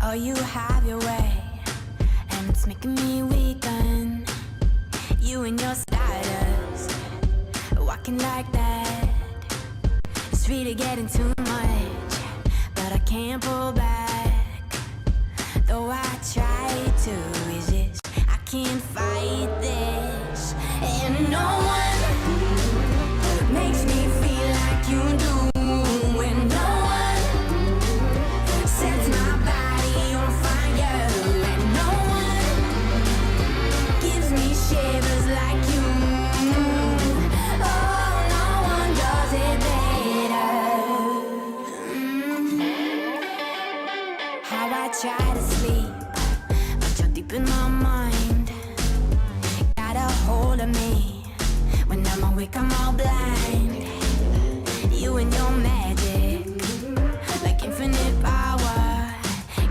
Oh, you have your way, and it's making me weaken. You and your status, walking like that. It's really getting too much, but I can't pull back. Though I try to resist, I can't fight this. And no one makes me feel like you do. And no one sets my body on fire. And no one gives me shivers like you. Oh, no one does it better. How I try to sleep, but you're deep in my mind. Got a hold of me. When I'm awake, I'm all blind. You and your magic, like infinite power.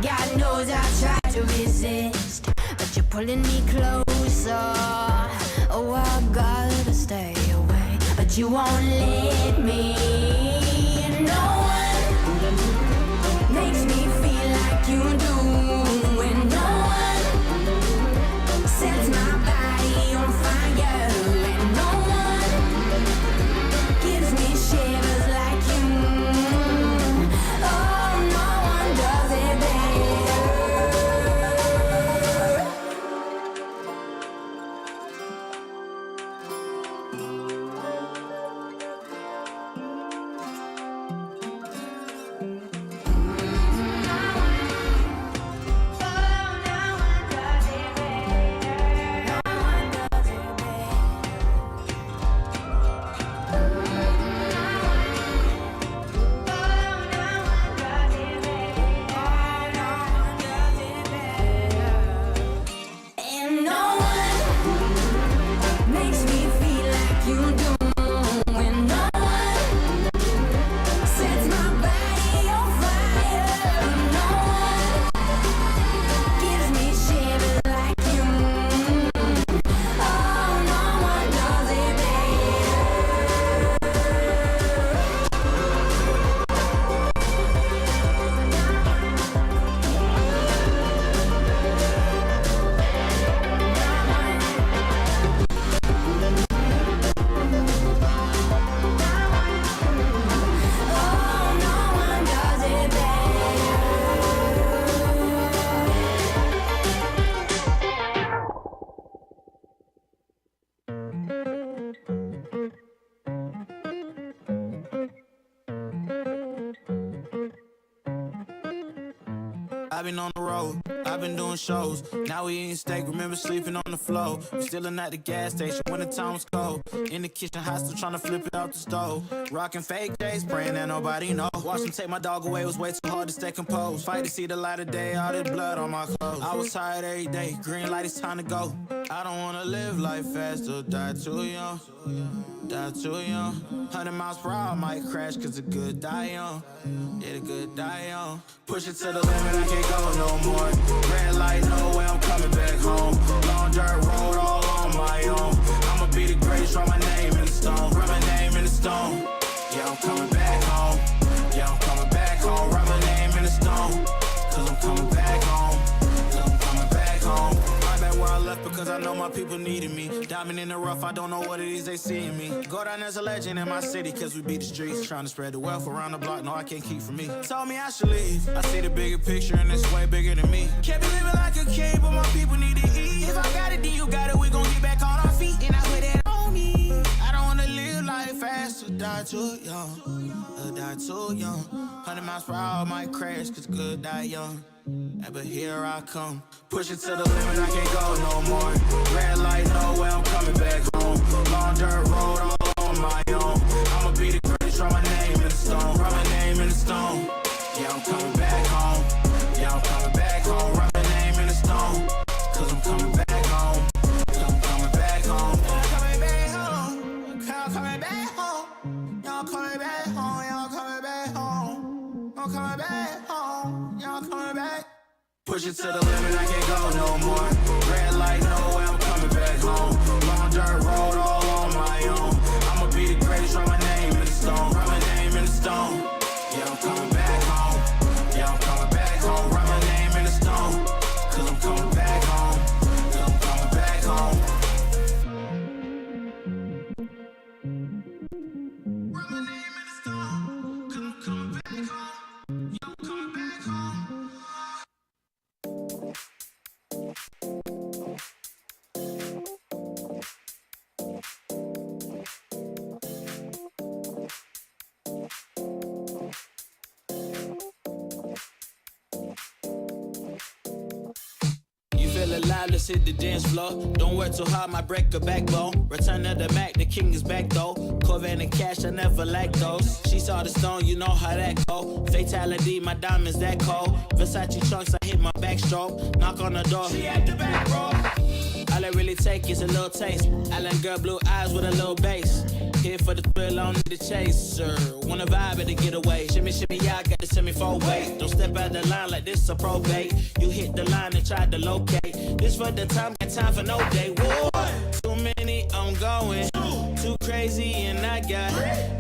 God knows I try to resist, but you're pulling me closer. Oh, I gotta stay away, but you won't let me. No one makes me feel like you do. And no one sets my body on fire. And no one gives me shivers like you. Oh, no one does it better. And no one makes me feel like you do. And no one sets my body on fire. No one gives me shivers like you. Oh, no one does it Oh, no one does it better. I've been on the road, I've been doing shows. Now we eating steak, remember sleeping on the floor. We still at the gas station when the time was cold. In the kitchen, hot still trying to flip it out the stove. Rocking fake J's, praying that nobody know. Watch them take my dog away, it was way too hard to stay composed. Fight to see the light of day, all this blood on my clothes. I was tired every day, green light, it's time to go. I don't wanna live life fast or die too young. Die too young. 100 miles per hour, I might crash, cause the good die young. Yeah, the good die young. Push it to the limit, I can't go no more. Red light, no way, I'm coming back home. Long dirt road, all on my own. I'ma be the greatest, write my name in the stone. Write my name in the stone. Yeah, I'm coming back home. Yeah, I'm coming back home. Write my name in the stone. Cause I'm coming back home. Cause I'm coming back home. Right back where I left because I know my people needed me. Diamond in the rough, I don't know what it is they see in me. Go down as a legend in my city cause we beat the streets. Trying to spread the wealth around the block, no I can't keep from me. Told me I should leave. I see the bigger picture and it's way bigger than me. Can't be living like a king, but my people need to eat. If I got it, then you got it, we gon' get back on our feet. And I put it on me. I don't wanna live life fast or die too young. Or die too young. 100 miles per hour, might crash cause good die young. Yeah, but here I come. Push it to the limit, I can't go no more. Red light, no way, I'm coming back home. Long dirt road, all on my own. I'ma be the greatest, write my name in the stone. Write my name in the stone. Yeah, I'm coming back home. Yeah, I'm coming back home. Write my name in the stone. Cause I'm coming back home. Cause I'm coming back. Push it to the limit, I can't go no more. Red light, no way, I'm coming back home. Long dirt road, all on my own. I'ma be the greatest, write my name in the stone. Write my name in the stone. Yeah, I'm coming back home. Yeah, I'm coming back home. Write my name in the stone. Cause I'm coming back home. Yeah, I'm coming back home. Write my name in the stone. Cause I'm coming back home. Yeah, I'm coming back home. You feel alive, let's hit the dance floor. Don't work too hard, might break a backbone. Return of the Mac, the king is back though. Corvette and cash, I never lack those. She saw the stone, you know how that go. Fatality, my diamonds that cold. Versace trunks, I hit my backstroke. Knock on the door, she at the back, bro. All I really take is a little taste. Island girl, blue eyes with a little bass. Here for the thrill, I don't need the chaser. Wanna vibe at the getaway. Shimmy, shimmy, yeah, I got the semi-4 weight. Don't step out the line like this a probate. You hit the line and try to locate. This for the time, got time for no day. Whoa. Too many, I'm going. Too crazy and I got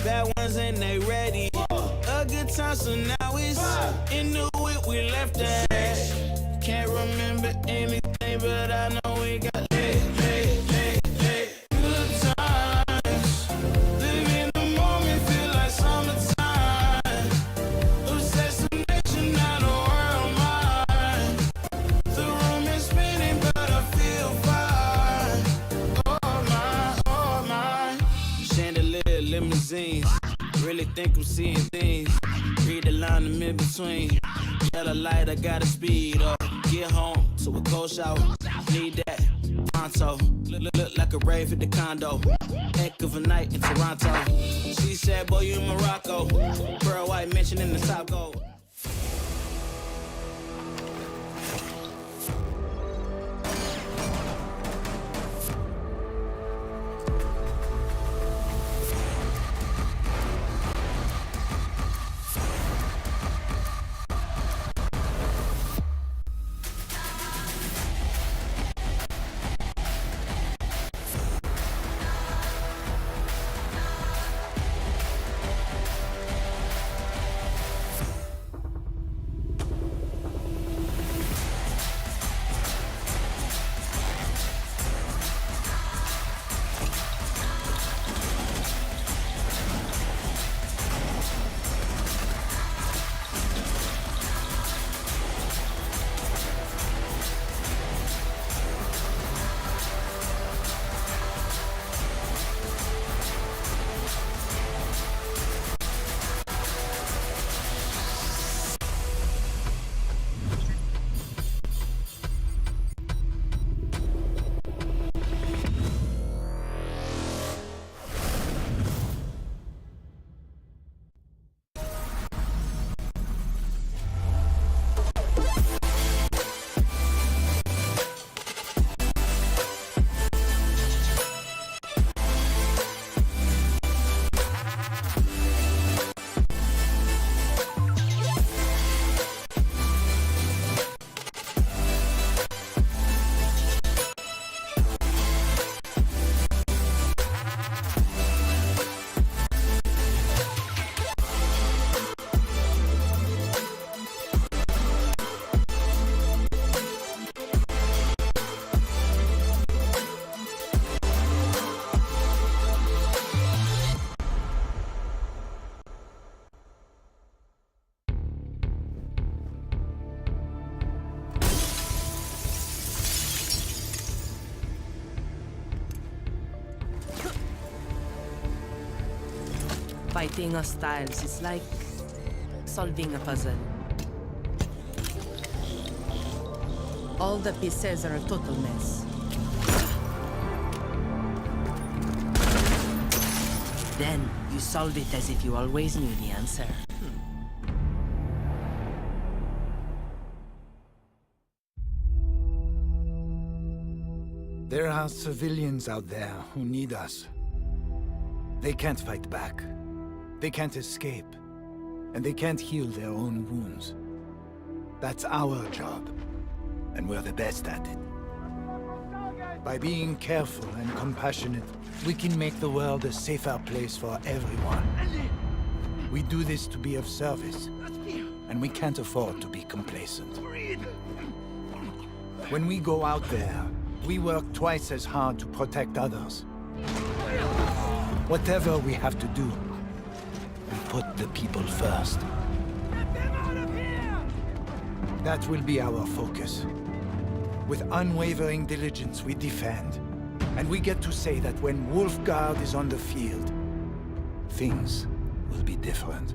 bad ones and they ready. A good time, so now it's in the whip, we left that. Can't remember anything, but I know we got lit. Good times. Live in the moment, feel like summertime. Obsessed nation, not a world mine. The room is spinning, but I feel fine. Oh my. Chandelier, limousines. Really think I'm seeing things. Read the line in between. Yellow light, I gotta speed up. Get home to a cold shower. Need that pronto. Look like a rave at the condo. Heck of a night in Toronto. She said, boy, you in Morocco. Pearl white mentioned in the top gold. Fighting hostiles is like solving a puzzle. All the pieces are a total mess. Then you solve it as if you always knew the answer. There are civilians out there who need us. They can't fight back. They can't escape. And they can't heal their own wounds. That's our job, and we're the best at it. By being careful and compassionate, we can make the world a safer place for everyone. We do this to be of service, and we can't afford to be complacent. When we go out there, we work twice as hard to protect others. Whatever we have to do, we put the people first. Get them out of here! That will be our focus. With unwavering diligence, we defend. And we get to say that when Wolfguard is on the field, things will be different.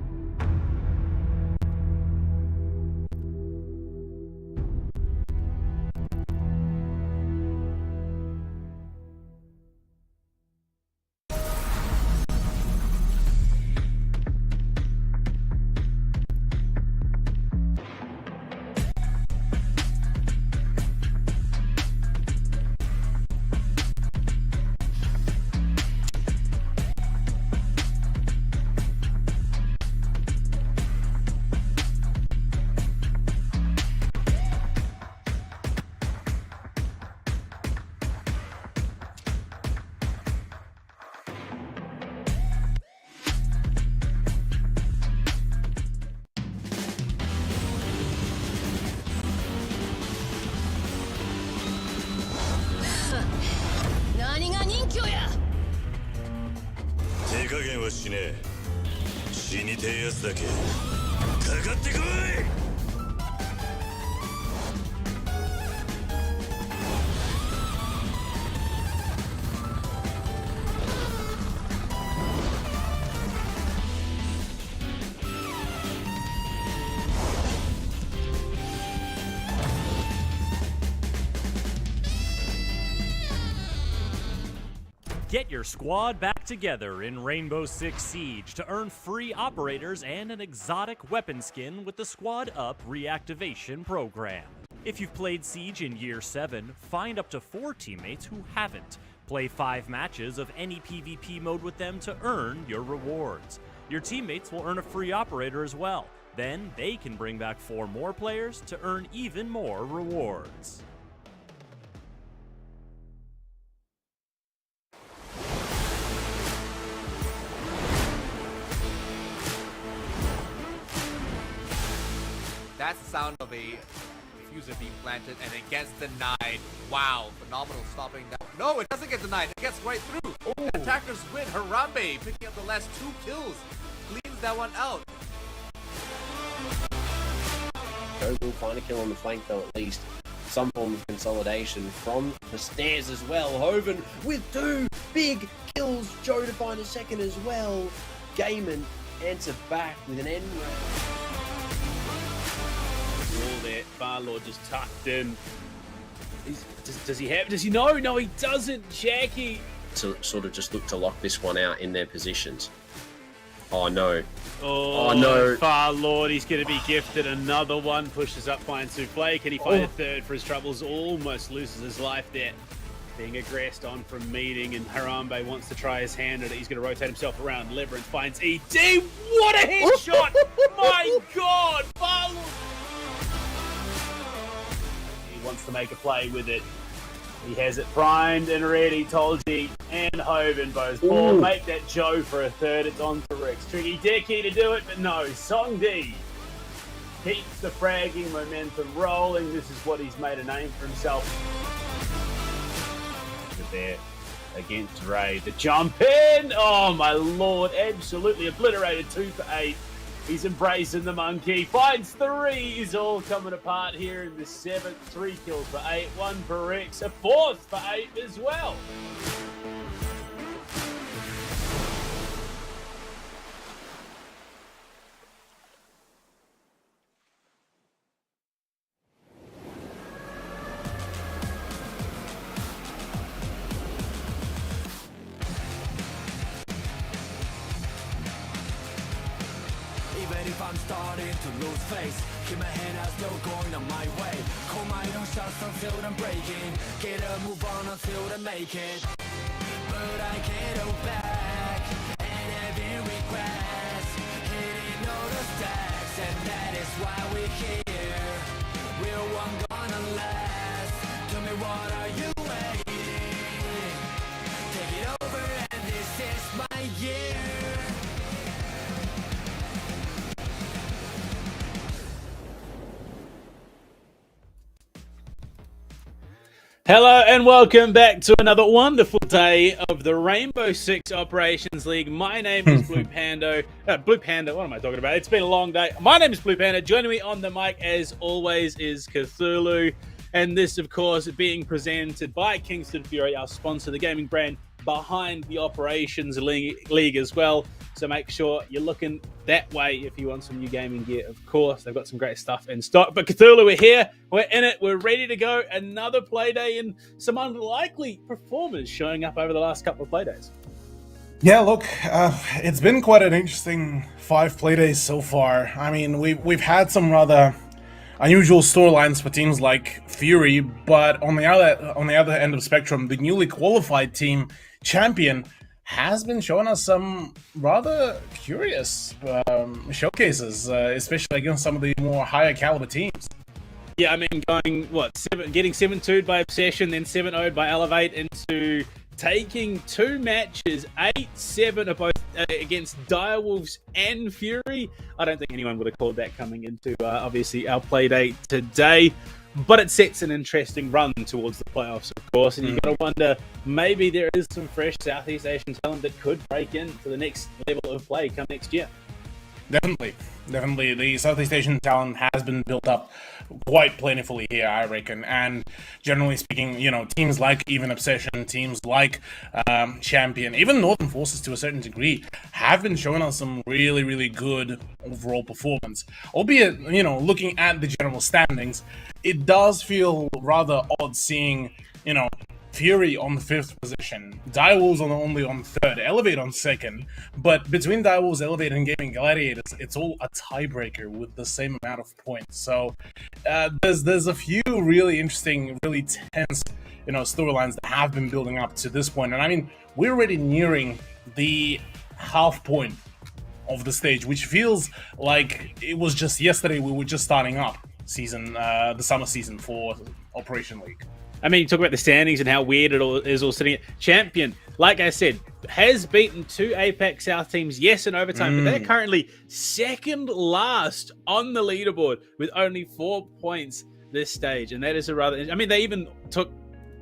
Get your squad back together in Rainbow Six Siege to earn free operators and an exotic weapon skin with the Squad Up reactivation program. If you've played Siege in Year 7, find up to 4 teammates who haven't. Play 5 matches of any PvP mode with them to earn your rewards. Your teammates will earn a free operator as well. Then they can bring back 4 more players to earn even more rewards. That's the sound of a diffuser being planted, and it gets denied. Wow, phenomenal stopping that. No, it doesn't get denied. It gets right through. The attackers win. Harambe picking up the last 2 kills. Cleans that one out. Joe will find a kill on the flank though, at least. Some form of consolidation from the stairs as well. Hoven with 2 big kills. Joe to find a second as well. Gaiman answer back with an end round. All there, Farlord just tucked in. Does he have? Does he know? No, he doesn't. Jackie. To sort of just look to lock this one out in their positions. Oh no. Oh no. Farlord, he's going to be gifted another one. Pushes up, finds Souffle. Can he find a third for his troubles? Almost loses his life there. Being aggressed on from meeting, and Harambe wants to try his hand at it. He's going to rotate himself around. Leverance finds ED. What a headshot! My God, Farlord. He wants to make a play with it. He has it primed and ready. Tolji and Hoven both ball. Make that Joe for a third. It's on to Rex. Tricky Decky to do it, but no. Songdi keeps the fragging momentum rolling. This is what he's made a name for himself. There against Ray. The jump in. Oh my Lord. Absolutely obliterated. 2 for 8. He's embracing the monkey. Finds 3. He's all coming apart here in the 7th. 3 kills for 8. 1 for Rex. A 4th for 8 as well. If I'm starting to lose face, keep my head out, still going on my way. Call my own shots until I'm breaking. Get a move on until I make it. But I can't go back. And having regrets, hitting all the stacks, and that is why we're here. I'm gonna last. Tell me, what are you waiting? Take it over, and this is my year. Hello and welcome back to another wonderful day of the Rainbow Six Operations League. My name is Blue Panda. Blue Panda, what am I talking about? It's been a long day. My name is Blue Panda. Joining me on the mic, as always, is Cthulhu. And this, of course, being presented by Kingston Fury, our sponsor, the gaming brand behind the Operations League as well. So make sure you're looking that way if you want some new gaming gear. Of course, they've got some great stuff in stock. But Cthulhu, we're here. We're in it. We're ready to go. Another play day and some unlikely performers showing up over the last couple of play days. Yeah, look, it's been quite an interesting 5 play days so far. I mean, we've had some rather unusual storylines for teams like Fury, but on the other end of the spectrum, the newly qualified team Champion has been showing us some rather curious showcases, especially against some of the more higher caliber teams. Yeah, I mean, getting 7-2'd by Obsession, then 7-0'd by Elevate, into taking 2 matches, 8-7 against Direwolves and Fury. I don't think anyone would have called that coming into, obviously, our play date today. But it sets an interesting run towards the playoffs, of course, and you've got to wonder, maybe there is some fresh Southeast Asian talent that could break into the next level of play come next year. Definitely. The Southeast Asian talent has been built up quite plentifully here, I reckon. And generally speaking, you know, teams like even Obsession, teams like Champion, even Northern Forces to a certain degree, have been showing us some really, really good overall performance. Albeit, you know, looking at the general standings, it does feel rather odd seeing, you know, Fury on the 5th position, Direwolves only on 3rd, Elevate on 2nd, but between Direwolves, Elevate, and Gaming Gladiators, it's all a tiebreaker with the same amount of points. So there's a few really interesting, really tense, you know, storylines that have been building up to this point, and I mean, we're already nearing the half point of the stage, which feels like it was just yesterday we were just starting up the summer season for Operation League. I mean, you talk about the standings and how weird it all is all sitting. Champion, like I said, has beaten 2 APAC South teams, yes, in overtime, but they're currently second last on the leaderboard with only 4 points this stage. And that is a rather... I mean, they even took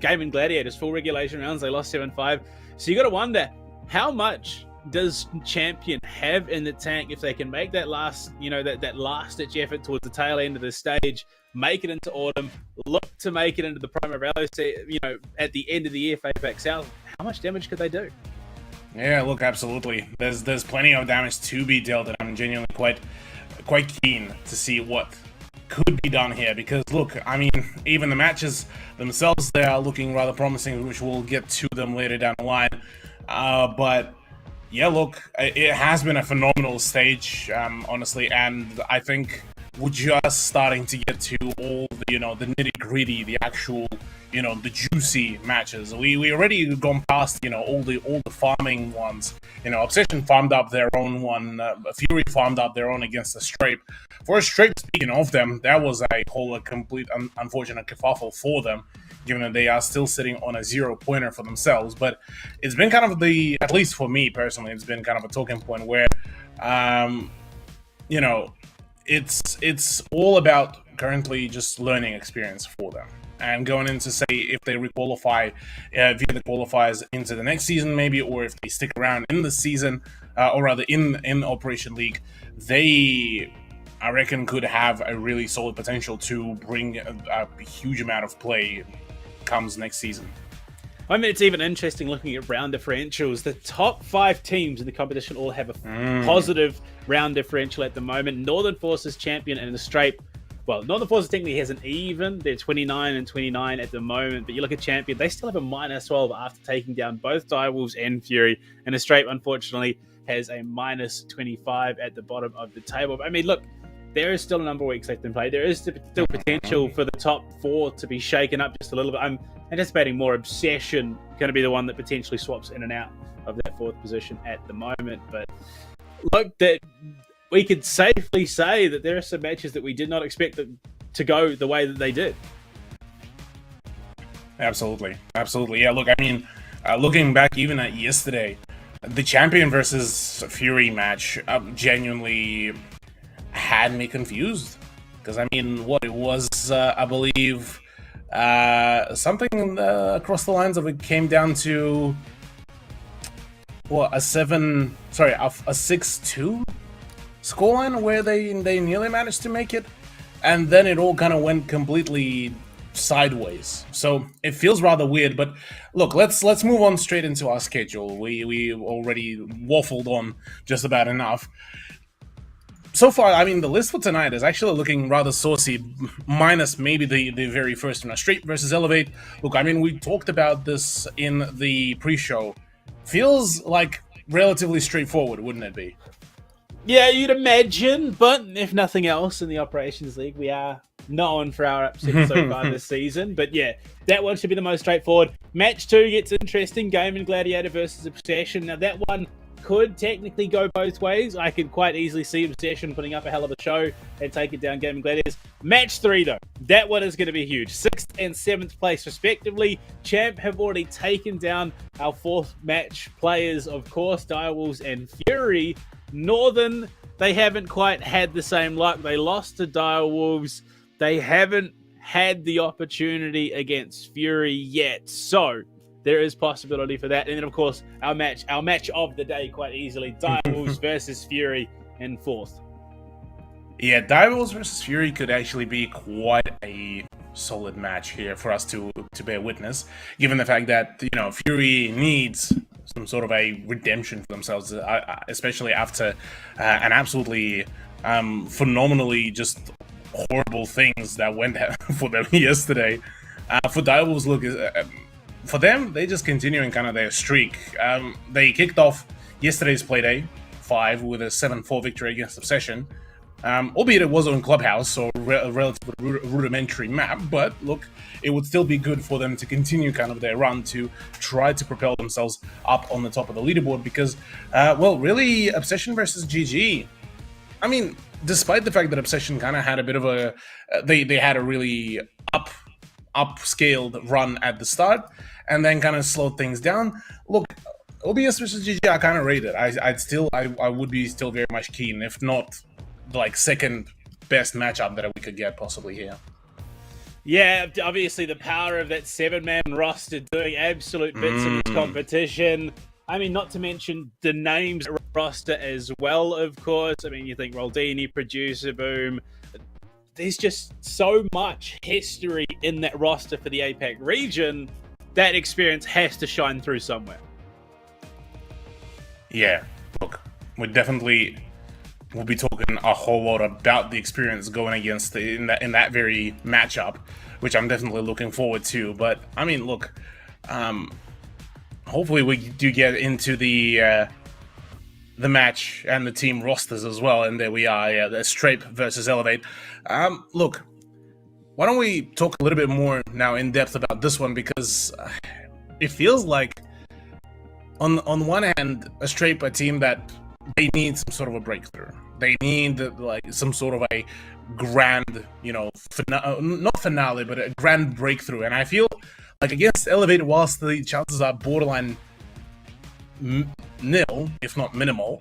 Gaming Gladiators full regulation rounds. They lost 7-5. So you got to wonder, how much does Champion have in the tank if they can make that last, you know, that last-ditch effort towards the tail end of the stage, make it into Autumn, look to make it into the Prime of Valor, you know, at the end of the year for APAC South? How much damage could they do? Yeah, look, absolutely. There's plenty of damage to be dealt, and I'm genuinely quite keen to see what could be done here, because look, I mean, even the matches themselves, they are looking rather promising, which we'll get to them later down the line. But yeah, look, it has been a phenomenal stage, honestly, and I think we're just starting to get to all the, you know, the nitty-gritty, the actual, you know, the juicy matches. We already gone past, you know, all the farming ones. You know, Obsession farmed up their own one, Fury farmed up their own against the Strape. For a Strape, speaking of them, that was a complete unfortunate kerfuffle for them, given that they are still sitting on a 0-pointer for themselves. But it's been kind of at least for me personally, it's been kind of a talking point where, you know, it's all about currently just learning experience for them, and going into, say, if they requalify via the qualifiers into the next season maybe, or if they stick around in the season, or rather in Operation League, they, I reckon, could have a really solid potential to bring a huge amount of play comes next season. I mean, it's even interesting looking at round differentials. The top 5 teams in the competition all have a positive round differential at the moment. Northern Forces, Champion, and the Strape. Well, Northern Forces technically has an even. They're 29 and 29 at the moment. But you look at Champion, they still have a -12 after taking down both Direwolves and Fury. And the Strape, unfortunately, has a -25 at the bottom of the table. I mean, look, there is still a number of weeks left in play. There is still potential for the top 4 to be shaken up just a little bit. I'm anticipating more Obsession going to be the one that potentially swaps in and out of that 4th position at the moment. But look, that we could safely say that there are some matches that we did not expect to go the way that they did. Absolutely. Yeah, look, I mean, looking back even at yesterday, the Champion versus Fury match genuinely had me confused. Because, I mean, what it was, I believe, something across the lines of it came down to, what, a 6-2 scoreline where they nearly managed to make it. And then it all kind of went completely sideways. So it feels rather weird, but look, let's move on straight into our schedule. We already waffled on just about enough. So far, I mean, the list for tonight is actually looking rather saucy, minus maybe the very first one, Straight versus Elevate. Look, I mean, we talked about this in the pre-show. Feels like relatively straightforward, wouldn't it be? Yeah, you'd imagine, but if nothing else, in the Operations League, we are known for our upset so far this season. But yeah, that one should be the most straightforward. Match 2 gets interesting. Game and Gladiator versus Obsession. Now, that one could technically go both ways. I could quite easily see Obsession putting up a hell of a show and take it down Game and Gladiators. Match 3, though. That one is going to be huge. 6th and 7th place, respectively. Champ have already taken down our 4th match players, of course, Direwolves and Fury. Northern, they haven't quite had the same luck. They lost to Direwolves. They haven't had the opportunity against Fury yet. So there is possibility for that. And then, of course, our match of the day quite easily, Direwolves versus Fury in 4th. Yeah, Direwolves versus Fury could actually be quite a solid match here for us to bear witness, given the fact that, you know, Fury needs some sort of a redemption for themselves, especially after an absolutely phenomenally just horrible things that went for them yesterday. For Direwolves, look, for them, they just continuing kind of their streak. They kicked off yesterday's Playday 5 with a 7-4 victory against Obsession. Albeit it was on Clubhouse, so a relatively rudimentary map, but look, it would still be good for them to continue kind of their run to try to propel themselves up on the top of the leaderboard because, well, really, Obsession versus GG. I mean, despite the fact that Obsession kind of had a bit of a, they had a really upscaled run at the start, and then kind of slowed things down. Look, OBS versus GG, I kind of rate it. I would be still very much keen, if not like second best matchup that we could get possibly here. Yeah, obviously the power of that 7-man roster doing absolute bits in this competition. I mean, not to mention the names roster as well, of course. I mean, you think Roldini, Producer Boom. There's just so much history in that roster for the APAC region. That experience has to shine through somewhere. Yeah, look, we'll be talking a whole lot about the experience going against in that very matchup, which I'm definitely looking forward to. But I mean, look, hopefully we do get into the match and the team rosters as well. And there we are, yeah, the Strape versus Elevate. Look, why don't we talk a little bit more now in depth about this one, because it feels like on one hand, a Strape, a team that they need some sort of a breakthrough. They need like some sort of a grand, you know, not finale, but a grand breakthrough. And I feel like against Elevate, whilst the chances are borderline nil, if not minimal,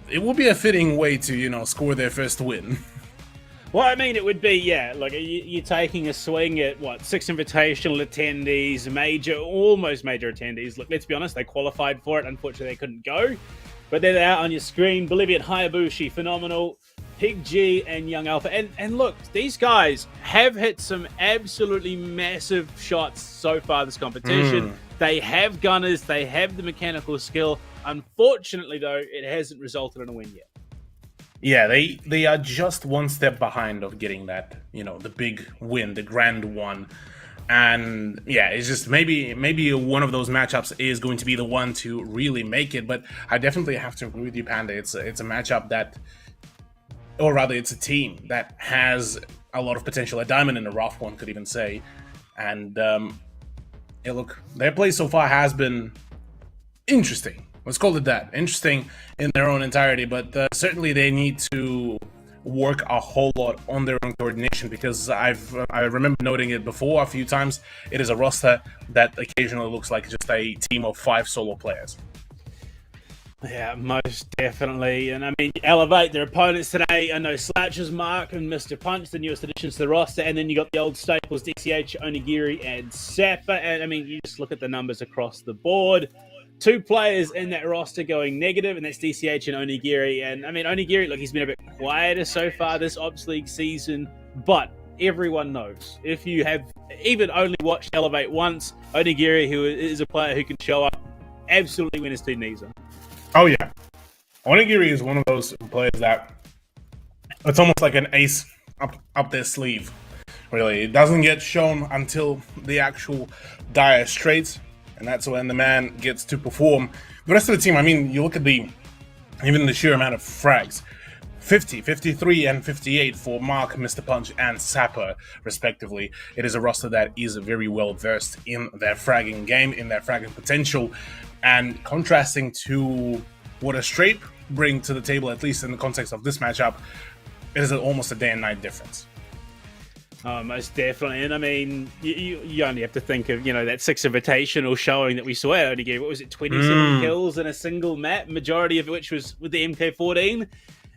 it would be a fitting way to, you know, score their first win. Well, I mean, it would be, yeah, like you're taking a swing at, 6 invitational attendees, almost major attendees. Look, let's be honest, they qualified for it. Unfortunately, they couldn't go. But they're out on your screen. Bolivian Hayabushi, phenomenal. Pig G and Young Alpha. And look, these guys have hit some absolutely massive shots so far this competition. They have gunners. They have the mechanical skill. Unfortunately, though, it hasn't resulted in a win yet. Yeah, they are just one step behind of getting that, you know, the big win, the grand one. And yeah, it's just maybe one of those matchups is going to be the one to really make it. But I definitely have to agree with you, Panda. It's a matchup that, or rather, it's a team that has a lot of potential. A diamond in the rough, one could even say. And yeah, look, their play so far has been interesting. Let's call it that. Interesting in their own entirety, but certainly they need to work a whole lot on their own coordination, because I remember noting it before a few times. It is a roster that occasionally looks like just a team of 5 solo players. Yeah, most definitely. And I mean, Elevate their opponents today. I know Slouch's Mark and Mr. Punch, the newest additions to the roster. And then you got the old staples, DCH, Onigiri, and Sapper. And I mean, you just look at the numbers across the board. 2 players in that roster going negative, and that's DCH and Onigiri. And I mean, Onigiri, look, he's been a bit quieter so far this Ops League season. But everyone knows, if you have even only watched Elevate once, Onigiri, who is a player who can show up absolutely when his 2 knees are. Oh yeah, Onigiri is one of those players that it's almost like an ace up their sleeve. Really, it doesn't get shown until the actual dire straits, and that's when the man gets to perform. The rest of the team, I mean, you look at even the sheer amount of frags. 50, 53, and 58 for Mark, Mr. Punch, and Sapper, respectively. It is a roster that is very well versed in their fragging game, in their fragging potential, and contrasting to what Astrape bring to the table, at least in the context of this matchup, it is almost a day and night difference. Oh, most definitely. And I mean, you only have to think of, that 6 Invitational showing that we saw at Onigiri. What was it, 27 kills in a single map, majority of which was with the MK14.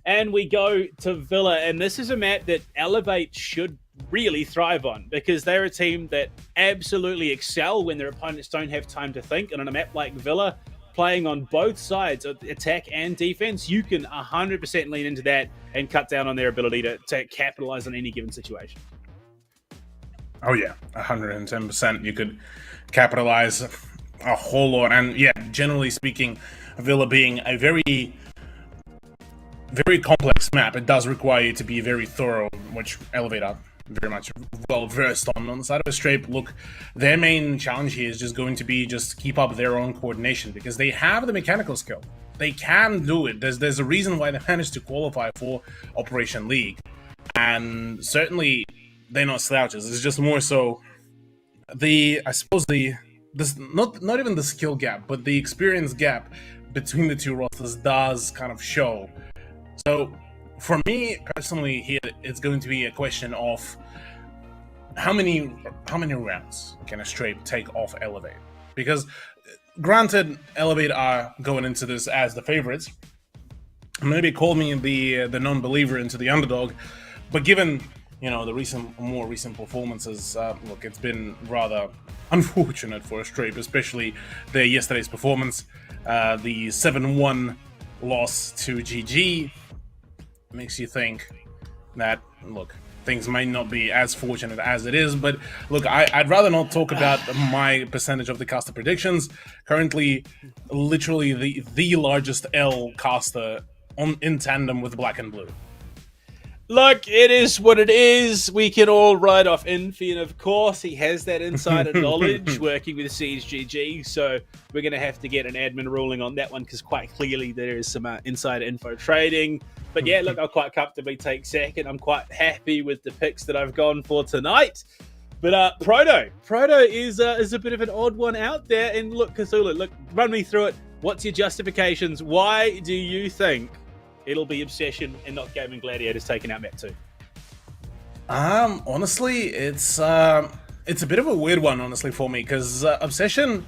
And we go to Villa, and this is a map that Elevate should really thrive on, because they're a team that absolutely excel when their opponents don't have time to think. And on a map like Villa, playing on both sides of attack and defense, you can 100% lean into that and cut down on their ability to capitalize on any given situation. Oh yeah, 110%. You could capitalize a whole lot. And yeah, generally speaking, Villa being a very complex map, it does require you to be very thorough, which Elevate are very much well versed on. On the side of Astrape, look, their main challenge here is just going to be just keep up their own coordination, because they have the mechanical skill. They can do it. There's a reason why they managed to qualify for Operation League, and certainly they're not slouches. It's just more so not even the skill gap, but the experience gap between the 2 rosters does kind of show. So, for me personally, here it's going to be a question of how many rounds can Astrape take off Elevate? Because, granted, Elevate are going into this as the favorites. Maybe call me the non-believer into the underdog, but given the more recent performances, look, it's been rather unfortunate for Astrape, especially their yesterday's performance, the 7-1 loss to GG. Makes you think that, look, things might not be as fortunate as it is. But look, I'd rather not talk about my percentage of the caster predictions. Currently, literally the largest L caster in tandem with Black and Blue. Look, it is what it is. We can all write off Infi, and of course, he has that insider knowledge working with CSGG, so we're going to have to get an admin ruling on that one, because quite clearly there is some insider info trading. But yeah, look, I'll quite comfortably take second. I'm quite happy with the picks that I've gone for tonight. But Proto is a bit of an odd one out there. And look, Cthulhu, look, run me through it. What's your justifications? Why do you think it'll be Obsession and not Gaming Gladiators taking out Map 2? Honestly, it's a bit of a weird one, honestly, for me, because Obsession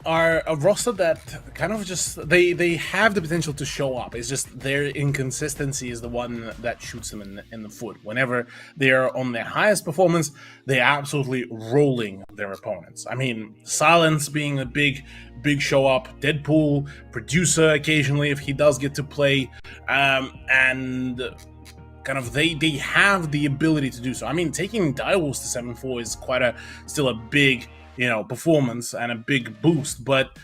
are a roster that kind of just, they have the potential to show up. It's just their inconsistency is the one that shoots them in the foot. Whenever they're on their highest performance, they're absolutely rolling their opponents. I mean, Silence being a big show up, Deadpool, Producer occasionally if he does get to play, and kind of they have the ability to do so. I mean, taking Direwolves to 7-4 is still a big performance and a big boost, but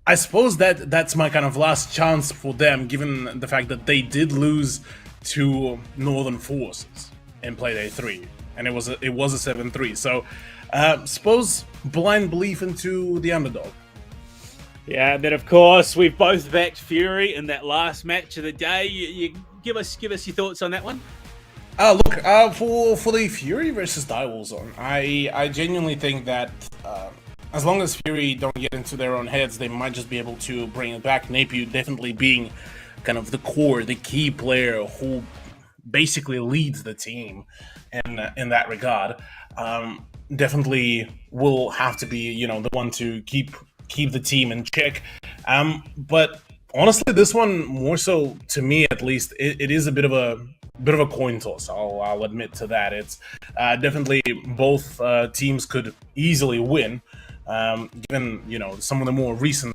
I suppose that's my kind of last chance for them, given the fact that they did lose to Northern Forces in Playday 3, and it was a 7-3. So suppose blind belief into the underdog. Yeah, and then of course we've both backed Fury in that last match of the day. You give us your thoughts on that one. Look, for the Fury versus Direwolves on, I genuinely think that as long as Fury don't get into their own heads, they might just be able to bring it back. Napier definitely being kind of the core, the key player who basically leads the team in that regard, definitely will have to be, the one to keep the team in check. But honestly, this one more so, to me at least, it is a bit of a coin toss. I'll admit to that. It's definitely both teams could easily win, given some of the more recent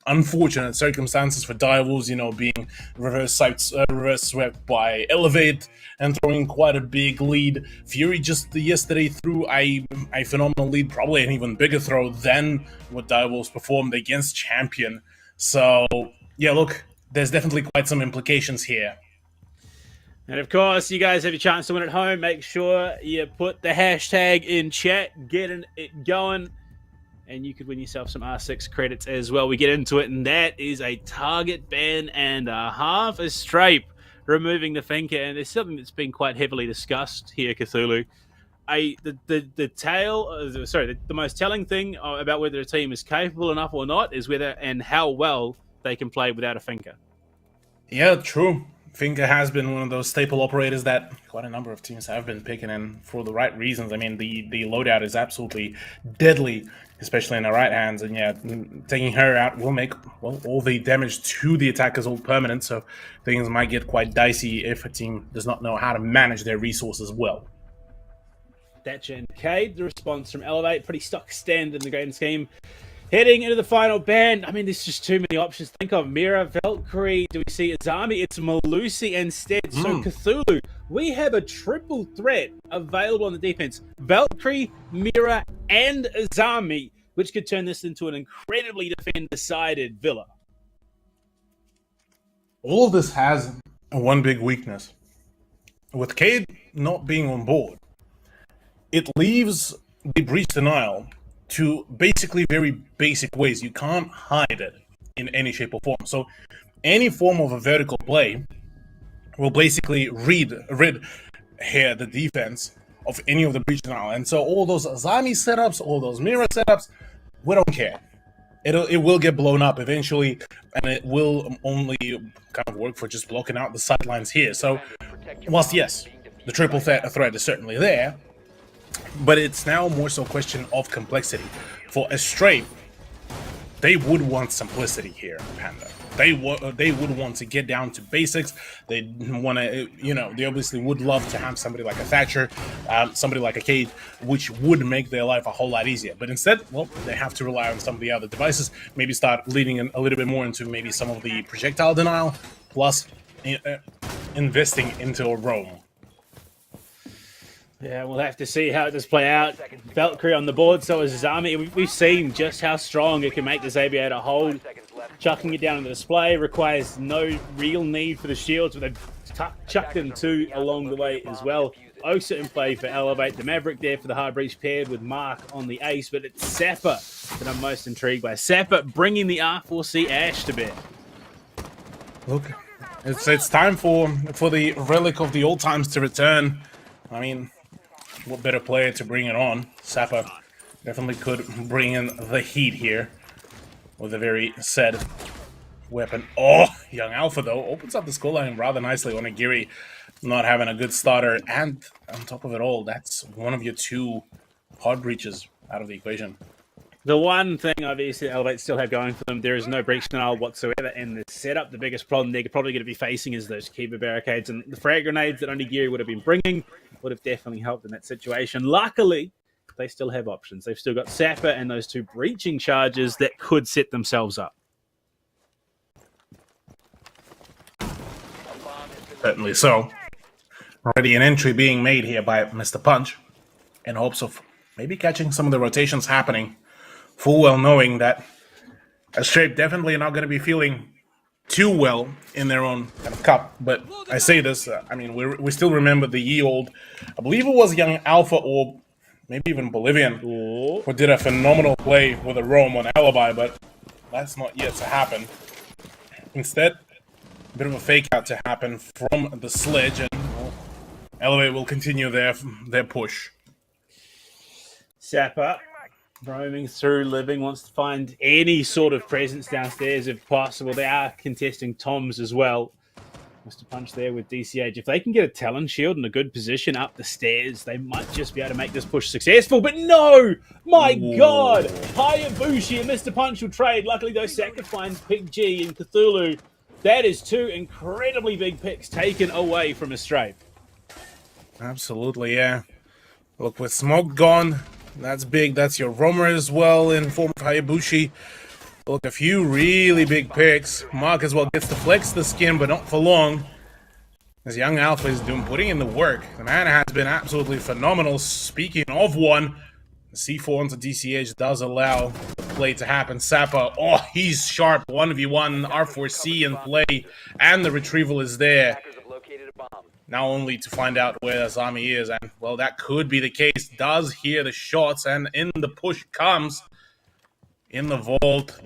unfortunate circumstances for Direwolves, being reverse swept by Elevate and throwing quite a big lead. Fury just yesterday threw a phenomenal lead, probably an even bigger throw than what Direwolves performed against Champion. So yeah, look, there's definitely quite some implications here. And of course, you guys have your chance to win at home. Make sure you put the hashtag in chat, getting it going, and you could win yourself some R6 credits as well. We get into it, and that is a target ban and a half a strafe, removing the Finker. And there's something that's been quite heavily discussed here, Cthulhu. The most telling thing about whether a team is capable enough or not is whether and how well they can play without a Finker. Yeah, true. Finker has been one of those staple operators that quite a number of teams have been picking in for the right reasons. I mean, the loadout is absolutely deadly, especially in the right hands, and yeah, taking her out will make, well, all the damage to the attackers all permanent, so things might get quite dicey if a team does not know how to manage their resources well. Thatcher and Cade, the response from Elevate, pretty stock standard in the grand scheme. Heading into the final ban, I mean, there's just too many options. Think of Mira, Valkyrie, do we see Azami? It's Malusi instead. So Cthulhu, we have a triple threat available on the defense. Valkyrie, Mira, and Azami, which could turn this into an incredibly defend-decided Villa. All of this has one big weakness. With Cade not being on board, it leaves the Breach Denial to basically very basic ways. You can't hide it in any shape or form. So any form of a vertical play will basically rid here the defense of any of the Breach Denial. And so all those Azami setups, all those Mira setups, we don't care. It will get blown up eventually, and it will only kind of work for just blocking out the sidelines here. So whilst yes, the triple threat is certainly there, but it's now more so a question of complexity. For Astray, they would want simplicity here, Panda. They would want to get down to basics. They want to, they obviously would love to have somebody like a Thatcher, somebody like a Cade, which would make their life a whole lot easier. But instead, well, they have to rely on some of the other devices, maybe start leaning a little bit more into maybe some of the projectile denial, plus investing into a roam. Yeah, we'll have to see how it does play out. Valkyrie on the board, so is Azami. We've seen just how strong it can make this Aviator hold. Chucking it down on the display requires no real need for the shields, but they've chucked them too along the way as well. Osa in play for Elevate. The Maverick there for the Hard Breach paired with Mark on the ace, but it's Sapper that I'm most intrigued by. Sapper bringing the R4C Ash to bear. Look, it's time for the relic of the old times to return. I mean, what better player to bring it on? Sapper definitely could bring in the heat here with a very said weapon. Oh, Young Alpha, though, opens up the scoreline rather nicely on Agiri not having a good starter. And on top of it all, that's one of your two hard breaches out of the equation. The one thing, obviously, Elevate still have going for them, there is no breach denial whatsoever in the setup. The biggest problem they're probably going to be facing is those Kiba barricades, and the frag grenades that Onigiri would have been bringing would have definitely helped in that situation. Luckily, they still have options. They've still got Sapper and those two breaching charges that could set themselves up. Certainly so. Already an entry being made here by Mr. Punch in hopes of maybe catching some of the rotations happening, full well knowing that Astray definitely not going to be feeling too well in their own kind of cup. But I say this, I mean, we still remember the ye old, I believe it was Young Alpha or maybe even Bolivian, who did a phenomenal play with a roam on Alibi, but that's not yet to happen. Instead, a bit of a fake out to happen from the Sledge, and well, Elevate will continue their push. Sapper Roaming through living, wants to find any sort of presence downstairs if possible. They are contesting Toms as well. Mr. Punch there with DCH. If they can get a Talon Shield in a good position up the stairs, they might just be able to make this push successful. But no! My God! Hayabushi and Mr. Punch will trade. Luckily, though, Saka finds Pig G and Cthulhu. That is two incredibly big picks taken away from Astrape. Absolutely, yeah. Look, with Smoke gone, that's big. That's your roamer as well in form of Hayabushi. Look, a few really big picks. Mark as well gets to flex the skin, but not for long. As Young Alpha is putting in the work. The man has been absolutely phenomenal. Speaking of one, the C4 onto DCH does allow the play to happen. Sappa, oh, he's sharp. 1v1, R4C in play, and the retrieval is there. Now only to find out where Azami is, and, well, that could be the case. Does hear the shots, and in the push comes. In the vault.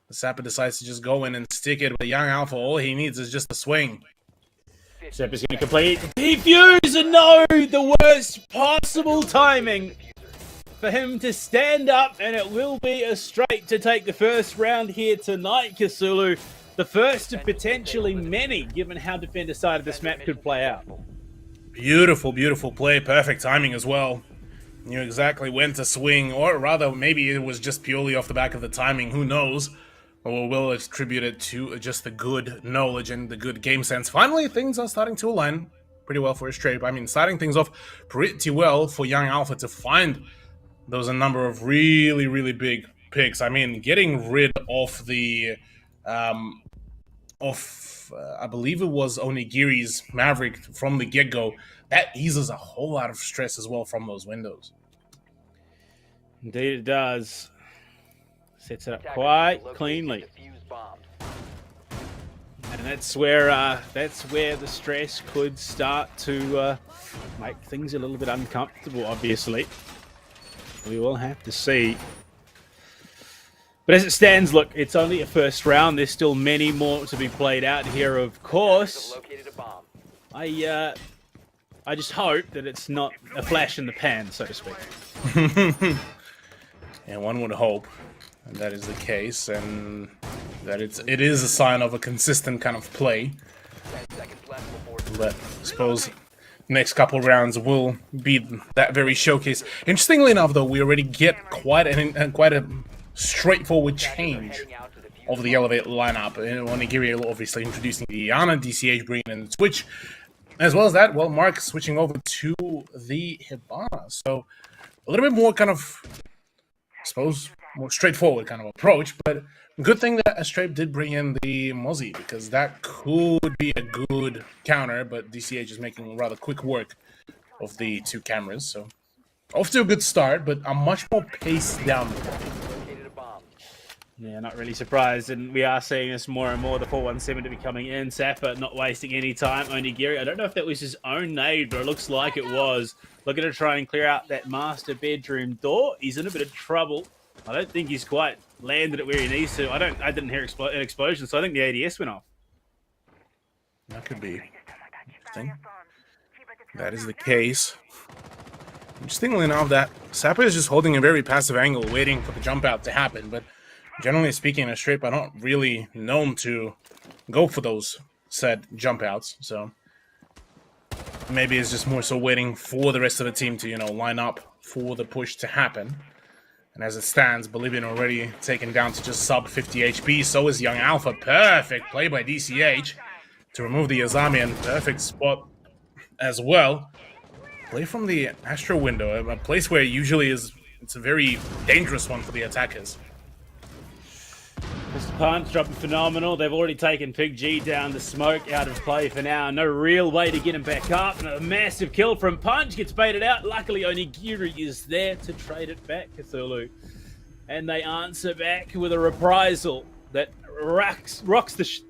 The Sappa decides to just go in and stick it, but Young Alpha, all he needs is just a swing. Sappa's going to complete. Defuse, and no! The worst possible timing for him to stand up, and it will be a straight to take the first round here tonight, Cthulhu. The first of potentially many, given how defender side of this map could play out. Beautiful, beautiful play. Perfect timing as well. Knew exactly when to swing, or rather, maybe it was just purely off the back of the timing. Who knows? Or we'll attribute it to just the good knowledge and the good game sense. Finally, things are starting to align pretty well for Astrape. I mean, starting things off pretty well for Young Alpha to find those a number of really, really big picks. I mean, getting rid of the I believe it was Onigiri's Maverick from the get-go, that eases a whole lot of stress as well from those windows. Indeed it does. Sets it up quite cleanly. And that's where the stress could start to make things a little bit uncomfortable, obviously. We will have to see. But as it stands, look, it's only a first round. There's still many more to be played out here, of course. I just hope that it's not a flash in the pan, so to speak. And one would hope that is the case, and that it is a sign of a consistent kind of play. But I suppose next couple rounds will be that very showcase. Interestingly enough, though, we already get quite a straightforward change of the Elevate lineup. Onigiri obviously introducing the Iana, DCH bringing in the Twitch. As well as that, well, Mark switching over to the Hibana. So a little bit more kind of, I suppose, more straightforward kind of approach. But good thing that Astrape did bring in the Mozzie, because that could be a good counter. But DCH is making rather quick work of the two cameras. So off to a good start, but a much more paced down. Yeah, not really surprised, and we are seeing this more and more, the 417 to be coming in. Sappa not wasting any time. Onigiri, I don't know if that was his own nade, but it looks like it was. Looking to try and clear out that master bedroom door. He's in a bit of trouble. I don't think he's quite landed it where he needs to. I didn't hear an explosion, so I think the ADS went off. That could be interesting. That is the case. Interestingly enough, that Sappa is just holding a very passive angle, waiting for the jump out to happen, but generally speaking, Astrape are not really known to go for those said jump outs, so maybe it's just more so waiting for the rest of the team to, line up for the push to happen. And as it stands, Bolivian already taken down to just sub 50 HP, so is Young Alpha. Perfect play by DCH to remove the Azami, and perfect spot as well. Play from the Astro window, a place where usually it's a very dangerous one for the attackers. Mr. Punch dropping phenomenal. They've already taken Pig G down. The smoke out of play for now. No real way to get him back up. And a massive kill from Punch gets baited out. Luckily, Onigiri is there to trade it back, Cthulhu. And they answer back with a reprisal that rocks the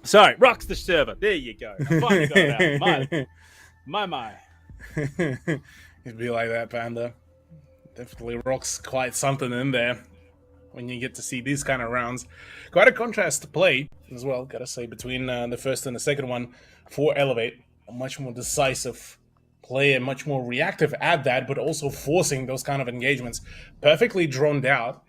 server. There you go. I finally got it out. My. It'd be like that, Panda. Definitely rocks quite something in there when you get to see these kind of rounds. Quite a contrast to play as well, gotta say, between the first and the second one for Elevate. A much more decisive play a much more reactive at that, but also forcing those kind of engagements, perfectly droned out,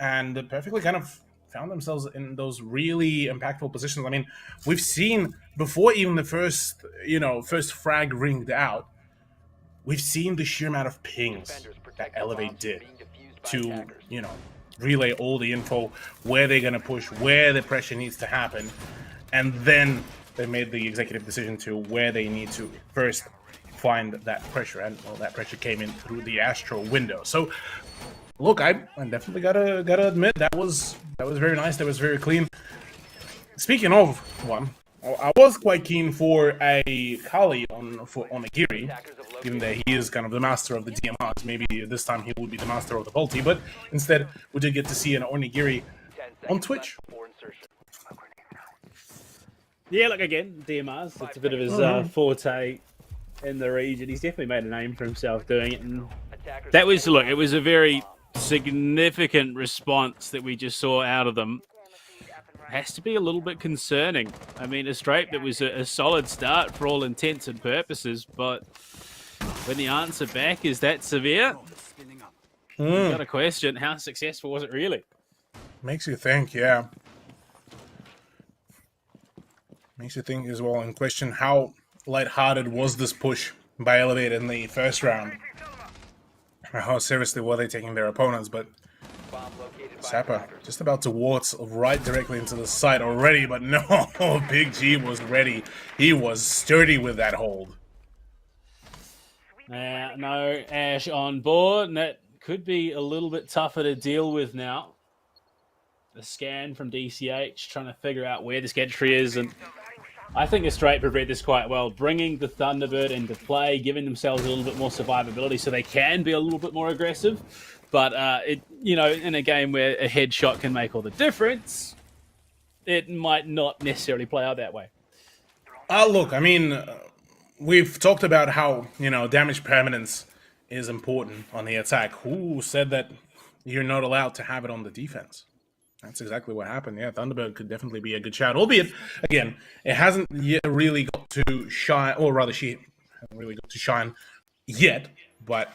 and perfectly kind of found themselves in those really impactful positions. I mean, we've seen before even the first frag ringed out, we've seen the sheer amount of pings that Elevate did to, relay all the info, where they're going to push, where the pressure needs to happen, and then they made the executive decision to where they need to first find that pressure, and that pressure came in through the Astro window. So, look, I definitely gotta admit that was very nice. That was very clean. Speaking of one, I was quite keen for a Kali on Onigiri, given that he is kind of the master of the DMRs. Maybe this time he will be the master of the multi, but instead we did get to see an Onigiri on Twitch. Yeah, look, again, DMRs, it's a bit of his forte in the region. He's definitely made a name for himself doing it. And that was, look, it was a very significant response that we just saw out of them. Has to be a little bit concerning. I mean, a Strape that was a solid start for all intents and purposes, but when the answer back is that severe, you got a question, how successful was it really? Makes you think, yeah. Makes you think as well, and question how lighthearted was this push by Elevate in the first round. How seriously were they taking their opponents, but Sapper just about to waltz right directly into the site already, but no, Big G was ready. He was sturdy with that hold. No Ash on board, and that could be a little bit tougher to deal with now. The scan from DCH, trying to figure out where this entry is, and I think the Straight have read this quite well, bringing the Thunderbird into play, giving themselves a little bit more survivability so they can be a little bit more aggressive. But, in a game where a headshot can make all the difference, it might not necessarily play out that way. Look, I mean, we've talked about how, damage permanence is important on the attack. Who said that you're not allowed to have it on the defense? That's exactly what happened. Yeah, Thunderbird could definitely be a good shout. Albeit, again, it hasn't yet really got to shine, or rather, she hasn't really got to shine yet, but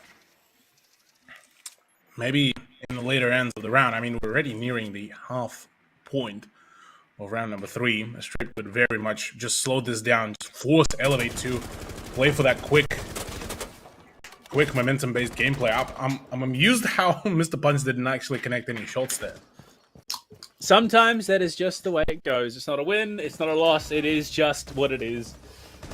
maybe in the later ends of the round. I mean, we're already nearing the half point of round number 3. Straight would very much just slow this down, just force Elevate to play for that quick momentum-based gameplay. I'm amused how Mr. Punch didn't actually connect any shots there. Sometimes that is just the way it goes. It's not a win, it's not a loss, it is just what it is.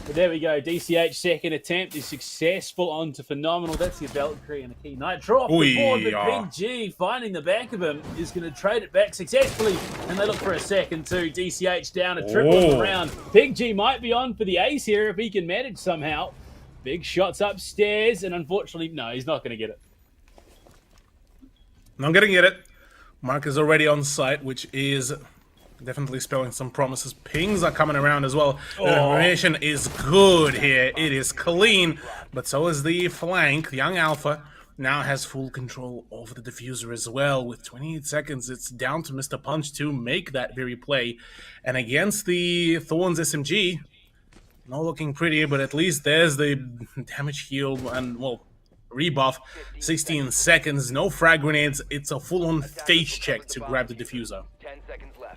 But there we go. DCH second attempt is successful onto Phenomenal. That's your Valkyrie and a key Nitro off the board. But Big G finding the back of him is going to trade it back successfully. And they look for a second too. DCH down a triple on the round. Big G might be on for the ace here if he can manage somehow. Big shots upstairs, and unfortunately, no, he's not going to get it. Not going to get it. Mark is already on site, which is definitely spelling some promises. Pings are coming around as well. The information is good here. It is clean, but so is the flank. Young Alpha now has full control over the diffuser as well. With 28 seconds, it's down to Mr. Punch to make that very play. And against the Thorns SMG, not looking pretty, but at least there's the damage heal and, well, rebuff. 16 seconds, no frag grenades. It's a full-on face check to grab the diffuser.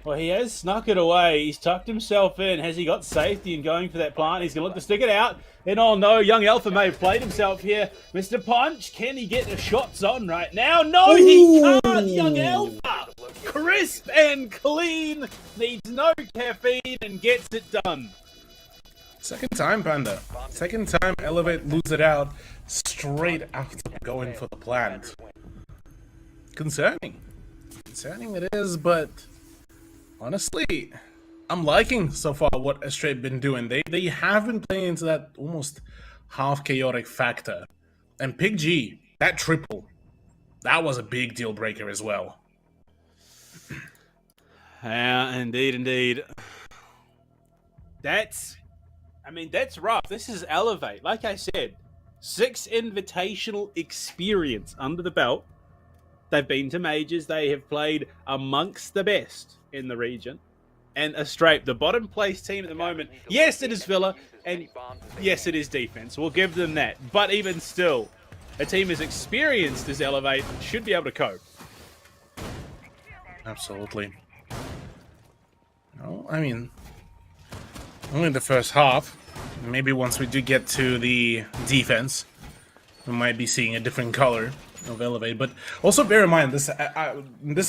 Well, he has snuck it away. He's tucked himself in. Has he got safety in going for that plant? He's going to look to stick it out. And oh no, Young Alpha may have played himself here. Mr. Punch, can he get the shots on right now? No, he can't. Young Alpha, crisp and clean, needs no caffeine and gets it done. Second time, Panda. Second time Elevate lose it out straight after going for the plant. Concerning. Concerning it is, but honestly, I'm liking so far what Astray been doing. They have been playing into that almost half chaotic factor. And Pig G, that triple, that was a big deal breaker as well. Yeah, indeed. That's rough. This is Elevate. Like I said, 6 invitational experience under the belt. They've been to majors. They have played amongst the best in the region. and Astrape, the bottom place team at the moment. Yes, it is Villa, and yes, it is defense. We'll give them that. But even still, a team as experienced as Elevate should be able to cope. Absolutely. No, I mean, only the first half. Maybe once we do get to the defense, we might be seeing a different color of Elevate. But also bear in mind, this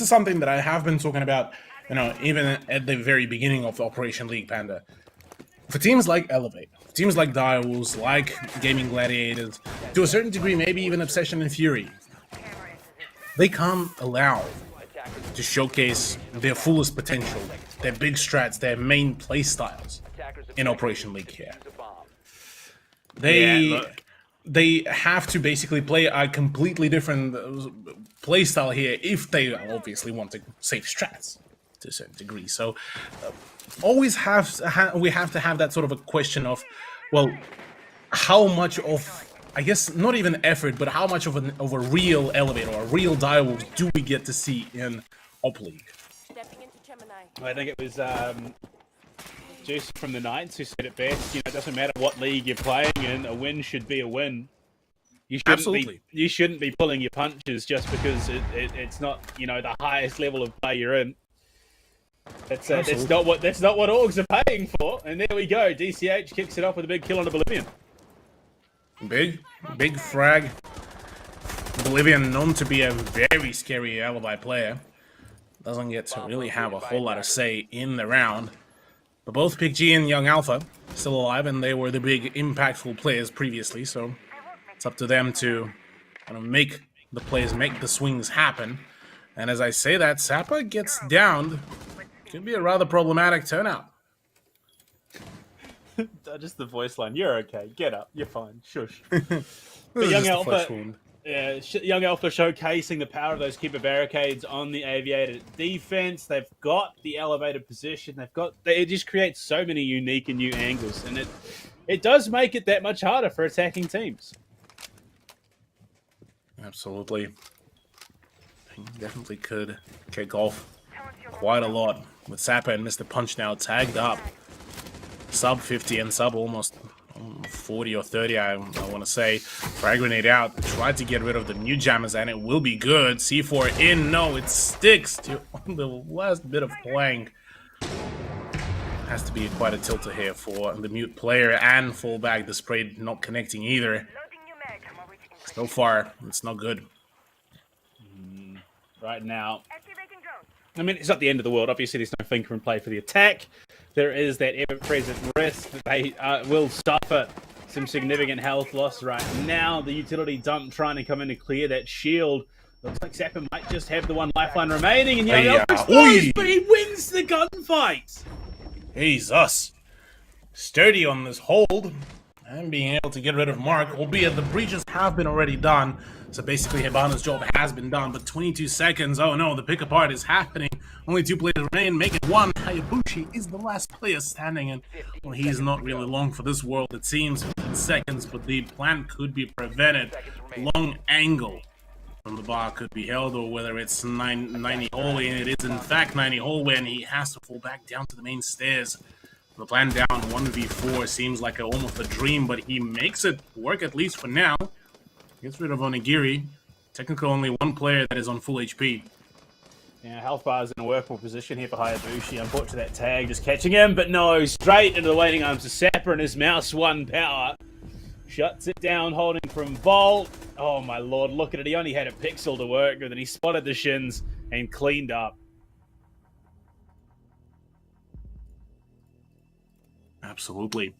is something that I have been talking about, you know, even at the very beginning of Operation League Panda. For teams like Elevate, teams like Direwolves, like Gaming Gladiators, to a certain degree, maybe even Obsession and Fury, they can't allow to showcase their fullest potential, their big strats, their main play styles in Operation League here. They have to basically play a completely different play style here if they obviously want to save strats to a certain degree. So always we have to have that sort of a question of, well, how much of, I guess not even effort, but how much of a real Elevate or a real Direwolves do we get to see in Op League? I think it was Juice from the Knights who said it best. You know, it doesn't matter what league you're playing in, a win should be a win. You shouldn't be pulling your punches just because it's not, you know, the highest level of play you're in. That's not what orgs are paying for. And there we go. DCH kicks it off with a big kill on Oblivion. Big frag. Oblivion, known to be a very scary alibi player, doesn't get to really have a whole lot of say in the round. But both PigG and Young Alpha still alive, and they were the big impactful players previously, so it's up to them to kind of make the plays, make the swings happen. And as I say that, Sapa gets downed. Could be a rather problematic turnout. Just the voice line. You're okay. Get up. You're fine. Shush. But Young Alpha, Young Alpha showcasing the power of those keeper barricades on the Aviator defense. They've got the elevated position. It just creates so many unique and new angles, and it does make it that much harder for attacking teams. Absolutely. He definitely could kick off quite a lot with Sapa and Mr. Punch now tagged up. Sub 50 and sub almost 40 or 30, I want to say. Frag grenade out. Tried to get rid of the new jammers, and it will be good. C4 in. No, it sticks to the last bit of plank. Has to be quite a tilter here for the mute player and fallback. The spray not connecting either. So far, it's not good. Right now, I mean, it's not the end of the world. Obviously, there's no fingerprint play for the attack. There is that ever-present risk that they will suffer some significant health loss right now. The utility dump trying to come in to clear that shield. Looks like Sapa might just have the one lifeline remaining, and Young Alpha explodes, but he wins the gunfight. Jesus. Sturdy on this hold, and being able to get rid of Mark, albeit the breaches have been already done. So basically, Hibana's job has been done, but 22 seconds. Oh no, the pick apart is happening. Only 2 players remain, make it 1. Hayabushi is the last player standing, and well, he's not really long for this world, it seems. 15 seconds, but the plan could be prevented. Long angle from the bar could be held, or whether it's 90 hallway, and it is in fact 90 hallway, and he has to fall back down to the main stairs. The plan down 1v4 seems like almost a dream, but he makes it work at least for now. Gets rid of Onigiri. Technically only 1 player that is on full HP. Yeah, health bar is in a workable position here for Hayabushi. Unfortunately, that tag just catching him, but no, straight into the waiting arms of Sapa and his mouse 1 power. Shuts it down, holding from Volt. Oh my lord, look at it. He only had a pixel to work with, and he spotted the shins and cleaned up. Absolutely.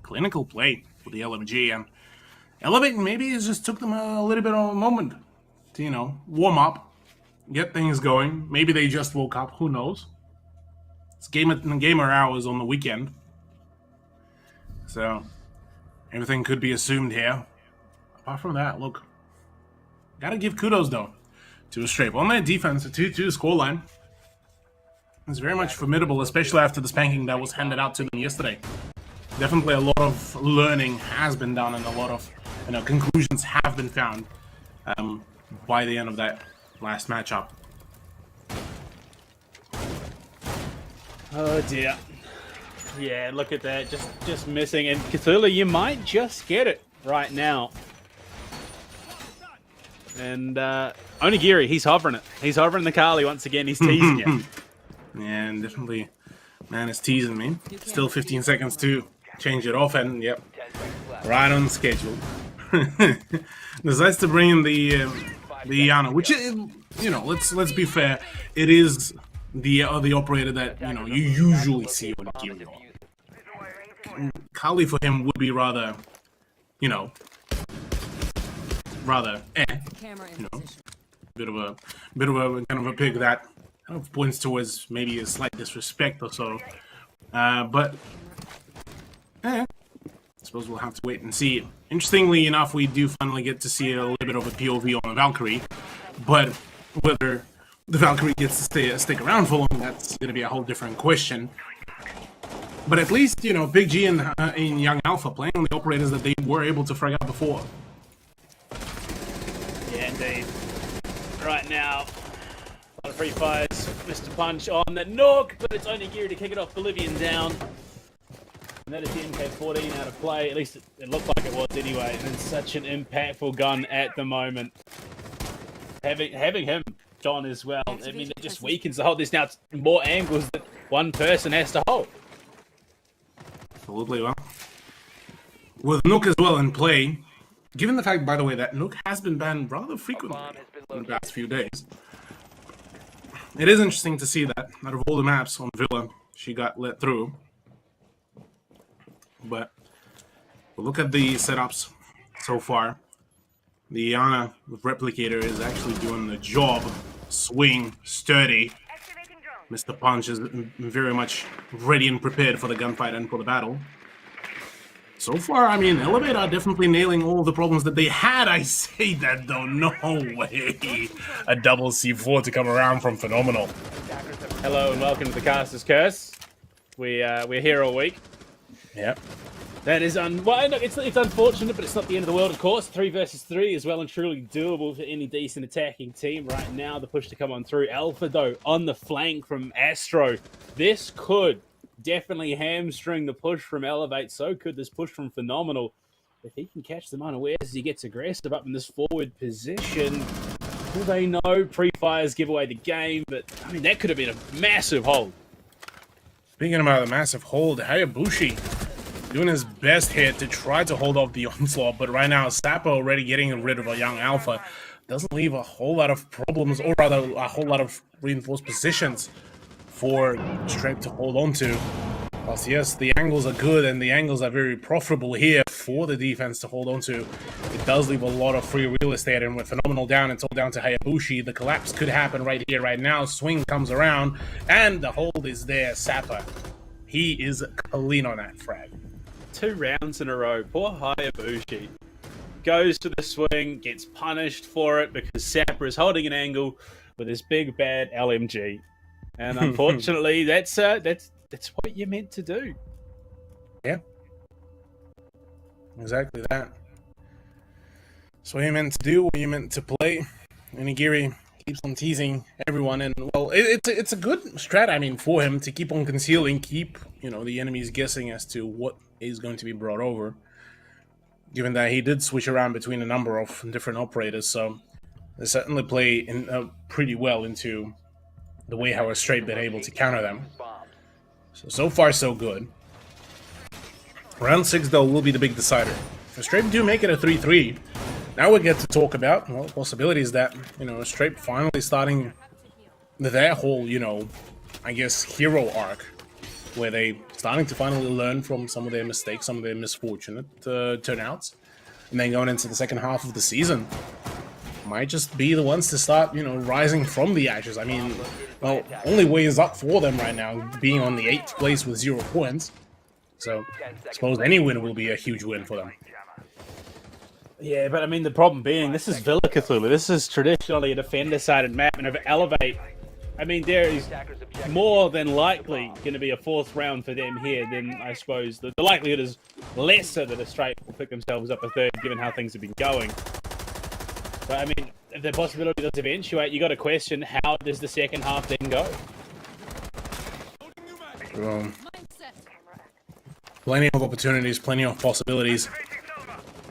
Clinical play for the LMG, and Elevate maybe it just took them a little bit of a moment to, you know, warm up, get things going. Maybe they just woke up, who knows. It's gamer hours on the weekend. So, everything could be assumed here. Apart from that, look, gotta give kudos though to Astrape. On their defense, a 2-2 scoreline. It's very much formidable, especially after the spanking that was handed out to them yesterday. Definitely a lot of learning has been done, and a lot of, you know, conclusions have been found by the end of that last matchup. Oh dear. Yeah, look at that. Just missing. And Cthulhu, you might just get it right now. And Onigiri, he's hovering it. He's hovering the Kali once again. He's teasing you. Yeah, and definitely, man is teasing me. Still 15 seconds to change it off, and yep, right on schedule. Decides to bring in the Iana, which is, you know, let's be fair, it is the operator that, you know, you usually see on Onigiri on. Kali for him would be rather, you know, you know, bit of a kind of a pick that kind of points towards maybe a slight disrespect or so. But I suppose we'll have to wait and see. Interestingly enough, we do finally get to see a little bit of a POV on the Valkyrie, but whether the Valkyrie gets to stick around for long, that's going to be a whole different question. But at least, you know, Big G and Young Alpha playing on the operators that they were able to frag out before. Yeah, indeed. Right now, a lot of free fires. Mr. Punch on the Nook, but it's Onigiri to kick it off. Bolivian down. And that is the MK14 out of play. At least it looked like it was anyway. And it's such an impactful gun at the moment. Having him gone as well, I mean, it just weakens the hold. There's now more angles that one person has to hold. Absolutely. Well, with Nook as well in play, given the fact, by the way, that Nook has been banned rather frequently in the past few days, it is interesting to see that out of all the maps on Villa, she got let through. But we'll look at the setups so far. The Iana with Replicator is actually doing the job. Swing, sturdy. Mr. Punch is very much ready and prepared for the gunfight and for the battle. So far, I mean, Elevate are definitely nailing all the problems that they had. I say that, though. No way. A double C4 to come around from Phenomenal. Hello and welcome to the Caster's Curse. We're here all week. Yep. That is well, look, it's unfortunate, but it's not the end of the world, of course. 3 versus 3 is well and truly doable for any decent attacking team right now. The push to come on through. Alpha, though, on the flank from Astro. This could definitely hamstring the push from Elevate. So could this push from Phenomenal. If he can catch them unawares as he gets aggressive up in this forward position, do they know? Pre-fires give away the game, but, I mean, that could have been a massive hold. Speaking about the massive hold, Hayabushi doing his best here to try to hold off the onslaught, but right now Sappo already getting rid of a Young Alpha doesn't leave a whole lot of problems, or rather a whole lot of reinforced positions for Stripe to hold on to. Plus, yes, the angles are good and the angles are very profitable here for the defense to hold on to. It does leave a lot of free real estate, and with Phenomenal down, it's all down to Hayabushi. The collapse could happen right here, right now. Swing comes around, and the hold is there. Sappa, he is clean on that frag. 2 rounds in a row. Poor Hayabushi goes to the swing, gets punished for it because Sapper is holding an angle with his big bad LMG, and unfortunately, that's what you're meant to do. Yeah, exactly that. So what you're meant to do, what you're meant to play. Onigiri keeps on teasing everyone, and well, it's a good strat. I mean, for him to keep on concealing, keep the enemies guessing as to what is going to be brought over. Given that he did switch around between a number of different operators, so they certainly play pretty well into the way how Strape been able to counter them. So far, so good. Round 6, though, will be the big decider. If Strape do make it a 3-3, now we get to talk about, well, possibilities that, Strape finally starting their whole, I guess, hero arc, where they starting to finally learn from some of their mistakes, some of their misfortunate turnouts, and then going into the second half of the season, might just be the ones to start, rising from the ashes. I mean, well, only way is up for them right now, being on the 8th place with 0 points. So, I suppose any win will be a huge win for them. Yeah, but I mean, the problem being, this is Villa Cthulhu. This is traditionally a defender-sided map, and if Elevate, I mean, there is more than likely going to be a 4th round for them here. Then I suppose the likelihood is lesser that a Strafe will pick themselves up a 3rd, given how things have been going. But I mean, if the possibility does eventuate, you got to question, how does the second half then go? So, plenty of opportunities, plenty of possibilities.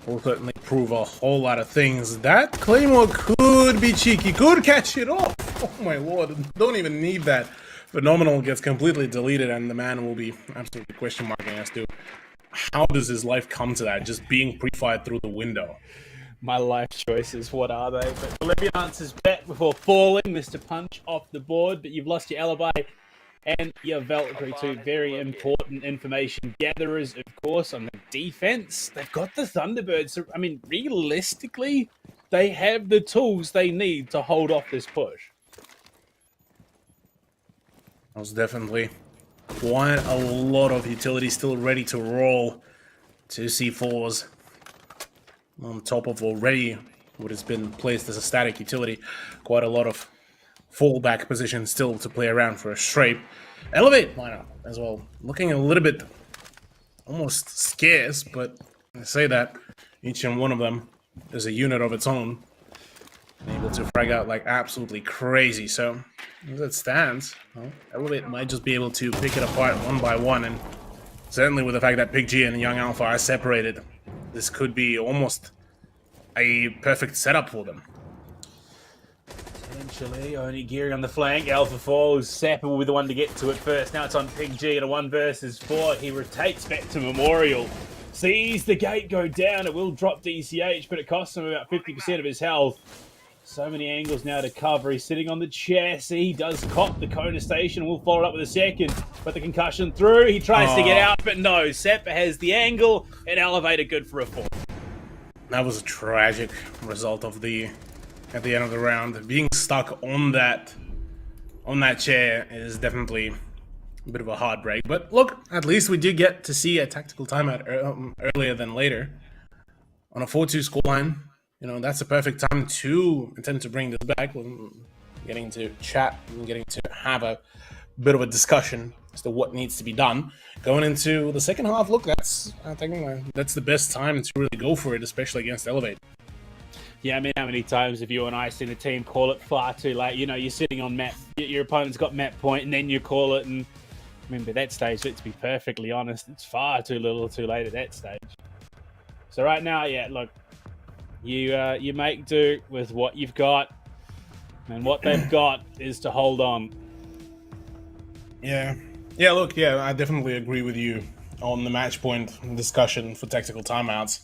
Will certainly prove a whole lot of things. That Claymore could be cheeky, could catch it off. Oh my lord, don't even need that. Phenomenal gets completely deleted, and the man will be absolutely question marking as to how does his life come to that, just being pre-fired through the window. My life choices, what are they? But Olivia answers back before falling. Mr. Punch off the board, but you've lost your alibi and your Valkyrie too. Very important information gatherers, of course, on the defense. They've got the Thunderbirds. So, I mean, realistically, they have the tools they need to hold off this push. Most definitely. Quite a lot of utility still ready to roll. 2 C4s on top of already what has been placed as a static utility. Quite a lot of fallback positions still to play around for a Strape. Elevate lineup as well. Looking a little bit almost scarce, but I say that each and one of them is a unit of its own. Able to frag out like absolutely crazy. So as it stands, well, Elevate might just be able to pick it apart one by one, and certainly with the fact that Big G and Young Alpha are separated, this could be almost a perfect setup for them. Potentially, only gearing on the flank. Alpha falls. Sapper will be the one to get to it first. Now it's on Big G at a 1 versus 4. He rotates back to Memorial. Sees the gate go down. It will drop DCH, but it costs him about 50% of his health. So many angles now to cover. He's sitting on the chassis. He does cop the Kona station. We'll follow it up with a second. But the concussion through. He tries to get out, but no. Sapper has the angle and Elevator good for a 4. That was a tragic result of at the end of the round. Being stuck on that chair is definitely a bit of a heartbreak. But look, at least we did get to see a tactical timeout earlier than later. On a 4-2 scoreline, you know, that's the perfect time to attempt to bring this back. We're getting to chat and getting to have a bit of a discussion as to what needs to be done. Going into the second half, look, I think that's the best time to really go for it, especially against Elevate. Yeah, I mean, how many times have you and I seen a team call it far too late? You know, you're sitting on map, your opponent's got map point, and then you call it, and remember that stage, let's be perfectly honest, it's far too little too late at that stage. So right now, yeah, look, you make do with what you've got, and what they've got is to hold on. Yeah, look, I definitely agree with you on the match point discussion for tactical timeouts.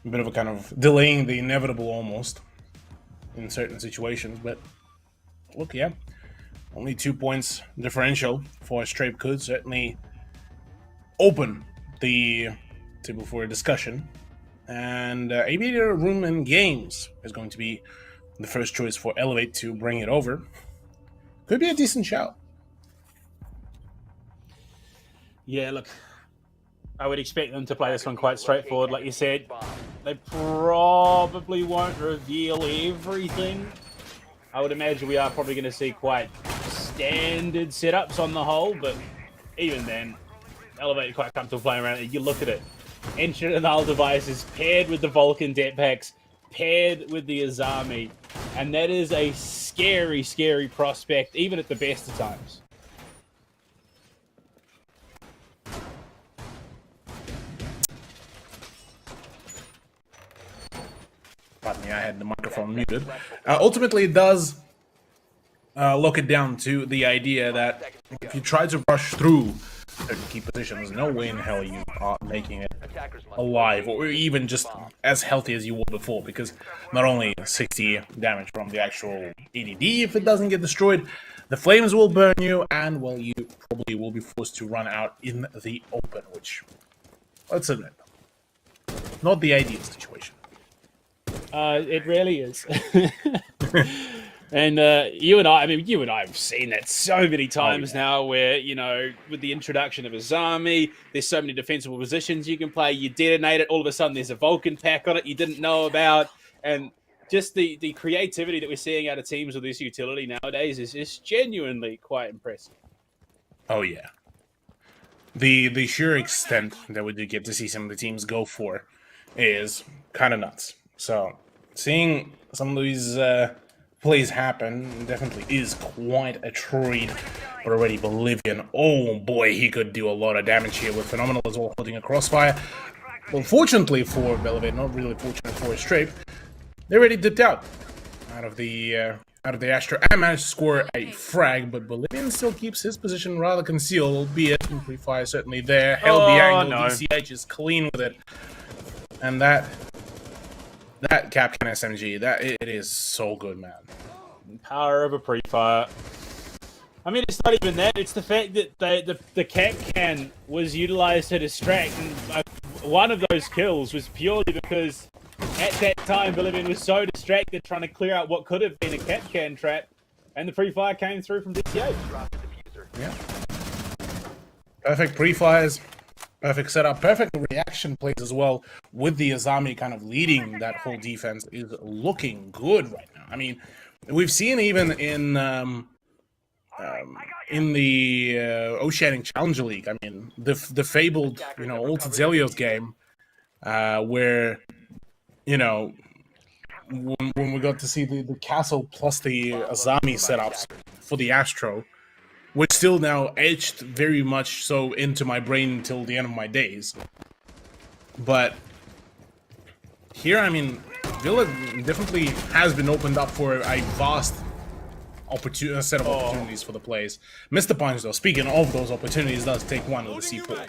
A bit of a kind of delaying the inevitable almost in certain situations, but look, yeah, only 2 points differential for a Strape could certainly open the table for a discussion. And Aviator Room and Games is going to be the first choice for Elevate to bring it over. Could be a decent shout. Yeah, look, I would expect them to play this one quite straightforward. Like you said, they probably won't reveal everything. I would imagine we are probably going to see quite standard setups on the whole, but even then, Elevate quite comfortable playing around it. You look at it. Ancient Anal devices paired with the Vulcan jetpacks, paired with the Azami, and that is a scary, scary prospect, even at the best of times. Pardon me, I had the microphone muted. Ultimately, it does lock it down to the idea that if you try to rush through certain key positions, no way in hell you are making it alive, or even just as healthy as you were before, because not only 60 damage from the actual ADD if it doesn't get destroyed, the flames will burn you, and, well, you probably will be forced to run out in the open, which, let's admit, not the ideal situation. It really is. And you and I have seen that so many times now where, you know, with the introduction of Azami, there's so many defensible positions you can play. You detonate it, all of a sudden there's a Vulcan pack on it you didn't know about. And just the creativity that we're seeing out of teams with this utility nowadays is genuinely quite impressive. Oh, yeah. The sheer extent that we did get to see some of the teams go for is kind of nuts. So, seeing some of these plays happen. Definitely is quite a trade, but already Bolivian. Oh boy, he could do a lot of damage here with Phenomenal as well, holding a crossfire. Well, fortunately for Elevate, not really fortunate for Strape, they already dipped out of the Astro and managed to score a frag, but Bolivian still keeps his position rather concealed, albeit Free Fire certainly there. Held the angle, no. DCH is clean with it. And that Kapkan SMG, it is so good, man. Power of a pre-fire. I mean, it's not even that. It's the fact that the Kapkan was utilized to distract, and one of those kills was purely because at that time Bolivian was so distracted trying to clear out what could have been a Kapkan trap, and the pre-fire came through from DCH. Yeah. Perfect pre-fires. Perfect setup, perfect reaction plays as well, with the Azami kind of leading that whole defense is looking good right now. I mean, we've seen even in the Oceanic Challenger League, I mean, the fabled, Ulted Zelios game, where, when we got to see the castle plus the Azami setups for the Astro, which still now etched very much so into my brain until the end of my days. But here, I mean, Villa definitely has been opened up for a vast set of opportunities for the plays. Mr. Punch, though, speaking of those opportunities, does take one with the C4.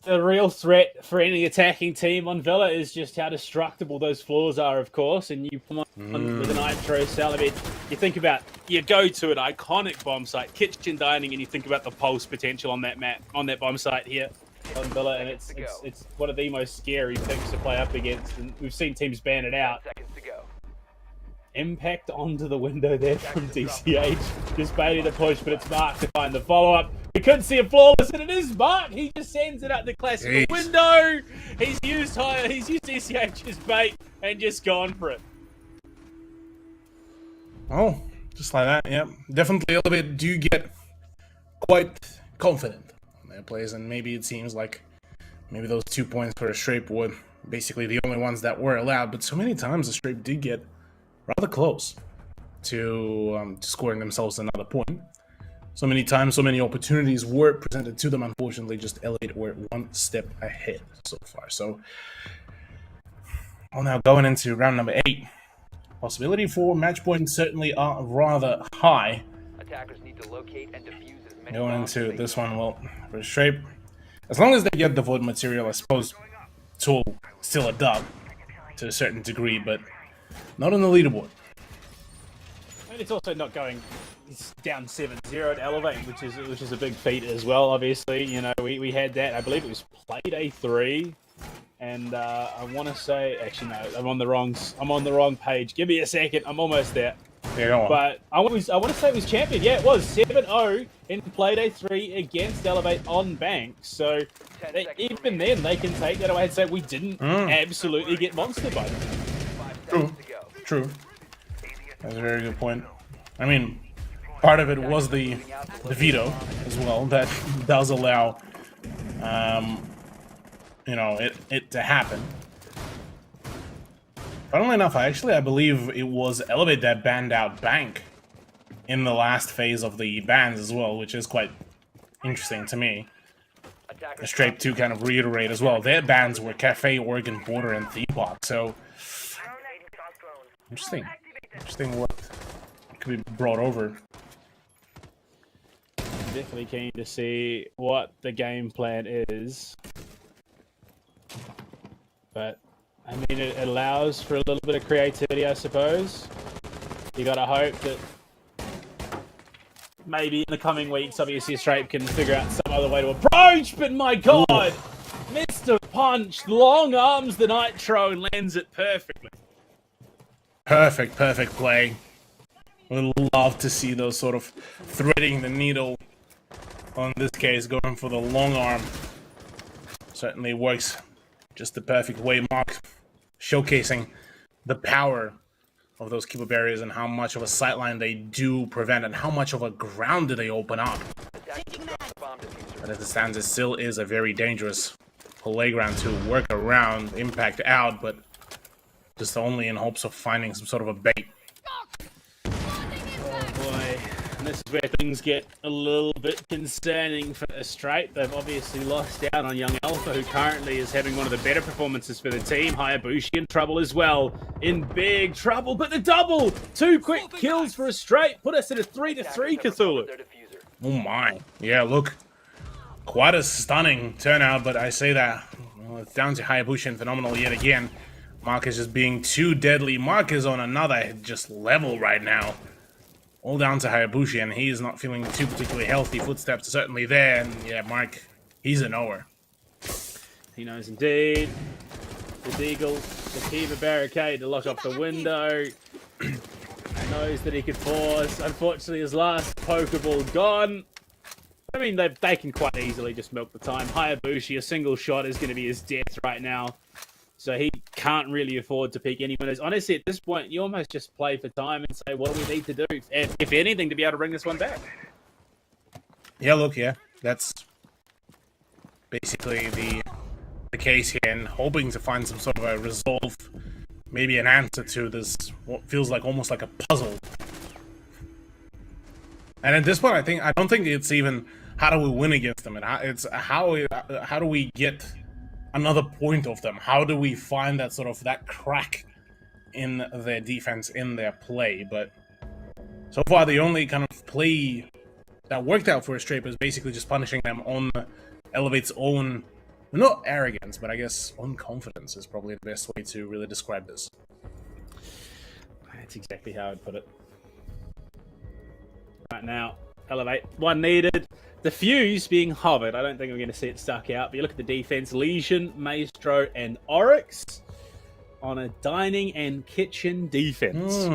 The real threat for any attacking team on Villa is just how destructible those floors are, of course. And you come on with a Nitro Salivate, you think about, you go to an iconic bomb site, Kitchen Dining, and you think about the pulse potential on that map, on that bomb site here on Villa, and it's one of the most scary things to play up against. And we've seen teams ban it out. Impact onto the window there from DCH. Just baiting the push, but it's Mark to find the follow-up. We could see a flawless, and it is Mark. He just sends it out the classical window. He's used DCH as bait and just gone for it. Oh, just like that, yeah. Definitely Elevate do get quite confident on their plays, and maybe it seems like maybe those 2 points for a Strape were basically the only ones that were allowed, but so many times the Strape did get rather close to scoring themselves another point. So many times, so many opportunities were presented to them. Unfortunately, just Elite were one step ahead so far. So, well, now going into round number 8, possibility for match points certainly are rather high. Attackers need to locate and defuse as many going into this one, well, for Strape, as long as they get the void material, I suppose it's still a dub to a certain degree, but not on the leaderboard. And it's also not going. It's down 7-0 at Elevate, which is a big feat as well. Obviously, we had that. I believe it was played A3, and I want to say, actually no, I'm on the wrong page. Give me a second. I'm almost there. Yeah, go on. But I want to say it was champion. Yeah, it was 7-0 in played A3 against Elevate on Bank. So even then, they can take that away and say we didn't absolutely get monstered by them. True. That's a very good point. I mean, part of it was the veto as well that does allow, it to happen. Funnily enough, I believe it was Elevate that banned out Bank in the last phase of the bans as well, which is quite interesting to me. Strape to kind of reiterate as well, their bans were Cafe, Oregon Border, and Theme Park, so interesting what could be brought over. Definitely keen to see what the game plan is, but I mean it allows for a little bit of creativity, I suppose. You gotta hope that maybe in the coming weeks, obviously Strape can figure out some other way to approach, but my god! Mr. Punch, long arms the Nitro and lands it perfectly. Perfect play. Would love to see those sort of threading the needle. On this case, going for the long arm. Certainly works just the perfect way. Mark showcasing the power of those keeper barriers and how much of a sightline they do prevent and how much of a ground do they open up. But as it stands, it still is a very dangerous playground to work around, impact out, but just only in hopes of finding some sort of a bait. Oh boy. And this is where things get a little bit concerning for Straight. They've obviously lost out on Young Alpha, who currently is having one of the better performances for the team. Hayabushi in trouble as well. In big trouble, but the double! 2 quick kills for Straight. Put us at a 3-3, Cthulhu. Oh my. Yeah, look. Quite a stunning turnout, but I say that, well, it's down to Hayabushi and Phenomenal yet again. Mark is just being too deadly. Mark is on another just level right now. All down to Hayabushi, and he is not feeling too particularly healthy. Footsteps are certainly there, and yeah, Mark, he's a knower. He knows indeed. The Deagle, the Kiva barricade to lock off the window. Knows that he could pause. Unfortunately, his last Pokeball gone. I mean, they can quite easily just milk the time. Hayabushi, a single shot is going to be his death right now. So he can't really afford to pick any winners. Honestly, at this point, you almost just play for time and say, what do we need to do, if anything, to be able to bring this one back? Yeah, look, yeah. That's basically the case here, and hoping to find some sort of a resolve, maybe an answer to this, what feels like almost like a puzzle. And at this point, I don't think it's even how do we win against them, and it's how do we get another point of them? How do we find that sort of that crack in their defense, in their play? But so far, the only kind of play that worked out for Straight was basically just punishing them on Elevate's own, not arrogance, but I guess own confidence is probably the best way to really describe this. That's exactly how I'd put it. Right now, Elevate, one needed. The Fuse being hovered. I don't think we're going to see it stuck out. But you look at the defense, Legion, Maestro, and Oryx on a dining and kitchen defense.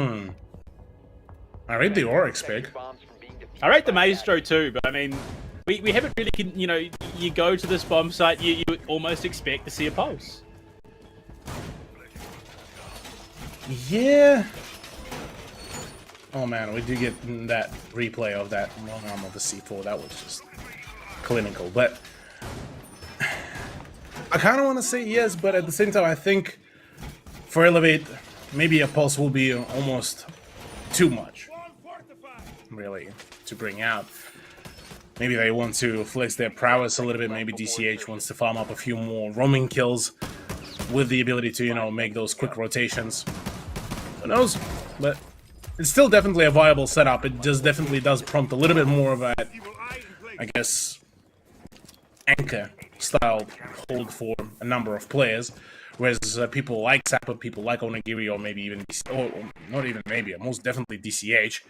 I rate the Oryx pick. I rate the Maestro too, but I mean, we haven't really, you know, you go to this bomb site, you would almost expect to see a pulse. Yeah. Oh man, we do get that replay of that long arm of the C4. That was just clinical. But I kind of want to say yes, but at the same time, I think for Elevate, maybe a pulse will be almost too much, really, to bring out. Maybe they want to flex their prowess a little bit. Maybe DCH wants to farm up a few more roaming kills with the ability to, you know, make those quick rotations. Who knows? But it's still definitely a viable setup. It just definitely does prompt a little bit more of a, I guess, anchor-style hold for a number of players. Whereas people like Zappa, people like Onigiri, or maybe even, or not even maybe, most definitely DCH,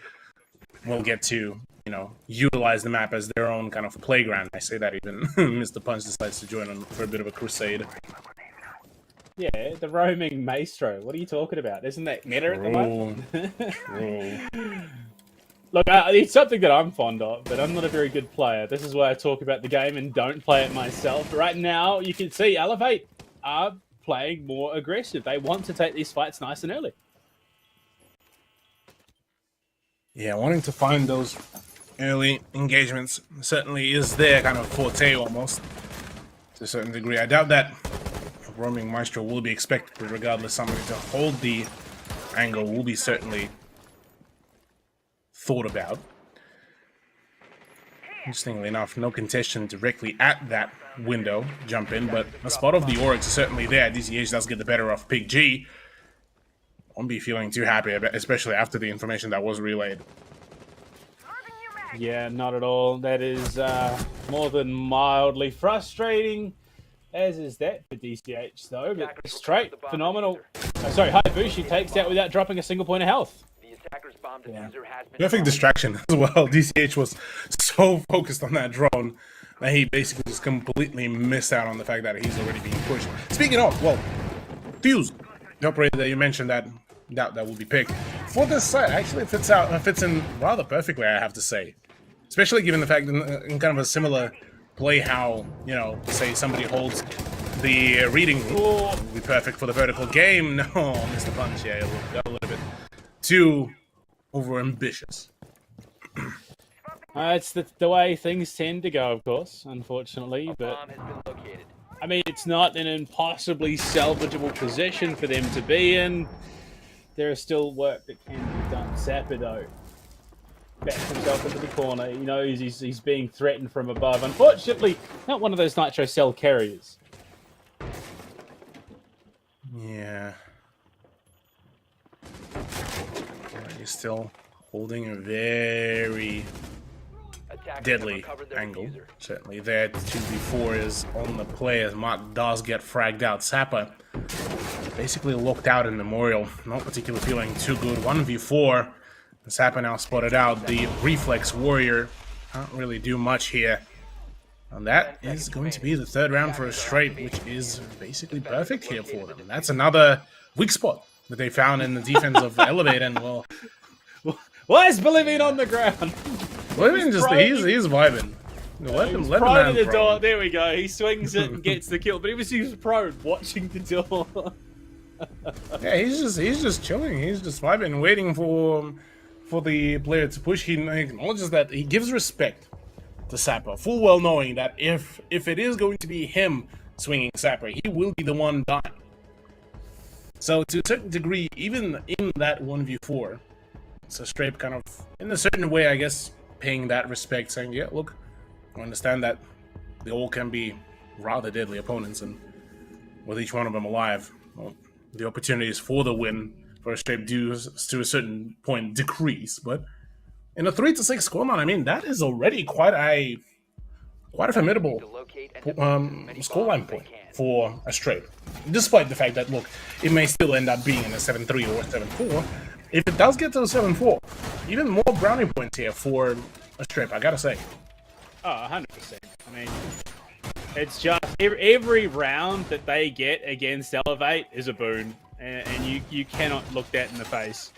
will get to, you know, utilize the map as their own kind of playground. I say that even Mr. Punch decides to join on for a bit of a crusade. Yeah, the roaming Maestro. What are you talking about? Isn't that meta at the moment? Look, it's something that I'm fond of, but I'm not a very good player. This is why I talk about the game and don't play it myself. Right now, you can see Elevate are playing more aggressive. They want to take these fights nice and early. Yeah, wanting to find those early engagements certainly is their kind of forte almost, to a certain degree. I doubt that roaming Maestro will be expected, but regardless, somebody to hold the angle will be certainly thought about. Interestingly enough, no contestant directly at that window jump in, but a spot of the Oryx is certainly there. DCH does get the better of Big G. Won't be feeling too happy, especially after the information that was relayed. Yeah, not at all. That is more than mildly frustrating, as is that for DCH, though. But Straight, phenomenal. Oh, sorry, Hayabushi takes out without dropping a single point of health. Yeah. Perfect distraction as well. DCH was so focused on that drone that he basically just completely missed out on the fact that he's already being pushed. Speaking of, well, Fuse, the operator that you mentioned that will be picked for this site, actually fits in rather perfectly, I have to say. Especially given the fact that in kind of a similar play, how, you know, say somebody holds the reading room, would be perfect for the vertical game. No, Mr. Punch, yeah, got a little bit too over-ambitious. It's the way things tend to go, of course, unfortunately, but I mean, it's not an impossibly salvageable position for them to be in. There is still work that can be done. Sapper, though, backs himself into the corner. He knows he's being threatened from above. Unfortunately, not one of those Nitro Cell carriers. Yeah. He's still holding a very deadly angle. Certainly there. 2v4 is on the play as Mark does get fragged out. Sapper basically locked out in Memorial. Not particularly feeling too good. 1v4. Sapper now spotted out. The Reflex Warrior can't really do much here. And that is going to be the third round for a straight, which is basically perfect here for them. That's another weak spot that they found in the defense of Elevate, and well... Why is Bolivian on the ground? Bolivian just, he's vibing. Let him prone the door. There we go. He swings it and gets the kill, but he was prone, watching the door. Yeah, he's just chilling. He's just vibing, waiting for the player to push. He acknowledges that he gives respect to Sapper, full well knowing that if it is going to be him swinging Sapper, he will be the one dying. So to a certain degree, even in that 1v4, so Strape kind of, in a certain way, I guess, paying that respect, saying, yeah, look, I understand that they all can be rather deadly opponents, and with each one of them alive, well, the opportunities for the win for Strape do, to a certain point, decrease. But in a 3-6 scoreline, I mean, that is already quite a formidable scoreline point for a Strape. Despite the fact that, look, it may still end up being in a 7-3 or 7-4. If it does get to a 7-4, even more brownie points here for a Strape, I gotta say. Oh, 100%. I mean, it's just every round that they get against Elevate is a boon, and you cannot look that in the face.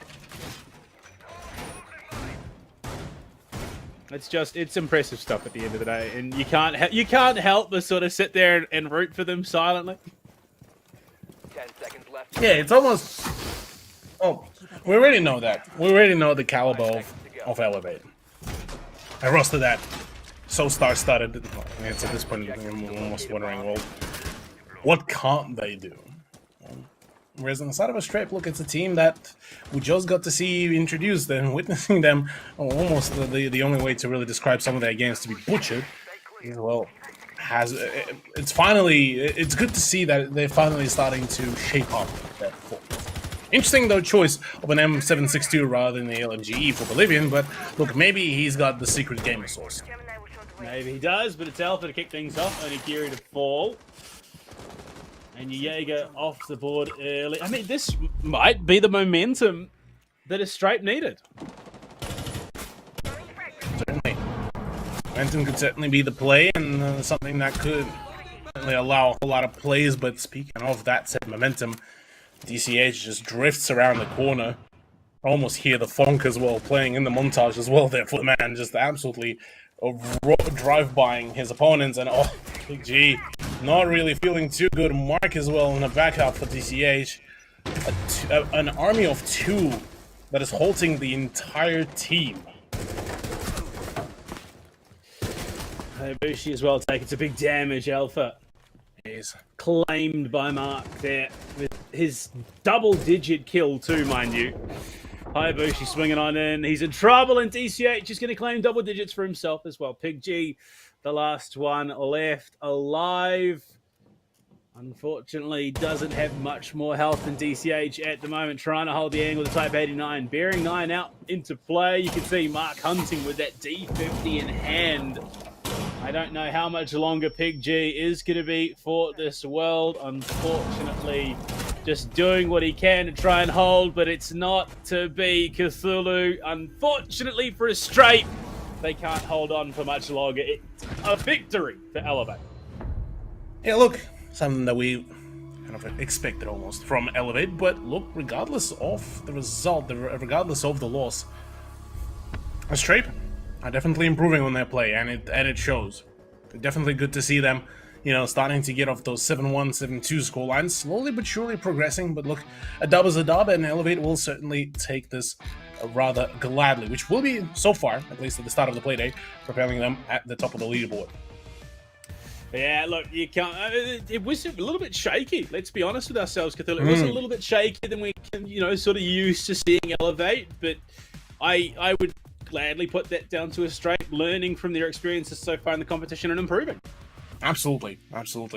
It's impressive stuff at the end of the day, and you can't help but sort of sit there and root for them silently. 10 seconds left. Yeah, it's almost. Oh, we already know that. We already know the caliber of Elevate. I roster that so star-studded. It's at this point I'm almost wondering, well, what can't they do? Whereas on the side of a Strape, look, it's a team that we just got to see introduced, and witnessing them almost the only way to really describe some of their games to be butchered. Well, it's good to see that they're finally starting to shape up that form. Interesting, though, choice of an M762 rather than the LMGE for Bolivian, but look, maybe he's got the secret gamer source. Maybe he does, but it's Alpha to kick things off, only Kiri to fall. And Jaeger off the board early. I mean, this might be the momentum that a Strape needed. Certainly. Momentum could certainly be the play, and something that could certainly allow a lot of plays, but speaking of that said momentum, DCH just drifts around the corner. I almost hear the funk as well, playing in the montage as well there for the man, just absolutely drive-bying his opponents, and oh, Big G, not really feeling too good. Mark as well in the backup for DCH. An army of 2 that is halting the entire team. Bushi as well taking some big damage. Alpha is claimed by Mark there with his double-digit kill too, mind you. Hayabushi swinging on in. He's in trouble, and DCH is going to claim double digits for himself as well. Pig G, the last one left alive. Unfortunately, doesn't have much more health than DCH at the moment, trying to hold the angle to Type 89. Bearing 9 out into play. You can see Mark hunting with that D50 in hand. I don't know how much longer Pig G is going to be for this world. Unfortunately, just doing what he can to try and hold, but it's not to be. Cthulhu, unfortunately for a Strape, they can't hold on for much longer. It's a victory for Elevate. Yeah, look, something that we kind of expected almost from Elevate, but look, regardless of the result, regardless of the loss, a Strape are definitely improving on their play, and it shows. Definitely good to see them, you know, starting to get off those 7-1, 7-2 scorelines, slowly but surely progressing. But look, a dub is a dub, and Elevate will certainly take this rather gladly, which will be, so far, at least at the start of the play day, propelling them at the top of the leaderboard. Yeah, look, you can't. It was a little bit shaky. Let's be honest with ourselves, Cthulhu. It was a little bit shakier than we can, sort of used to seeing Elevate. But I would gladly put that down to a straight learning from their experiences so far in the competition and improving. Absolutely.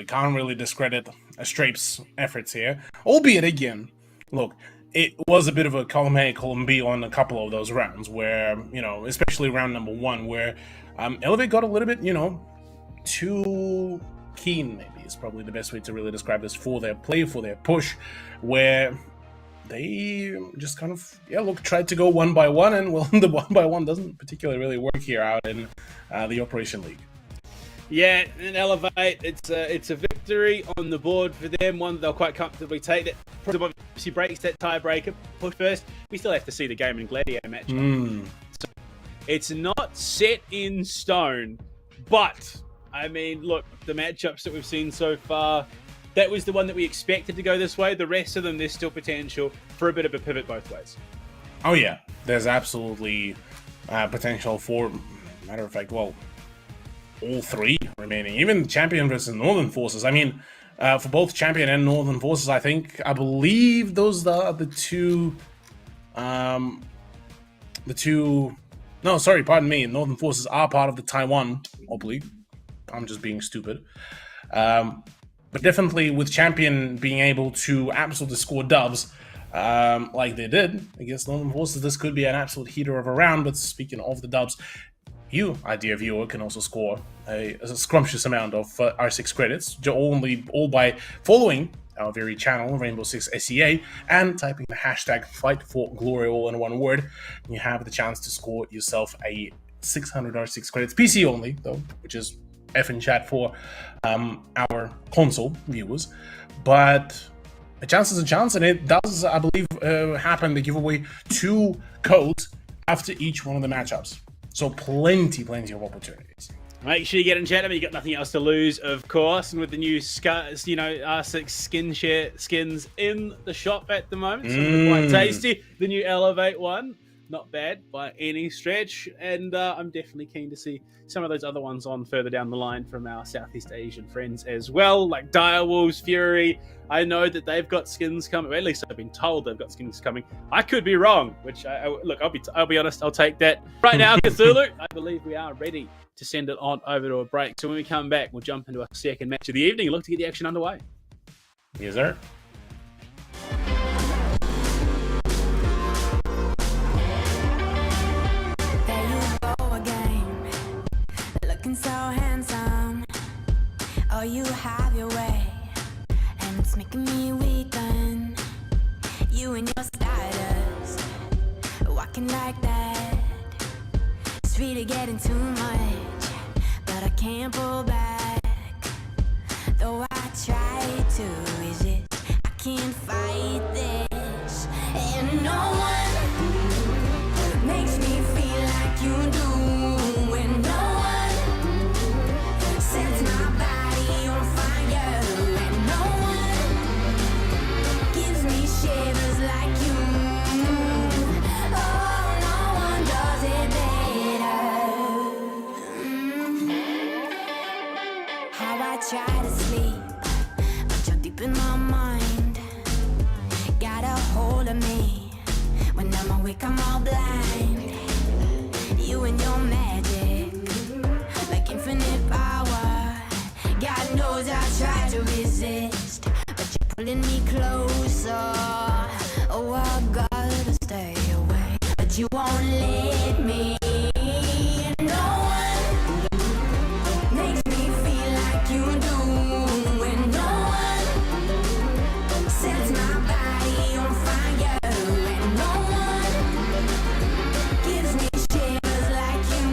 Can't really discredit Astrape's efforts here. Albeit, again, look, it was a bit of a column A, column B on a couple of those rounds where, especially round number 1, where Elevate got a little bit, too keen, maybe is probably the best way to really describe this, for their play, for their push, where they just kind of, tried to go one by one, and well, the one by one doesn't particularly really work here out in the Operation League. Yeah, and Elevate, it's a victory on the board for them, one that they'll quite comfortably take. That obviously breaks that tiebreaker. Push first. We still have to see the game and Gladiator match. So it's not set in stone, but I mean, look, the matchups that we've seen so far, that was the one that we expected to go this way. The rest of them, there's still potential for a bit of a pivot both ways. Oh yeah, there's absolutely potential for, matter of fact, well, all 3 remaining. Even Champion versus Northern Forces. I mean, for both Champion and Northern Forces, I believe those are the two... No, sorry, pardon me. Northern Forces are part of the Taiwan Oblique. I'm just being stupid. But definitely with Champion being able to absolutely score dubs like they did against Northern Forces, this could be an absolute heater of a round. But speaking of the dubs, you, our dear viewer, can also score a scrumptious amount of R6 credits, all by following our very channel, Rainbow Six SEA, and typing the hashtag #FightForGlory all in one word. You have the chance to score yourself a 600 R6 credits, PC only, though, which is F in chat for our console viewers. But a chance is a chance, and it does, I believe, happen to give away 2 codes after each one of the matchups. So plenty of opportunities. Make sure you get in chat. I mean, you got nothing else to lose, of course. And with the new R6 skins in the shop at the moment, some of them quite tasty. The new Elevate one, not bad by any stretch. And I'm definitely keen to see some of those other ones on further down the line from our Southeast Asian friends as well, like Direwolves, Fury. I know that they've got skins coming. Or at least I've been told they've got skins coming. I could be wrong, which look, I'll be honest. I'll take that. Right now, Cthulhu, I believe we are ready to send it on over to a break. So when we come back, we'll jump into our second match of the evening and look to get the action underway. Yes, sir. There you go again, looking so handsome. Oh, you have your way, and it's making me weaken. You and your stylist, walking like that. It's really getting too much, but I can't pull back. Though I try to resist, I can't fight this. And no one makes me feel like you do. And no one sets my body on fire. And no one gives me shivers like you. Oh, no one does it better. How I try to sleep, but you're deep in my mind. Got a hold of me. When I'm awake, I'm all blind. You and your magic, like infinite power. God knows I try to resist, but you're pulling me closer. Oh, I gotta stay away, but you won't let me. No one makes me feel like you do. And no one sets my body on fire. And no one gives me shivers like you.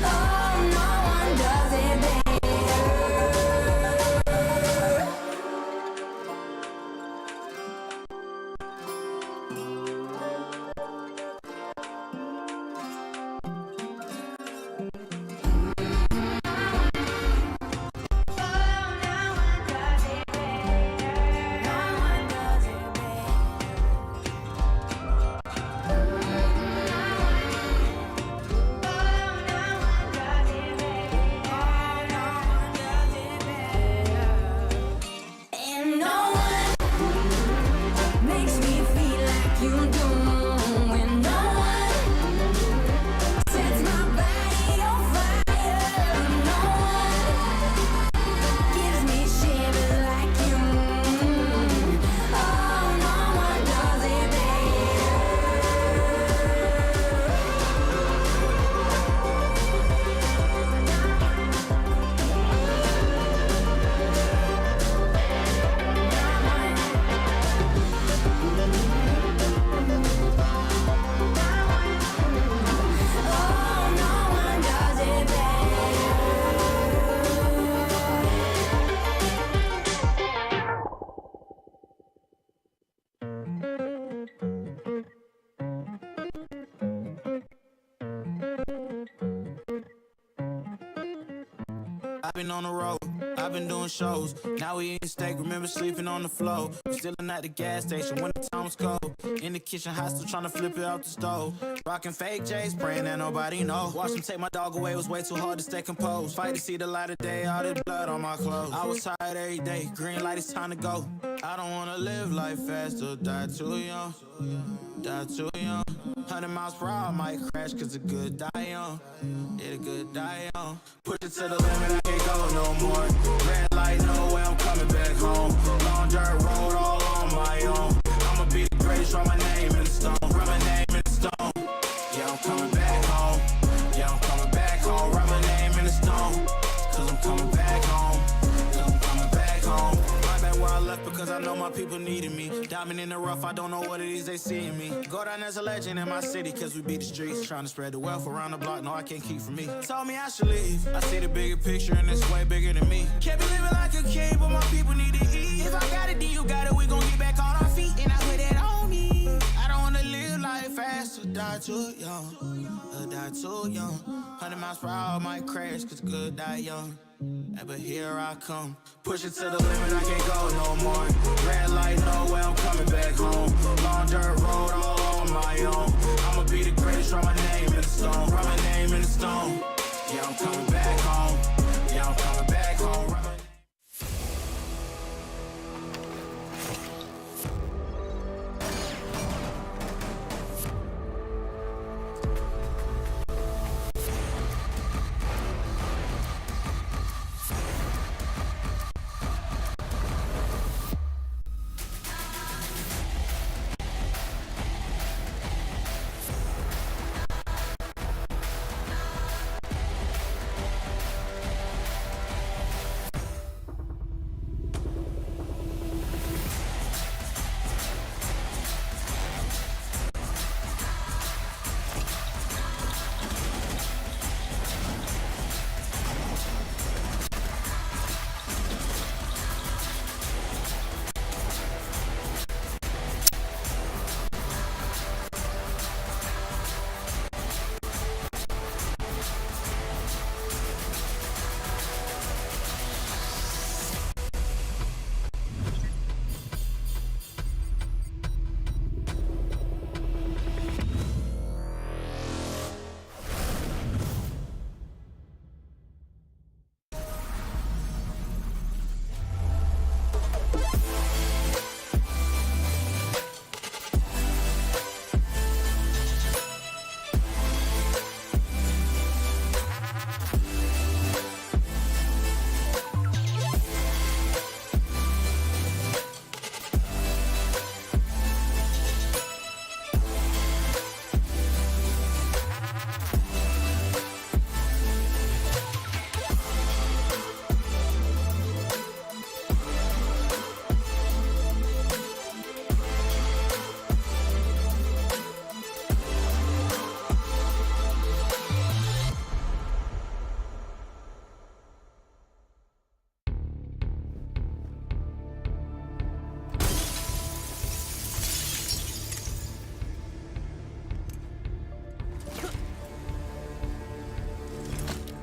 Oh, no one does it better. I've been on the road, I've been doing shows. Now we eating steak, remember sleeping on the floor. We still at the gas station when the time was cold. In the kitchen, hot still trying to flip it out the stove. Rocking fake J's, praying that nobody know. Watch them take my dog away, it was way too hard to stay composed. Fight to see the light of day, all this blood on my clothes. I was tired every day, green light, it's time to go. I don't wanna live life fast or die too young. Die too young. 100 miles per hour, I might crash cause a good die young. Yeah, the good die young. Push it to the limit, I can't go no more. Red light, no way, I'm coming back home. Long dirt road, all on my own. I'ma be the greatest, write my name in the stone. Write my name in the stone. Yeah, I'm coming back home. Yeah, I'm coming back home. Write my name in the stone. Cause I'm coming back home. Cause I'm coming back home. Right back where I left because I know my people needed me. Diamond in the rough, I don't know what it is they see in me. Go down as a legend in my city cause we beat the streets. Trying to spread the wealth around the block, no I can't keep from me. Told me I should leave. I see the bigger picture and it's way bigger than me. Can't be living like a king, but my people need to eat. If I got it, then you got it, we gon' get back on our feet. And I put it on me. I don't wanna live life fast or die too young. Or die too young. 100 miles per hour might crash cause good die young. Yeah, but here I come. Push it to the limit, I can't go no more. Red light, no way, I'm coming back home. Long dirt road, all on my own. I'ma be the greatest, write my name in the stone. Write my name in the stone. Yeah, I'm coming back home. Yeah, I'm coming back home. Write my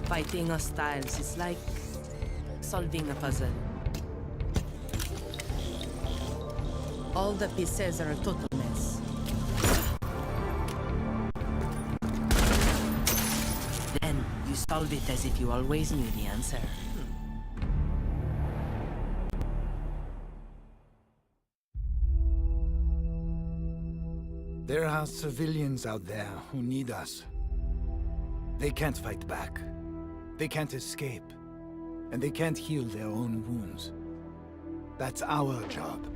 Fighting hostiles is like solving a puzzle. All the pieces are a total mess. Then you solve it as if you always knew the answer. There are civilians out there who need us. They can't fight back. They can't escape. And they can't heal their own wounds. That's our job.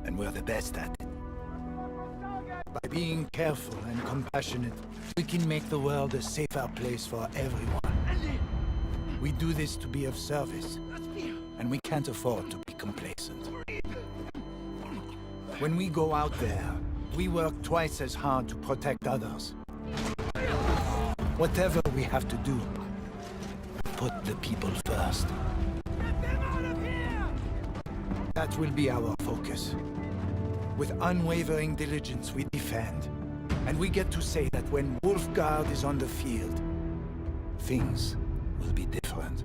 And we're the best at it. By being careful and compassionate, we can make the world a safer place for everyone. We do this to be of service. And we can't afford to be complacent. When we go out there, we work twice as hard to protect others. Whatever we have to do, put the people first. That will be our focus. With unwavering diligence, we defend. And we get to say that when Wolfguard is on the field, things will be different.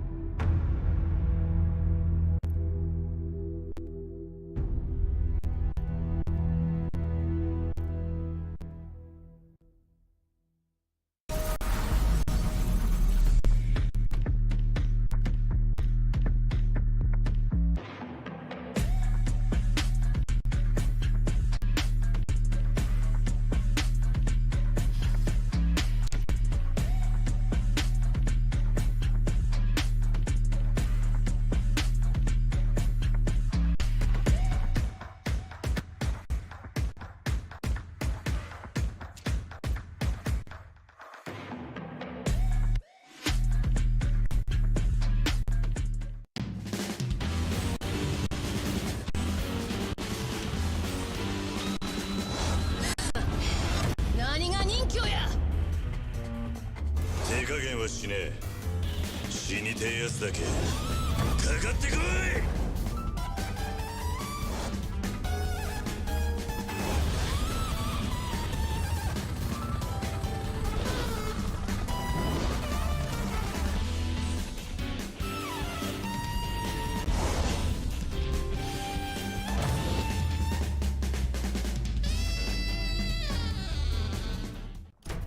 加減はしねえ。死にてえやつだけかかってこい。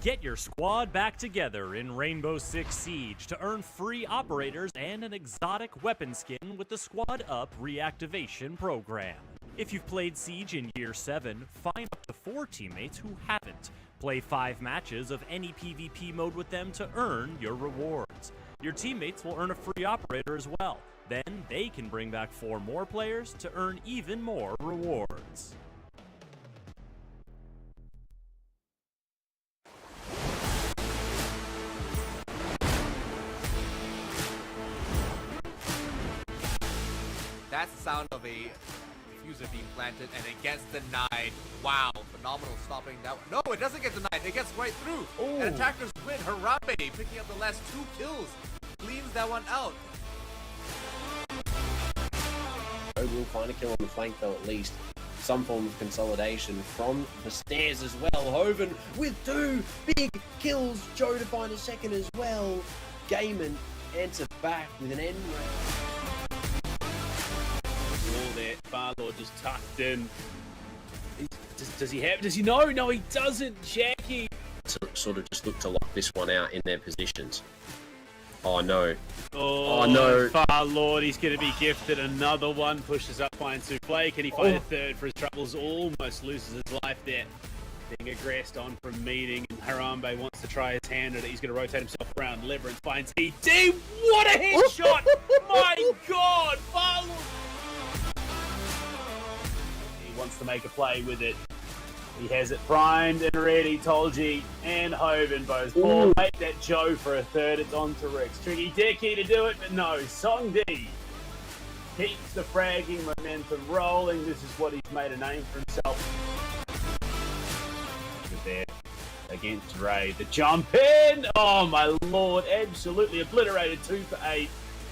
Get your squad back together in Rainbow Six Siege to earn free operators and an exotic weapon skin with the Squad Up reactivation program. If you've played Siege in Year 7, find up to 4 teammates who haven't. Play 5 matches of any PvP mode with them to earn your rewards. Your teammates will earn a free operator as well. Then they can bring back 4 more players to earn even more rewards. That's the sound of a diffuser being planted and it gets denied. Wow, phenomenal stopping that. No, it doesn't get denied. It gets right through. Ooh. And attackers win. Harambe picking up the last 2 kills. Cleans that one out. Will find a kill on the flank though at least. Some form of consolidation from the stairs as well. Hoven with 2 big kills. Joe to find a second as well. Gaiman answer back with an end round. All that Farlord just tucked in. Does he have? Does he know? No, he doesn't. Jackie Sort of just look to lock this one out in their positions. Oh no. Oh no. Farlord, he's going to be gifted another one. Pushes up Fine Souffle. Can he find a third for his troubles? Almost loses his life there. Being aggressed on from meeting, and Harambe wants to try his hand at it. He's going to rotate himself around. Leverance finds ED. What a headshot! My God, Farlord. He wants to make a play with it. He has it primed and ready. Tolji and Hoven both fall. Make that Joe for a third. It's on to Rex. Tricky Dicky to do it, but no. Song D keeps the fragging momentum rolling. This is what he's made a name for himself. There against Ray. The jump in. Oh my Lord. Absolutely obliterated. 2 for 8.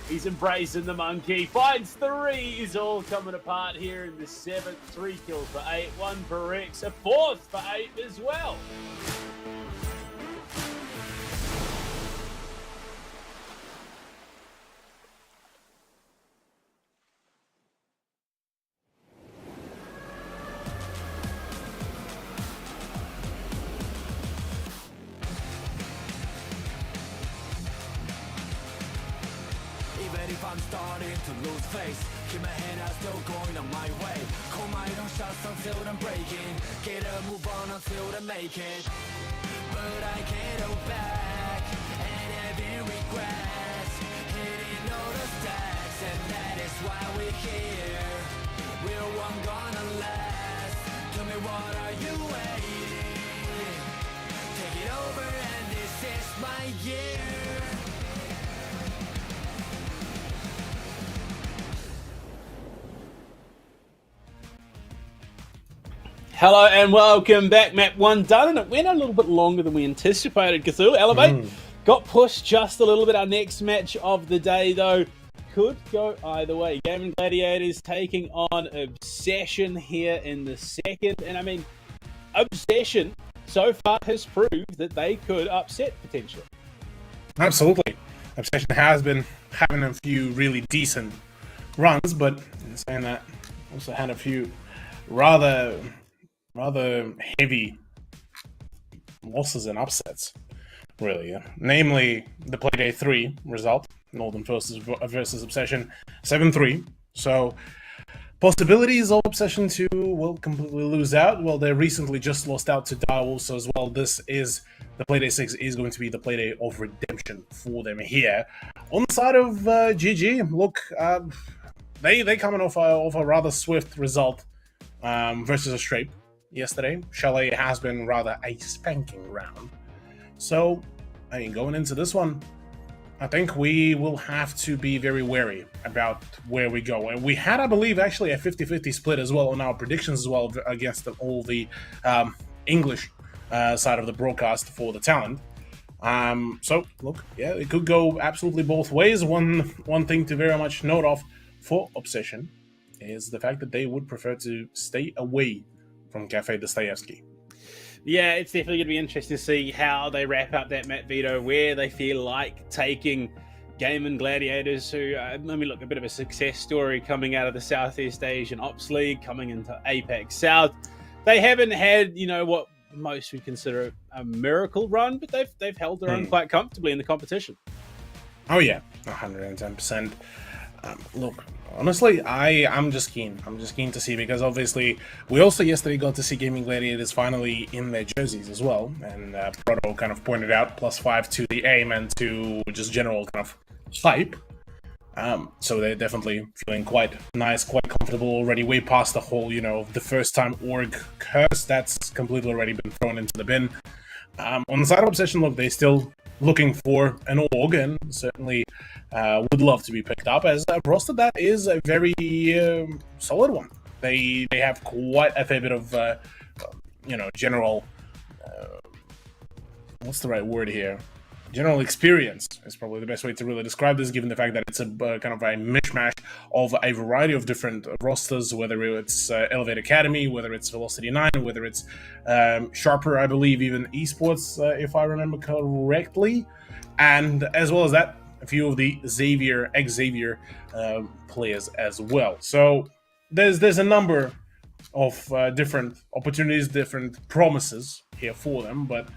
He's embracing the monkey. Finds 3. He's all coming apart here in the 7th. 3 kills for 8. 1 for Rex. A 4th for 8 as well. Even if I'm starting to lose face, keep my head out, still going on my way. Call my own shots until I'm breaking. Get a move on until I make it. But I can't go back and having regrets. Hitting all the stacks, and that is why we're here. We're one gonna last. Tell me, what are you waiting? Take it over, and this is my year. Hello and welcome back. Map 1 done, and it went a little bit longer than we anticipated. Cthulhu Elevate got pushed just a little bit. Our next match of the day, though, could go either way. Gaming Gladiators taking on Obsession here in the 2nd. And I mean, Obsession so far has proved that they could upset potentially. Absolutely. Obsession has been having a few really decent runs, but in saying that, also had a few rather heavy losses and upsets, really. Namely, the Playday 3 result, Northern versus Obsession, 7-3. So, possibilities of Obsession 2 will completely lose out. Well, they recently just lost out to Direwolves as well. This is, the Playday 6 is going to be the Playday of redemption for them here. On the side of GG, look, they coming off a rather swift result versus a Strape yesterday. Chalet has been rather a spanking round. So, I mean, going into this one, I think we will have to be very wary about where we go. And we had, I believe, actually a 50-50 split as well on our predictions as well against all the English side of the broadcast for the talent. So look, yeah, it could go absolutely both ways. One thing to very much note of for Obsession is the fact that they would prefer to stay away from Cafe Dostoevsky. Yeah, it's definitely going to be interesting to see how they wrap up that map veto, where they feel like taking Gaming Gladiators, who, look, a bit of a success story coming out of the Southeast Asian Ops League, coming into APAC South. They haven't had, what most would consider a miracle run, but they've held their own quite comfortably in the competition. Oh yeah, 110%. Look, honestly, I'm just keen. I'm just keen to see, because obviously we also yesterday got to see Gaming Gladiators finally in their jerseys as well, and Proto kind of pointed out +5 to the aim and to just general kind of hype. So they're definitely feeling quite nice, quite comfortable already, way past the whole, the first time org curse. That's completely already been thrown into the bin. On the side of Obsession, look, they're still looking for an org, and certainly would love to be picked up as a roster that is a very solid one. They have quite a fair bit of general what's the right word here? General experience is probably the best way to really describe this, given the fact that it's a kind of a mishmash of a variety of different rosters, whether it's Elevate Academy, whether it's Velocity 9, whether it's Sharper, I believe, even Esports, if I remember correctly. And as well as that, a few of the ex-Xavier players as well. So there's a number of different opportunities, different promises here for them, but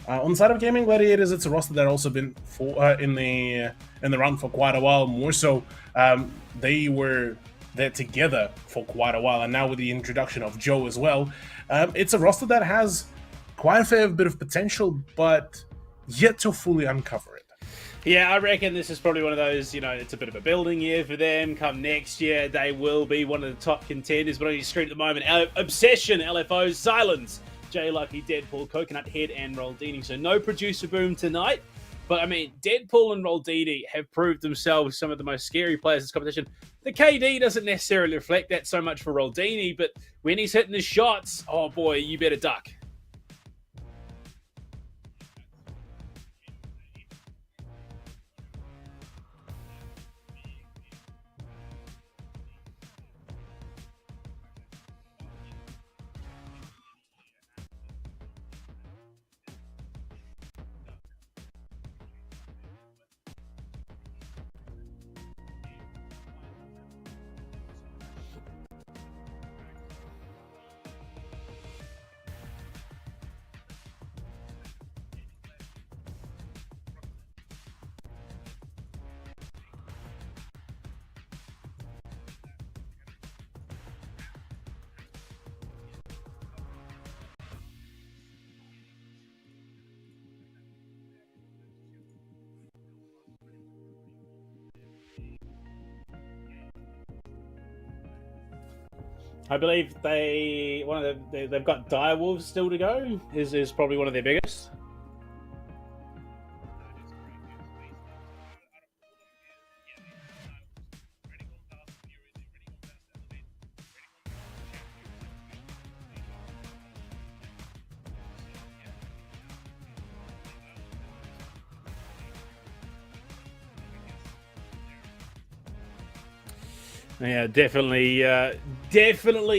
on the side of Gaming Gladiators, it's a roster that also been in the run for quite a while. More so, they were there together for quite a while, and now with the introduction of Joe as well, it's a roster that has quite a fair bit of potential, but yet to fully uncover it. Yeah, I reckon this is probably one of those, it's a bit of a building year for them. Come next year, they will be one of the top contenders, but on your screen at the moment, Obsession, LFO, Silence, J Lucky, Deadpool, Coconut Head, and Roldini. So no producer boom tonight. But, Deadpool and Roldini have proved themselves some of the most scary players in this competition. The KD doesn't necessarily reflect that so much for Roldini, but when he's hitting his shots, oh boy, you better duck. I believe they've got Direwolves still to go. Is probably one of their biggest. Yeah, definitely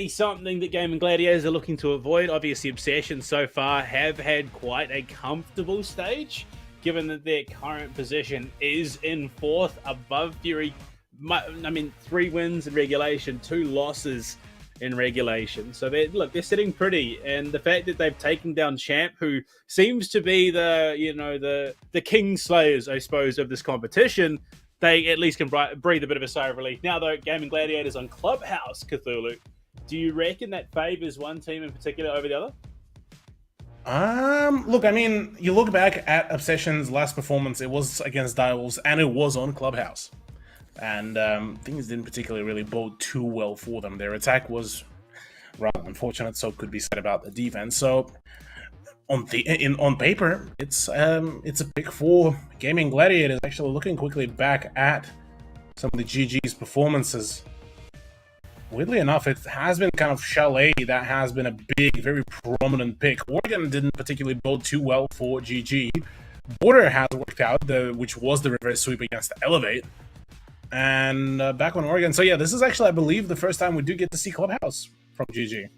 something that Gaming Gladiators are looking to avoid. Obviously, Obsession so far have had quite a comfortable stage, given that their current position is in 4th above Fury. 3 wins in regulation, 2 losses in regulation. So they're sitting pretty, and the fact that they've taken down Champ, who seems to be the King Slayers, I suppose, of this competition, they at least can breathe a bit of a sigh of relief. Now, though, Gaming Gladiators on Clubhouse, Cthulhu, do you reckon that favors one team in particular over the other? Look, you look back at Obsession's last performance, it was against Direwolves, and it was on Clubhouse. And things didn't particularly really bode too well for them. Their attack was rather unfortunate, so could be said about the defense. So on paper, it's a pick for Gaming Gladiators. Actually, looking quickly back at some of the GG's performances, weirdly enough, it has been kind of Chalet that has been a big, very prominent pick. Oregon didn't particularly bode too well for GG, Border has worked out, which was the reverse sweep against Elevate. And back on Oregon. So yeah, this is actually, I believe, the first time we do get to see Clubhouse from GG.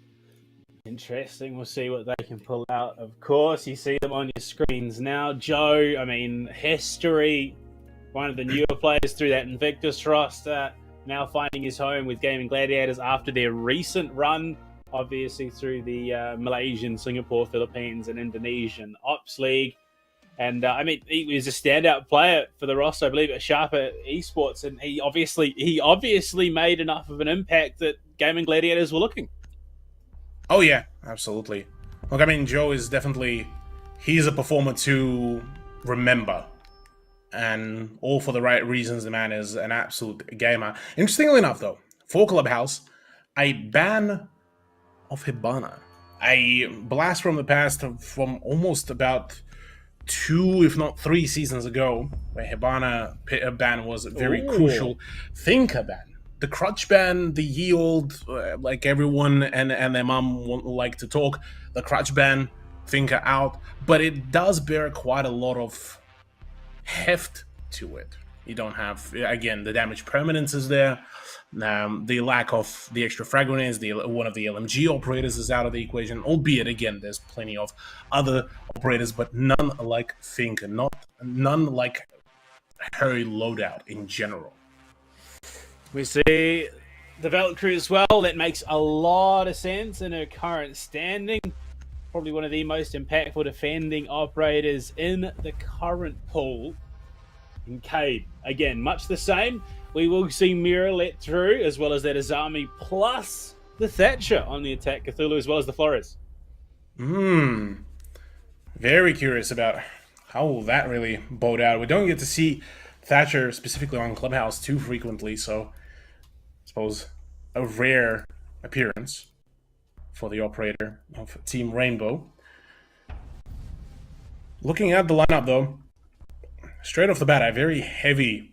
Interesting. We'll see what they can pull out. Of course, you see them on your screens now. Joe, I mean, history, one of the newer players through that Invictus roster, now finding his home with Gaming Gladiators after their recent run, obviously through the Malaysian, Singapore, Philippines, and Indonesian Ops League. And I mean, he was a standout player for the roster, I believe, at Sharper Esports, and he obviously made enough of an impact that Gaming Gladiators were looking. Oh yeah, absolutely. Look, I mean, Joe is definitely, he's a performer to remember. And all for the right reasons. The man is an absolute gamer. Interestingly enough, though, for Clubhouse, a ban of Hibana. A blast from the past from almost about 2, if not 3 seasons ago, where Hibana ban was very crucial. Thinker ban. The crutch ban, the yield, like everyone and their mom like to talk. The crutch ban, Thinker out. But it does bear quite a lot of heft to it. You don't have, again, the damage permanence is there. The lack of the extra frag grenades, one of the LMG operators is out of the equation, albeit, again, there's plenty of other operators, but none like Thinker, none like her loadout in general. We see the Valkyrie as well. That makes a lot of sense in her current standing. Probably one of the most impactful defending operators in the current pool. And Cade, again, much the same. We will see Mira let through, as well as that Azami, plus the Thatcher on the attack, Cthulhu, as well as the Flores. Very curious about how will that really bode out. We don't get to see Thatcher specifically on Clubhouse too frequently, so I suppose a rare appearance for the operator of Team Rainbow. Looking at the lineup, though, straight off the bat, a very heavy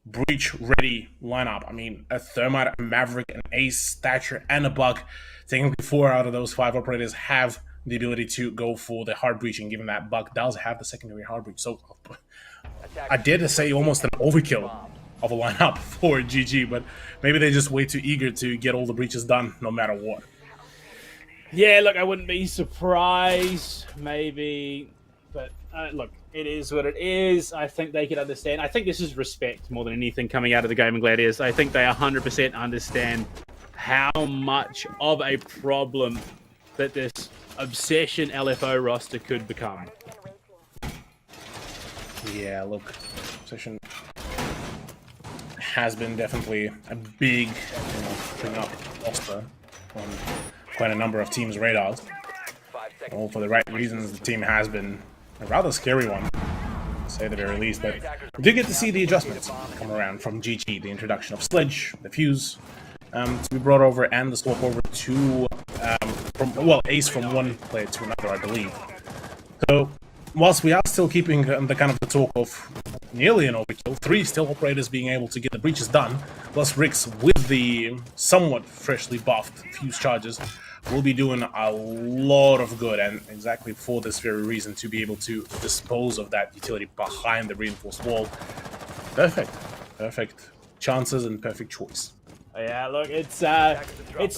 breach-ready lineup. I mean, a Thermite, a Maverick, an Ace, Thatcher, and a Bug. Technically, 4 out of those 5 operators have the ability to go for the hard breach, and given that Bug does have the secondary hard breach, so I dare to say almost an overkill of a lineup for GG, but maybe they're just way too eager to get all the breaches done, no matter what. Yeah, look, I wouldn't be surprised, maybe, but look, it is what it is. I think they can understand. I think this is respect more than anything coming out of the Gaming Gladiators. I think they 100% understand how much of a problem that this Obsession LFO roster could become. Yeah, look, Obsession has been definitely a big, bring up roster on quite a number of teams' radars. All for the right reasons. The team has been a rather scary one, to say the very least, but we did get to see the adjustments come around from GG, the introduction of Sledge, the Fuse, to be brought over, and the swap over to, Ace from one player to another, I believe. So, whilst we are still keeping the kind of the talk of nearly an overkill, 3 still operators being able to get the breaches done, plus Rix with the somewhat freshly buffed Fuse charges, will be doing a lot of good, and exactly for this very reason, to be able to dispose of that utility behind the reinforced wall. Perfect chances and perfect choice. Yeah, look, it's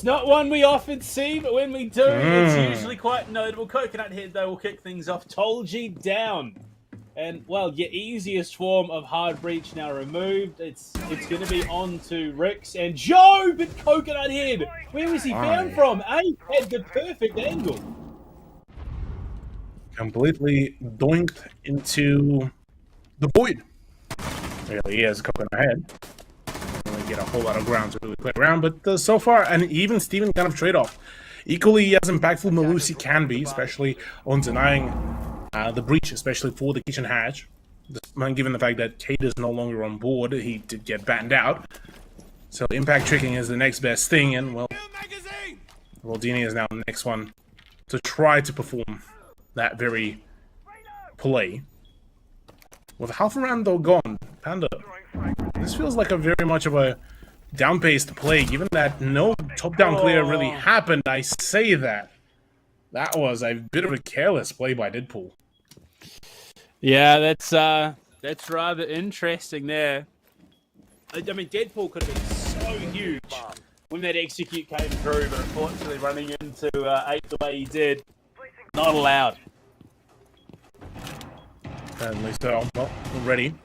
not one we often see, but when we do, it's usually quite notable. Coconut Head, though, will kick things off. Tolji down. And, well, your easiest form of hard breach now removed. It's going to be on to Rix and Joe, but Coconut Head, where was he found from? Had the perfect angle. Completely doinked into the void. Really is Coconut Head. Really get a whole lot of ground to really play around, but so far, an even Steven kind of trade-off. Equally as impactful Melusi can be, especially on denying the breach, especially for the kitchen hatch. Given the fact that Cade is no longer on board, he did get banned out. So impact tricking is the next best thing, and well, Roldini is now the next one to try to perform that very play. With half a round though gone, Panda, this feels like a very much of a down-paced play, given that no top-down clear really happened. I say that. That was a bit of a careless play by Deadpool. Yeah, that's rather interesting there. I mean, Deadpool could have been so huge when that execute came through, but unfortunately running into 8 the way he did, not allowed. Certainly so. Well, already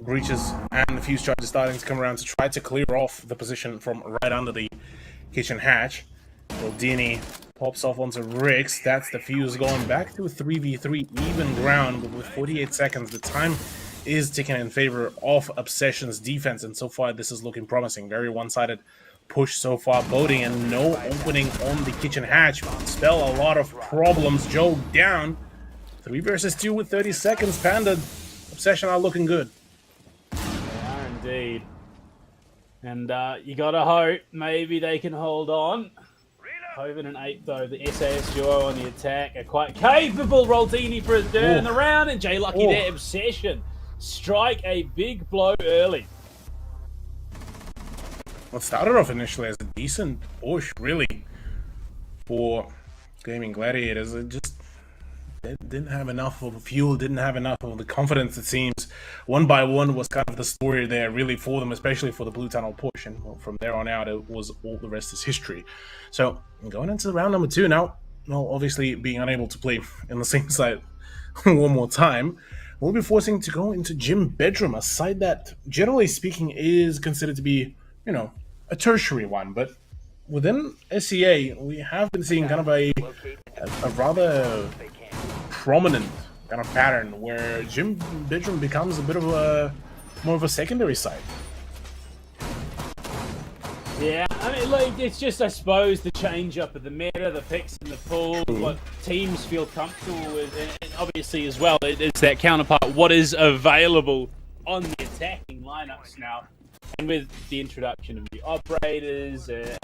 breaches and the fuse charge is starting to come around to try to clear off the position from right under the kitchen hatch. Roldini pops off onto Rix. That's the fuse going back to a 3v3 even ground, but with 48 seconds, the time is ticking in favor of Obsession's defense, and so far this is looking promising. Very one-sided push so far, Boding, and no opening on the kitchen hatch. Spell a lot of problems. Joe down. 3 versus 2 with 30 seconds. Panda, Obsession are looking good. They are indeed. And you gotta hope maybe they can hold on. Hoven and 8 though, the SAS duo on the attack are quite capable. Roldini for a third in the round, and Jay Lucky there, Obsession strike a big blow early. What started off initially as a decent push, really, for Gaming Gladiators. It just didn't have enough of the fuel, didn't have enough of the confidence, it seems. 1 by 1 was kind of the story there, really, for them, especially for the Blue Tunnel push. And well, from there on out, it was all the rest is history. So, going into round number 2 now, well, obviously being unable to play in the same side one more time, we'll be forcing to go into Gym Bedroom, a side that, generally speaking, is considered to be, you know, a tertiary one. But within SEA, we have been seeing kind of a rather prominent kind of pattern where Gym Bedroom becomes a bit of a more of a secondary side. Yeah, I mean, like, it's just, I suppose, the change up of the meta, the picks in the pool, what teams feel comfortable with, and obviously as well, it's that counterpart, what is available on the attacking lineups now. And with the introduction of the operators and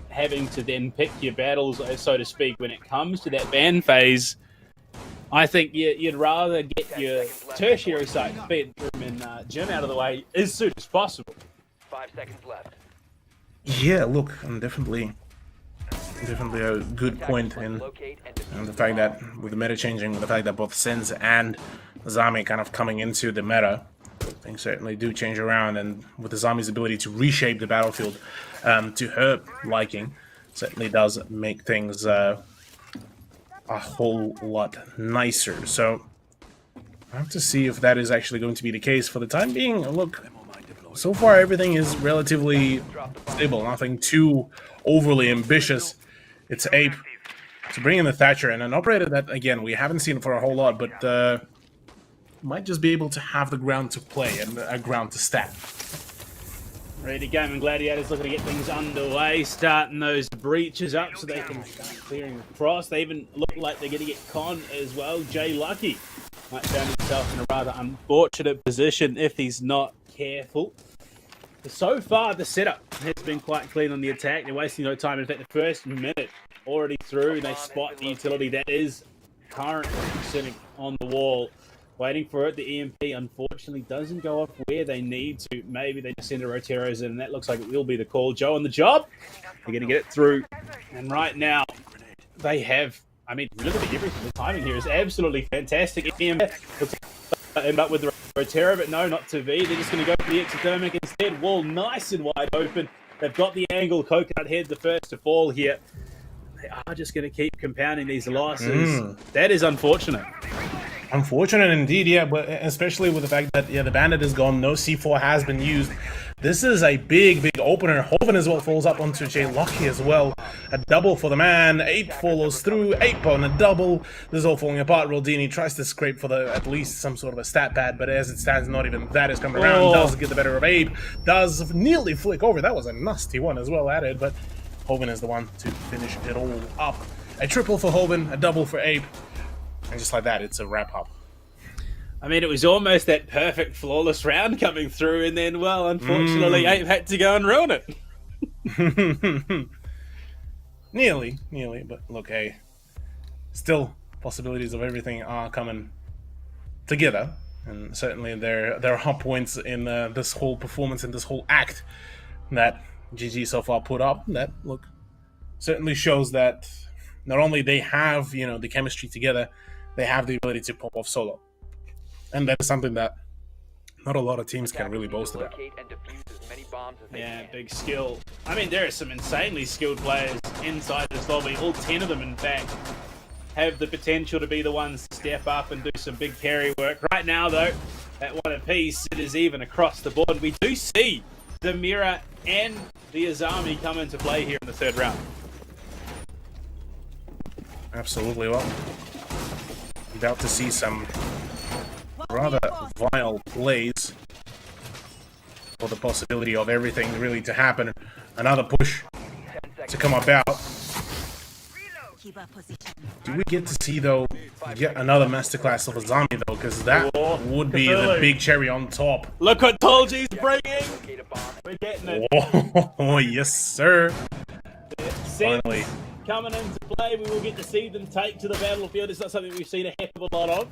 having to then pick your battles, so to speak, when it comes to that ban phase, I think you'd rather get your tertiary site, Bedroom and Gym, out of the way as soon as possible. 5 seconds left. Yeah, look, and definitely a good point in the fact that with the meta changing, with the fact that both Sens and Zami kind of coming into the meta, things certainly do change around, and with the Zami's ability to reshape the battlefield to her liking, certainly does make things a whole lot nicer. So I have to see if that is actually going to be the case. For the time being, look, so far everything is relatively stable, nothing too overly ambitious. It's Ape to bring in the Thatcher and an operator that, again, we haven't seen for a whole lot, but might just be able to have the ground to play and a ground to stat. Ready to Gaming Gladiators looking to get things underway, starting those breaches up so they can start clearing across. They even look like they're going to get Con as well. Jay Lucky might find himself in a rather unfortunate position if he's not careful. But so far, the setup has been quite clean on the attack. They're wasting no time. In fact, the first minute already through, they spot the utility that is currently sitting on the wall, waiting for it. The EMP, unfortunately, doesn't go off where they need to. Maybe they just send a Roteros in, and that looks like it will be the call. Joe on the job. They're going to get it through. And right now, they have, I mean, literally everything. The timing here is absolutely fantastic. EMP looks like end up with the Rotero, but no, not to V. They're just going to go for the exothermic instead. Wall nice and wide open. They've got the angle. Coconut Head the first to fall here. They are just going to keep compounding these losses. That is unfortunate. Unfortunate indeed, yeah, but especially with the fact that, yeah, the Bandit is gone, no C4 has been used. This is a big opener. Hoven as well falls up onto Jay Lucky as well. A double for the man. Ape follows through. Ape on a double. This is all falling apart. Roldini tries to scrape for the at least some sort of a stat pad, but as it stands, not even that is coming around. Does get the better of Ape. Does nearly flick over. That was a nasty one as well added, but Hoven is the one to finish it all up. A triple for Hoven, a double for Ape. And just like that, it's a wrap-up. I mean, it was almost that perfect, flawless round coming through, and then, well, unfortunately, Ape had to go and ruin it. Nearly, but look, hey, still possibilities of everything are coming together, and certainly there are points in this whole performance and this whole act that GG so far put up that, look, certainly shows that not only they have, you know, the chemistry together, they have the ability to pop off solo. And that is something that not a lot of teams can really boast about. Locate and defuse as many bombs as they Yeah, can. big skill. I mean, there are some insanely skilled players inside this lobby. All 10 of them, in fact, have the potential to be the ones to step up and do some big carry work. Right now, though, at one apiece, it is even across the board. We do see the Mira and the Azami come into play here in the third round. Absolutely. Well, about to see some rather vile plays for the possibility of everything really to happen. Another push to come about. Do we get to see, though, yet another masterclass of Azami, though? Because that would be the big cherry on top. Look what Tolji's bringing! We're getting it. Oh, yes, sir. Finally. Coming into play, we will get to see them take to the battlefield. It's not something we've seen a heck of a lot of.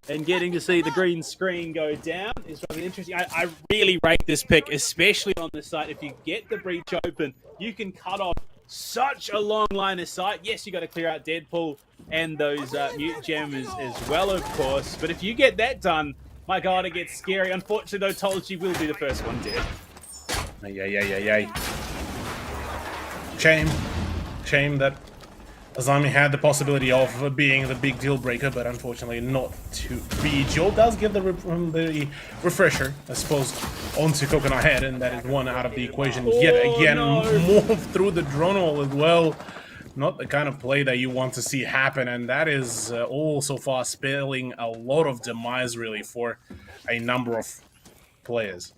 And getting to see the green screen go down is really interesting. I really rate this pick, especially on this site. If you get the breach open, you can cut off such a long line of sight. Yes, you got to clear out Deadpool and those mute gems as well, of course. But if you get that done, my God, it gets scary. Unfortunately, though, Tolji will be the first one dead. Yeah. Shame that Azami had the possibility of being the big deal breaker, but unfortunately not to be. Joel does give the refresher, I suppose, onto Coconut Head, and that is one out of the equation yet again. Move through the drone hole as well. Not the kind of play that you want to see happen, and that is all so far spelling a lot of demise, really, for a number of players.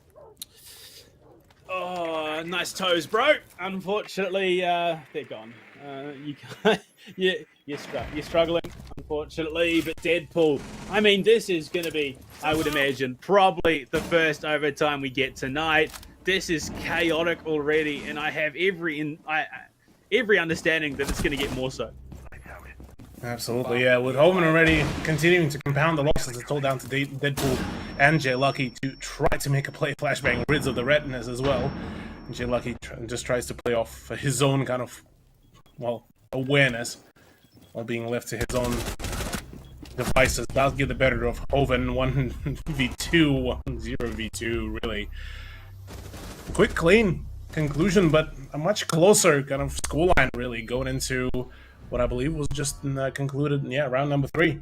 Oh, nice toes, bro. Unfortunately, they're gone. You can't, you're struggling, unfortunately. But Deadpool, I mean, this is going to be, I would imagine, probably the first overtime we get tonight. This is chaotic already, and I have every understanding that it's going to get more so. Absolutely, yeah. With Hoven already continuing to compound the losses, it's all down to Deadpool and Jay Lucky to try to make a play flashbang rids of the retinas as well. And Jay Lucky just tries to play off his own kind of, well, awareness while being left to his own devices. Does get the better of Hoven. 1v2, 1-0v2, really. Quick, clean conclusion, but a much closer kind of scoreline, really, going into what I believe was just concluded, round number 3.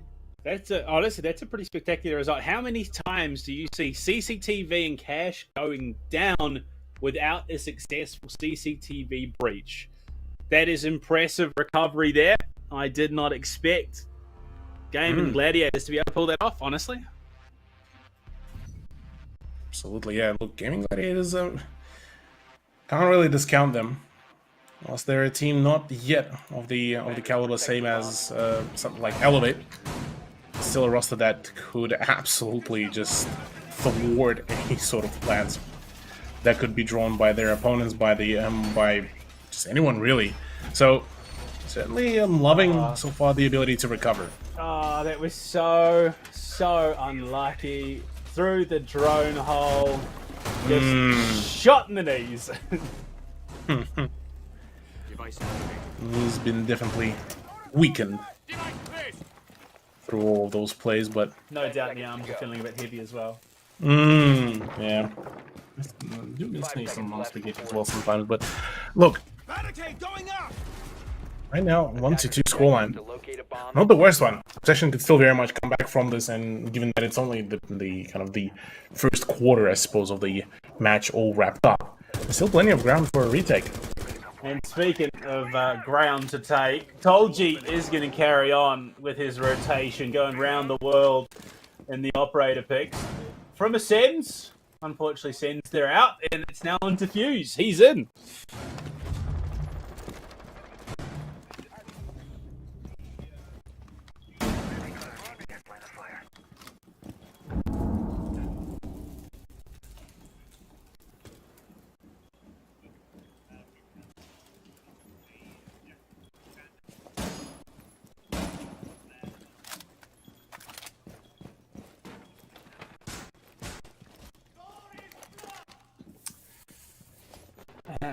Honestly, that's a pretty spectacular result. How many times do you see CCTV and cash going down without a successful CCTV breach? That is impressive recovery there. I did not expect Game and Gladiators to be able to pull that off, honestly. Absolutely, yeah. Look, Gaming Gladiators, can't really discount them. Whilst they're a team not yet of the caliber same as something like Elevate, still a roster that could absolutely just thwart any sort of plans that could be drawn by their opponents, by just anyone really. So certainly I'm loving so far the ability to recover. Oh, that was so unlucky. Through the drone hole, just shot in the knees. He's been definitely weakened through all of those plays, but no doubt the arms are feeling a bit heavy as well. Yeah. Do miss me some monster gates as well sometimes, but look. Right now, 1-2 scoreline. Not the worst one. Obsession could still very much come back from this, and given that it's only the kind of the first quarter, I suppose, of the match all wrapped up, there's still plenty of ground for a retake. And speaking of ground to take, Tolji is going to carry on with his rotation, going around the world in the operator picks. From Ascends, unfortunately, Ascends, they're out, and it's now on to Fuse. He's in.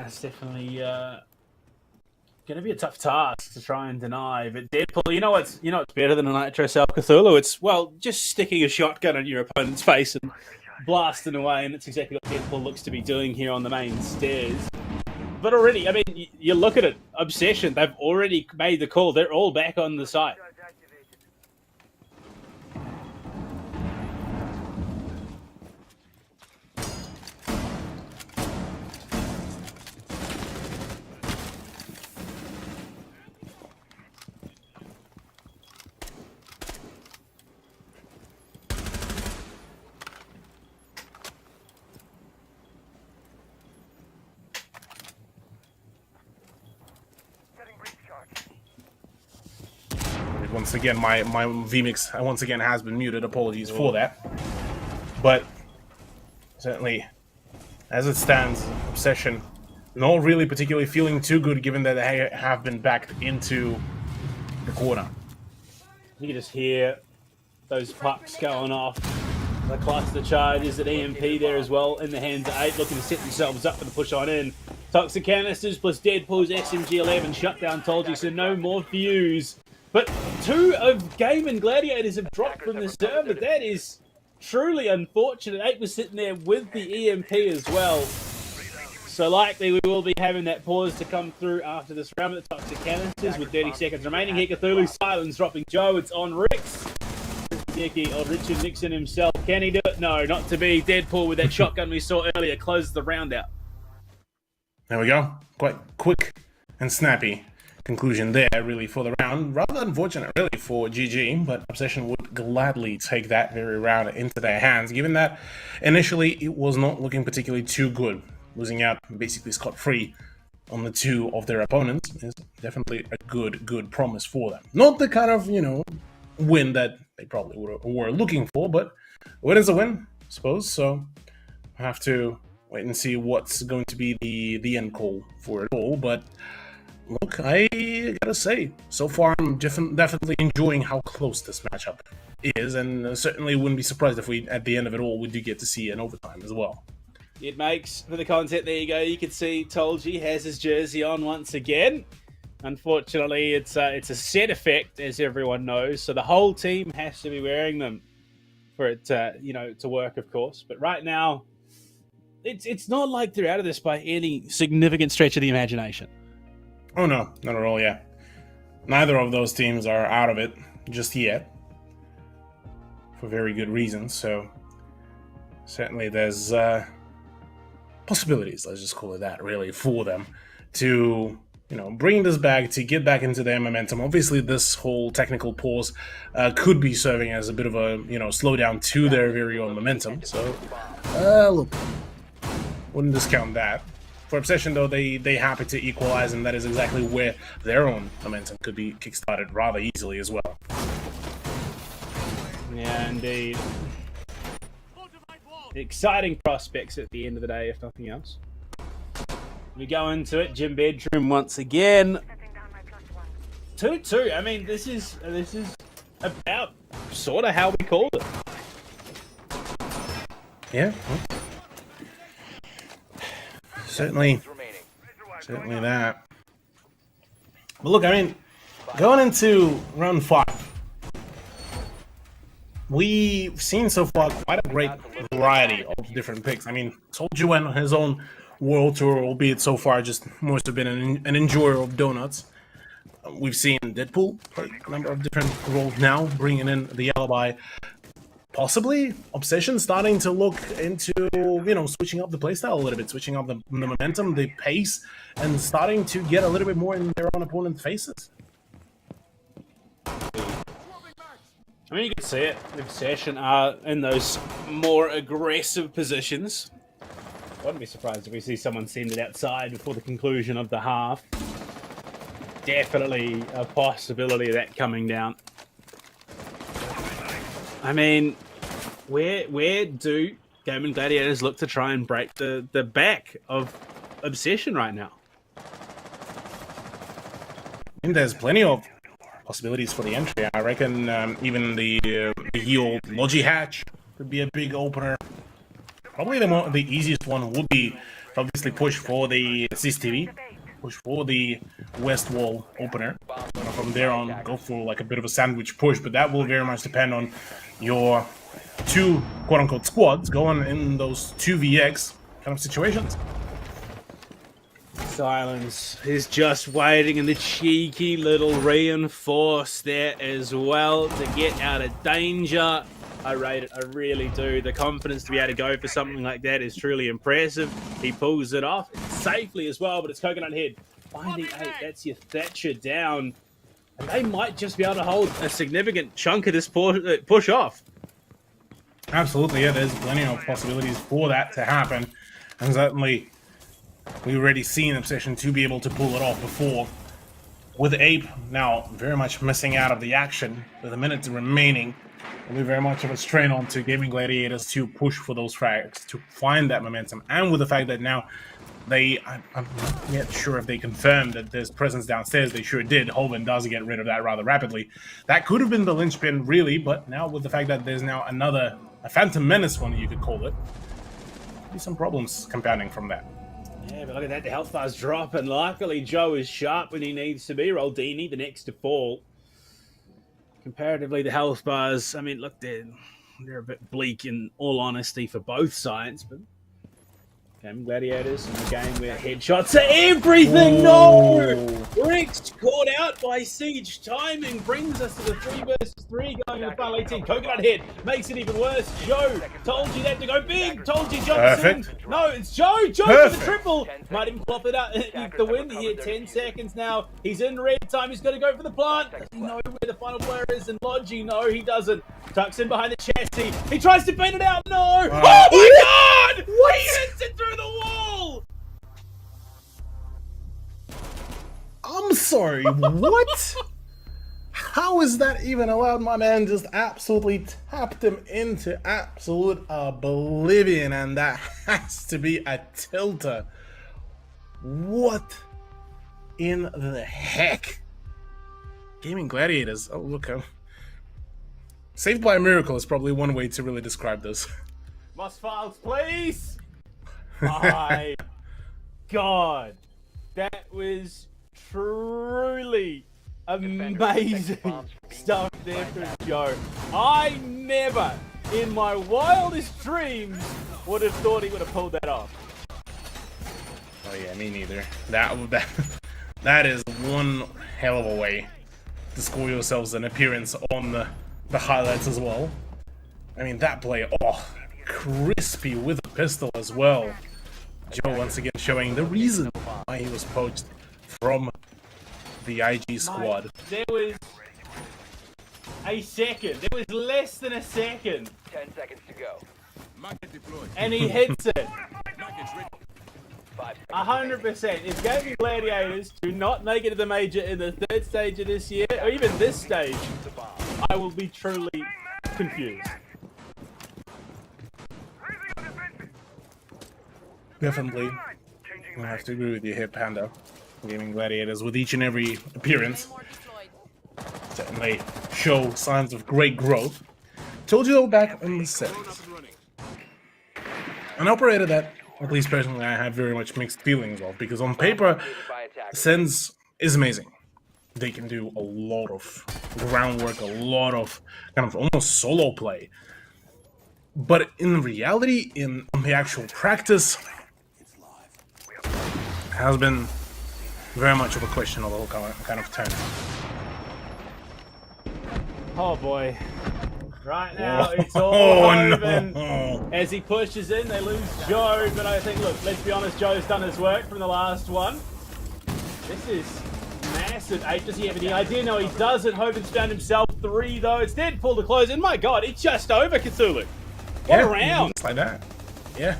It's definitely gonna be a tough task to try and deny, but Deadpool, you know what's better than a Nitro Cell Cthulhu? It's, well, just sticking a shotgun in your opponent's face and blasting away, and that's exactly what Deadpool looks to be doing here on the main stairs. But already, I mean, you look at it, Obsession, they've already made the call. They're all back on the site. Once again, my vMix once again has been muted. Apologies for that. But certainly, as it stands, Obsession not really particularly feeling too good, given that they have been backed into the corner. You can just hear those pucks going off. The cluster charges at EMP there as well in the hands of 8, looking to set themselves up for the push on in. Toxic Canisters plus Deadpool's SMG-11 shut down Tolji, so no more views. But 2 of Game and Gladiators have dropped from the server. That is truly unfortunate. 8 was sitting there with the EMP as well. So likely we will be having that pause to come through after this round with the Toxic Canisters with 30 seconds remaining. Here, Cthulhu Silence dropping Joe. It's on Rex. Dicky, or Richard Nixon himself. Can he do it? No, not to be. Deadpool with that shotgun we saw earlier closed the round out. There we go. Quite quick and snappy conclusion there, really, for the round. Rather unfortunate, really, for GG, but Obsession would gladly take that very round into their hands, given that initially it was not looking particularly too good. Losing out basically scot-free on the 2 of their opponents is definitely a good promise for them. Not the kind of, win that they probably were looking for, but a win is a win, I suppose, so I have to wait and see what's going to be the end call for it all. But look, I gotta say, so far I'm definitely enjoying how close this matchup is, and certainly wouldn't be surprised if we, at the end of it all, we do get to see an overtime as well. It makes for the content. There you go. You can see Tolji has his jersey on once again. Unfortunately, it's a set effect, as everyone knows, so the whole team has to be wearing them for it to work, of course. But right now, it's not like they're out of this by any significant stretch of the imagination. Oh no, not at all, yeah. Neither of those teams are out of it just yet, for very good reasons, so certainly there's possibilities, let's just call it that, really, for them to, bring this back, to get back into their momentum. Obviously, this whole technical pause could be serving as a bit of a, slowdown to their very own momentum, so, look, wouldn't discount that. For Obsession, though, they happy to equalize, and that is exactly where their own momentum could be kickstarted rather easily as well. Yeah, indeed. Exciting prospects at the end of the day, if nothing else. We go into it, Gym Bedroom once again. 2-2. I mean, this is about sort of how we called it. Yeah. Certainly that. But look, I mean, going into round 5, we've seen so far quite a great variety of different picks. I mean, Soulja went on his own world tour, albeit so far just most have been an enjoyer of donuts. We've seen Deadpool play a number of different roles now, bringing in the alibi. Possibly Obsession starting to look into, switching up the playstyle a little bit, switching up the momentum, the pace, and starting to get a little bit more in their own opponent's faces. I mean, you can see it. The Obsession are in those more aggressive positions. I wouldn't be surprised if we see someone send it outside before the conclusion of the half. Definitely a possibility of that coming down. I mean, where do Game and Gladiators look to try and break the back of Obsession right now? And there's plenty of possibilities for the entry. I reckon even the heel Logi Hatch could be a big opener. Probably the easiest one would be to obviously push for the CCTV push for the west wall opener. From there on, go for like a bit of a sandwich push, but that will very much depend on your two quote-unquote squads going in those 2vx kind of situations. Silence is just waiting, and the cheeky little reinforce there as well to get out of danger. I rate it, I really do. The confidence to be able to go for something like that is truly impressive. He pulls it off safely as well, but it's Coconut Head finding 8. That's your Thatcher down. And they might just be able to hold a significant chunk of this push off. Absolutely, yeah, there's plenty of possibilities for that to happen. And certainly, we've already seen Obsession to be able to pull it off before. With Ape now very much missing out of the action, with a minute remaining, it'll be very much of a strain onto Gaming Gladiators to push for those frags, to find that momentum. And with the fact that now I'm not yet sure if they confirmed that there's presence downstairs. They sure did. Hoban does get rid of that rather rapidly. That could have been the linchpin, really, but now with the fact that there's now a Phantom Menace one, you could call it, be some problems compounding from that. Yeah, but look at that, the health bar's dropping. Luckily, Joe is sharp when he needs to be. Roldini, the next to fall. Comparatively, the health bars, I mean, look, they're a bit bleak in all honesty for both sides, but Gaming Gladiators in the game where headshots are everything. No! Rex caught out by Siege. Timing brings us to the 3 versus 3 going to the final 18. Coconut Head makes it even worse. Joe told you that to go big. Told you Johnson. No, it's Joe. Joe for the triple. Might even plop it out the win here. 10 seconds now. He's in red time. He's got to go for the plant. Does he know where the final player is? And Logi, no, he doesn't. Tucks in behind the chassis. He tries to bend it out. No. Oh my God! What? He hits it through the wall! I'm sorry, what? How is that even allowed? My man just absolutely tapped him into absolute oblivion, and that has to be a tilter. What in the heck? Gaming Gladiators, oh look, saved by a miracle is probably one way to really describe this. Must files, please! My God, that was truly amazing stuff there from Joe. I never, in my wildest dreams, would have thought he would have pulled that off. Oh yeah, me neither. That is one hell of a way to score yourselves an appearance on the highlights as well. I mean, that play, oh, crispy with a pistol as well. Joe once again showing the reason why he was poached from the IG squad. There was a second. There was less than a second. 10 seconds to go. And he hits it. 100%. If Gaming Gladiators do not make it to the major in the 3rd stage of this year, or even this stage, I will be truly confused. Definitely. I have to agree with you here, Panda. Gaming Gladiators, with each and every appearance, certainly show signs of great growth. Told you though back in the 70s. An operator that, at least personally, I have very much mixed feelings of, because on paper, Sens is amazing. They can do a lot of groundwork, a lot of kind of almost solo play. But in reality, in the actual practice, has been very much of a questionable kind of turn. Oh boy. Right now, it's all Hoban. No. As he pushes in, they lose Joe, but I think, look, let's be honest, Joe's done his work from the last one. This is massive. Ape, does he have any idea? No, he doesn't. Hoban's found himself 3, though. It's dead pull to close, and my God, it's just over, Cthulhu. What a round. Just like that. Yeah.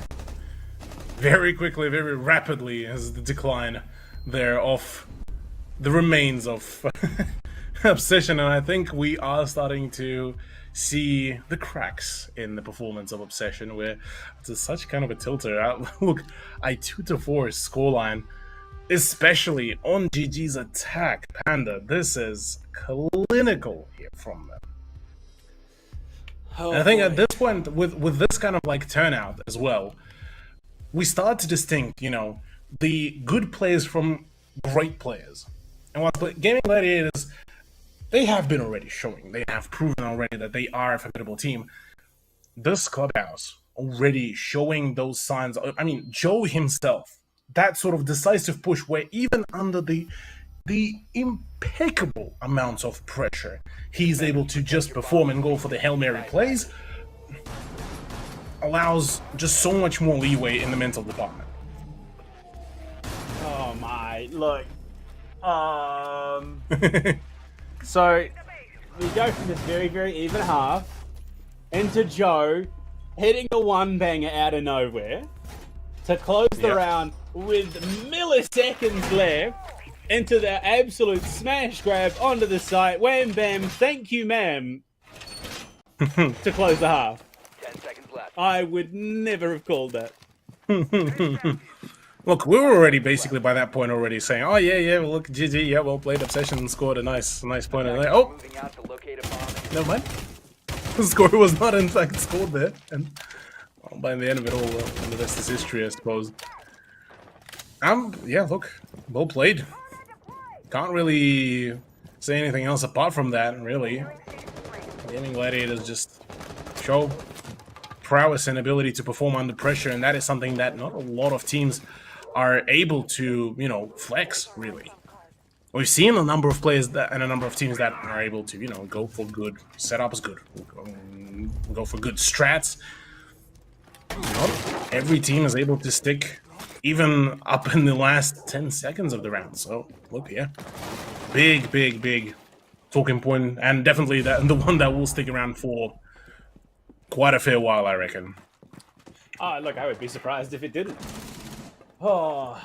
Very quickly, very rapidly is the decline there of the remains of Obsession, and I think we are starting to see the cracks in the performance of Obsession, where it's such kind of a tilter. Look, a 2-4 scoreline, especially on GG's attack. Panda, this is clinical here from them. Oh, and I think at this point, with this kind of like turnout as well, we start to distinct, you know, the good players from great players. And while Gaming Gladiators, they have been already showing, they have proven already that they are a formidable team. This clubhouse already showing those signs. I mean, Joe himself, that sort of decisive push where even under the impeccable amounts of pressure, he's able to just perform and go for the Hail Mary plays, allows just so much more leeway in the mental department. Oh my, look. So we go from this very, very even half into Joe hitting a one banger out of nowhere to close the round with milliseconds left into the absolute smash grab onto the site. Wham bam, thank you ma'am, to close the half. 10 seconds left. I would never have called that. Look, we were already basically by that point already saying, oh yeah, well, look, GG, yeah, well played, Obsession, and scored a nice point in there. Oh, Moving out to locate a bomb. never mind. The score was not in fact scored there, and well, by the end of it all, the rest is history, I suppose. Yeah, look, well played. Can't really say anything else apart from that, really. Gaming Gladiators just show prowess and ability to perform under pressure, and that is something that not a lot of teams are able to, you know, flex, really. We've seen a number of players and a number of teams that are able to, you know, go for good setups, go for good strats. Not every team is able to stick even up in the last 10 seconds of the round. So, look here. Big talking point, and definitely the one that will stick around for quite a fair while, I reckon. Oh, look, I would be surprised if it didn't. Oh,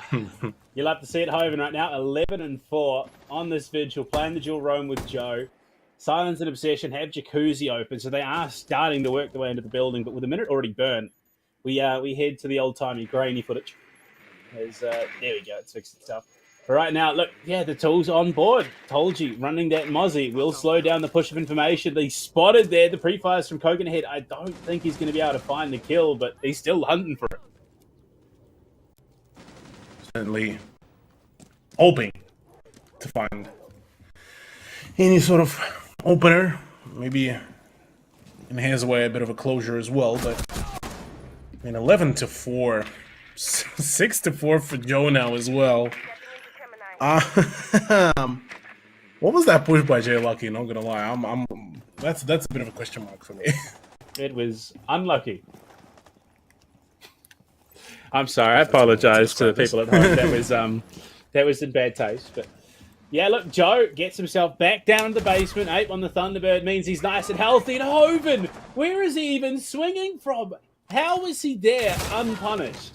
you'll have to see it Hoven right now. 11-4 on this vigil, playing the dual roam with Joe. Silence and Obsession have Jacuzzi open, so they are starting to work their way into the building. But with a minute already burnt, we head to the old-timey grainy footage. There we go, it's fixed itself. But right now, look, yeah, the tool's on board. Told you, running that Mozzie will slow down the push of information. They spotted there the pre-fires from Coconut Head. I don't think he's going to be able to find the kill, but he's still hunting for it. Certainly hoping to find any sort of opener, maybe in his way a bit of a closure as well, but I mean 11-4, 6-4 for Joe now as well. What was that push by Jay Lucky? Not gonna lie, that's a bit of a question mark for me. It was unlucky. I'm sorry, I apologize to the people at home. That was in bad taste, but yeah, look, Joe gets himself back down to the basement. 8 on the Thunderbird means he's nice and healthy. And Hoven, where is he even swinging from? How was he there unpunished?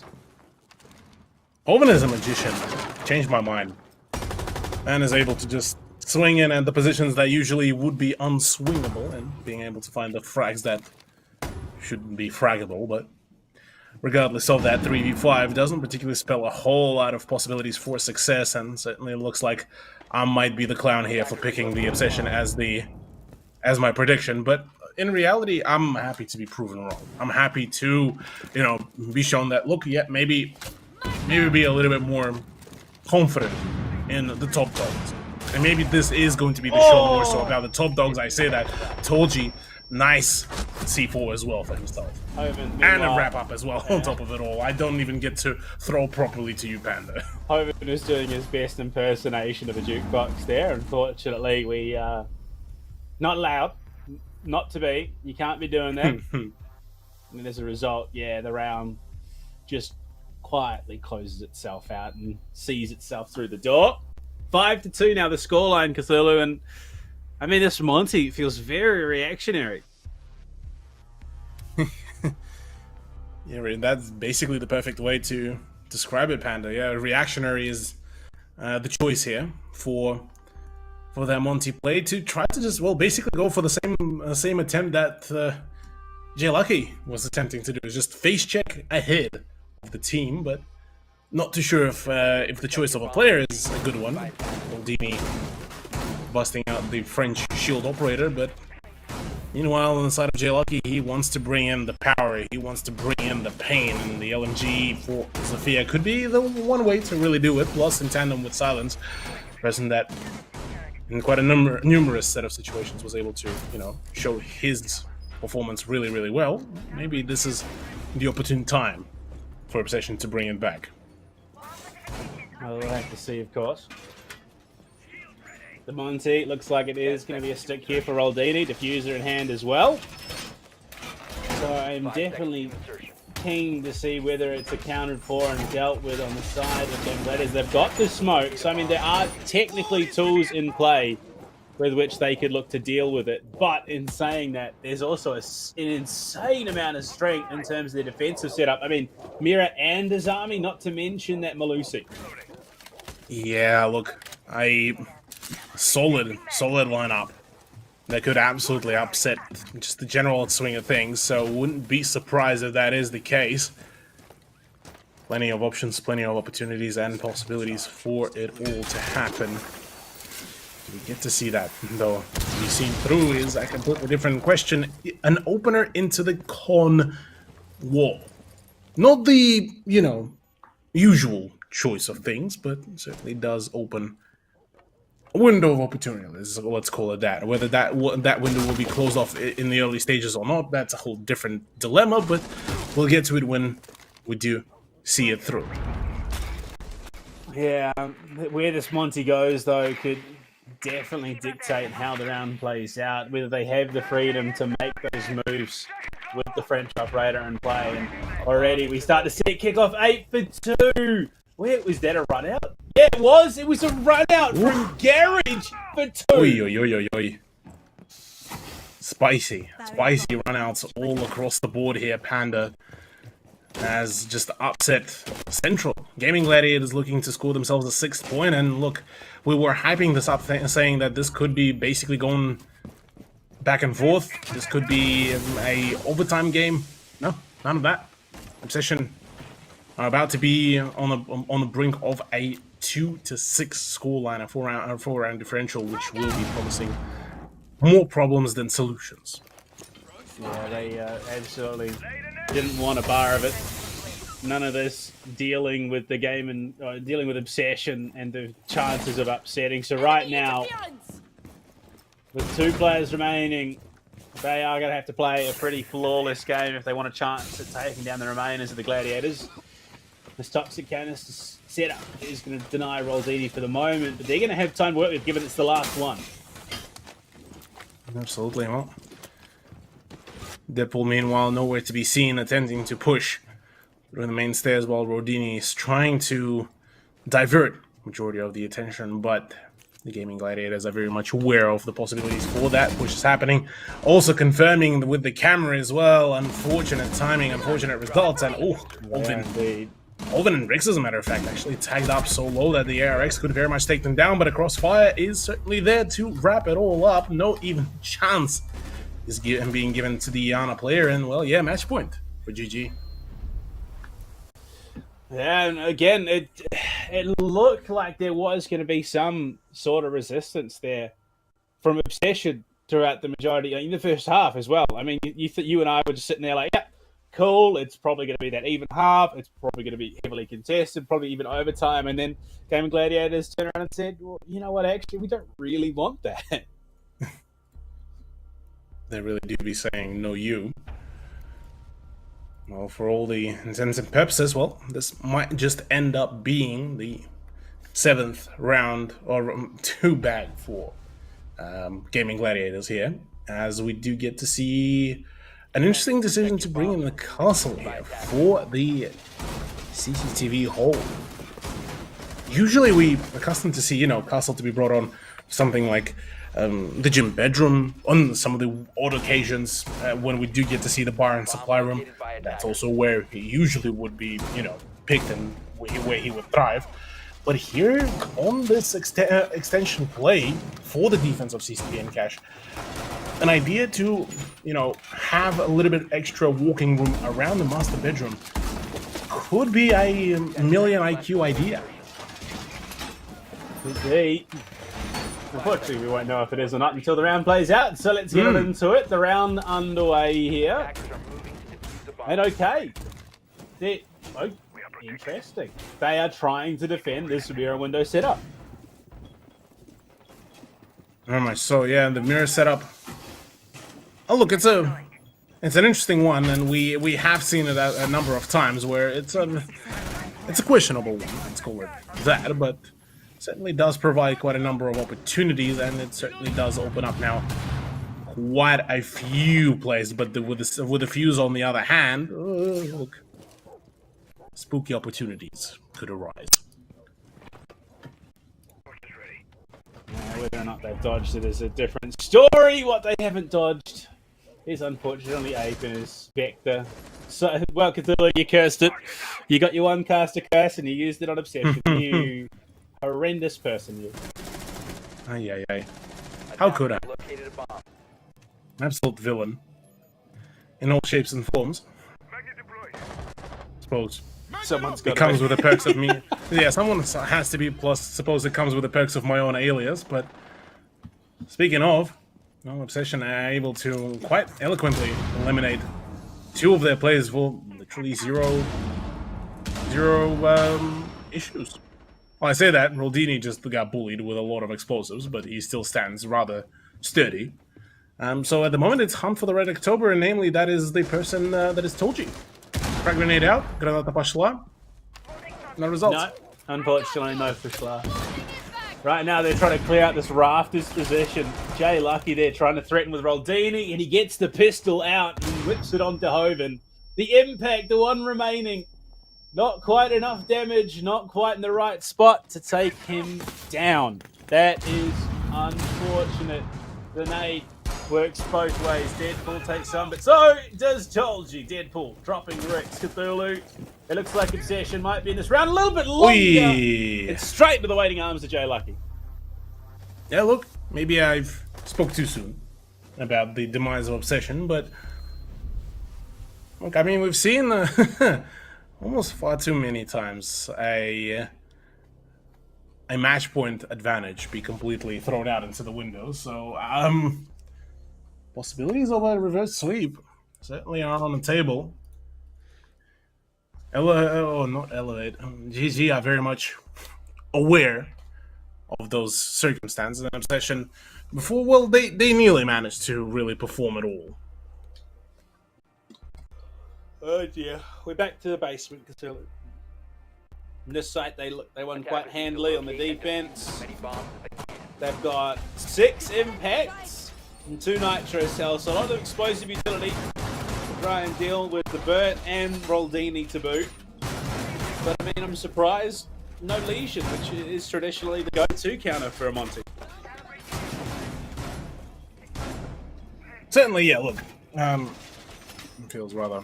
Hoven is a magician. Changed my mind. And is able to just swing in at the positions that usually would be unswingable, and being able to find the frags that shouldn't be fraggable, but regardless of that, 3v5 doesn't particularly spell a whole lot of possibilities for success, and certainly looks like I might be the clown here for picking the Obsession as my prediction, but in reality, I'm happy to be proven wrong. I'm happy to, you know, be shown that, look, yeah, maybe be a little bit more confident in the top dogs. And maybe this is going to be the show more so about the top dogs. I say that. Tolji, nice C4 as well for himself. And a wrap up as well on top of it all. I don't even get to throw properly to you, Panda. Hoven is doing his best impersonation of a jukebox there. Unfortunately, we not allowed. Not to be. You can't be doing that. And as a result, yeah, the round just quietly closes itself out and sees itself through the door. 5-2 now the scoreline, Cthulhu, and I mean this Monty feels very reactionary. Yeah, that's basically the perfect way to describe it, Panda. Yeah, reactionary is the choice here for that Monty play, to try to just, well, basically go for the same attempt that Jay Lucky was attempting to do, is just face check ahead of the team, but not too sure if the choice of a player is a good one. Goldini busting out the French shield operator, but Meanwhile, on the side of J-Lucky, he wants to bring in the power, he wants to bring in the pain, and the LMG for Zofia could be the one way to really do it, plus in tandem with Silence, present that in quite a numerous set of situations was able to, you know, show his performance really, really well. Maybe this is the opportune time for Obsession to bring it back. Well, we'll have to see, of course. The Monty looks like it is going to be a stick here for Roldini. Diffuser in hand as well. So I'm definitely keen to see whether it's accounted for and dealt with on the side of them. That is, they've got the smoke. So, I mean, there are technically tools in play with which they could look to deal with it. But in saying that, there's also an insane amount of strength in terms of their defensive setup. I mean, Mira and Azami, not to mention that Malusi. Yeah, look, solid lineup that could absolutely upset just the general swing of things, so wouldn't be surprised if that is the case. Plenty of options, plenty of opportunities and possibilities for it all to happen. We get to see that, though. To be seen through is a completely different question. An opener into the con wall. Not the, you know, usual choice of things, but certainly does open a window of opportunity, let's call it that. Whether that window will be closed off in the early stages or not, that's a whole different dilemma, but we'll get to it when we do see it through. Yeah, where this Monty goes, though, could definitely dictate how the round plays out, whether they have the freedom to make those moves with the French operator in play. And already we start to see it kick off 8 for 2. Where was that, a run out? Yeah, it was. It was a run out from Garage for 2. Oi. Spicy runouts all across the board here. Panda has just upset Central. Gaming Gladiators looking to score themselves a 6th point, and look, we were hyping this up, saying that this could be basically going back and forth. This could be a overtime game. No, none of that. Obsession are about to be on the brink of a 2-6 scoreline, a four round differential, which will be promising more problems than solutions. Yeah, they absolutely didn't want a bar of it. None of this dealing with the game and dealing with Obsession and the chances of upsetting. So right now, with 2 players remaining, they are going to have to play a pretty flawless game if they want a chance at taking down the remainers of the Gladiators. This Toxic Canister setup is going to deny Roldini for the moment, but they're going to have time to work with, given it's the last one. Absolutely. Well, Deadpool, meanwhile, nowhere to be seen, attempting to push through the main stairs while Rodini is trying to divert majority of the attention, but the Gaming Gladiators are very much aware of the possibilities for that push is happening. Also confirming with the camera as well. Unfortunate timing, unfortunate results, and Olvin and Rix, as a matter of fact, actually tagged up so low that the ARX could very much take them down, but a crossfire is certainly there to wrap it all up. No even chance is being given to the Iana player, and well, yeah, match point for GG. Yeah, and again, it looked like there was going to be some sort of resistance there from Obsession throughout the majority in the first half as well. I mean, you and I were just sitting there like, yeah, cool, it's probably going to be that even half, it's probably going to be heavily contested, probably even overtime, and then Gaming Gladiators turned around and said, well, you know what, actually, we don't really want that. They really do be saying, no you. Well, for all the intents and purposes, well, this might just end up being the 7th round, or 2 bag for Gaming Gladiators here, as we do get to see an interesting decision to bring in the castle here for the CCTV hole. Usually we are accustomed to see, you know, castle to be brought on something like the gym bedroom on some of the odd occasions when we do get to see the bar and supply room. That's also where he usually would be, you know, picked and where he would thrive. But here on this extension play for the defense of CCP and Cash, an idea to, you know, have a little bit extra walking room around the master bedroom could be a million IQ idea. Could be. Unfortunately, we won't know if it is or not until the round plays out. So let's get into it. The round underway here. Attackers are moving to defuse the bomb. And okay. Interesting. They are trying to defend this mirror window setup. Very much so, yeah. The mirror setup. Oh, look, it's an interesting one, and we have seen it a number of times where it's a questionable one. Let's call it that, but certainly does provide quite a number of opportunities, and it certainly does open up now quite a few plays. But with the fuse on the other hand, look, spooky opportunities could arise. Whether or not they've dodged it is a different story. What they haven't dodged is unfortunately Ape and his Vector. So, well, Cthulhu, you cursed it. You got your one caster curse and you used it on Obsession. You horrendous person, you. Ay. How could I? Located a bomb. Absolute villain. In all shapes and forms. Suppose. Someone's got It comes with the perks of me. Yeah, someone has to be. Plus, suppose it comes with the perks of my own alias. But speaking of, Obsession are able to quite eloquently eliminate two of their players for literally zero issues. Well, I say that Roldini just got bullied with a lot of explosives, but he still stands rather sturdy. So at the moment, it's Hunt for the Red October, and namely, that is the person that is Toji. Frag grenade out, granata pashla. No results. No, unfortunately, no Fishla. Right now, they're trying to clear out this rafters position. Jay Lucky there trying to threaten with Roldini, and he gets the pistol out and whips it onto Hoven. The impact, the one remaining. Not quite enough damage, not quite in the right spot to take him down. That is unfortunate. The nade works both ways. Deadpool takes some, but so does Tolji. Deadpool dropping Rex Cthulhu. It looks like Obsession might be in this round a little bit longer. It's straight to the waiting arms of Jay Lucky. Yeah, look, maybe I've spoke too soon about the demise of Obsession, but look, I mean, we've seen almost far too many times a match point advantage be completely thrown out into the window. So possibilities of a reverse sweep certainly are on the table. Not Elevate. GG are very much aware of those circumstances, and Obsession before, well, they nearly managed to really perform at all. Oh dear, we're back to the basement, Cthulhu. On this site, they won quite handily on the defense. They've got 6 impacts and 2 nitro cells, so a lot of explosive utility to try and deal with the Burt and Roldini to boot. But I mean, I'm surprised no lesion, which is traditionally the go-to counter for a Monty. Certainly, yeah, look, it feels rather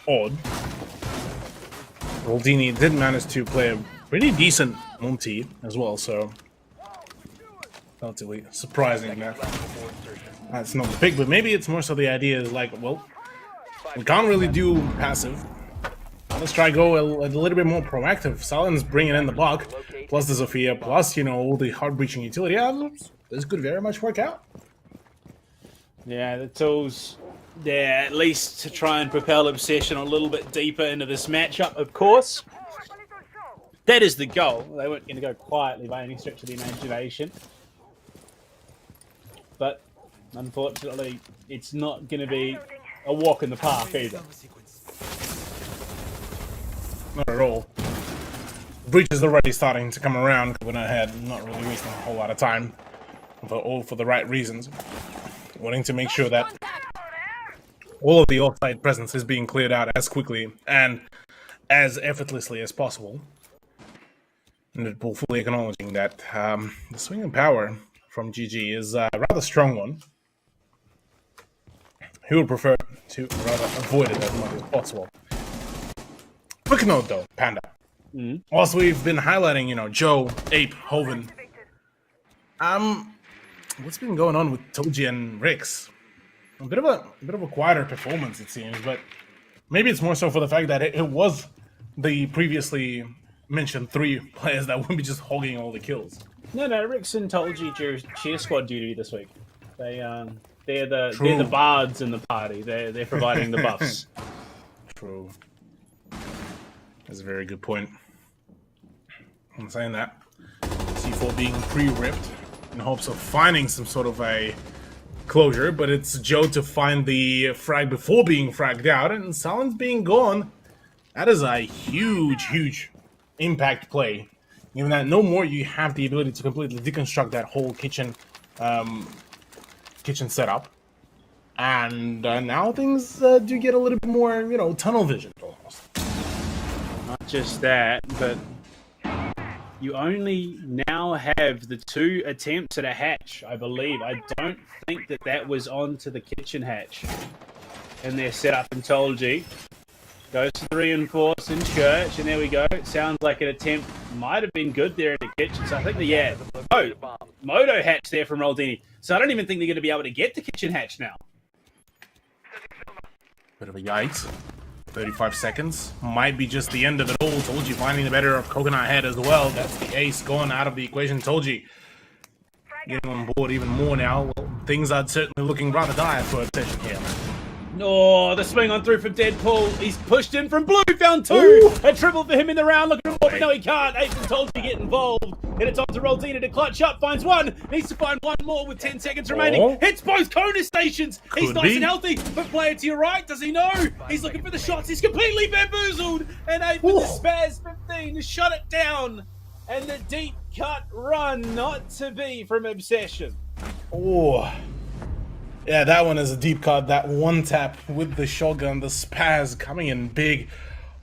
odd. Roldini did manage to play a pretty decent Monty as well, so relatively surprising that that's not the pick, but maybe it's more so the idea is like, well, we can't really do passive. Let's try go a little bit more proactive. Salen's bringing in the block, plus the Zofia, plus, all the heart-breaching utility. Yeah, this could very much work out. Yeah, the tools there, at least to try and propel Obsession a little bit deeper into this matchup, of course. That is the goal. They weren't going to go quietly by any stretch of the imagination. But, unfortunately, it's not going to be a walk in the park either. Not at all. Breach is already starting to come around when I had not really wasting a whole lot of time, for the right reasons. Wanting to make sure that all of the offside presence is being cleared out as quickly and as effortlessly as possible. And Deadpool fully acknowledging that the swing in power from GG is a rather strong one. He would prefer to rather avoid it as much as possible. Quick note though, Panda. Also, we've been highlighting, Joe, Ape, Hoven. What's been going on with Toji and Rix? A bit of a quieter performance, it seems, but maybe it's more so for the fact that it was the previously mention 3 players that wouldn't be just hogging all the kills. No, Rickson told you to cheer squad duty this week. They're the bards in the party. They're providing the buffs. True. That's a very good point. I'm saying that. C4 being pre-ripped in hopes of finding some sort of a closure, but it's Joe to find the frag before being fragged out, and Silence being gone. That is a huge impact play. Given that no more you have the ability to completely deconstruct that whole kitchen setup. And now things do get a little bit more, tunnel vision almost. Not just that, but you only now have the 2 attempts at a hatch, I believe. I don't think that was onto the kitchen hatch. And they're set up in Tolji. Goes to the reinforce in church, and there we go. It sounds like an attempt might have been good there in the kitchen. So I think Moto hatch there from Roldini. So I don't even think they're going to be able to get the kitchen hatch now. Bit of a yikes. 35 seconds. Might be just the end of it all. Tolji finding the better of Coconut Head as well. That's the ace gone out of the equation. Tolji getting on board even more now. Well, things are certainly looking rather dire for Obsession here. Oh, the swing on through from Deadpool. He's pushed in from blue, found 2. A triple for him in the round. Look at him, but no, he can't. Aiden told to get involved. And it's on to Roldina to clutch up. Finds 1. Needs to find 1 more with 10 seconds remaining. Hits both Kona stations. He's nice and healthy. But player to your right, does he know? He's looking for the shots. He's completely bamboozled. And Aiden with the Spaz 15 to shut it down. And the deep cut run not to be from Obsession. Oh. Yeah, that one is a deep cut. That one tap with the shotgun, the Spaz coming in big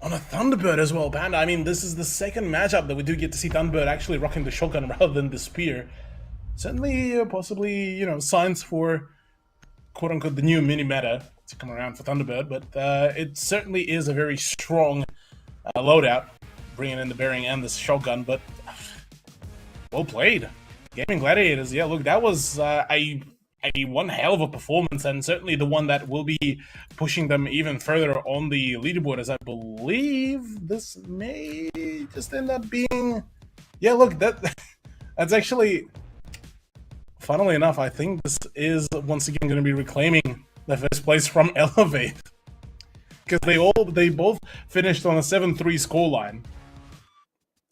on a Thunderbird as well, Panda. I mean, this is the second matchup that we do get to see Thunderbird actually rocking the shotgun rather than the spear. Certainly, possibly, signs for quote-unquote the new mini-meta to come around for Thunderbird, but it certainly is a very strong loadout, bringing in the bearing and the shotgun, but well played. Gaming Gladiators, yeah, look, that was a one hell of a performance, and certainly the one that will be pushing them even further on the leaderboard, as I believe this may just end up being... Yeah, look, that's actually... Funnily enough, I think this is once again going to be reclaiming the first place from Elevate. Because they both finished on a 7-3 scoreline.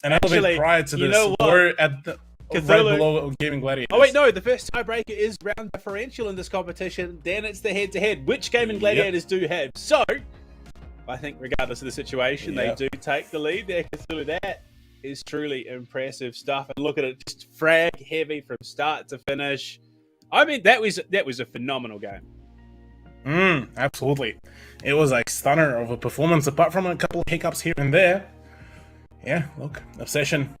And Elevate prior to this were at the... right below Gaming Gladiators. Oh wait, no, the first tiebreaker is round differential in this competition. Then it's the head-to-head, which Gaming Gladiators do have. So, I think regardless of the situation, they do take the lead there. Cthulhu, that is truly impressive stuff. And look at it, just frag heavy from start to finish. I mean, that was a phenomenal game. Absolutely. It was a stunner of a performance, apart from a couple of hiccups here and there. Yeah, look, Obsession.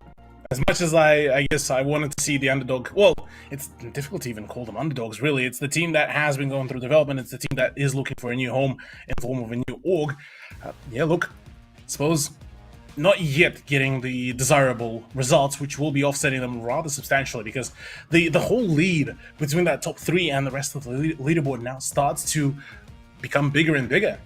As much as I guess I wanted to see the underdog, well, it's difficult to even call them underdogs, really. It's the team that has been going through development. It's the team that is looking for a new home in the form of a new org. Yeah, look, I suppose not yet getting the desirable results, which will be offsetting them rather substantially, because the whole lead between that top 3 and the rest of the leaderboard now starts to become bigger and bigger.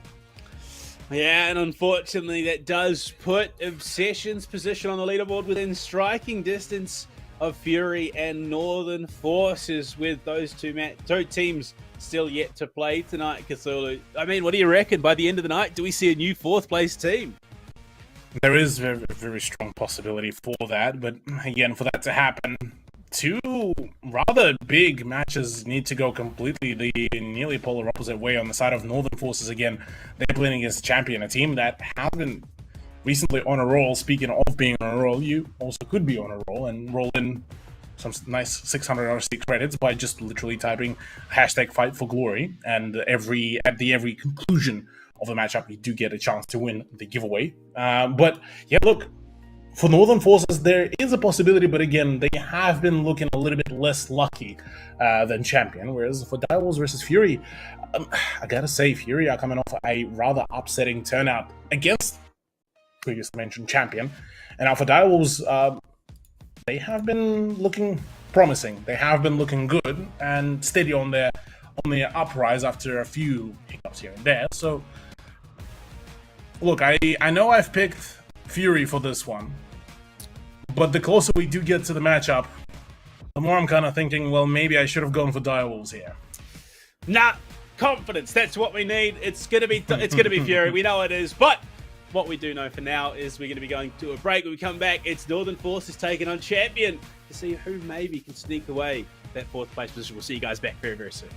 Yeah, and unfortunately that does put Obsession's position on the leaderboard within striking distance of Fury and Northern Forces, with those two teams still yet to play tonight, Cthulhu. I mean, what do you reckon? By the end of the night, do we see a new 4th place team? There is a very, very strong possibility for that, but again, for that to happen, 2 rather big matches need to go completely the nearly polar opposite way on the side of Northern Forces. Again, they're playing against Champion, a team that has been recently on a roll. Speaking of being on a roll, you also could be on a roll and roll in some nice 600 RC credits by just literally typing #FightForGlory, and at every conclusion of the matchup, you do get a chance to win the giveaway. But yeah, look, for Northern Forces, there is a possibility, but again, they have been looking a little bit less lucky than Champion, whereas for Direwolves versus Fury, I gotta say, Fury are coming off a rather upsetting turnout against previously mentioned Champion, and now for Direwolves, they have been looking promising. They have been looking good and steady on their uprise after a few hiccups here and there. So, look, I know I've picked Fury for this one, But the closer we do get to the matchup, the more I'm kind of thinking, well, maybe I should have gone for Direwolves here. Nah, confidence. That's what we need. It's gonna be Fury. We know it is, but what we do know for now is we're going to be going to a break. When we come back, it's Northern Forces taking on Champion to see who maybe can sneak away that 4th place position. We'll see you guys back very, very soon.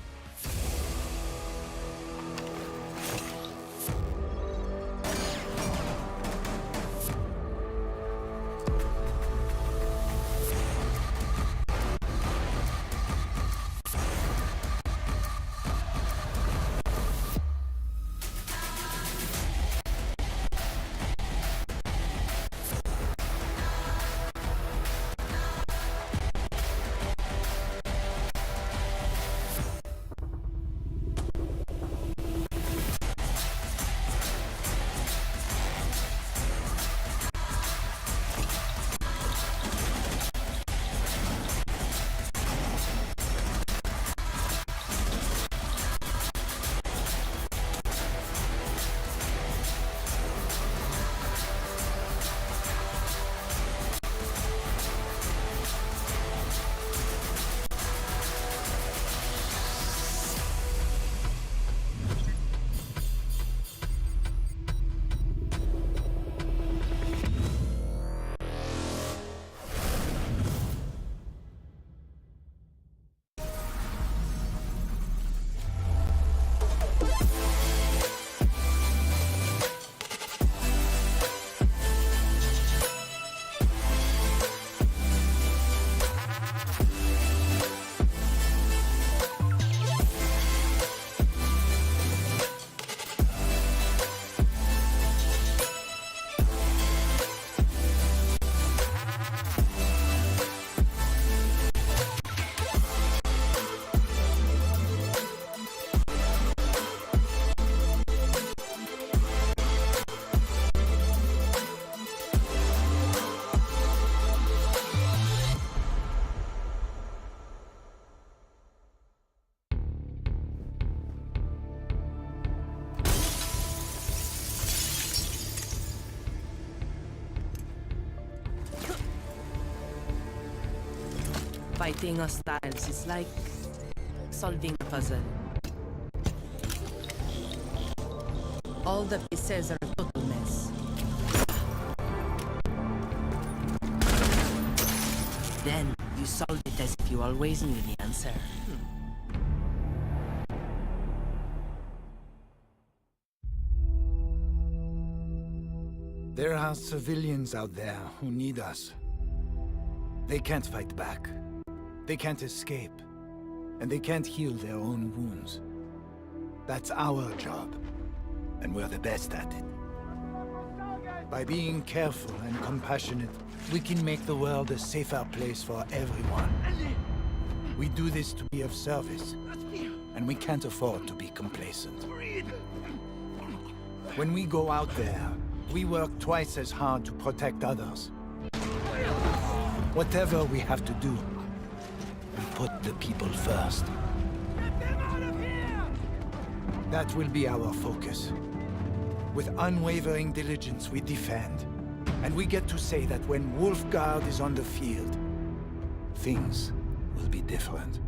Fighting hostiles is like solving a puzzle. All the pieces are a total mess. Then you solve it as if you always knew the answer. There are civilians out there who need us. They can't fight back. They can't escape. And they can't heal their own wounds. That's our job. And we're the best at it. By being careful and compassionate, we can make the world a safer place for everyone. We do this to be of service. And we can't afford to be complacent. When we go out there, we work twice as hard to protect others. Whatever we have to do, we put the people first. Get them out of here! That will be our focus. With unwavering diligence, we defend. And we get to say that when Wolfguard is on the field, things will be different.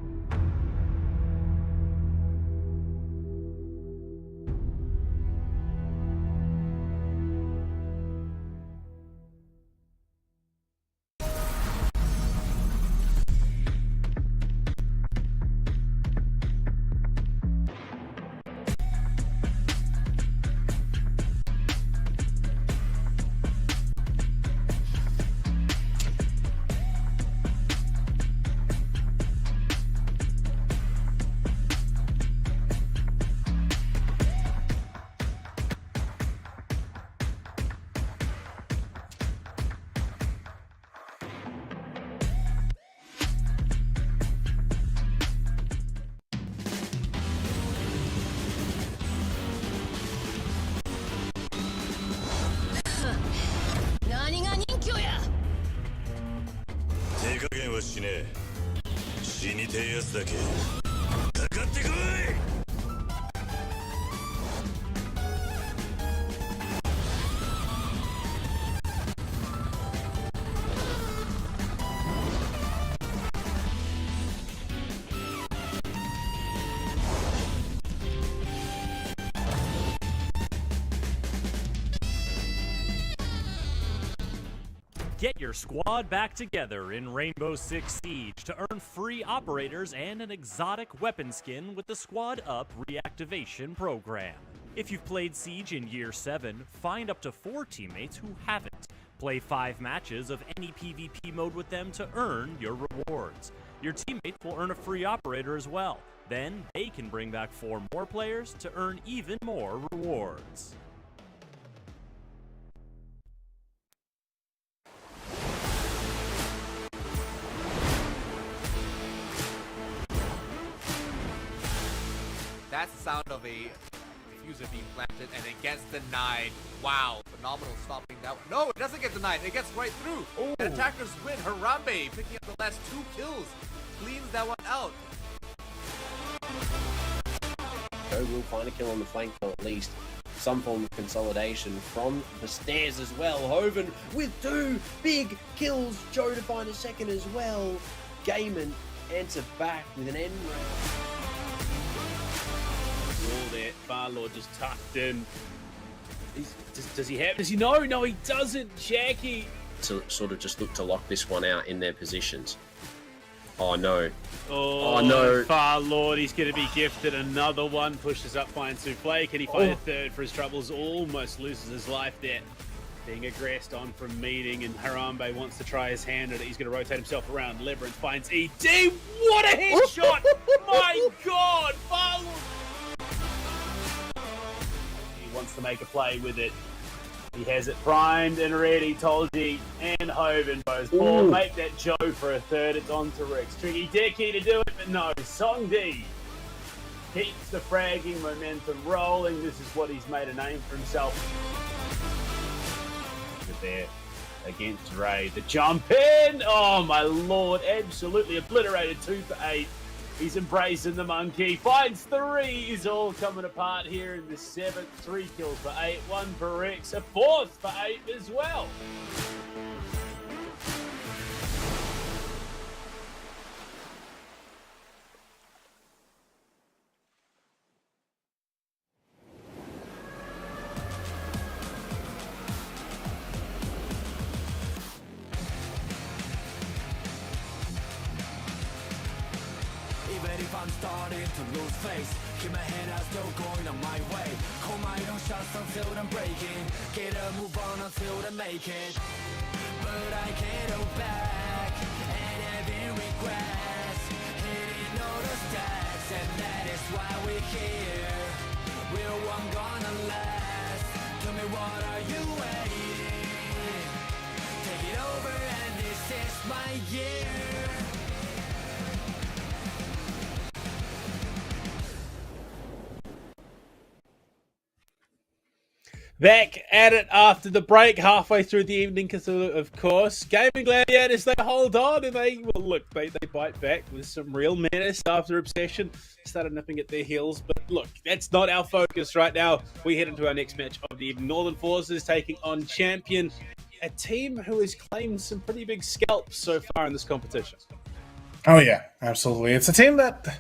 Get your squad back together in Rainbow Six Siege to earn free operators and an exotic weapon skin with the Squad Up reactivation program. If you've played Siege in Year 7, find up to 4 teammates who haven't. Play 5 matches of any PvP mode with them to earn your rewards. Your teammates will earn a free operator as well. Then they can bring back 4 more players to earn even more rewards. That's the sound of a diffuser being planted and it gets denied. Wow, phenomenal stopping that one. No, it doesn't get denied. It gets right through. And attackers win. Harambe picking up the last 2 kills. Cleans that one out. Joe will find a kill on the flank, or at least some form of consolidation from the stairs as well. Hoven with 2 big kills. Joe to find a second as well. Gaiman answer back with an end round. All that Farlord just tucked in. Does he have? Does he know? No, he doesn't. Jackie. To sort of just look to lock this one out in their positions. Oh no. Oh no. Farlord, he's going to be gifted another one. Pushes up, finds Souffle. Can he find a third for his troubles? Almost loses his life there. Being aggressed on from meeting, and Harambe wants to try his hand at it. He's going to rotate himself around. Leverance finds ED. What a headshot! My God, Farlord. He wants to make a play with it. He has it primed and ready. Tolji and Hoven both ball. Make that Joe for a third. It's on to Rix. Tricky Dicky to do it, but no. Songdi keeps the fragging momentum rolling. This is what he's made a name for himself. There against Ray. The jump in. Oh my Lord. Absolutely obliterated. 2 for 8. He's embracing the monkey. Finds 3. He's all coming apart here in the 7th. 3 kills for 8. 1 for Rex. A 4th for 8 as well. Even if I'm starting to lose face, keep my head out, still going on my way. Call my own shots until I'm breaking. Get a move on until I make it. But I can't go back, and having regrets, hitting all the stacks, and that is why we're here. Real one gonna last. Tell me, what are you waiting? Take it over, and this is my year. Back at it after the break, halfway through the evening, of course. Gaming Gladiators, they hold on and they bite back with some real menace after Obsession started nipping at their heels. But look, that's not our focus right now. We head into our next match of the evening. Northern Forces taking on Champion, a team who has claimed some pretty big scalps so far in this competition. Oh yeah, absolutely. It's a team that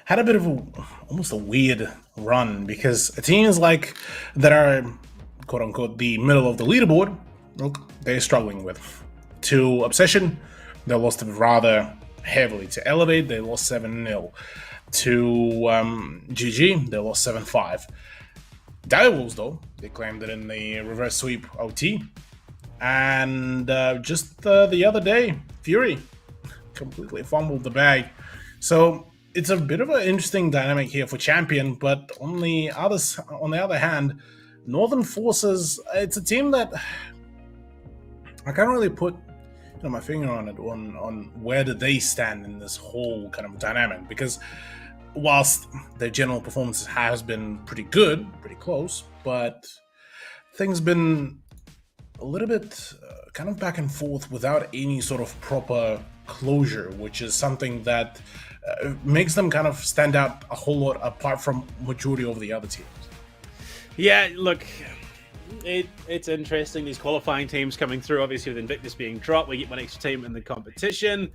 had a bit of almost a weird run, because teams like that are quote-unquote the middle of the leaderboard, look, they're struggling with. To Obsession, they lost rather heavily. To Elevate, they lost 7-0. To GG, they lost 7-5. Direwolves, though, they claimed it in the reverse sweep OT. And just the other day, Fury completely fumbled the bag. So it's a bit of an interesting dynamic here for Champion, but on the other hand, Northern Forces, it's a team that I can't really put my finger on it, on where do they stand in this whole kind of dynamic, because whilst their general performance has been pretty good, pretty close, but things been a little bit kind of back and forth without any sort of proper closure, which is something that makes them kind of stand out a whole lot apart from majority of the other teams. Yeah, look, it's interesting, these qualifying teams coming through, obviously with Invictus being dropped, we get one extra team in the competition.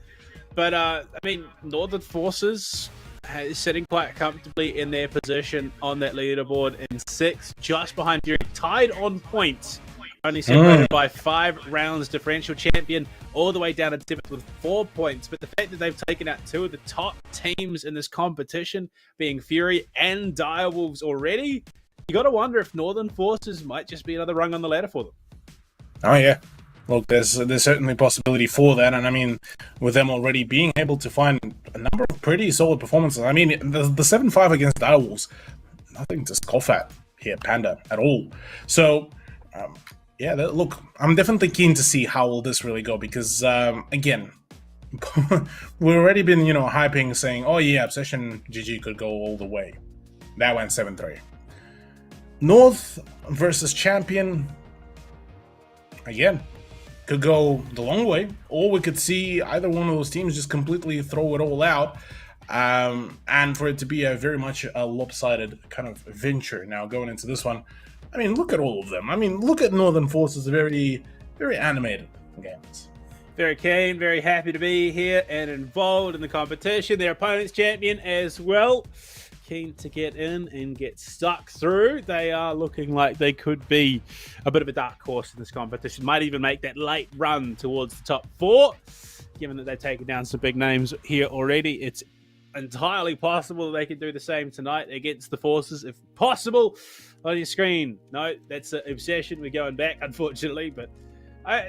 But, I mean, Northern Forces is sitting quite comfortably in their position on that leaderboard in 6th, just behind Fury, tied on points only separated by 5 rounds differential. Champion all the way down in 7th with 4 points. But the fact that they've taken out 2 of the top teams in this competition, being Fury and Direwolves already, you got to wonder if Northern Forces might just be another rung on the ladder for them. Oh yeah, look, there's certainly a possibility for that, and I mean, with them already being able to find a number of pretty solid performances. I mean, the 7-5 against Direwolves, nothing to scoff at here, Panda, at all. So, yeah, look, I'm definitely keen to see how will this really go, because again, we've already been, you know, hyping, saying, oh yeah, Obsession GG could go all the way. That went 7-3. North versus Champion, again, could go the long way, or we could see either one of those teams just completely throw it all out, and for it to be a very much a lopsided kind of venture. Now, going into this one, I mean, look at all of them. I mean, look at Northern Forces, very, very animated games. Very keen, very happy to be here and involved in the competition. Their opponent's Champion as well. Keen to get in and get stuck through. They are looking like they could be a bit of a dark horse in this competition. Might even make that late run towards the top 4. Given that they've taken down some big names here already, it's entirely possible that they could do the same tonight against the Forces, if possible. On your screen, no, that's an Obsession. We're going back, unfortunately, but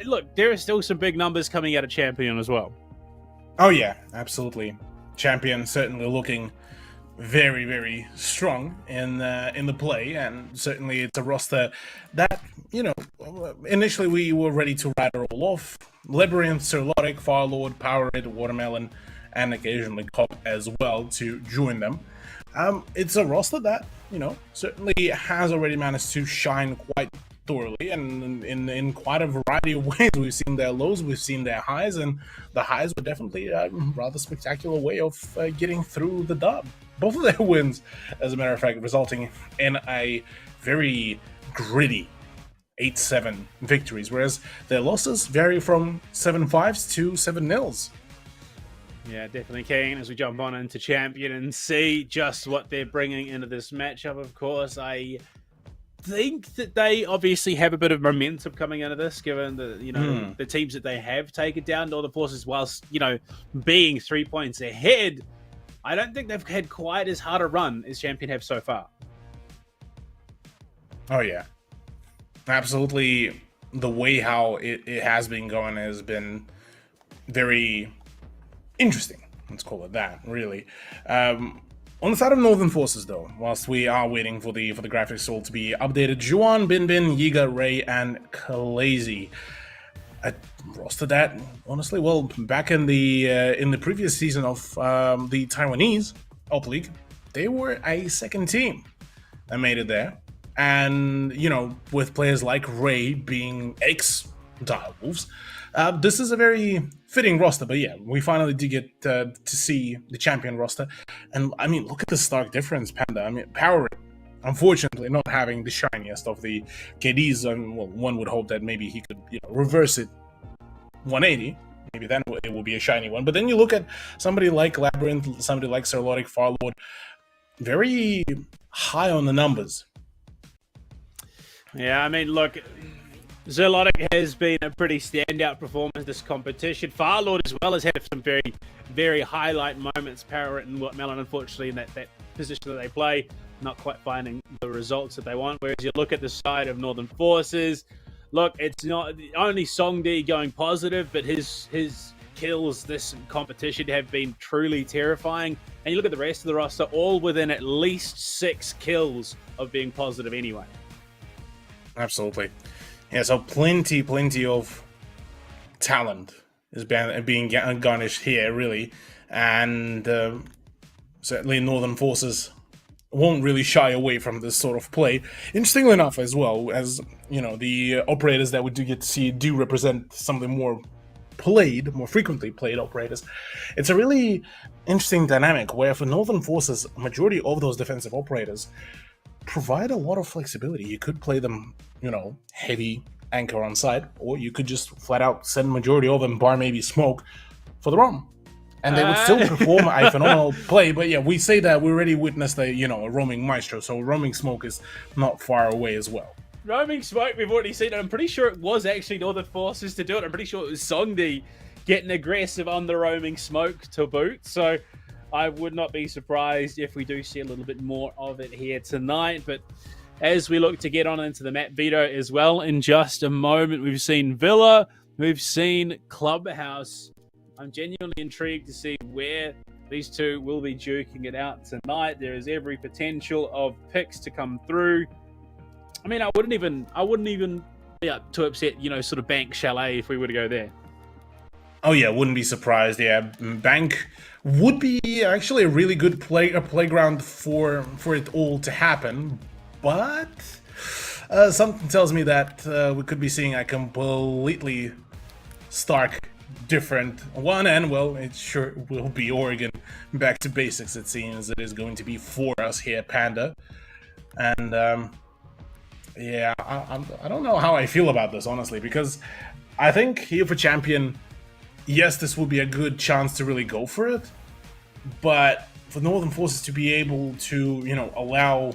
look, there are still some big numbers coming out of Champion as well. Oh yeah, absolutely. Champion certainly looking very, very strong in the play, and certainly it's a roster that, you know, initially we were ready to write it all off. Labyrinth, Serlotic, Firelord, Powerade, Watermelon, and occasionally Cop as well to join them. It's a roster that, you know, certainly has already managed to shine quite thoroughly, and in quite a variety of ways. We've seen their lows, we've seen their highs, and the highs were definitely a rather spectacular way of getting through the dub. Both of their wins, as a matter of fact, resulting in a very gritty 8-7 victories, whereas their losses vary from 7-5s to 7-0s. Yeah, definitely keen as we jump on into Champion and see just what they're bringing into this matchup. Of course, I think that they obviously have a bit of momentum coming into this, given the, you know, the teams that they have taken down. Northern Forces, whilst, you know, being 3 points ahead, I don't think they've had quite as hard a run as Champion have so far. Oh yeah, absolutely. The way how it has been going has been very interesting. Let's call it that, really. On the side of Northern Forces, though, whilst we are waiting for the graphics all to be updated, Juan, Bin, Yiga, Ray, and Khaleesi. A roster that, honestly, well, back in the previous season of the Taiwanese Op League, they were a second team that made it there. And, you know, with players like Ray being ex-Direwolves, this is a very fitting roster. But yeah, we finally did get to see the Champion roster. And, I mean, look at the stark difference, Panda. I mean, Power, unfortunately, not having the shiniest of the KDs, and well, one would hope that maybe he could, you know, reverse it 180. Maybe then it will be a shiny one. But then you look at somebody like Labyrinth, somebody like Serlotic, Firelord, very high on the numbers. Yeah, I mean, look, Zerlotic has been a pretty standout performance this competition. Firelord as well has had some very, very highlight moments. Parrot and Watermelon, unfortunately, in that position that they play, not quite finding the results that they want. Whereas you look at the side of Northern Forces, look, it's not only Songdi going positive, but his kills this competition have been truly terrifying. And you look at the rest of the roster, all within at least 6 kills of being positive anyway. Absolutely. Yeah, so plenty of talent is being garnished here, really. And certainly Northern Forces won't really shy away from this sort of play. Interestingly enough, as well, as, you know, the operators that we do get to see do represent some of the more frequently played operators. It's a really interesting dynamic where for Northern Forces, a majority of those defensive operators provide a lot of flexibility. You could play them, you know, heavy anchor on side, or you could just flat out send majority of them, bar maybe smoke, for the roam. And they would still perform a phenomenal play. But yeah, we say that we already witnessed a roaming maestro, so roaming smoke is not far away as well. roaming smoke, we've already seen it. I'm pretty sure it was actually Northern Forces to do it. I'm pretty sure it was Songdi getting aggressive on the roaming smoke to boot. So I would not be surprised if we do see a little bit more of it here tonight. But as we look to get on into the map veto as well in just a moment, we've seen Villa, we've seen Clubhouse. I'm genuinely intrigued to see where these two will be duking it out tonight. There is every potential of picks to come through. I mean, I wouldn't even be up to upset, sort of Bank Chalet if we were to go there. Oh yeah, wouldn't be surprised. Yeah, Bank would be actually a really good playground for it all to happen, but something tells me that we could be seeing a completely stark different one, and well, it sure will be Oregon back to basics. It seems it is going to be for us here, Panda, and yeah, I don't know how I feel about this, honestly, because I think here for Champion, yes, this would be a good chance to really go for it, but for Northern Forces to be able to, allow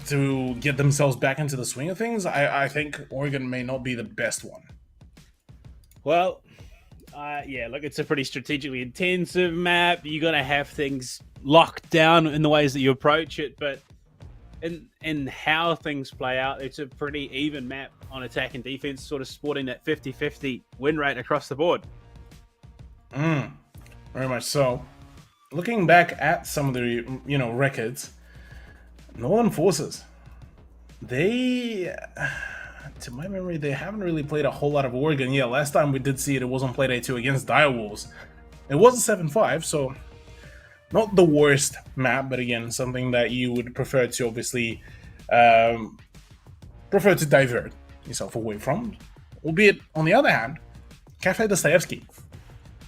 to get themselves back into the swing of things, I think Oregon may not be the best one. Well, yeah, look, it's a pretty strategically intensive map. You're going to have things locked down in the ways that you approach it, but in how things play out, it's a pretty even map on attack and defense, sort of sporting that 50-50 win rate across the board. Very much so. Looking back at some of the, records, Northern Forces, they, to my memory, they haven't really played a whole lot of Oregon. Yeah, last time we did see it, it was on Playday 2 against Direwolves. It was a 7-5, so not the worst map, but again, something that you would prefer to obviously divert yourself away from. Albeit, on the other hand, Cafe Dostoevsky,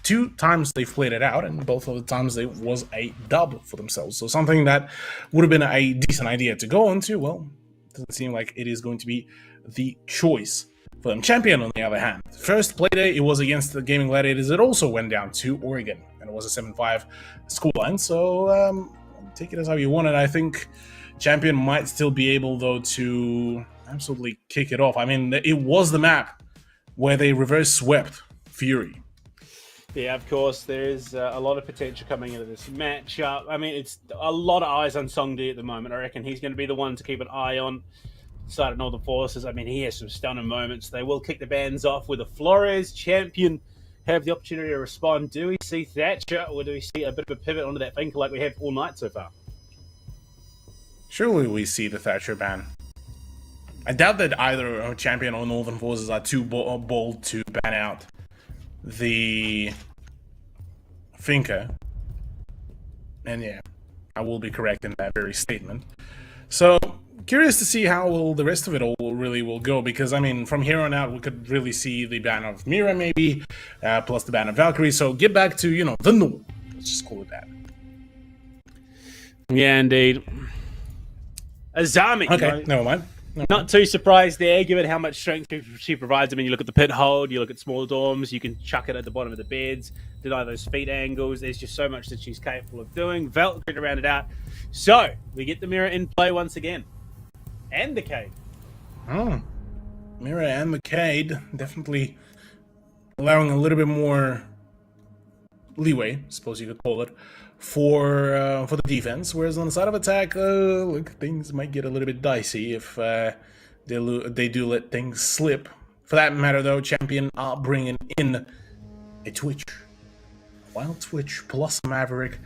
2 times they've played it out, and both of the times it was a dub for themselves. So something that would have been a decent idea to go into, well, doesn't seem like it is going to be the choice for them. Champion, on the other hand, first playday, it was against the Gaming Gladiators. It also went down to Oregon, and it was a 7-5 scoreline. So take it as how you want it. I think Champion might still be able, though, to absolutely kick it off. I mean, it was the map where they reverse swept Fury. Yeah, of course, there is a lot of potential coming into this matchup. I mean, it's a lot of eyes on Songdi at the moment. I reckon he's going to be the one to keep an eye on side of Northern Forces. I mean, he has some stunning moments. They will kick the bands off with a Flores. Champion have the opportunity to respond. Do we see Thatcher, or do we see a bit of a pivot onto that Finker like we have all night so far? Surely we see the Thatcher ban. I doubt that either Champion or Northern Forces are too bold to ban out the Finker. And yeah, I will be correct in that very statement. So, curious to see how the rest of it all really will go, because, I mean, from here on out, we could really see the ban of Mira, maybe, plus the ban of Valkyrie. So, get back to, the norm. Let's just call it that. Yeah, indeed. Azami. Okay, never mind. Not too surprised there, given how much strength she provides. I mean, you look at the pit hold, you look at small dorms, you can chuck it at the bottom of the beds, deny those feet angles. There's just so much that she's capable of doing. Valkyrie to round it out. So, we get the Mirror in play once again. And the Cade. Mira and McCade definitely allowing a little bit more leeway, I suppose you could call it, for the defense. Whereas on the side of attack, look, things might get a little bit dicey if they do let things slip. For that matter, though, Champion are bringing in a Twitch, Wild Twitch plus a Maverick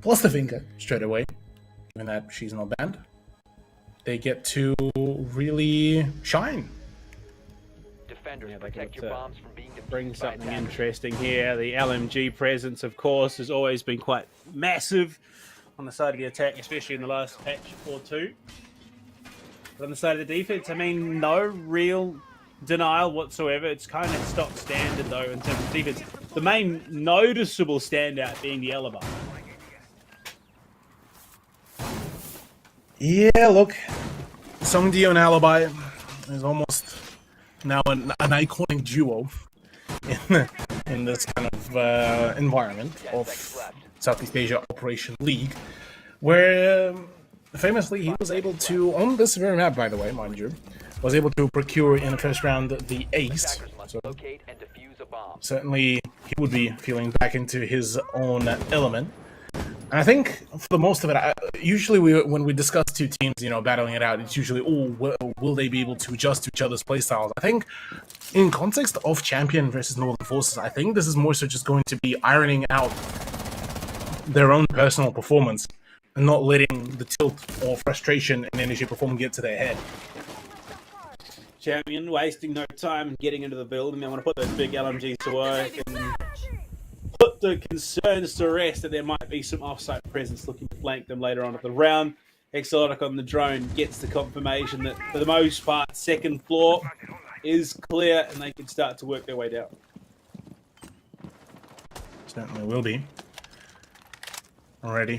plus the Finker straight away. Given that she's not banned, they get to really shine. Defenders, Yeah, protect your bombs from being defused Bring by something attackers. interesting here. The LMG presence, of course, has always been quite massive on the side of the attack, especially in the last patch or two. But on the side of the defense, I mean, no real denial whatsoever. It's kind of stock standard, though, in terms of defense. The main noticeable standout being the Alibi. Yeah, look, Songdi and Alibi is almost now an iconic duo in this kind of environment of Southeast Asia Operation League, where famously, he was able to, on this very map, by the way, mind you, was able to procure in the first round the ace. So Locate and defuse a bomb. certainly he would be feeling back into his own element. And I think for the most of it, usually when we discuss two teams, you know, battling it out, it's usually, oh, will they be able to adjust to each other's playstyles? I think in context of Champion versus Northern Forces, I think this is more so just going to be ironing out their own personal performance and not letting the tilt or frustration and energy performance get to their head. Champion wasting no time getting into the building. They want to put those big LMGs to work and put the concerns to rest that there might be some off-site presence looking to flank them later on at the round. Exotic on the drone gets the confirmation that for the most part, second floor is clear and they can start to work their way down. Certainly will be. Already.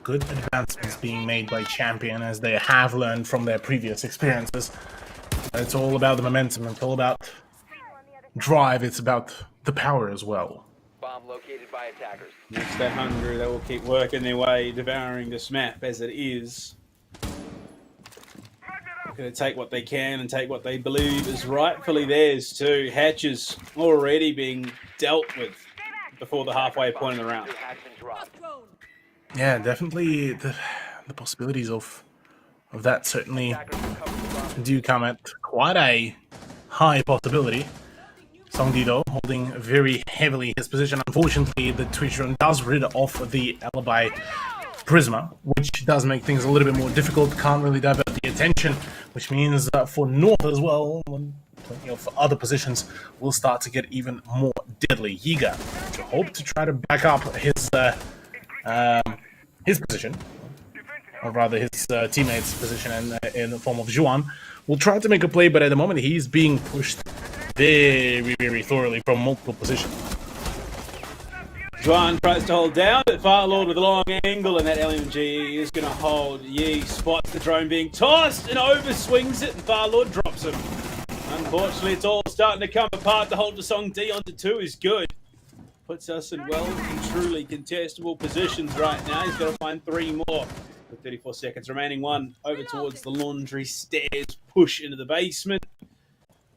Good advancements being made by Champion as they have learned from their previous experiences. It's all about the momentum, it's all about drive, it's about the power as well. Bomb located by attackers. Next they're hungry, they will keep working their way, devouring this map as it is. They're going to take what they can and take what they believe is rightfully theirs too. Hatches already being dealt with before the halfway point of the round. Has been dropped. Yeah, definitely the possibilities of that certainly do come at quite a high possibility. Songdi though holding very heavily his position. Unfortunately, the Twitch drone does rid off the alibi Prisma, which does make things a little bit more difficult. Can't really divert the attention, which means that for North as well, plenty of other positions will start to get even more deadly. Yiga to hope to try to back up his position, or rather his teammates' position in the form of Juan. Will try to make a play, but at the moment he's being pushed very, very thoroughly from multiple positions. Juan tries to hold down, but Firelord with a long angle, and that LMG is going to hold. Yi spots the drone being tossed and overswings it, and Firelord drops him. Unfortunately, it's all starting to come apart. The hold to Song D onto 2 is good. Puts us in well and truly contestable positions right now. He's got to find 3 more. With 34 seconds remaining, 1 over towards the laundry stairs, push into the basement.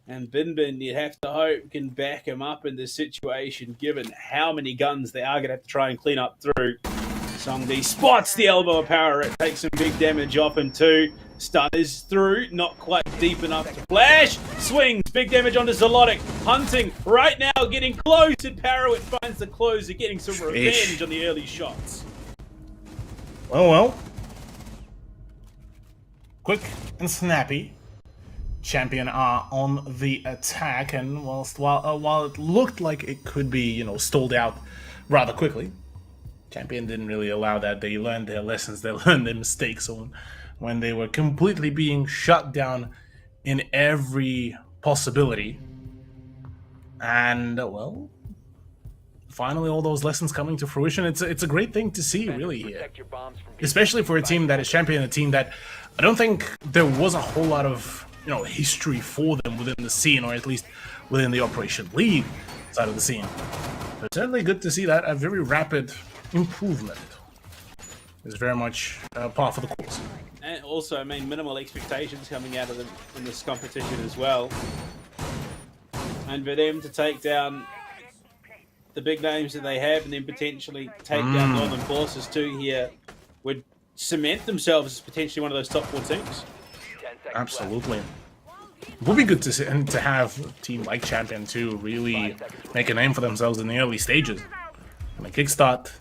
And Bin, you have to hope, can back him up in this situation, given how many guns they are going to have to try and clean up through. Songdi spots the elbow of power. It takes some big damage off him too. Stutters through, not quite deep enough to flash. Swings, big damage onto Zolotic. Hunting right now, getting close, and Parrot finds the closer, getting some revenge on the early shots. Well. Quick and snappy. Champion are on the attack, and while it looked like it could be, you know, stalled out rather quickly, Champion didn't really allow that. They learned their lessons, they learned their mistakes when they were completely being shut down in every possibility. And, well, finally all those lessons coming to fruition. It's a great thing to see, really, here. Especially for a team that is Champion, a team that I don't think there was a whole lot of, you know, history for them within the scene, or at least within the Operation League side of the scene. But certainly good to see that a very rapid improvement is very much par for the course. And also, I mean, minimal expectations coming out of them in this competition as well. And for them to take down the big names that they have and then potentially take down Northern Forces too here would cement themselves as potentially one of those top 4 teams. Absolutely. It would be good to see, and to have a team like Champion to really make a name for themselves in the early stages. And a kickstart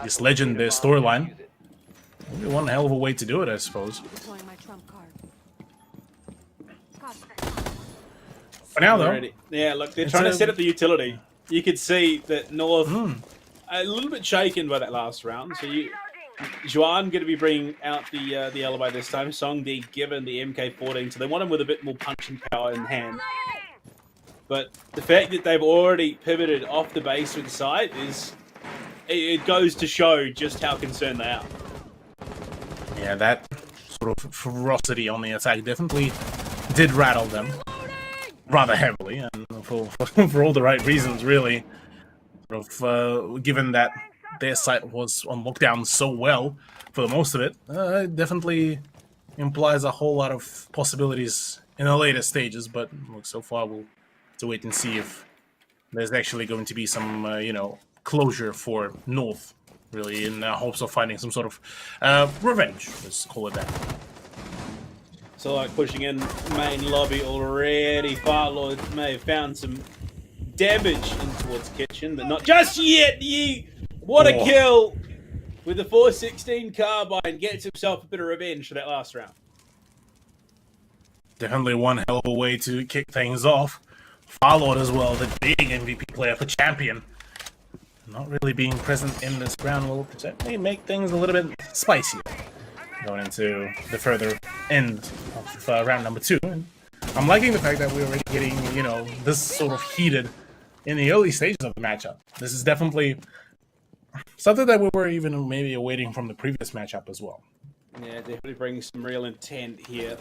this legend, their storyline. Maybe one hell of a way to do it, I suppose. For now, though. Yeah, look, they're trying to set up the utility. You could see that North a little bit shaken by that last round. So Juan going to be bringing out the alibi this time. Songdi given the MK14, so they want him with a bit more punching power in hand. But the fact that they've already pivoted off the basement side it goes to show just how concerned they are. Yeah, that sort of ferocity on the attack definitely did rattle them rather heavily, and for all the right reasons, really. Sort of, given that their site was on lockdown so well for the most of it, it definitely implies a whole lot of possibilities in the later stages. But look, so far we'll have to wait and see if there's actually going to be some, closure for North, really, in hopes of finding some sort of revenge. Let's call it that. So, like, pushing in main lobby already. Firelord may have found some damage in towards kitchen, but not just yet. What a kill with the 416 carbine. Gets himself a bit of revenge for that last round. Definitely one hell of a way to kick things off. Firelord as well, the big MVP player for Champion. Not really being present in this round will certainly make things a little bit spicier going into the further end of round number 2. And I'm liking the fact that we're already getting, this sort of heated in the early stages of the matchup. This is definitely something that we were even maybe awaiting from the previous matchup as well. Yeah, definitely brings some real intent here.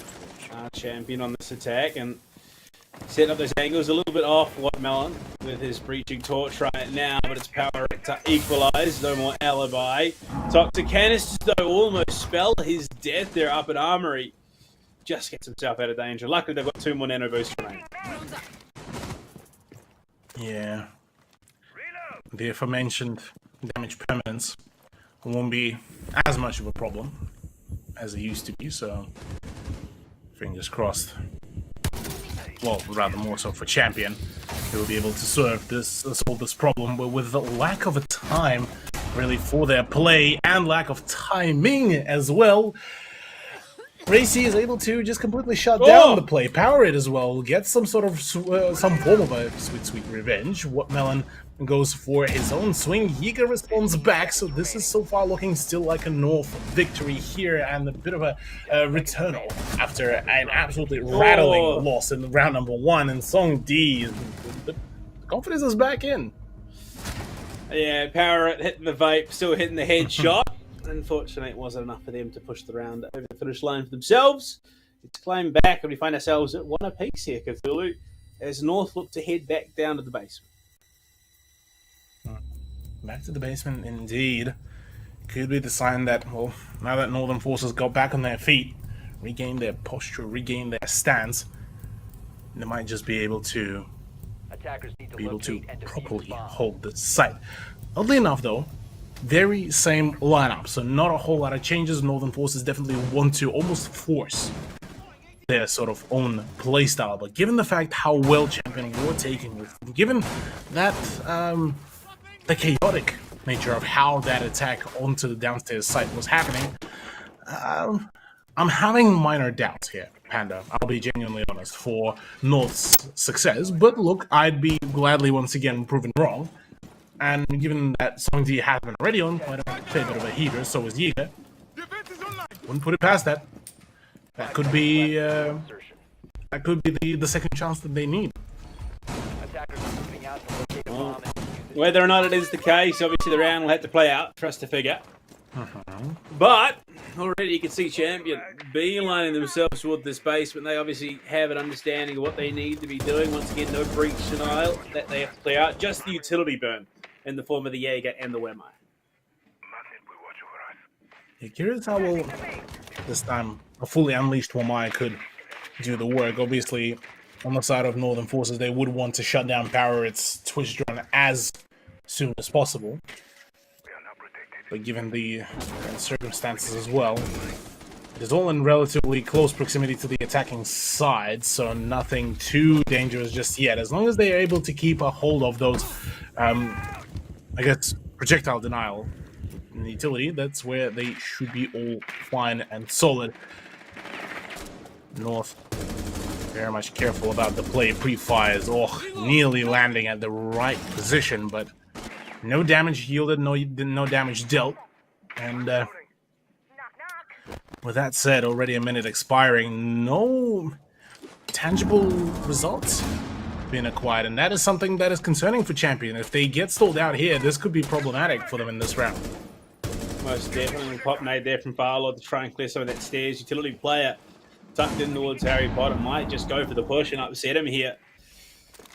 Champion on this attack and setting up those angles a little bit off Watermelon with his breaching torch right now, but it's power to equalize. No more alibi. Toxic Canisters though almost spell his death there up at Armory. Just gets himself out of danger. Luckily they've got 2 more nano boosts remaining. Yeah. The aforementioned damage permanence won't be as much of a problem as it used to be, so fingers crossed. Well, rather more so for Champion, they will be able to solve this problem, but with the lack of a time really for their play and lack of timing as well, Racy is able to just completely shut down the play, power it as well, get some sort of some form of a sweet revenge. Watermelon goes for his own swing. Yiga responds back, so this is so far looking still like a North victory here and a bit of a returnal after an absolutely rattling loss in round number 1. And Song D, the confidence is back in. Yeah, power it hitting the vape, still hitting the headshot. Unfortunately, it wasn't enough for them to push the round over the finish line for themselves. It's claimed back, and we find ourselves at 1 apiece here, Cthulhu, as North look to head back down to the basement. Back to the basement, indeed. Could be the sign that, well, now that Northern Forces got back on their feet, regained their posture, regained their stance, they might just be able to properly hold the site. Oddly enough, though, very same lineup, so not a whole lot of changes. Northern Forces definitely want to almost force their sort of own playstyle, but given the fact how well Champion were taking with, given that the chaotic nature of how that attack onto the downstairs site was happening, I'm having minor doubts here, Panda. I'll be genuinely honest for North's success, but look, I'd be gladly once again proven wrong. And given that Song D has been already on quite a fair bit of a heater, so is Yiga. Wouldn't put it past that. That could be the second chance that they need. Well, whether or not it is the case, obviously the round will have to play out for us to figure. But already you can see Champion beelining themselves toward this basement. They obviously have an understanding of what they need to be doing. Once again, no breach denial that they have to play out. Just the utility burn in the form of the Jaeger and the Wehrmeyer. Yeah, curious how well this time a fully unleashed Wehrmeyer could do the work. Obviously, on the side of Northern Forces, they would want to shut down power its Twitch drone as soon as possible. But given the circumstances as well, it is all in relatively close proximity to the attacking side, so nothing too dangerous just yet. As long as they are able to keep a hold of those, I guess, projectile denial in the utility, that's where they should be all fine and solid. North, very much careful about the play pre-fires. Nearly landing at the right position, but no damage yielded, no damage dealt. And with that said, already a minute expiring, no tangible results being acquired, and that is something that is concerning for Champion. If they get stalled out here, this could be problematic for them in this round. Most definitely. Pop nade there from Firelord to try and clear some of that stairs. Utility player tucked in towards Harry Potter might just go for the push and upset him here.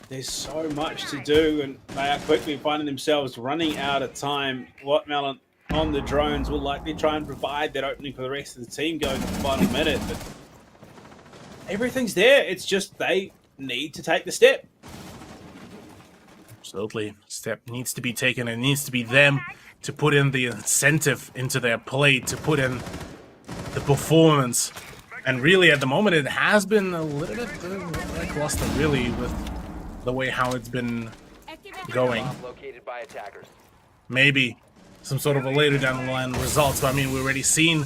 There's so much to do, and they are quickly finding themselves running out of time. Wattmelon on the drones will likely try and provide that opening for the rest of the team going to the final minute, but everything's there. It's just they need to take the step. Absolutely. Step needs to be taken. It needs to be them to put in the incentive into their play, to put in the performance. And really, at the moment, it has been a little bit lackluster, really, with the way how it's been going. Bomb located by attackers. Maybe some sort of a later down the line results, but I mean, we've already seen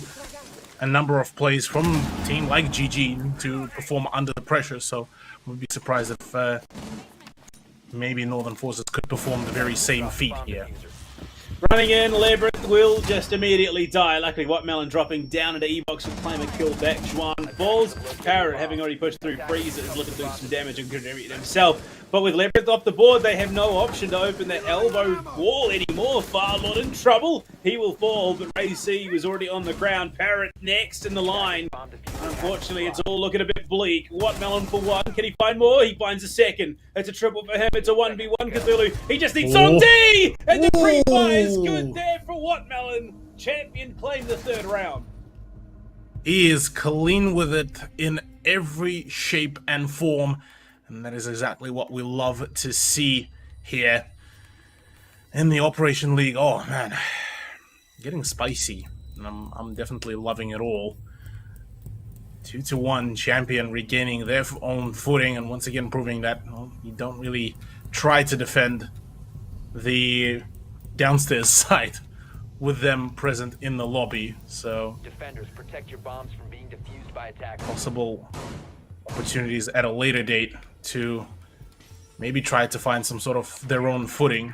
a number of plays from a team like GG to perform under the pressure, so we'd be surprised if maybe Northern Forces could perform the very same feat here. Running in, Labyrinth will just immediately die. Luckily, Wattmelon dropping down into E-Box will claim a kill back. Juan falls. Parrot, having already pushed through Freezer, is looking to do some damage and contribute himself. But with Labyrinth off the board, they have no option to open that elbow wall anymore. Farlord in trouble. He will fall, but Ray C was already on the ground. Parrot next in the line. Unfortunately, it's all looking a bit bleak. Wattmelon for one. Can he find more? He finds a second. It's a triple for him. It's a 1v1 Cthulhu. He just needs some D! And the pre-buy is good there for Wattmelon. Champion claimed the third round. He is clean with it in every shape and form, and that is exactly what we love to see here in the Operation League. Oh man, getting spicy, and I'm definitely loving it all. 2-1 champion regaining their own footing, and once again proving that you don't really try to defend the downstairs side with them present in the lobby. So Defenders, protect your bombs from being defused by attackers. possible opportunities at a later date to maybe try to find some sort of their own footing.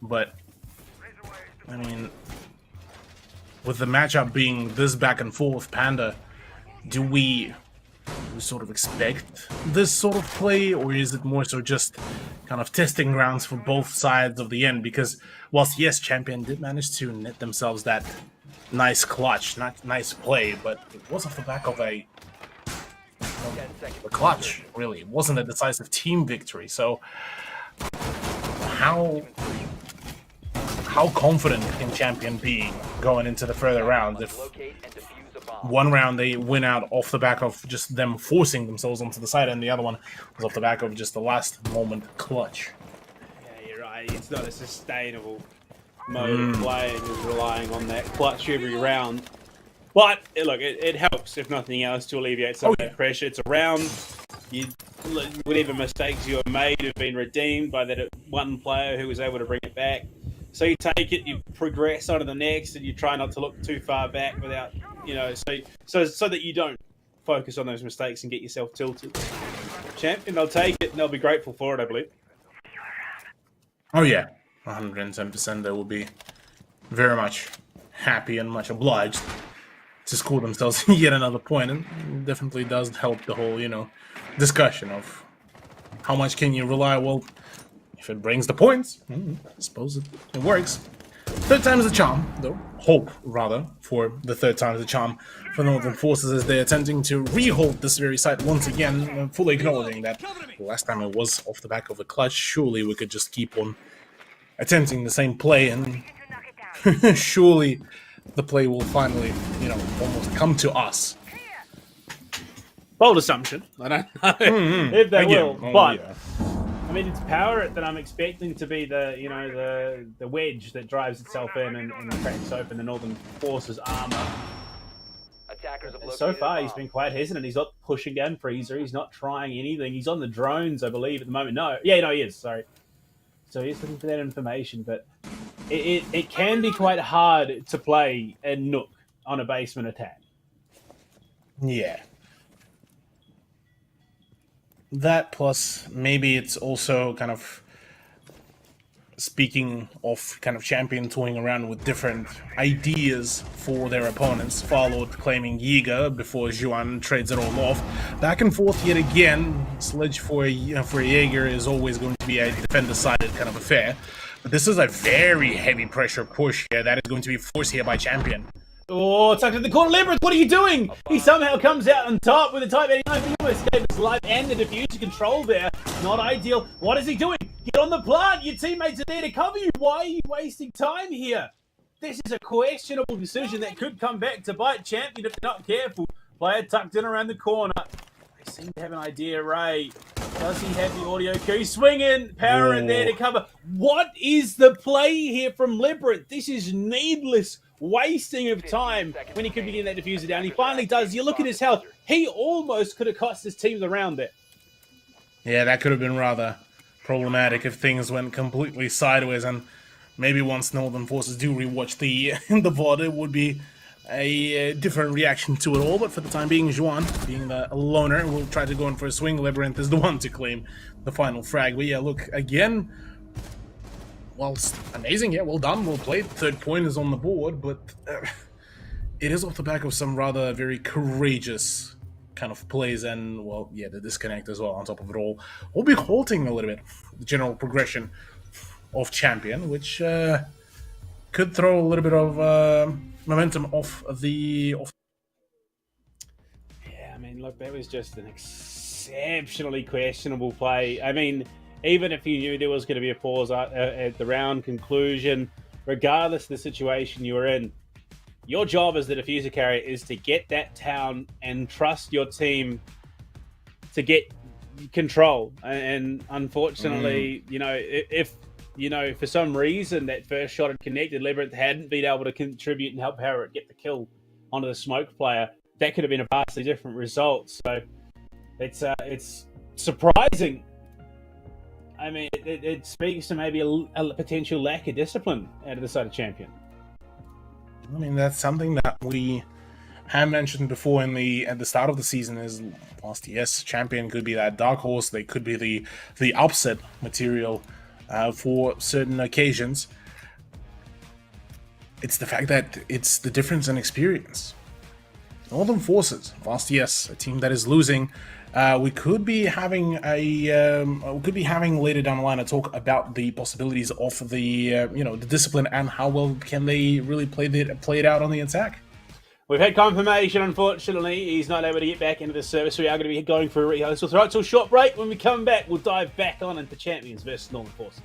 But I mean, with the matchup being this back and forth, Panda, do we sort of expect this sort of play, or is it more so just kind of testing grounds for both sides of the end? Because whilst yes, Champion did manage to net themselves that nice clutch, not nice play, but it was off the back of a clutch, really. It wasn't a decisive team victory. So how confident can Champion be going into the further rounds if Locate and defuse a bomb. one round they win out off the back of just them forcing themselves onto the side, and the other one was off the back of just the last moment clutch? Yeah, you're right. It's not a sustainable mode of playing, is relying on that clutch every round. But look, it helps, if nothing else, to alleviate some of that pressure. It's a round. Whatever mistakes you have made have been redeemed by that one player who was able to bring it back. So you take it, you progress on to the next, and you try not to look too far back without, so that you don't focus on those mistakes and get yourself tilted. Champion, they'll take it, and they'll be grateful for it, I believe. Oh yeah, 110%. They will be very much happy and much obliged to score themselves yet another point, and it definitely does help the whole, discussion of how much can you rely. Well, if it brings the points, I suppose it works. Third time is the charm, though. Hope, rather, for the third time is the charm for Northern Forces as they're attempting to rehold this very site once again, fully acknowledging that last time it was off the back of a clutch. Surely we could just keep on attempting the same play, and surely the play will finally, almost come to us. Bold assumption. I don't know if they will, but yeah. I mean, it's power that I'm expecting to be the wedge that drives itself in and cracks open the Northern Forces' armor. Attackers have located So a far, bomb. he's been quite hesitant. He's not pushing down Freezer. He's not trying anything. He's on the drones, I believe, at the moment. He is. Sorry. So he's looking for that information, but it can be quite hard to play in Nook on a basement attack. Yeah. That plus maybe it's also kind of speaking of kind of Champion toying around with different ideas for their opponents. Farlord claiming Yiga before Juan trades it all off. Back and forth yet again. Sledge for Jaeger is always going to be a defender-sided kind of affair. But this is a very heavy pressure push here that is going to be forced here by Champion. Oh, tucked in the corner. Leverett, what are you doing? He somehow comes out on top with a Type 89. He almost gave his life and the diffuser control there. Not ideal. What is he doing? Get on the plant. Your teammates are there to cover you. Why are you wasting time here? This is a questionable decision that could come back to bite Champion if they're not careful. Player tucked in around the corner. They seem to have an idea, Ray. Does he have the audio cue? Swinging, power in there to cover. What is the play here from Leverett? This is needless wasting of time when he could be getting that diffuser down. He finally does. You look at his health. He almost could have cost his team the round there. Yeah, that could have been rather problematic if things went completely sideways, and maybe once Northern Forces do rewatch the VOD, it would be a different reaction to it all. But for the time being, Juan, being the loner, will try to go in for a swing. Labyrinth is the one to claim the final frag. But yeah, look, again, whilst amazing, yeah, well done, well played. Third point is on the board, but it is off the back of some rather very courageous kind of plays, and, well, yeah, the disconnect as well on top of it all. We'll be halting a little bit the general progression of Champion, which could throw a little bit of momentum off the... Yeah, I mean, look, that was just an exceptionally questionable play. I mean, even if you knew there was going to be a pause at the round conclusion, regardless of the situation you were in, your job as the diffuser carrier is to get that town and trust your team to get control. And unfortunately, you know, if you know, for some reason that first shot had connected, Leverett hadn't been able to contribute and help Parrot get the kill onto the smoke player, that could have been a vastly different result. So it's surprising. I mean, it speaks to maybe a potential lack of discipline out of the side of Champion. I mean, that's something that we have mentioned before at the start of the season. Is whilst yes, Champion could be that dark horse, they could be the upset material for certain occasions. It's the fact that it's the difference in experience. Northern Forces, whilst yes, a team that is losing, we could be having later down the line a talk about the possibilities of the the discipline and how well can they really play it out on the attack. We've had confirmation, unfortunately, he's not able to get back into the service. We are going to be going for a rehearsal. So right till a short break. When we come back, we'll dive back on into Champions versus Northern Forces.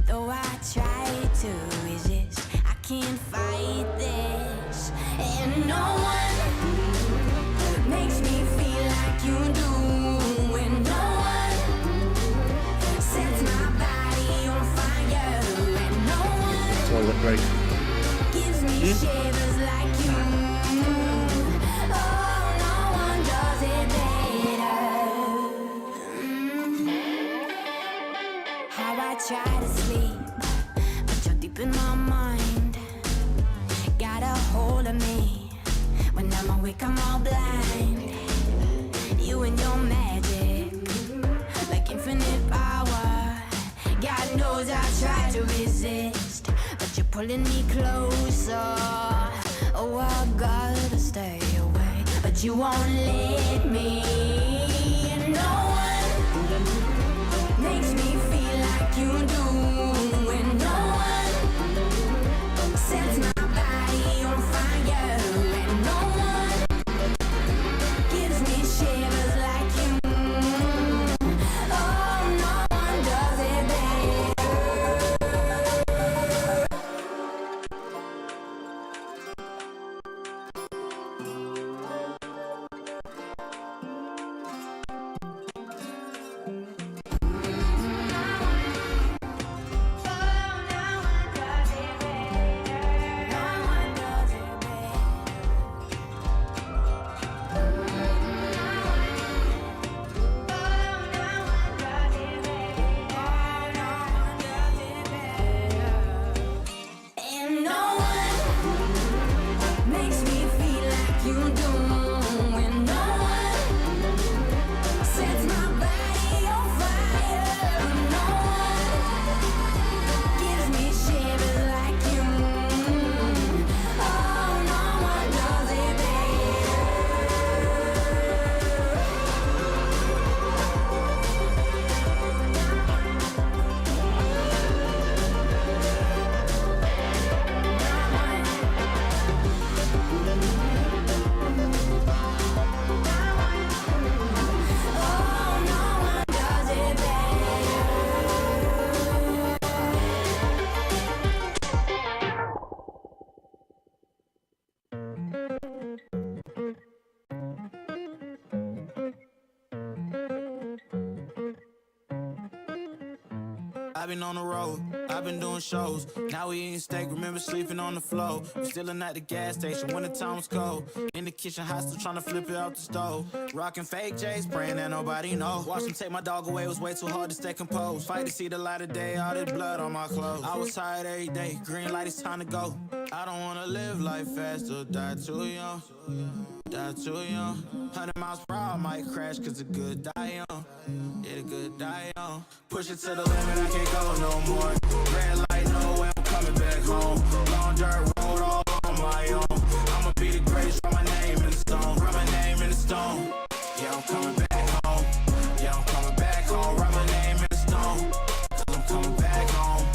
Though I try to resist, I can't fight this. And no one makes me feel like you do. And no one sets my body on fire. And no one gives me shivers but you're pulling me closer. Oh, I gotta stay away, but you won't let me. And no one makes me feel like you do. And no one sets my body on fire. And no one gives me shivers like you. Oh, no one does it better. And no one makes me feel like you do. And no one sets my body on fire. And no one gives me shivers like you. Oh, no one does it Oh, no one does it I've been on the road, I've been doing shows. Now we eating steak, remember sleeping on the floor. We stillin' at the gas station when the time's cold. In the kitchen, hot still trying to flip it out the stove. Rockin' fake J's, praying that nobody know. Watch them take my dog away, it was way too hard to stay composed. Fight to see the light of day, all this blood on my clothes. I was tired every day, green light, it's time to go. I don't wanna live life fast or die too young. Die too young. 100 miles per hour, I might crash, cause the good die young. Yeah, the good die young. Push it to the limit, I can't go no more. Red light, no way, I'm coming back home. Long dirt road, all on my own. I'ma be the greatest, write my name in the stone. Write my name in the stone. Yeah, I'm coming back home. Yeah, I'm coming back home. Write my name in the stone. Cause I'm coming back home.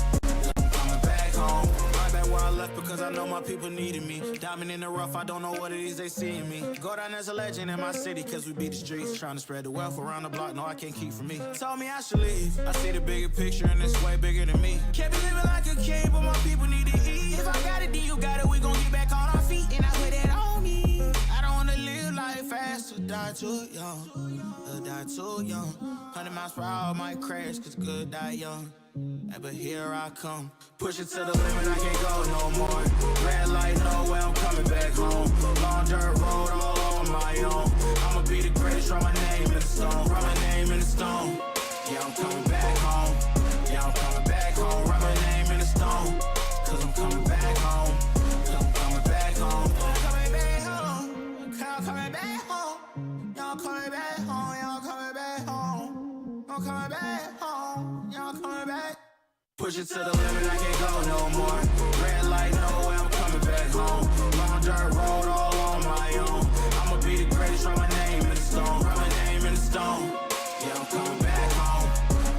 I'm coming back home. Right back where I left because I know my people needed me. Diamond in the rough, I don't know what it is they see in me. Go down as a legend in my city cause we beat the streets. Trying to spread the wealth around the block, no I can't keep from me. Told me I should leave. I see the bigger picture and it's way bigger than me. Can't be living like a king, but my people need to eat. If I got it, then you got it, we gon' get back on our feet. And I put it on me. I don't wanna live life fast or die too young. Or die too young. 100 miles per hour might crash cause good die young. Yeah, but here I come. Push it to the limit, I can't go no more. Red light, no way, I'm coming back home. Long dirt road, all on my own. I'ma be the greatest, write my name in the stone. Write my name in the stone. Yeah, I'm coming back home. Yeah, I'm coming back home. Write my name in the stone. Cause I'm coming back home. Cause I'm coming back home. I'm coming back home. I'm coming back home. Y'all coming back home. Y'all coming back home. I'm coming back home. Y'all coming back. Push it to the limit, I can't go no more. Red light, no way, I'm coming back home. Long dirt road, all on my own. I'ma be the greatest, write my name in the stone. Write my name in the stone. Yeah, I'm coming back home.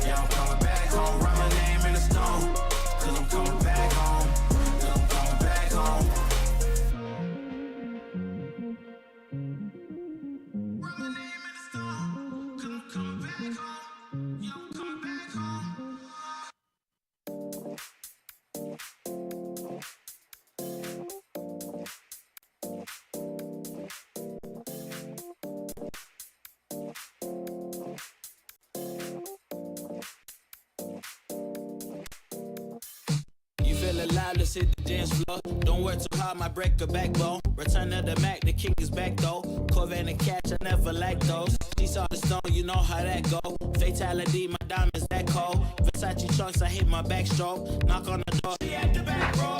Yeah, I'm coming back home. Write my name in the stone. Cause I'm coming back home. Cause I'm coming back home. Write my name in the stone. Cause I'm coming back home. Yeah, I'm coming back home. You feel alive, let's hit the dance floor. Don't work too hard, might break a backbone. Return of the Mac, the king is back though. Corvette and catch, I never like those. She saw the stone, you know how that go. Fatality, my diamonds that cold. Versace trunks, I hit my backstroke. Knock on the door, she at the back, bro.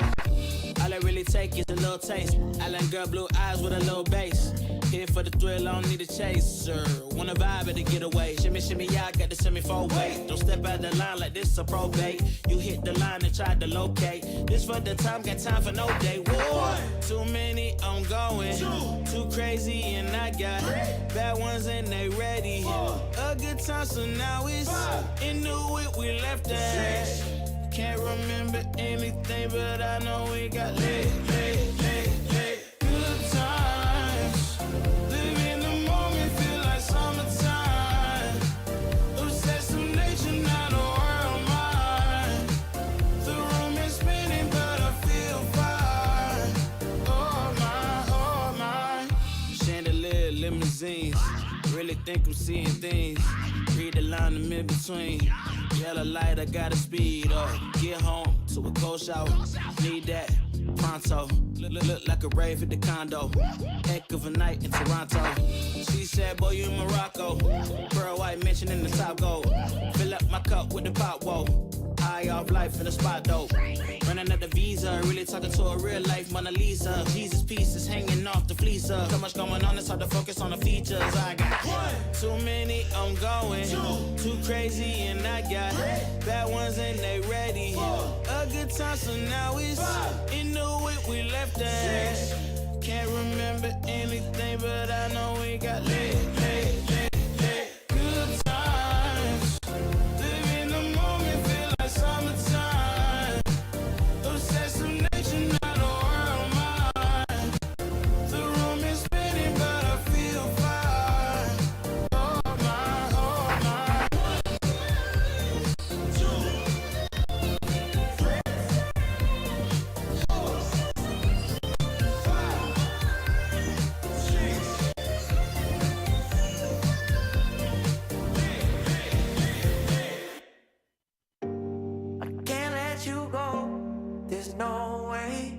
All I really take is a little taste. Island girl, blue eyes with a little bass. Here for the thrill, I don't need a chaser. Wanna vibe at the getaway. Shimmy, shimmy, yeah, I got the semi-four way. Don't step out the line like this a probate. You hit the line and try to locate. This for the time, got time for no day. One, too many, I'm going. Too crazy and I got bad ones and they ready. A good time, so now it's into it, we left that. Can't remember anything, but I know we got lit. Good times. Live in the moment, feel like summertime. Obsessed with nature, not a world mine. The room is spinning, but I feel fine. Oh my. Chandelier, limousines. Really think I'm seeing things. Read the line in mid-between. Yellow light, I gotta speed up. Get home to a cold shower. Need that pronto. Look like a rave at the condo. Heck of a night in Toronto. She said, boy, you in Morocco. Pearl white mention in the top gold. Fill up my cup with the pop, whoa. High off life in the spot, though. Running up the visa, really talking to a real life Mona Lisa. Jesus pieces hanging off the fleecer. So much going on, it's hard to focus on the features. I got too many, I'm going. Too crazy, and I got bad ones and they ready. A good time, so now it's into it, we left that. Can't remember anything, but I know we got lit. Good times. Live in the moment, feel like summertime. Obsessed with nature, not a world mine. The room is spinning, but I feel fine. Oh my. I can't let you go, there's no way.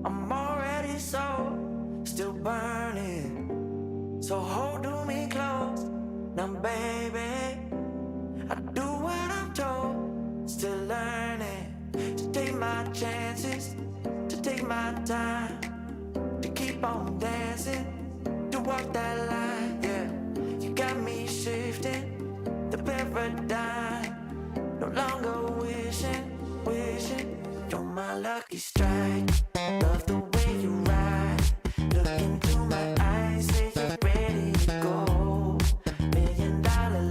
I'm already still burning. So hold to me close, now baby. I do what I'm told, still learning. To take my chances, to take my time. To keep on dancing, to walk that line, yeah. You got me shifting, the paradigm. No longer wishing, you're my lucky strike. Love the way you ride. Look into my eyes, say you're ready to go. $1 million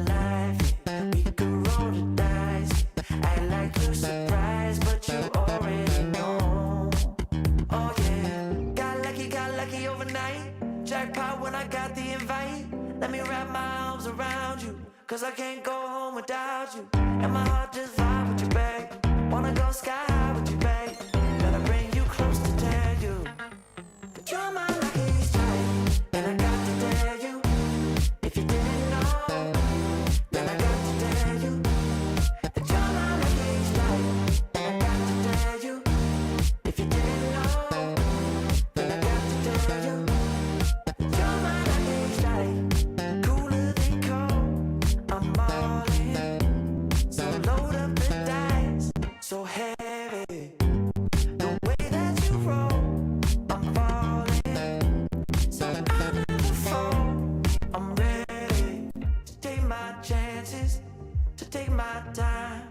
life, yeah. We could roll the dice. Act like you're surprised, but you already know. Oh yeah, got lucky overnight. Jackpot when I got the invite. Let me wrap my arms around you, cause I can't go home without you. And my heart just vibe with you, babe. Wanna go sky high with you, babe. Gotta bring you close to tell you that you're my lucky strike. And I got to tell you, if you didn't know, then I got to tell you that you're my lucky strike. And I got to tell you, if you didn't know, then I got to tell you that you're my lucky strike. Cooler than cold, I'm all in. So load up the dice, so heavy. The way that you roll, I'm falling. So I never fall, I'm ready to take my chances, to take my time,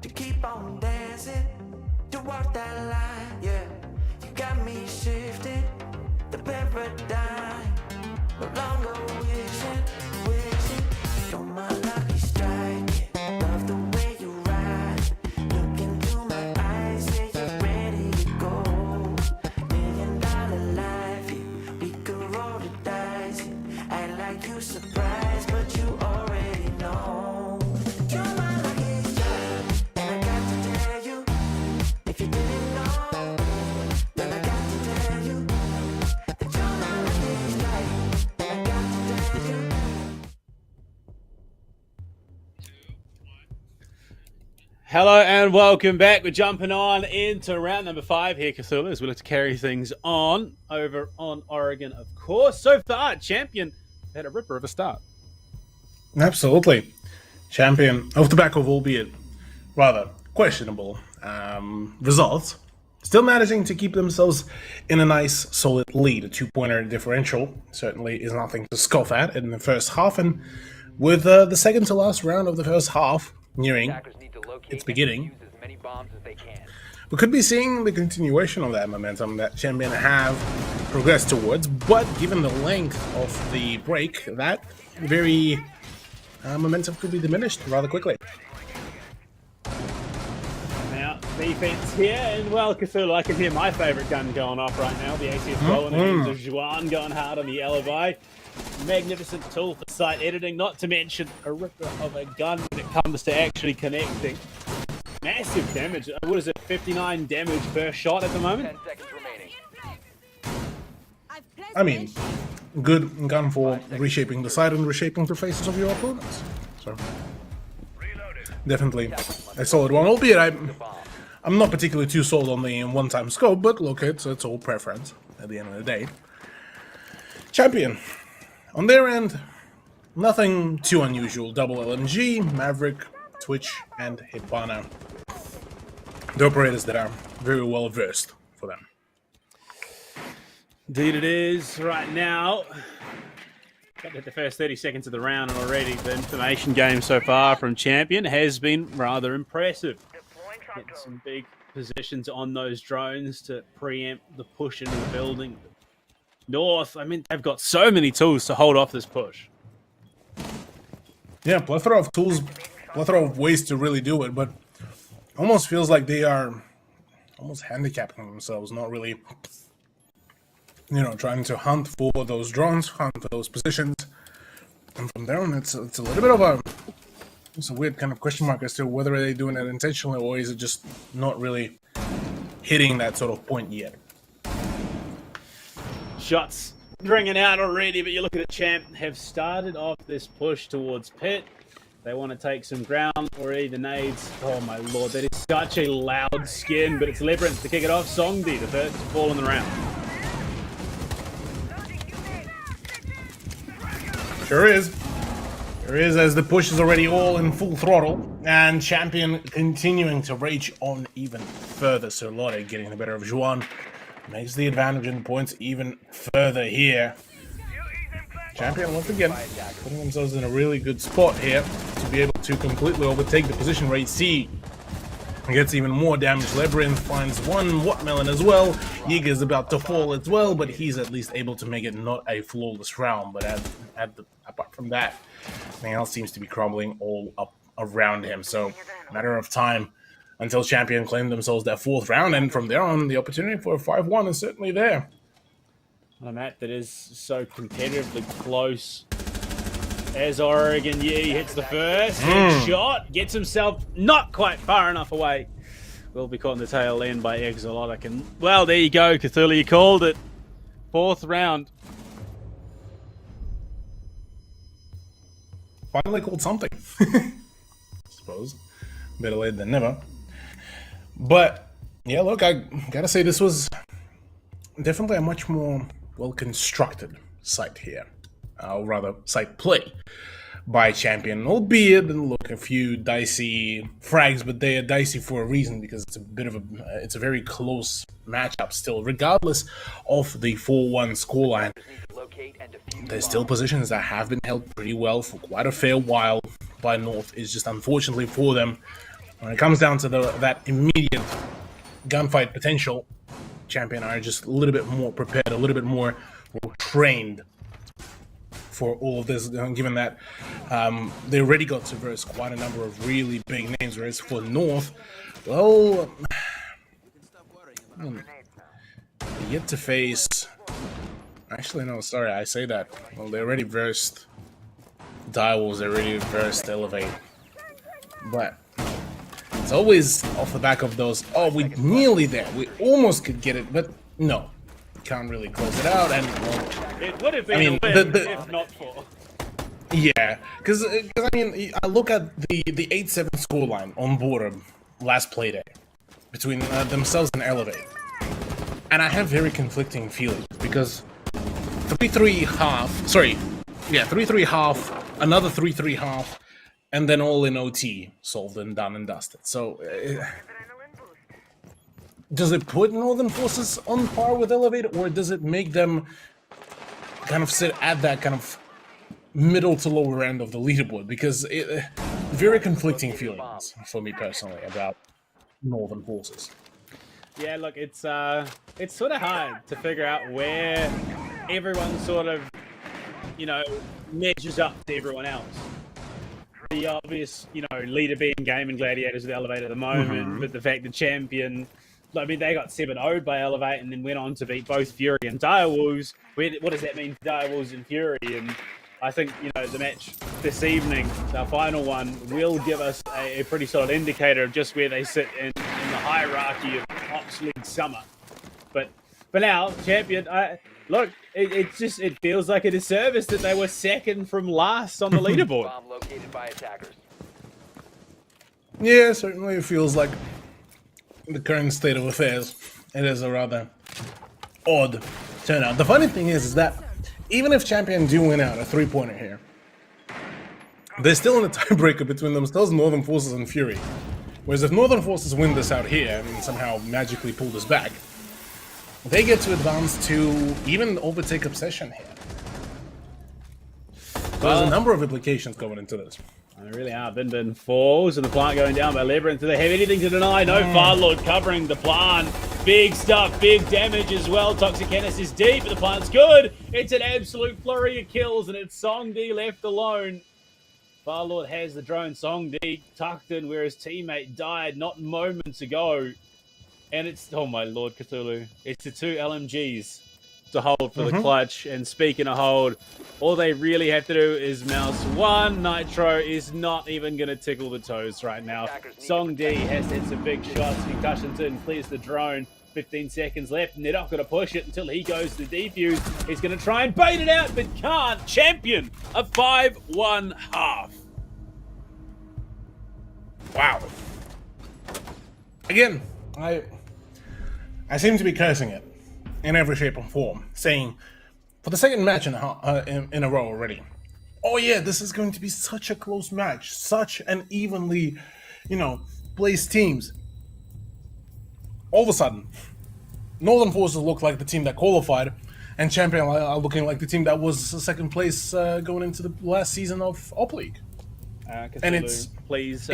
to keep on dancing, to walk that line, yeah. You got me shifting, the paradigm. No longer wishing, you're my lucky strike. Love the way you ride. Look into my eyes, say you're ready to go. $1 million life, yeah. We could roll the dice, yeah. Act like you surprised, but you already know. You're my lucky strike, and I got to tell you, if you didn't know, then I got to tell you that you're my lucky strike, and I got to tell you. Hello and welcome back. We're jumping on into round number 5 here, Cthulhu, as we look to carry things on over on Oregon, of course. So far, Champion had a ripper of a start. Absolutely. Champion, off the back of albeit rather questionable results, still managing to keep themselves in a nice, solid lead. A 2-pointer differential certainly is nothing to scoff at in the first half, and with the second to last round of the first half nearing Attackers need to locate its and beginning, defuse as many bombs as they can. we could be seeing the continuation of that momentum that Champion have progressed towards, but given the length of the break, that very momentum could be diminished rather quickly. Now, defense here, and well, Cthulhu, I can hear my favorite gun going off right now, the ACS in the hands of Juan, going hard on the Elevai. Magnificent tool for site editing, not to mention a ripper of a gun when it comes to actually connecting. Massive damage. What is it, 59 damage per shot at the moment? 10 seconds remaining. I mean, good gun for reshaping the side and reshaping the faces of your opponents. So, definitely a solid one, albeit I'm not particularly too sold on the one-time scope, but look, it's all preference at the end of the day. Champion, on their end, nothing too unusual. Double LMG, Maverick, Twitch, and Hibana. The operators that are very well versed for them. Indeed it is. Right now, at the first 30 seconds of the round, and already the information game so far from Champion has been rather impressive. Get some big positions on those drones to preempt the push into the building. North, I mean, they've got so many tools to hold off this push. Yeah, plethora of tools, plethora of ways to really do it, but almost feels like they are almost handicapping themselves, not really, trying to hunt for those drones, hunt for those positions. And from there on, it's a little bit of it's a weird kind of question mark as to whether they're doing it intentionally or is it just not really hitting that sort of point yet. Shots ringing out already, but you look at it, Champ have started off this push towards Pit. They want to take some ground, already the nades. Oh my lord, that is such a loud skin, but it's Labyrinth to kick it off. Songdi, the first to fall in the round. Sure is. There is, as the push is already all in full throttle, and Champion continuing to rage on even further. So Lotte getting the better of Juan makes the advantage in points even further here. Champion once again putting themselves in a really good spot here to be able to completely overtake the position rate C. Gets even more damage. Labyrinth finds one Watermelon as well. Yiga is about to fall as well, but he's at least able to make it not a flawless round. But apart from that, everything else seems to be crumbling all up around him. So, matter of time until Champion claim themselves that fourth round, and from there on, the opportunity for a 5-1 is certainly there. On a map that is so competitively close as Oregon Yi hits the first shot, gets himself not quite far enough away. Will be caught in the tail end by Exotic, and well, there you go, Cthulhu, you called it. Fourth round. Finally called something. I suppose. Better late than never. But, yeah, look, I gotta say this was definitely a much more well-constructed site here. Or rather, site play by Champion. Albeit, look, a few dicey frags, but they are dicey for a reason, because it's a bit of it's a very close matchup still. Regardless of the 4-1 scoreline, there's still positions that have been held pretty well for quite a fair while by North. It's just unfortunately for them, when it comes down to that immediate gunfight potential, Champion are just a little bit more prepared, a little bit more trained for all of this, given that they already got to verse quite a number of really big names, whereas for North, well, yet to face... Actually, no, sorry, I say that. Well, they already versed Direwolves, they already versed Elevate. But it's always off the back of those, oh, we're nearly there, we almost could get it, but no. Can't really close it out, and well, it would have been a win if not for. Yeah, because I mean, I look at the 8-7 scoreline on Border last playday between themselves and Elevate, and I have very conflicting feelings, because 3-3 half, sorry, yeah, 3-3 half, another 3-3 half, and then all in OT, solved and done and dusted. So does it put Northern Forces on par with Elevate, or does it make them kind of sit at that kind of middle to lower end of the leaderboard? Because very conflicting feelings for me personally about Northern Forces. Yeah, look, it's sort of hard to figure out where everyone sort of, you know, measures up to everyone else. The obvious, you know, leader being Game and Gladiators with Elevate at the moment, but the fact that Champion, I mean, they got 7-0'd by Elevate and then went on to beat both Fury and Direwolves. What does that mean for Direwolves and Fury? And I think, you know, the match this evening, the final one, will give us a pretty solid indicator of just where they sit in the hierarchy of Ops League Summer. But for now, Champion, look, it feels like a disservice that they were second from last on the leaderboard. Bomb located by attackers. Yeah, certainly it feels like the current state of affairs. It is a rather odd turnout. The funny thing is that even if Champion do win out a 3-pointer here, they're still in a tiebreaker between themselves, Northern Forces and Fury. Whereas if Northern Forces win this out here and somehow magically pull this back, they get to advance to even overtake Obsession here. There's a number of implications going into this. They really are. Bin falls and the plant going down by Labyrinth. Do they have anything to deny? No, Farlord covering the plant. Big stuff, big damage as well. Toxicanus is deep, but the plant's good. It's an absolute flurry of kills, and it's Song D left alone. Farlord has the drone. Song D tucked in where his teammate died not moments ago. And it's, oh my lord, Cthulhu. It's the 2 LMGs to hold for the clutch. And speaking of hold, all they really have to do is mouse one. Nitro is not even going to tickle the toes right now. Song D has hit some big shots. Concussions in, clears the drone. 15 seconds left, and they're not going to push it until he goes to defuse. He's going to try and bait it out, but can't. Champion, a 5-1 half. Wow. Again, I seem to be cursing it in every shape or form, saying for the second match in a row already, oh yeah, this is going to be such a close match, such an evenly, you know, placed teams. All of a sudden, Northern Forces look like the team that qualified, and Champion are looking like the team that was second place going into the last season of Op League. And please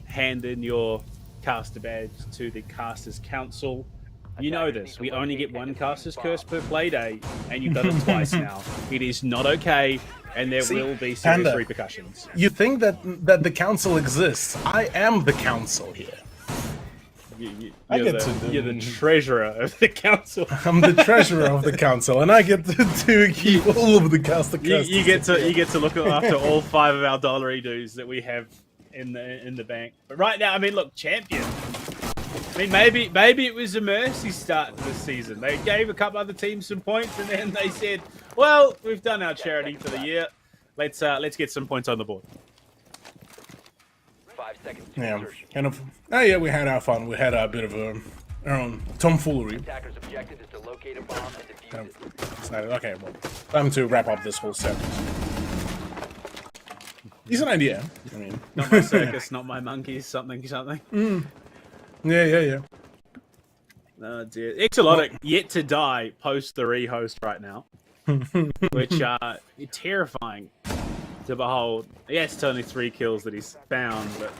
hand in your caster badge to the Casters Council. You know this. We only get one Caster's Curse per play day, and you've done it twice now. It is not okay, and there will be serious repercussions. You think that the council exists? I am the council here. You're the treasurer of the council. I'm the treasurer of the council, and I get to keep all of the caster curses. You get to look after all 5 of our dollary dues that we have in the bank. But right now, I mean, look, Champion. I mean, maybe it was a mercy start to the season. They gave a couple other teams some points, and then they said, "Well, we've done our charity for the year. Let's get some points on the board." 5 seconds to Yeah, insertion. kind of. Oh yeah, we had our fun. We had a bit of our own tomfoolery. Attackers' objective is to locate a bomb and defuse it. Decided, okay, well, time to wrap up this whole set. Decent idea. I mean, Not my circus, not my monkeys, something. Yeah. Oh dear. Exolotic yet to die post the rehost right now, which are terrifying to behold. Yes, it's only 3 kills that he's found, but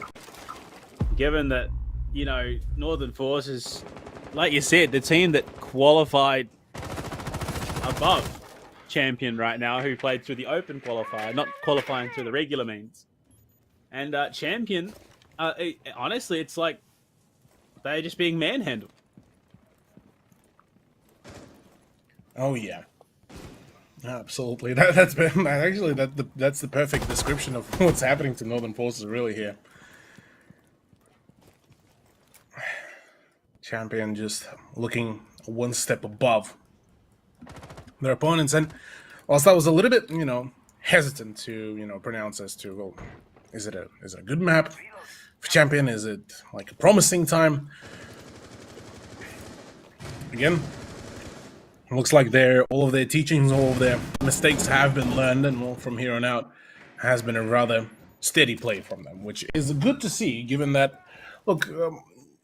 given that, you know, Northern Forces, like you said, the team that qualified above Champion right now, who played through the open qualifier, not qualifying through the regular means. And Champion, honestly, it's like they're just being manhandled. Oh yeah, absolutely. That's the perfect description of what's happening to Northern Forces really here. Champion just looking one step above their opponents, and whilst I was a little bit, you know, hesitant to, you know, pronounce as to, well, is it a good map for Champion? Is it like a promising time? Again, it looks like all of their teachings, all of their mistakes have been learned, and well, from here on out has been a rather steady play from them, which is good to see, given that, look,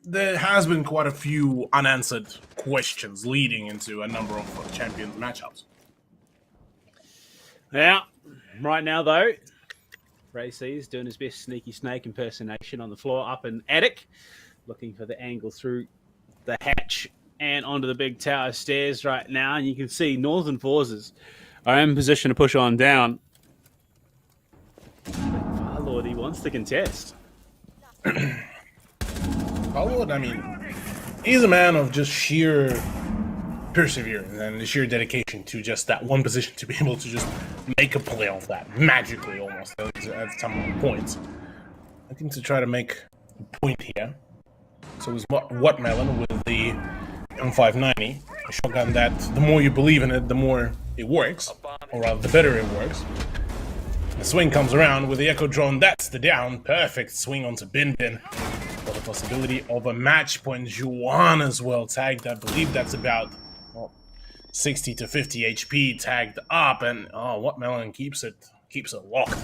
there has been quite a few unanswered questions leading into a number of champions matchups. Yeah, right now though, Ray C is doing his best sneaky snake impersonation on the floor up in attic, looking for the angle through the hatch and onto the big tower stairs right now. And you can see Northern Forces are in position to push on down. Farlord, he wants to contest. Farlord, I mean, he's a man of just sheer perseverance and the sheer dedication to just that one position to be able to just make a play off that magically almost at some points. I think to try to make a point here. So it's Watermelon with the M590, a shotgun that the more you believe in it, the more it works, or rather the better it works. The swing comes around with the Echo Drone, that's the down, perfect swing onto Bin Bin. For the possibility of a match point, Juan as well tagged, I believe that's about 60 to 50 HP tagged up, and Watermelon keeps it locked.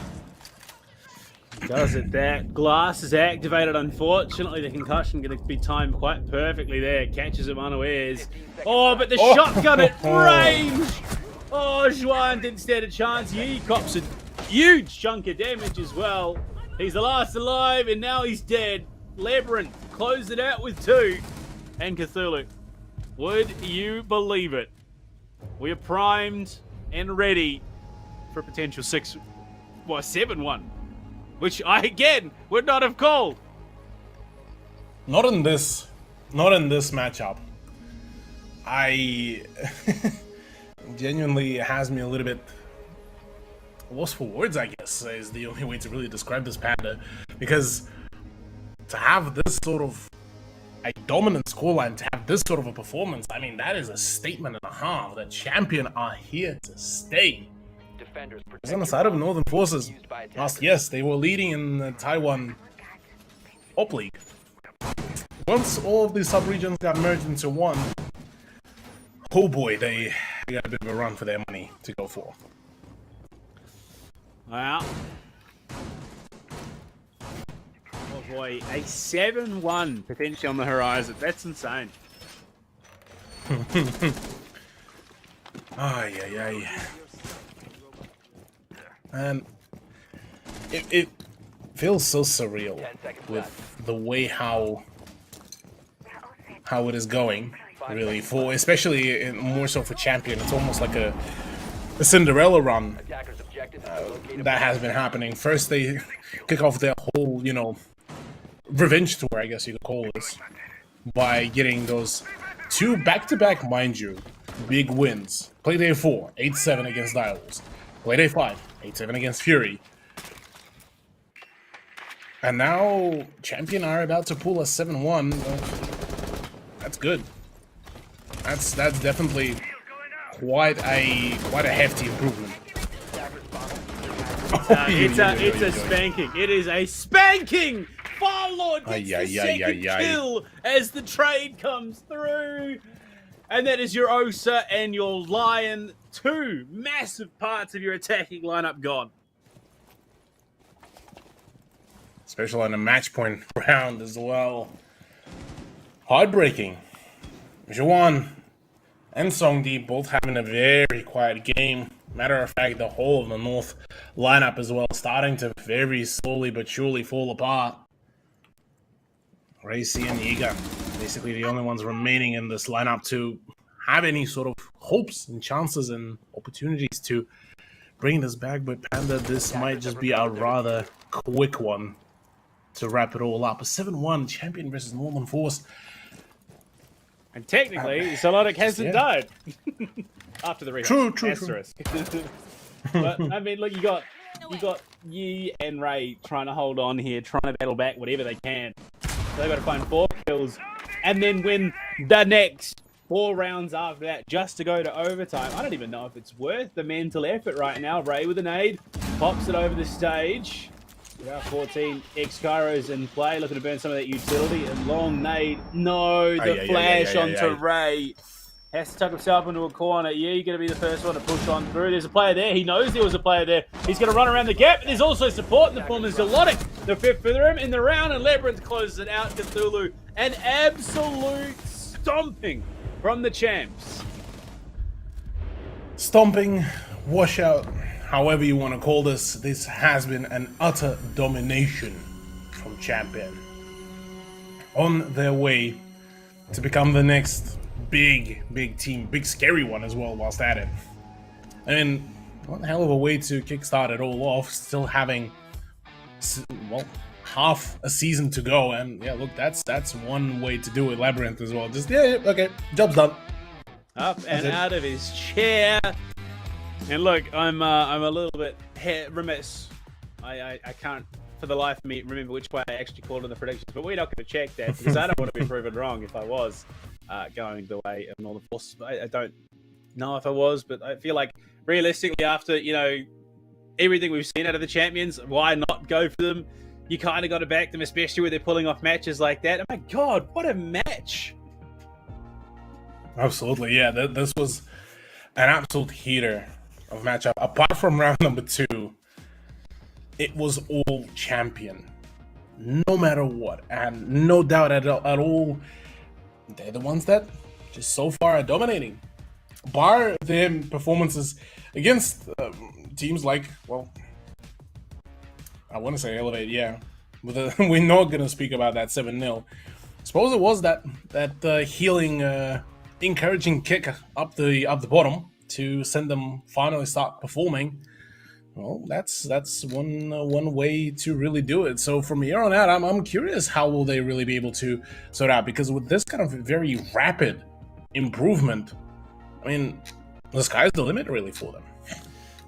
Does it there. Glass is activated, unfortunately. The concussion going to be timed quite perfectly there. Catches him unawares. Oh, but the shotgun at range! Oh, Juan didn't stand a chance. He cops a huge chunk of damage as well. He's the last alive, and now he's dead. Labyrinth closed it out with 2. And Cthulhu. Would you believe it? We are primed and ready for a potential 7-1. Which I, again, would not have called. Not in this matchup. I genuinely has me a little bit lost for words, I guess, is the only way to really describe this Panda. Because to have this sort of a dominant scoreline, to have this sort of a performance, I mean, that is a statement and a half that Champion are here to stay. Because on the side of Northern Forces, yes, they were leading in the Taiwan Op League. Once all of these sub-regions got merged into one, oh boy, they got a bit of a run for their money to go for. Wow. Oh boy, a 7-1 potentially on the horizon. That's insane. Ay, ay, ay. And it feels so surreal with the way how it is going, really, for especially more so for Champion. It's almost like a Cinderella run that has been happening. First they kick off their whole, revenge tour, I guess you could call this, by getting those 2 back-to-back, mind you, big wins. Playday 4, 8-7 against Direwolves. Playday 5, 8-7 against Fury. And now Champion are about to pull a 7-1. That's good. That's definitely quite a hefty improvement. It's a spanking. It is a spanking. Farlord gets the second kill as the trade comes through. And that is your Osa and your Lion. 2 massive parts of your attacking lineup gone. Especially on a match point round as well. Heartbreaking. Juan and Songdi both having a very quiet game. Matter of fact, the whole of the North lineup as well starting to very slowly but surely fall apart. Racy and Yiga, basically the only ones remaining in this lineup to have any sort of hopes and chances and opportunities to bring this back. But Panda, this might just be a rather quick one to wrap it all up. A 7-1 Champion versus Northern Force. And technically, Solodic hasn't died after the rehash. True. But I mean, look, you got Yi and Ray trying to hold on here, trying to battle back whatever they can. So they've got to find 4 kills and then win the next 4 rounds after that just to go to overtime. I don't even know if it's worth the mental effort right now. Ray with a nade, pops it over the stage. About 14 X-Kairos in play, looking to burn some of that utility. And long nade, no, the flash onto Ray. Has to tuck himself into a corner. Yeah, you're going to be the first one to push on through. There's a player there. He knows there was a player there. He's going to run around the gap. There's also support in the form of Zelotic. The fifth for him in the round, and Labyrinth closes it out. Cthulhu, an absolute stomping from the champs. Stomping, washout, however you want to call this has been an utter domination from Champion. On their way to become the next big team, big scary one as well whilst at it. I mean, one hell of a way to kickstart it all off, still having, well, half a season to go, and yeah, look, that's one way to do it. Labyrinth as well. Just, yeah, okay, job's done. Up and out of his chair. And look, I'm a little bit remiss. I can't for the life of me remember which way I actually called in the predictions, but we're not going to check that because I don't want to be proven wrong if I was going the way of Northern Forces. I don't know if I was, but I feel like realistically after, you know, everything we've seen out of the champions, why not go for them? You kind of got to back them, especially when they're pulling off matches like that. Oh my God, what a match! Absolutely, yeah. This was an absolute heater of matchup. Apart from round number 2, it was all Champion, no matter what, and no doubt at all, they're the ones that just so far are dominating. Bar their performances against teams like, well, I want to say Elevate, yeah. But we're not gonna speak about that 7-0. Suppose it was that healing, encouraging kick up the bottom to send them finally start performing. Well, that's one way to really do it. So from here on out, I'm curious how will they really be able to sort out, because with this kind of very rapid improvement, I mean, the sky's the limit really for them.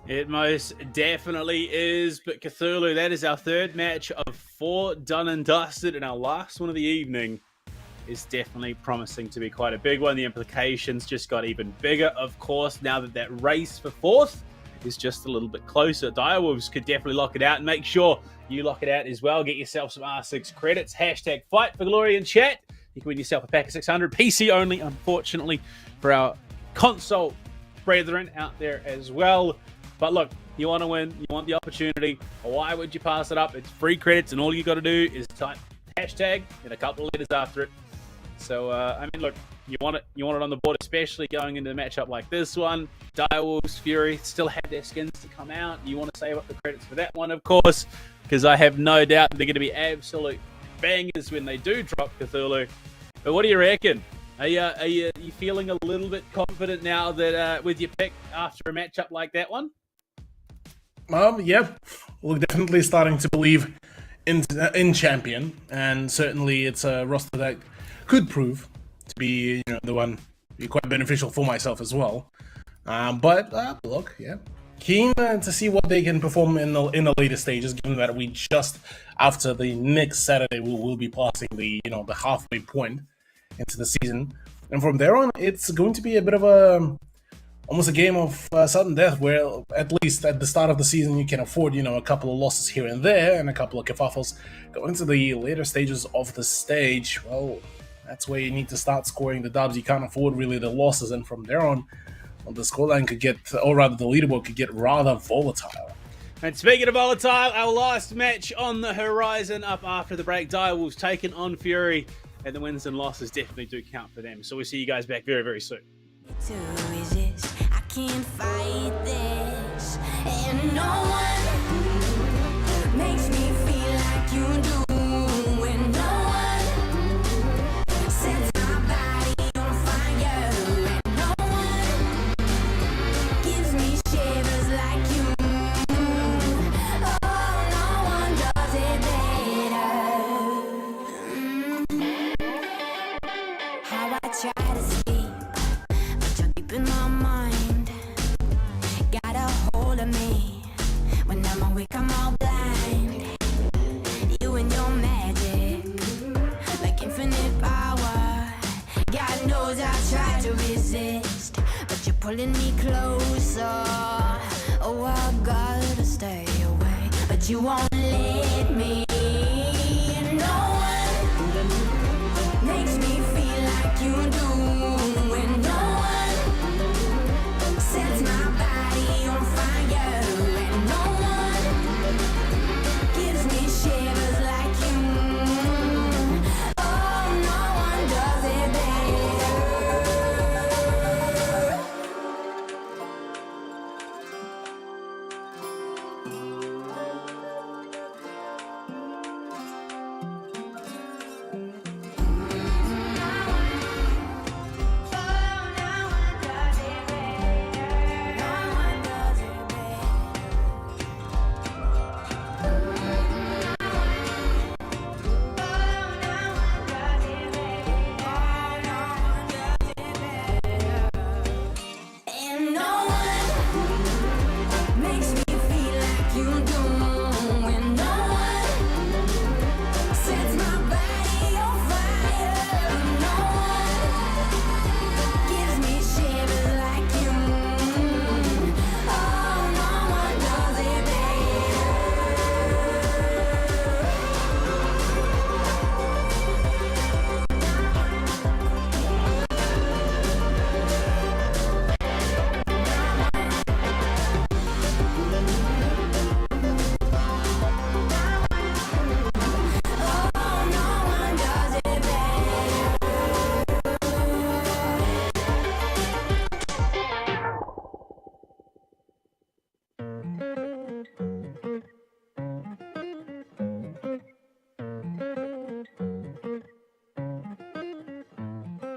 It most definitely is, but Cthulhu, that is our third match of 4 done and dusted, and our last one of the evening is definitely promising to be quite a big one. The implications just got even bigger, of course, now that race for 4th is just a little bit closer. Direwolves could definitely lock it out, and make sure you lock it out as well. Get yourself some R6 credits. Hashtag Fight for Glory in chat. You can win yourself a pack of 600. PC only, unfortunately, for our console brethren out there as well. But look, you want to win, you want the opportunity. Why would you pass it up? It's free credits, and all you got to do is type hashtag and a couple of letters after it. So, I mean, look, you want it on the board, especially going into a matchup like this one. Direwolves, Fury still have their skins to come out. You want to save up the credits for that one, of course, because I have no doubt they're going to be absolute bangers when they do drop Cthulhu. But what do you reckon? Are you feeling a little bit confident now that with your pick after a matchup like that one? Yeah, we're definitely starting to believe in Champion, and certainly it's a roster that could prove to be, the one be quite beneficial for myself as well. But look, yeah, keen to see what they can perform in the later stages. Given that we just after the next Saturday will be passing the the halfway point into the season, and from there on it's going to be a bit of almost a game of sudden death, where at least at the start of the season you can afford a couple of losses here and there and a couple of kerfuffles. Going to the later stages of the stage, well, that's where you need to start scoring the dubs. You can't afford really the losses, and from there on, well, the scoreline could get, or rather the leaderboard could get rather volatile. And speaking of volatile, our last match on the horizon up after the break. Direwolves taking on Fury, and the wins and losses definitely do count for them. So we'll see you guys back very, very soon. To resist, I can't fight this, and no one makes me feel like you do. And no one sets my body on fire, and no one gives me shivers like you. Oh, no one does it better. How I try to sleep, deep in my mind, got a hold of me. When I'm awake, I'm all blind. You and your magic, like infinite power. God knows I tried to resist, but you're pulling me closer. Oh, I gotta stay away, but you won't let me. No one makes me feel like you do, and no one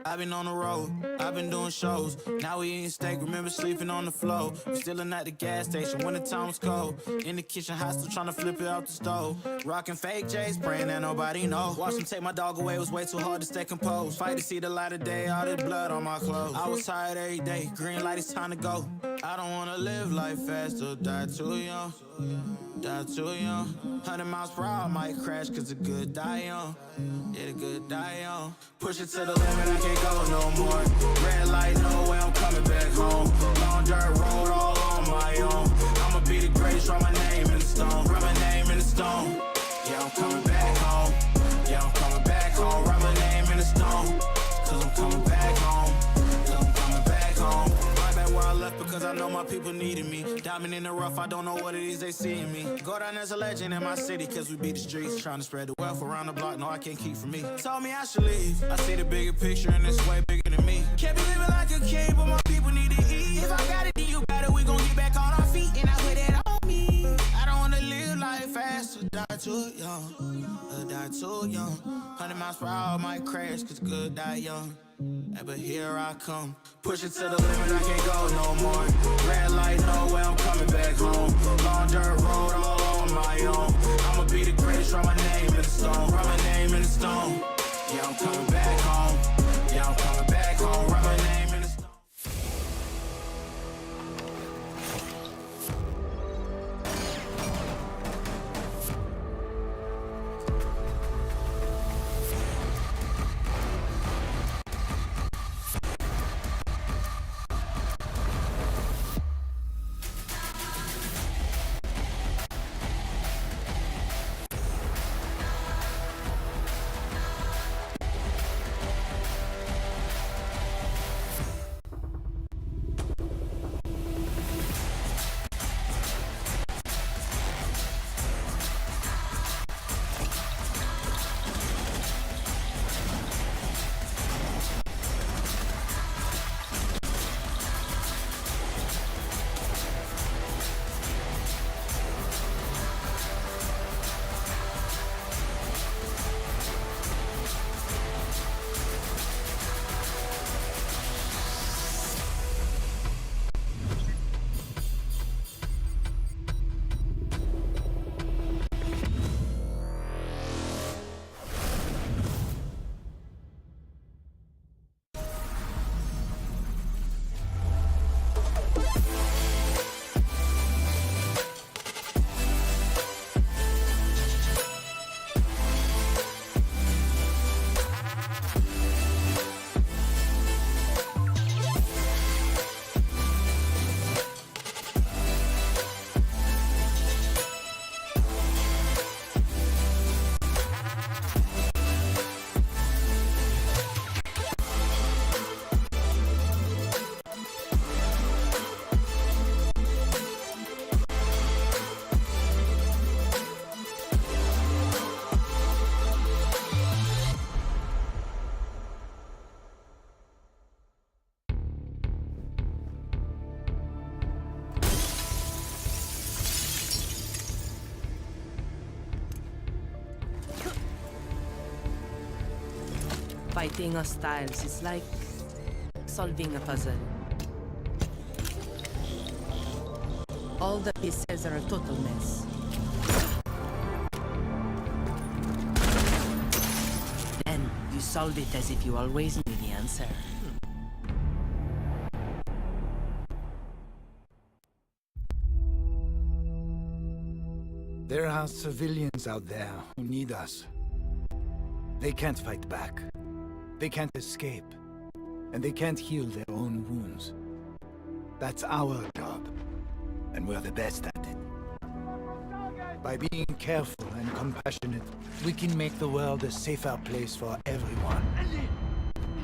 I've been on the road, I've been doing shows. Now we eating steak, remember sleeping on the floor. We Stealing at the gas station when the time was cold. In the kitchen, hot, still trying to flip it out the stove. Rocking fake J's, praying that nobody know. Watch them take my dog away, it was way too hard to stay composed. Fight to see the light of day, all this blood on my clothes. I was tired every day, green light, it's time to go. I don't wanna live life fast or die too young. Die too young. 100 miles per hour, I might crash, cause the good die young. Yeah, the good die young. Push it to the limit, I can't go no more. Red light, no way, I'm coming back home. Long dirt road, all on my own. I'ma be the greatest, write my name in the stone. Write my name in the stone. Yeah, I'm coming back home. Yeah, I'm coming back home. Write my name in the stone. Cause I'm coming back home. Cause I'm coming back home. Right back where I left because I know my people needed me. Diamond in the rough, I don't know what it is they see in me. Go down as a legend in my city cause we beat the streets. Trying to spread the wealth around the block, no I can't keep from me. Told me I should leave. I see the bigger picture and it's way bigger than me. Can't be living like a king, but my people need to eat. If I got it, then you got it, we gon' get back on our feet. And I put it on me. I don't wanna live life fast or die too young. Or die too young. 100 miles per hour, I might crash cause good die young. Yeah, but here I come. Push it to the limit, I can't go no more. Red light, no way, I'm coming back home. Long dirt road, all on my own. I'ma be the greatest, write my name in the stone. Write my name in the stone. Yeah, I'm coming back home. Yeah, I'm coming back home. Write my name in the stone. Fighting hostiles is like solving a puzzle. All the pieces are a total mess. Then you solve it as if you always knew the answer. There are civilians out there who need us. They can't fight back. They can't escape. And they can't heal their own wounds. That's our job. And we're the best at it. By being careful and compassionate, we can make the world a safer place for everyone.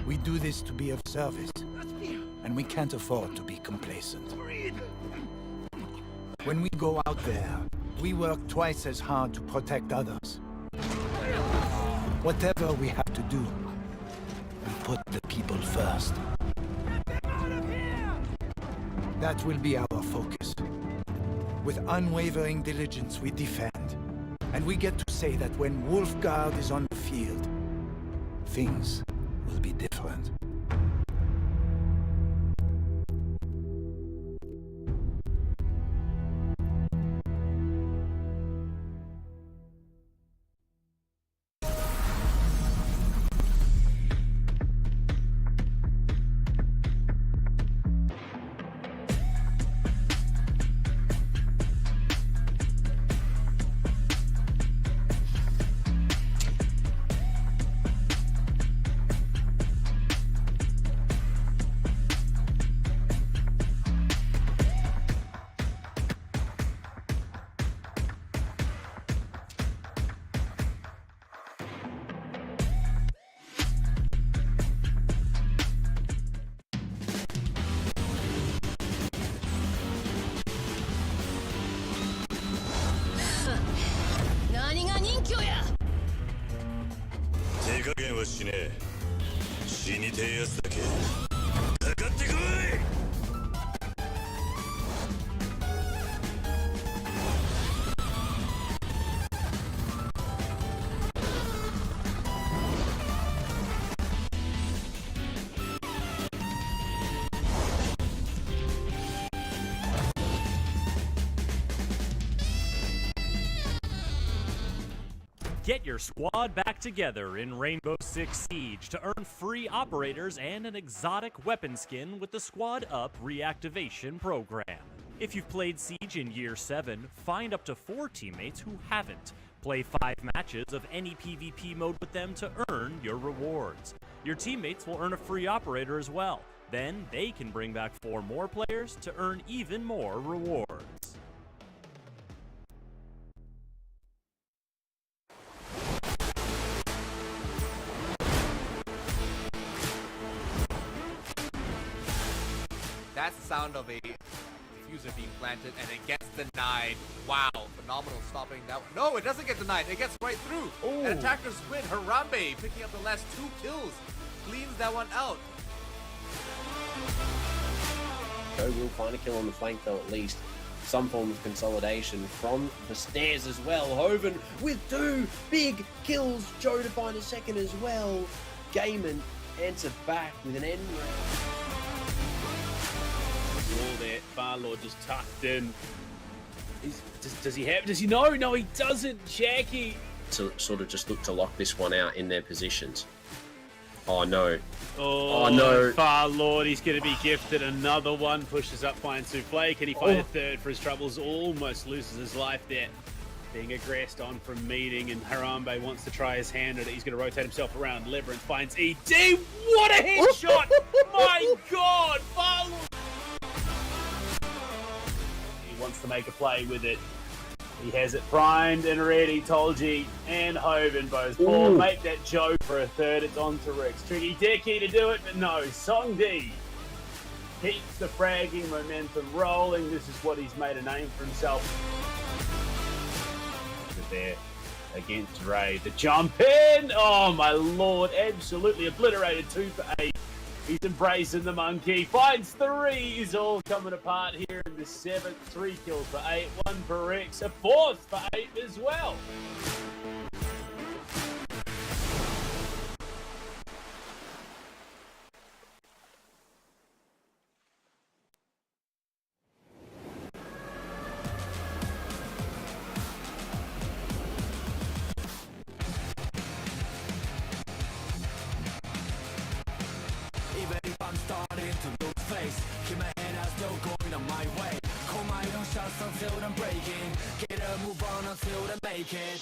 We do this to be of service. And we can't afford to be complacent. When we go out there, we work twice as hard to protect others. Whatever we have to do, we put the people first. That will be our focus. With unwavering diligence, we defend. And we get to say that when Wolfguard is on the field, things will be different. 加減はしねえ。死にてえやつだけかかってこい。Get your squad back together in Rainbow Six Siege to earn free operators and an exotic weapon skin with the Squad Up reactivation program. If you've played Siege in Year 7, find up to 4 teammates who haven't. Play 5 matches of any PvP mode with them to earn your rewards. Your teammates will earn a free operator as well. Then they can bring back 4 more players to earn even more rewards. That's the sound of a diffuser being planted and it gets denied. Wow, phenomenal stopping that one. No, it doesn't get denied. It gets right through. Ooh. And attackers win. Harambe picking up the last 2 kills. Cleans that one out. Joe will find a kill on the flank though, at least. Some form of consolidation from the stairs as well. Hoven with 2 big kills. Joe to find a second as well. Gaiman answer back with an end round. All that Farlord just tucked in. Does he have? Does he know? No, he doesn't. Jackie. To sort of just look to lock this one out in their positions. Oh no. Oh no. Farlord, he's going to be gifted another one. Pushes up Fine Souffle. Can he find a third for his troubles? Almost loses his life there. Being aggressed on from meeting, and Harambe wants to try his hand at it. He's going to rotate himself around. Labyrinth finds ED. What a headshot! My God, Farlord. He wants to make a play with it. He has it primed and ready. Tolji and Hoven both four. Make that Joe for a third. It's on to Rix. Tricky Decky to do it, but no. Songdi keeps the fragging momentum rolling. This is what he's made a name for himself. There against Ray. The jump in. Oh my Lord. Absolutely obliterated. 2 for 8. He's embracing the monkey. Finds 3. He's all coming apart here in the 7th. 3 kills for 8. 1 for Rex. A 4th for 8 as well. Keep my head out, still going on my way. Call my own shots until I'm breaking. Get a move on until I make it.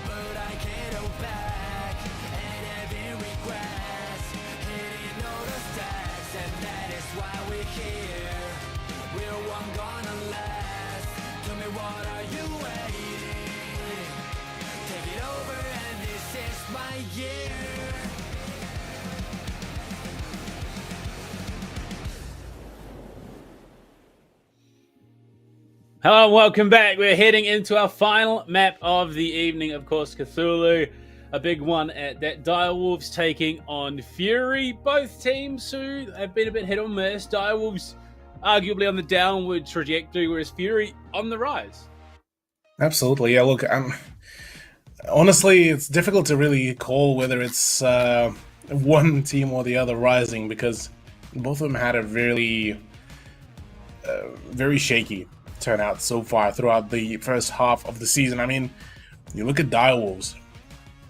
But I can't go back and having regrets. Hitting all the stacks, and that is why we're here. We're one gonna last. Tell me, what are you waiting? Take it over, and this is my year. Hello and welcome back. We're heading into our final map of the evening, of course, Cthulhu. A big one at that. Direwolves taking on Fury. Both teams who have been a bit hit or miss. Direwolves arguably on the downward trajectory, whereas Fury on the rise. Absolutely, yeah, look, honestly, it's difficult to really call whether it's one team or the other rising, because both of them had a very shaky turnout so far throughout the first half of the season. I mean, you look at Direwolves,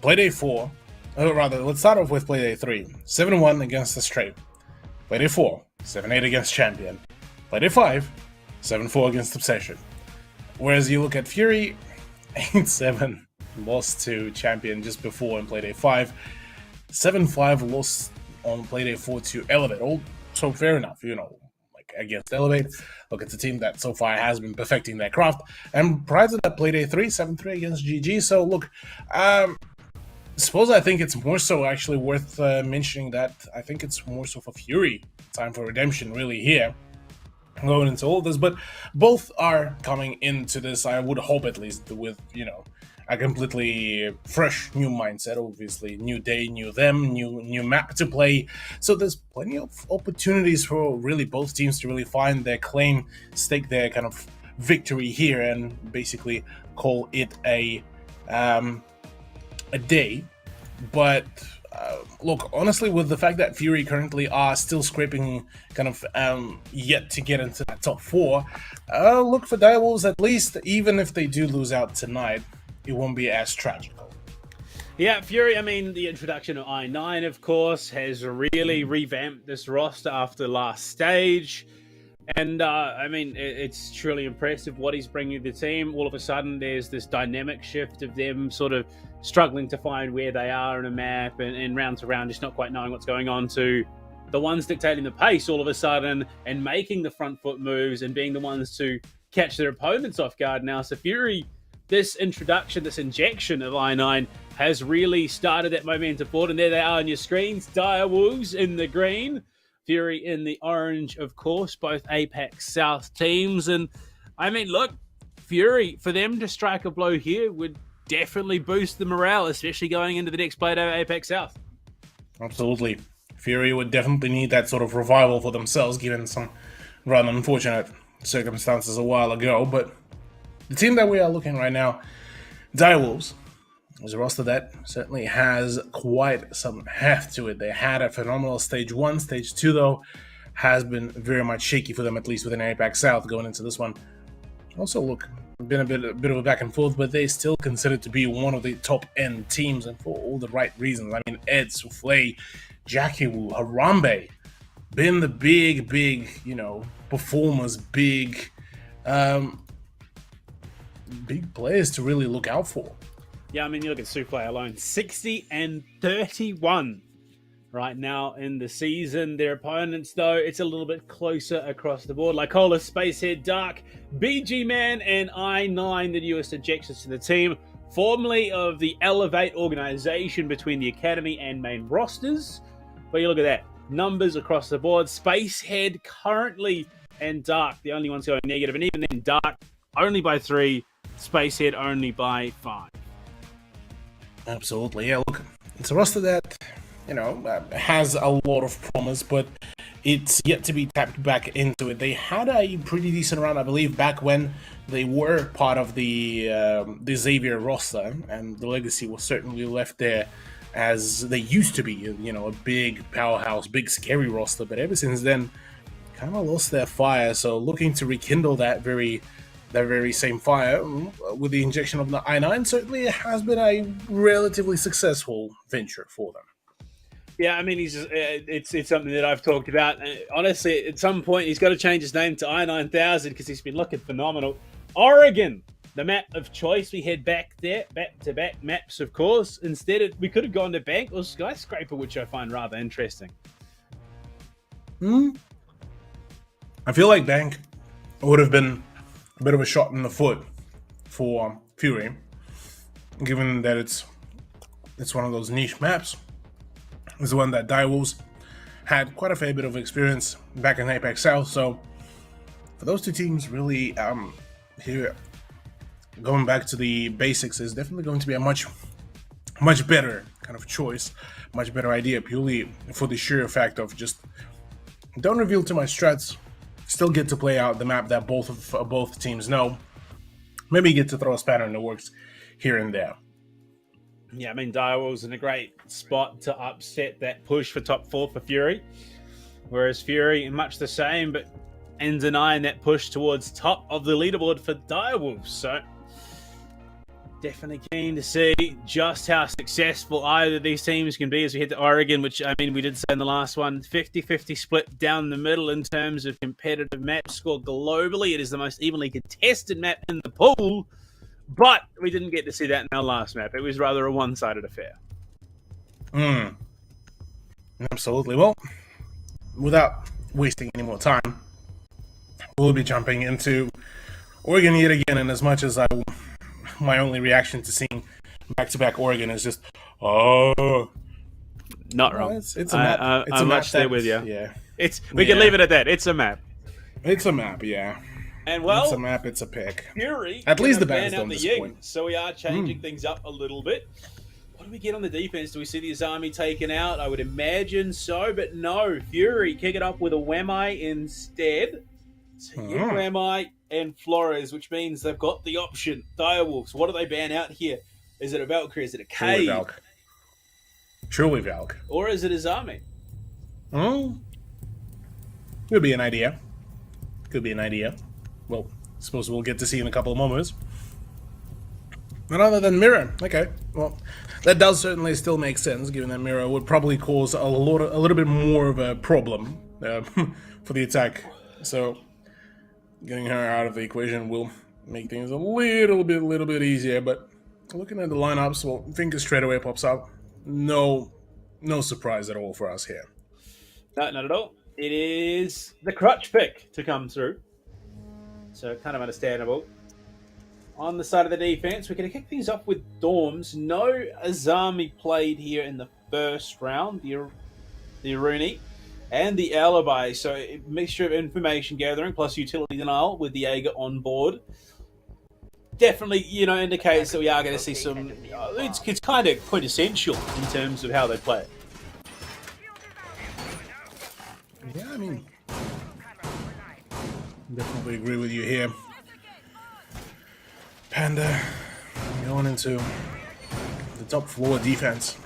Playday 4, or rather, let's start off with Playday 3, 7-1 against the Strafe. Playday 4, 7-8 against Champion. Playday 5, 7-4 against Obsession. Whereas you look at Fury, 8-7, lost to Champion just before in Playday 5, 7-5 lost on Playday 4 to Elevate. Also fair enough, you know, against Elevate. Look, it's a team that so far has been perfecting their craft. And prior to that, Playday 3, 7-3 against GG. So look, suppose I think it's more so actually worth mentioning that I think it's more so for Fury time for redemption really here. going into all of this, but both are coming into this, I would hope at least, with, you know, a completely fresh new mindset. Obviously, new day, new them, new map to play. So there's plenty of opportunities for really both teams to really find their claim, stake their kind of victory here, and basically call it a day. But look, honestly, with the fact that Fury currently are still scraping kind of yet to get into that top 4, look for Direwolves, at least, even if they do lose out tonight, it won't be as tragical. Yeah, Fury, I mean, the introduction of I9, of course, has really revamped this roster after last stage. And, I mean, it's truly impressive what he's bringing to the team. All of a sudden, there's this dynamic shift of them sort of struggling to find where they are in a map and round to round, just not quite knowing what's going on, to the ones dictating the pace all of a sudden and making the front foot moves and being the ones to catch their opponents off guard now. So Fury, this introduction, this injection of I9 has really started that momentum forward. And there they are on your screens. Direwolves in the green, Fury in the orange, of course, both Apex South teams. And I mean, look, Fury, for them to strike a blow here would definitely boost the morale, especially going into the next play over Apex South. Absolutely. Fury would definitely need that sort of revival for themselves, given some rather unfortunate circumstances a while ago. But the team that we are looking right now, Direwolves, is a roster that certainly has quite some heft to it. They had a phenomenal stage 1. Stage 2, though, has been very much shaky for them, at least within Apex South going into this one. Also, look, been a bit of a back and forth, but they still considered to be one of the top end teams, and for all the right reasons. I mean, Ed, Souffle, Jackie Wu, Harambe, been the big, you know, performers, big players to really look out for. Yeah, I mean, you look at Souffle alone, 60 and 31 right now in the season. Their opponents, though, it's a little bit closer across the board. Lycola, Spacehead, Dark, BG Man, and I9, the newest injections to the team, formerly of the Elevate organization between the Academy and main rosters. But you look at that, numbers across the board. Spacehead currently and Dark, the only ones going negative, and even then, Dark only by 3, Spacehead only by 5. Absolutely, yeah, look, it's a roster that, you know, has a lot of promise, but it's yet to be tapped back into it. They had a pretty decent run, I believe, back when they were part of the Xavier roster, and the legacy was certainly left there as they used to be, you know, a big powerhouse, big scary roster, but ever since then, kind of lost their fire, so looking to rekindle that very same fire with the injection of the I9 certainly has been a relatively successful venture for them. Yeah, I mean, he's just, it's something that I've talked about. Honestly, at some point, he's got to change his name to I9000 because he's been looking phenomenal. Oregon, the map of choice. We head back there, back-to-back maps, of course. Instead, we could have gone to Bank or Skyscraper, which I find rather interesting. I feel like Bank would have been a bit of a shot in the foot for Fury, given that it's one of those niche maps. It's the one that Direwolves had quite a fair bit of experience back in Apex South, so for those two teams, really, here, going back to the basics is definitely going to be a much better kind of choice, much better idea, purely for the sheer fact of just don't reveal too much strats, still get to play out the map that both teams know, maybe get to throw a spanner in the works here and there. Yeah, I mean, Direwolves in a great spot to upset that push for top 4 for Fury. Whereas Fury, much the same, but in denying that push towards top of the leaderboard for Direwolves. So, definitely keen to see just how successful either of these teams can be as we head to Oregon, which, I mean, we did say in the last one, 50-50 split down the middle in terms of competitive map score globally. It is the most evenly contested map in the pool. But we didn't get to see that in our last map. It was rather a one-sided affair. Absolutely. Well, without wasting any more time, we'll be jumping into Oregon yet again. And as much as my only reaction to seeing back-to-back Oregon is just, oh, not wrong. It's a map. I'm much there with you. Yeah. We can leave it at that. It's a map. It's a map, yeah. And well, It's a map, it's a pick. Fury. At least the gonna bans ban out don't the disappoint. Ying, so we are changing things up a little bit. What do we get on the defense? Do we see the Azami taken out? I would imagine so, but no. Fury kick it up with a Wemai instead. So Wemai and Flores, which means they've got the option. Direwolves, what do they ban out here? Is it a Valkyrie? Is it a Truly Cave? Valk. Truly Valk. Or is it Azami? Oh. Could be an idea. Could be an idea. Well, suppose we'll get to see in a couple of moments. And other than Mirror, okay. Well, that does certainly still make sense, given that Mirror would probably cause a little bit more of a problem for the attack. So, getting her out of the equation will make things a little bit easier. But looking at the lineups, well, Finka straight away pops up. No surprise at all for us here. No, not at all. It is the crutch pick to come through. So kind of understandable. On the side of the defense, we're going to kick things off with Dorms. No Azami played here in the first round. The Aruni and the Alibi. So a mixture of information gathering plus utility denial with the Jaeger on board. Definitely, indicates that we are going to see some... It's kind of quintessential in terms of how they play it. Yeah, I mean, definitely agree with you here. Panda going into the top floor defense.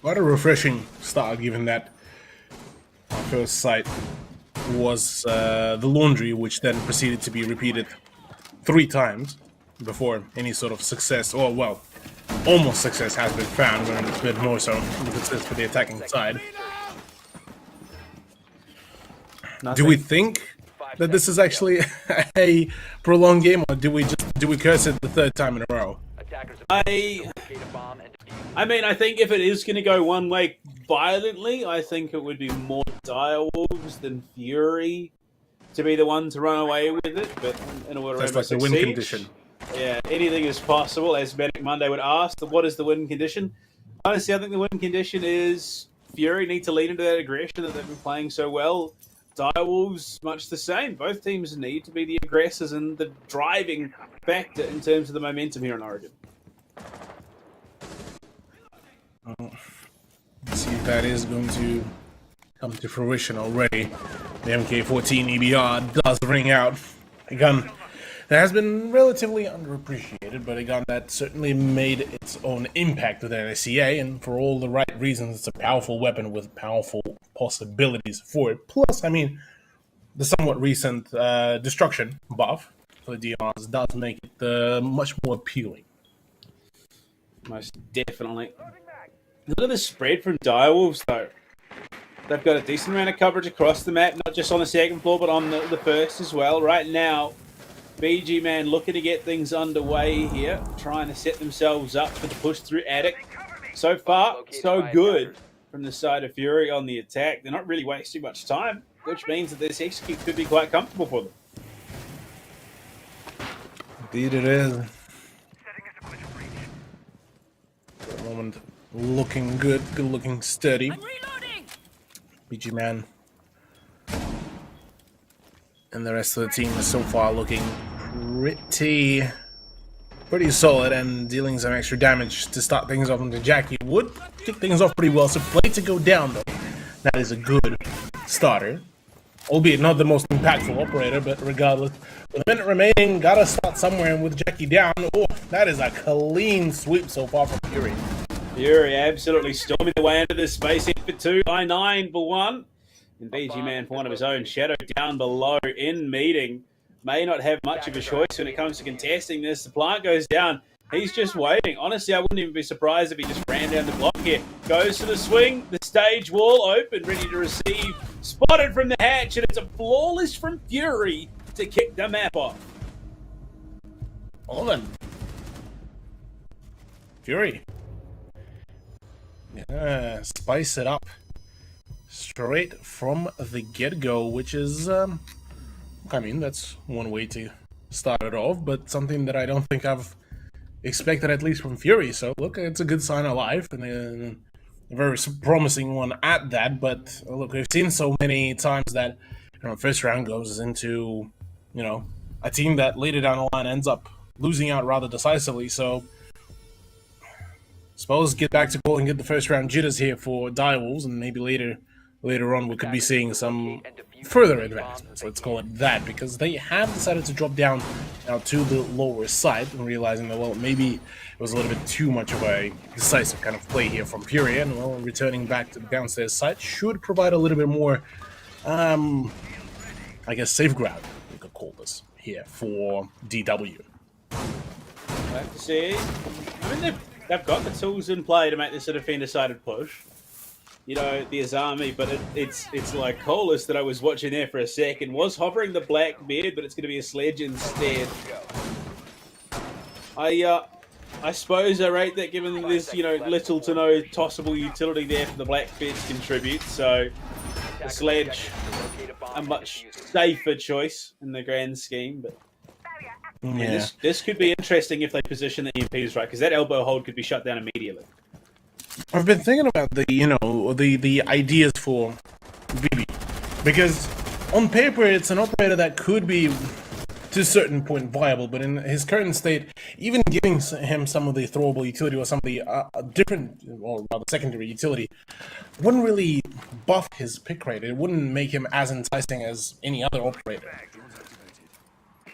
Quite a refreshing start, given that our first sight was the laundry, which then proceeded to be repeated 3 times before any sort of success, or well, almost success has been found, when it's a bit more so success for the attacking side. Nothing. Do we think that this is actually a prolonged game, or do we curse it the 3rd time in a row? I mean, I think if it is going to go one way violently, I think it would be more Direwolves than Fury to be the one to run away with it. But in order That's to like the win condition. Yeah, anything is possible. As Medic Monday would ask, what is the win condition? Honestly, I think the win condition is Fury need to lead into that aggression that they've been playing so well. Direwolves, much the same. Both teams need to be the aggressors and the driving factor in terms of the momentum here in Origin. Let's see if that is going to come to fruition already. The MK14 EBR does ring out. A gun that has been relatively underappreciated, but a gun that certainly made its own impact with NSCA, and for all the right reasons, it's a powerful weapon with powerful possibilities for it. Plus, I mean, the somewhat recent destruction buff for the DRs does make it much more appealing. Most definitely. Look at the spread from Direwolves, though. They've got a decent amount of coverage across the map, not just on the 2nd floor, but on the 1st as well. Right now, BG Man looking to get things underway here, trying to set themselves up for the push through Attic. So far, so good from the side of Fury on the attack. They're not really wasting much time, which means that this execute could be quite comfortable for them. Indeed it is. For the moment, looking good looking steady. BG Man and the rest of the team is so far looking pretty solid and dealing some extra damage to start things off into Jackie. Would kick things off pretty well, so play to go down though. That is a good starter. Albeit not the most impactful operator, but regardless. With a minute remaining, gotta start somewhere, and with Jackie down, oh, that is a clean sweep so far from Fury. Fury absolutely storming the way into this space. In for 2, I9 for 1. And BG Man for one of his own. Shadow down below in meeting. May not have much of a choice when it comes to contesting this. The plant goes down. He's just waiting. Honestly, I wouldn't even be surprised if he just ran down the block here. Goes to the swing. The stage wall open, ready to receive. Spotted from the hatch, and it's a flawless from Fury to kick the map off. On. Fury. Yeah, spice it up. Straight from the get-go, which is, I mean, that's one way to start it off, but something that I don't think I've expected, at least from Fury. So, look, it's a good sign of life, and a very promising one at that, but look, we've seen so many times that first round goes into, a team that later down the line ends up losing out rather decisively. So, suppose get back to goal and get the first round jitters here for Direwolves, and maybe later on we could be seeing some further advancements, let's call it that, because they have decided to drop down now to the lower side and realizing that, well, maybe it was a little bit too much of a decisive kind of play here from Fury, and well, returning back to the downstairs side should provide a little bit more, I guess, safe ground, we could call this here for DW. I have to say, I mean, they've got the tools in play to make this a defender-sided push. The Azami, but it's like Colas that I was watching there for a second was hovering the Blackbeard, but it's going to be a sledge instead. I suppose I rate that given there's little to no tossable utility there for the Blackbeard to contribute, so the sledge a much safer choice in the grand scheme, but Yeah. This could be interesting if they position the EMPs right, because that elbow hold could be shut down immediately. I've been thinking about the ideas for BB, because on paper it's an operator that could be to a certain point viable, but in his current state, even giving him some of the throwable utility or some of the different, or rather secondary utility, wouldn't really buff his pick rate. It wouldn't make him as enticing as any other operator.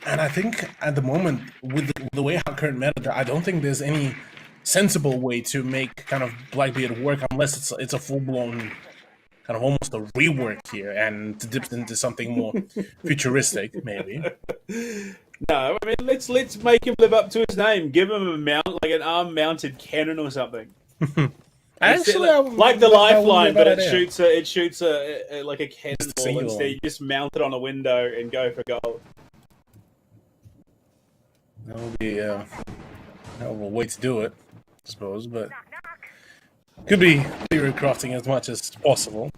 And I think at the moment, with the way our current meta, I don't think there's any sensible way to make kind of Blackbeard work unless it's a full-blown kind of almost a rework here and to dip into something more futuristic, maybe. No, I mean let's make him live up to his name. Give him a mount, like an arm-mounted cannon or something. Actually, like the lifeline, but it idea. shoots a like a cannonball instead. You just mount it on a window and go for goal. That would be a way to do it, I suppose, but could be theory crafting as much as possible.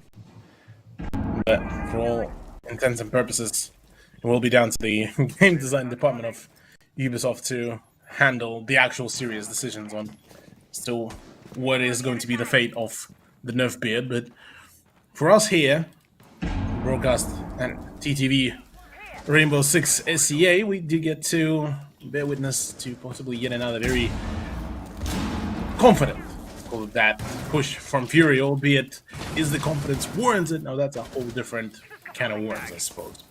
But for all intents and purposes, it will be down to the game design department of Ubisoft to handle the actual serious decisions on still what is going to be the fate of the Nerf beard. But for us here, broadcast and TTV Rainbow Six SCA, we do get to bear witness to possibly yet another very confident, let's call it that, push from Fury, albeit is the confidence warranted? Now that's a whole different kind of words, I suppose.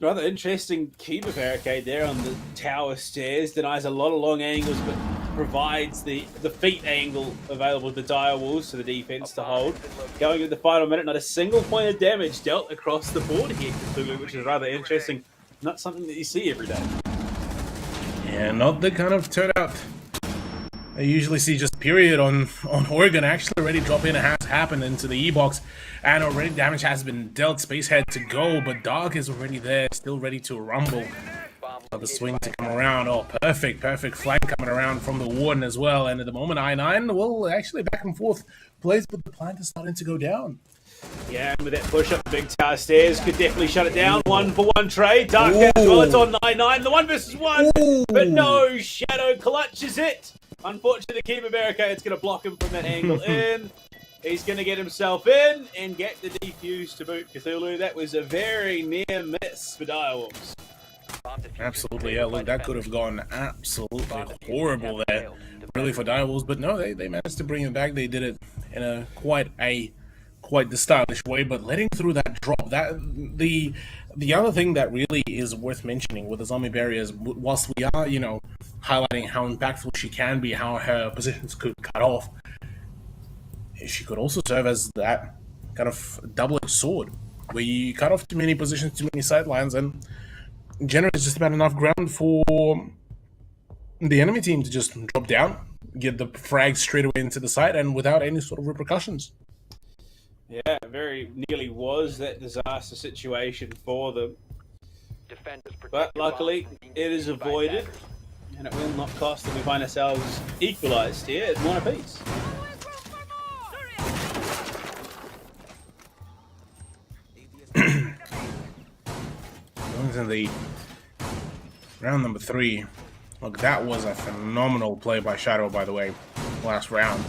Rather interesting keeper barricade there on the tower stairs. Denies a lot of long angles, but provides the feet angle available to the Direwolves to the defense to hold. Going into the final minute, not a single point of damage dealt across the board here to Cthulhu, which is rather interesting. Not something that you see every day. Yeah, not the kind of turnout I usually see. Just period on Oregon. Actually already drop-in has happened into the E-box, and already damage has been dealt. Spacehead to go, but Dark is already there, still ready to rumble. The swing to come around. Oh, perfect flank coming around from the Warden as well. And at the moment, I9 will actually back and forth plays, but the plant is starting to go down. Yeah, and with that push up the big tower stairs, could definitely shut it down. 1-for-1 trade. Dark as well. It's on 9-9. The 1 versus 1. But no, Shadow clutches it. Unfortunately, the keeper barricade's going to block him from that angle in. He's going to get himself in and get the defuse to boot. Cthulhu, that was a very near miss for Direwolves. Absolutely, yeah. Look, that could have gone absolutely horrible there, really, for Direwolves. But no, they managed to bring it back. They did it in a quite the stylish way. But letting through that drop, the other thing that really is worth mentioning with the zombie barriers, whilst we are highlighting how impactful she can be, how her positions could cut off, she could also serve as that kind of double-edged sword, where you cut off too many positions, too many sidelines, and generates just about enough ground for the enemy team to just drop down, get the frag straight away into the site, and without any sort of repercussions. Yeah, very nearly was that disaster situation for them. But luckily, it is avoided, and it will not cost them. We find ourselves equalised here at 1 apiece. In the round number 3, look, that was a phenomenal play by Shadow, by the way, last round.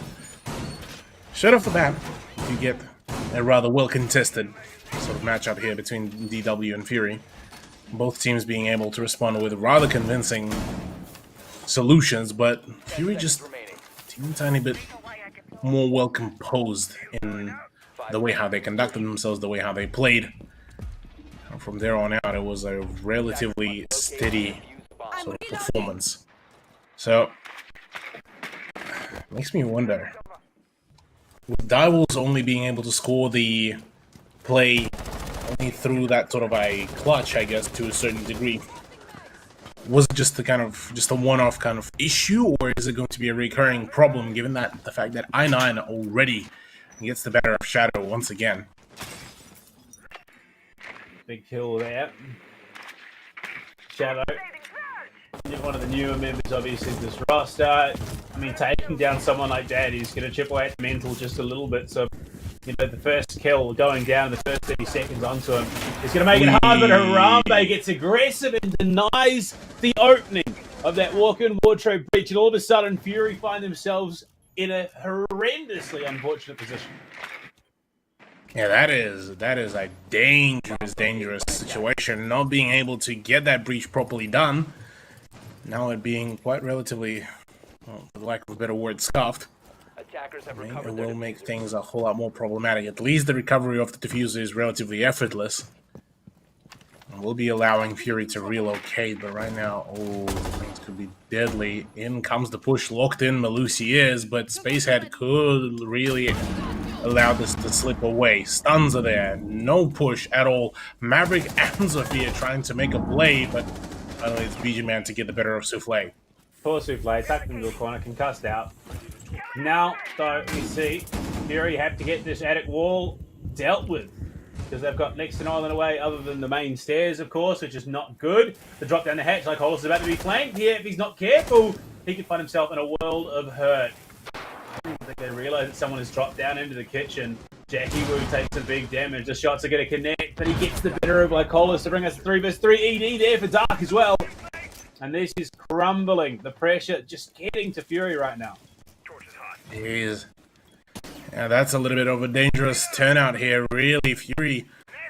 Straight off the bat, you get a rather well-contested sort of matchup here between DW and Fury. Both teams being able to respond with rather convincing solutions, but Fury just a teeny tiny bit more well-composed in the way how they conducted themselves, the way how they played. And from there on out, it was a relatively steady sort of performance. So, makes me wonder, with Direwolves only being able to score the play only through that sort of a clutch, I guess, to a certain degree, was it just a one-off kind of issue, or is it going to be a recurring problem, given that the fact that I9 already gets the better of Shadow once again? Big kill there. Shadow, one of the newer members, obviously, of this roster. I mean, taking down someone like that is going to chip away at mental just a little bit. So, you know, the first kill going down the first 30 seconds onto him is going to make it hard, but Harambe gets aggressive and denies the opening of that walk-in wardrobe breach, and all of a sudden, Fury find themselves in a horrendously unfortunate position. Yeah, that is a dangerous situation. Not being able to get that breach properly done, now it being quite relatively, well, for lack of a better word, scuffed. It will make things a whole lot more problematic. At least the recovery of the diffuser is relatively effortless. And we'll be allowing Fury to relocate, but right now, oh, things could be deadly. In comes the push, locked in Melusi is, but Spacehead could really allow this to slip away. Stuns are there, no push at all. Maverick and Zofia trying to make a play, but finally it's BG Man to get the better of Souffle. Poor Souffle, tucked into a corner, concussed out. Now, though, we see Fury have to get this attic wall dealt with, because they've got next to no island away other than the main stairs, of course, which is not good. The drop down the hatch, like Hollis is about to be flanked here. If he's not careful, he could find himself in a world of hurt. I think they realise that someone has dropped down into the kitchen. Jackie Wu takes some big damage. The shots are going to connect, but he gets the better of Lycolis to bring us to 3 vs 3. ED there for Dark as well. And this is crumbling. The pressure just getting to Fury right now. Jeez. Yeah, that's a little bit of a dangerous turnout here, really. Fury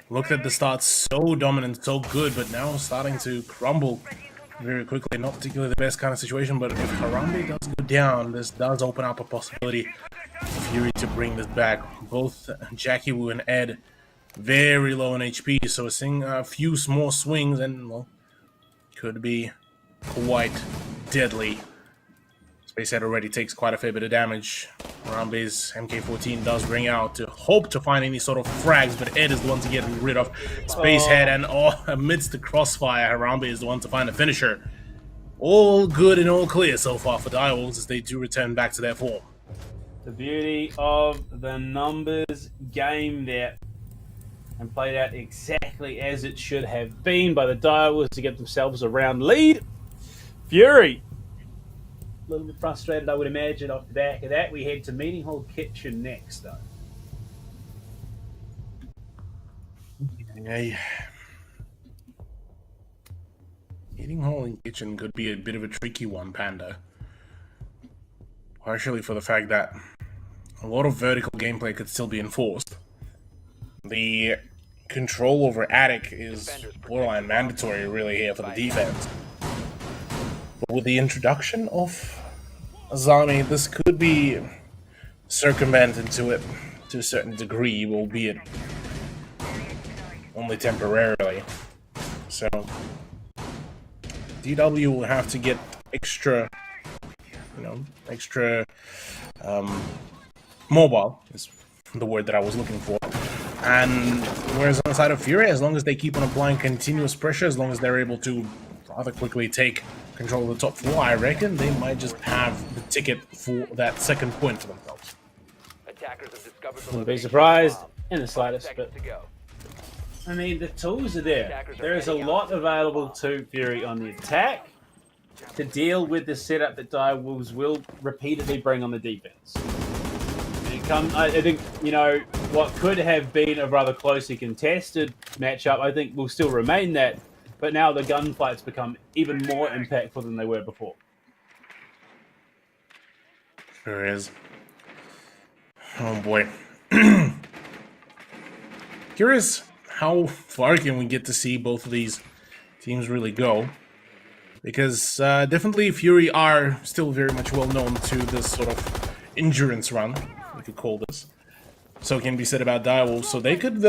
looked at the start so dominant, so good, but now starting to crumble very quickly. Not particularly the best kind of situation, but if Harambe does go down, this does open up a possibility for Fury to bring this back. Both Jackie Wu and Ed very low on HP, so we're seeing a few small swings and, well, could be quite deadly. Spacehead already takes quite a fair bit of damage. Harambe's MK14 does ring out to hope to find any sort of frags, but Ed is the one to get rid of Spacehead, and amidst the crossfire, Harambe is the one to find a finisher. All good and all clear so far for Direwolves as they do return back to their form. The beauty of the numbers game there, and played out exactly as it should have been by the Direwolves to get themselves a round lead. Fury, a little bit frustrated, I would imagine, off the back of that. We head to Meeting Hall Kitchen next, though. Yeah. Meeting Hall and Kitchen could be a bit of a tricky one, Panda. Partially for the fact that a lot of vertical gameplay could still be enforced. The control over Attic is borderline mandatory, really, here for the defense. But with the introduction of Azami, this could be circumvented to it to a certain degree, albeit only temporarily. So DW will have to get extra, mobile is the word that I was looking for. And whereas on the side of Fury, as long as they keep on applying continuous pressure, as long as they're able to rather quickly take control of the top 4, I reckon they might just have the ticket for that second point for themselves. Wouldn't be surprised in the slightest, but I mean, the tools are there. There is a lot available to Fury on the attack to deal with the setup that Direwolves will repeatedly bring on the defense. I think, what could have been a rather closely contested matchup, I think will still remain that, but now the gunfights become even more impactful than they were before. Sure is. Oh boy. curious how far can we get to see both of these teams really go. Because definitely Fury are still very much well known to this sort of endurance run, we could call this. So can be said about Direwolves, so they could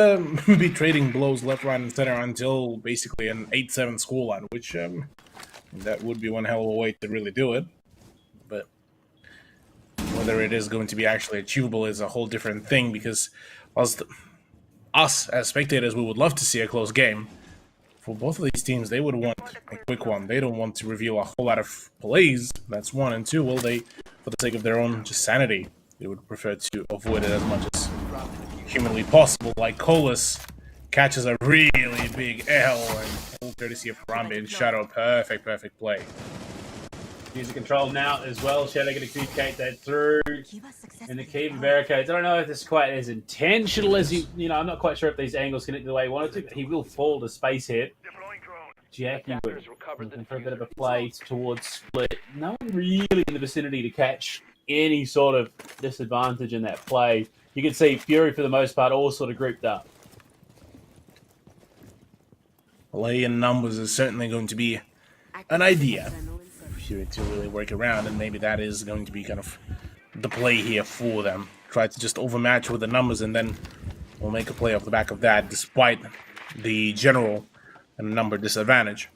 be trading blows left, right, and center until basically an 8-7 scoreline, which that would be one hell of a way to really do it. But whether it is going to be actually achievable is a whole different thing, because whilst us as spectators, we would love to see a close game. For both of these teams, they would want a quick one. They don't want to reveal a whole lot of plays. That's one. And two, well, they, for the sake of their own just sanity, they would prefer to avoid it as much as humanly possible. Like Colas catches a really big L, and full courtesy of Harambe and Shadow. Perfect play. User control now as well. Shadow going to communicate that through. And the Kiva barricades. I don't know if this is quite as intentional as I'm not quite sure if these angles connect the way he wanted to, but he will fall to Spacehead. Jackie would looking for a bit of a play towards split. No one really in the vicinity to catch any sort of disadvantage in that play. You can see Fury for the most part all sort of grouped up. Play in numbers is certainly going to be an idea for Fury to really work around, and maybe that is going to be kind of the play here for them. Try to just overmatch with the numbers, and then we'll make a play off the back of that, despite the general and number disadvantage.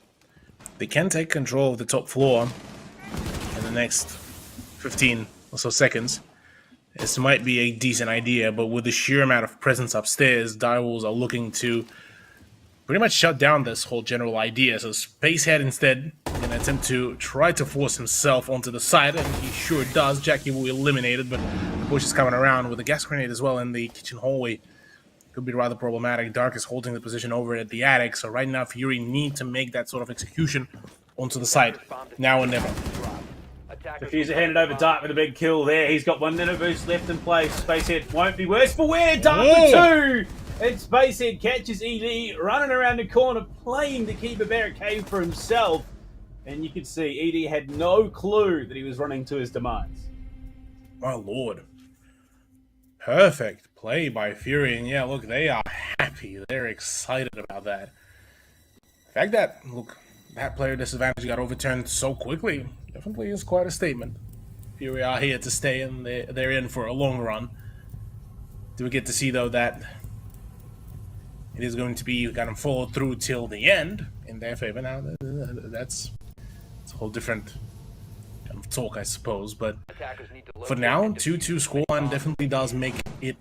They can take control of the top floor in the next 15 or so seconds. This might be a decent idea, but with the sheer amount of presence upstairs, Direwolves are looking to pretty much shut down this whole general idea. So Spacehead instead, in an attempt to try to force himself onto the side, and he sure does. Jackie will be eliminated, but the push is coming around with a gas grenade as well in the kitchen hallway. Could be rather problematic. Dark is holding the position over at the attic, so right now Fury need to make that sort of execution onto the side, now or never. Diffuser handed over Dark with a big kill there. He's got one minute boost left in play. Spacehead won't be worse for wear. Dark for two! And Spacehead catches ED running around the corner, playing to keep a barricade for himself. And you can see ED had no clue that he was running to his demise. My lord. Perfect play by Fury, and yeah, look, they are happy. They're excited about that. The fact that, look, that player disadvantage got overturned so quickly definitely is quite a statement. Fury are here to stay, and they're in for a long run. Do we get to see, though, that it is going to be kind of followed through till the end in their favor? Now, that's a whole different kind of talk, I suppose, but for now, 2-2 scoreline definitely does make it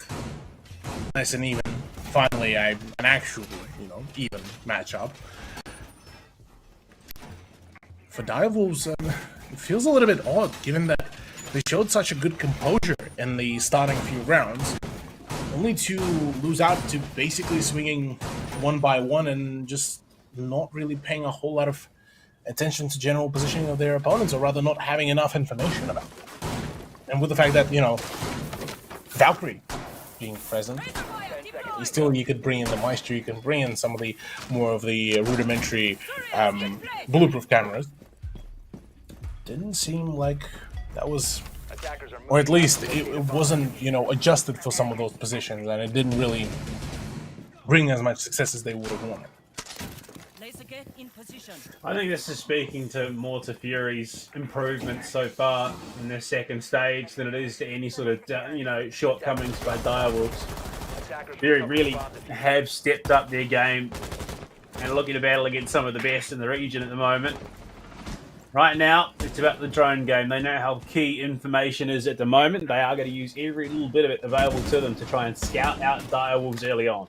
nice and even. Finally, an actual, even matchup. For Direwolves, it feels a little bit odd, given that they showed such a good composure in the starting few rounds, only to lose out to basically swinging one by one and just not really paying a whole lot of attention to general positioning of their opponents, or rather not having enough information about them. And with the fact that, Valkyrie being present, still you could bring in the Maestro, you can bring in some of the more of the rudimentary bulletproof cameras. Didn't seem like that was, or at least it wasn't, adjusted for some of those positions, and it didn't really bring as much success as they would have wanted. I think this is speaking more to Fury's improvements so far in their second stage than it is to any sort of, shortcomings by Direwolves. Fury really have stepped up their game and looking to battle against some of the best in the region at the moment. Right now, it's about the drone game. They know how key information is at the moment. They are going to use every little bit of it available to them to try and scout out Direwolves early on.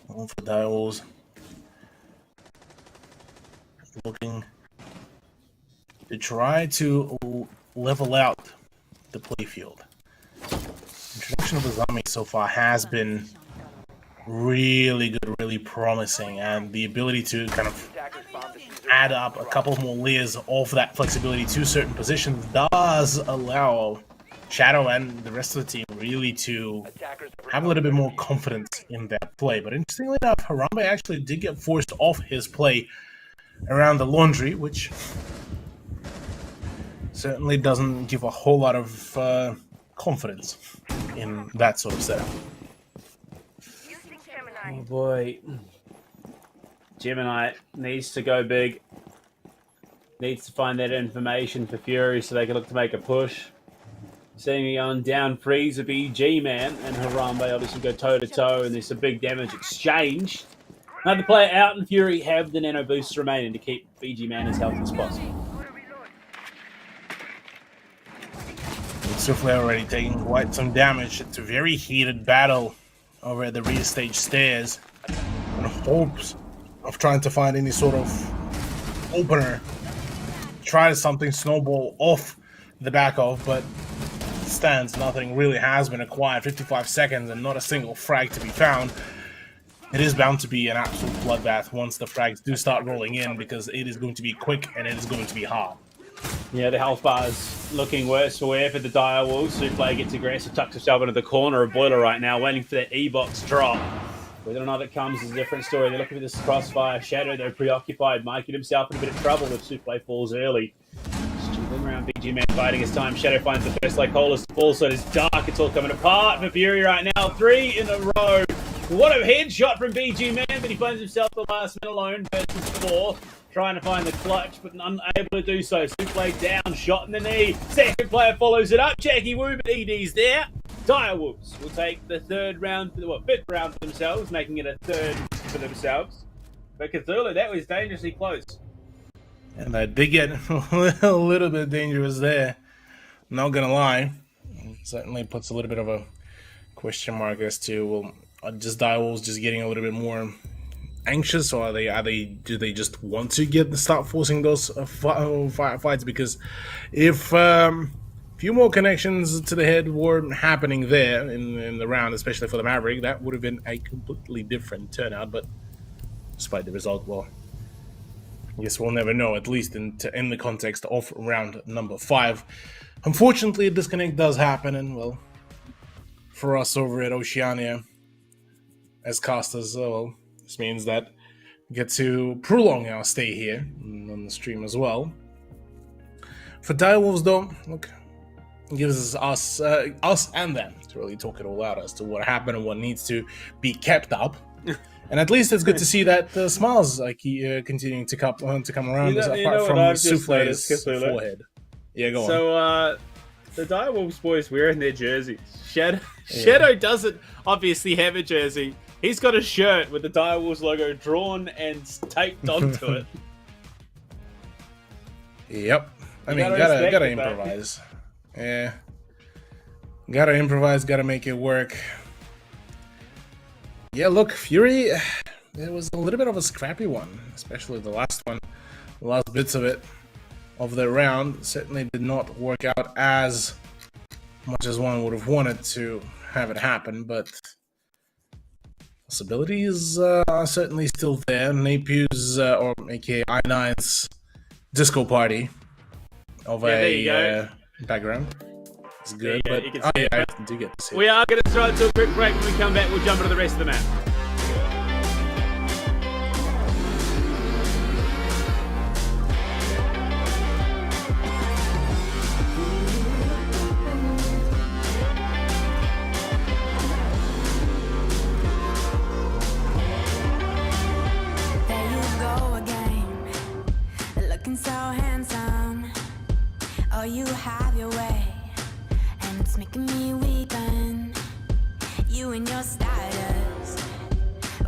All for Direwolves. Looking to try to level out the playfield. Introduction of Azami so far has been really good, really promising, and the ability to kind of add up a couple more layers of that flexibility to certain positions does allow Shadow and the rest of the team really to have a little bit more confidence in their play. But interestingly enough, Harambe actually did get forced off his play around the laundry, which certainly doesn't give a whole lot of confidence in that sort of setup. Oh boy. Gemini needs to go big. Needs to find that information for Fury so they can look to make a push. Seeing on down freeze of BG Man and Harambe obviously go toe to toe, and there's some big damage exchange. Another player out, and Fury have the nano boosts remaining to keep BG Man as healthy as possible. Souffle already taking quite some damage. It's a very heated battle over at the rear stage stairs, in hopes of trying to find any sort of opener. Try something snowball off the back of, but stands nothing really has been acquired. 55 seconds and not a single frag to be found. It is bound to be an absolute bloodbath once the frags do start rolling in, because it is going to be quick and it is going to be hard. Yeah, the health bar is looking worse for wear for the dire wolves. Souffle gets aggressive, tucks himself into the corner of Boiler right now, waiting for that E-box drop. Whether or not it comes is a different story. They're looking for this crossfire. Shadow, they're preoccupied. Might get himself in a bit of trouble if Souffle falls early. Jiggling around, BG Man fighting his time. Shadow finds the first like Hollis to fall, so it is dark. It's all coming apart for Fury right now. 3 in a row. What a headshot from BG Man, but he finds himself the last man alone versus 4. Trying to find the clutch, but unable to do so. Souffle down, shot in the knee. Second player follows it up. Jackie Wu, but ED's there. Direwolves will take the fifth round for themselves, making it a third for themselves. But Cthulhu, that was dangerously close. And that did get a little bit dangerous there. Not gonna lie. It certainly puts a little bit of a question mark as to, well, are just Direwolves just getting a little bit more anxious, or do they just want to start forcing those fights? Because if few more connections to the head were happening there in the round, especially for the Maverick, that would have been a completely different turnout. But despite the result, well, I guess we'll never know, at least in the context of round number 5. Unfortunately, a disconnect does happen, and well, for us over at Oceania as casters, well, this means that we get to prolong our stay here on the stream as well. For Direwolves, though, look, it gives us and them to really talk it all out as to what happened and what needs to be kept up. And at least it's good to see that smiles continuing to come around, apart from Souffle's forehead. Yeah, go on. So, the Direwolves boys wearing their jerseys. Shadow doesn't obviously have a jersey. He's got a shirt with the Direwolves logo drawn and taped onto it. Yep. I mean, gotta improvise. Yeah. Gotta improvise, gotta make it work. Yeah, look, Fury, it was a little bit of a scrappy one, especially the last one. The last bits of it, of the round, certainly did not work out as much as one would have wanted to have it happen, but possibilities are certainly still there. Napew's, or aka I9's disco party of background. It's good, but I do get to see it. We are going to throw it to a quick break. When we come back, we'll jump into the rest of the map. There you go again, looking so handsome. Oh, you have your way, and it's making me weaken. You and your stardust,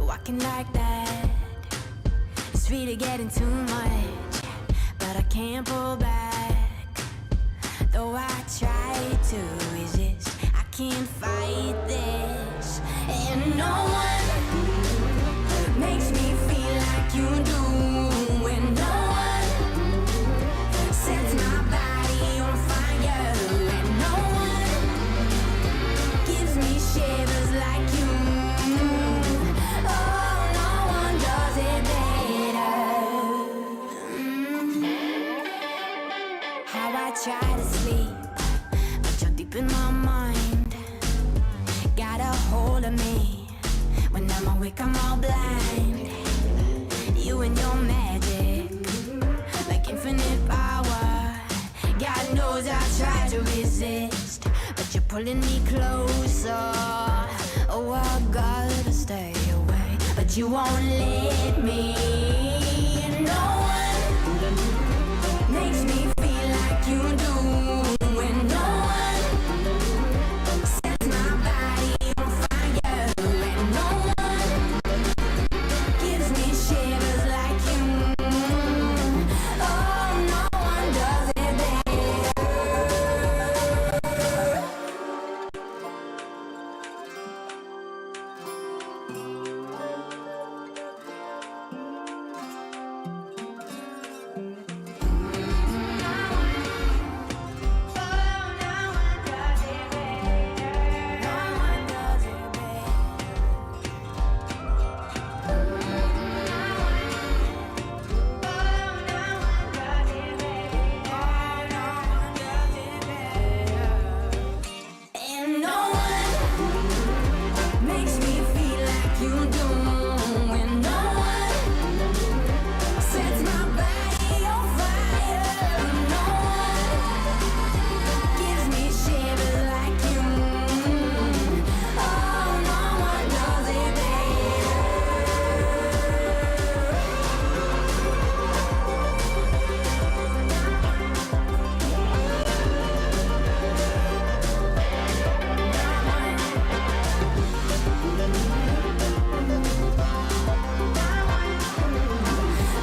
walking like that. It's really getting too much, but I can't pull back. Though I try to resist, I can't fight this. And no one makes me feel like you do. And no one sets my body on fire. And no one gives me shivers like you. Oh, no one does it better. How I try to sleep, but you're deep in my mind. Got a hold of me. When I'm awake, I'm all blind. You and your magic, like infinite power. God knows I tried to resist, but you're pulling me closer. Oh, I gotta stay away, but you won't let me. No one makes me feel like you do. And no one sets my body on fire. And no one gives me shivers like you. Oh, no one does it better. And no one makes me feel like you do. And no one sets my body on fire. No one gives me shivers like you. Oh, no one does it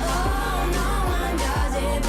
Oh, no one does it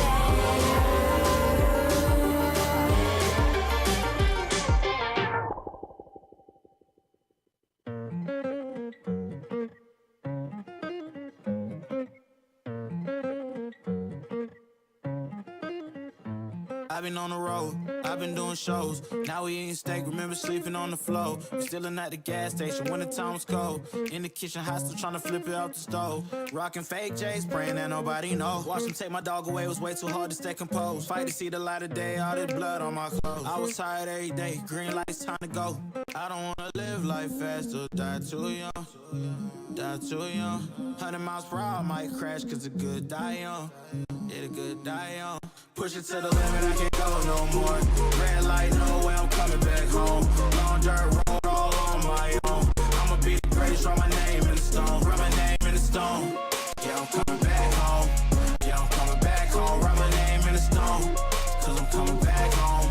I've been on the road, I've been doing shows. Now we eating steak, remember sleeping on the floor. We stillin' at the gas station when the time was cold. In the kitchen, hot still trying to flip it out the stove. Rockin' fake J's, praying that nobody know. Watch them take my dog away, it was way too hard to stay composed. Fight to see the light of day, all this blood on my clothes. I was tired every day, green lights, time to go. I don't wanna live life fast or die too young. Die too young. 100 miles per hour, I might crash, cause the good die young. Yeah, the good die young. Push it to the limit, I can't go no more. Red light, no way, I'm coming back home. Long dirt road, all on my own. I'ma be the greatest, write my name in the stone. Write my name in the stone. Yeah, I'm coming back home. Yeah, I'm coming back home. Write my name in the stone. Cause I'm coming back home.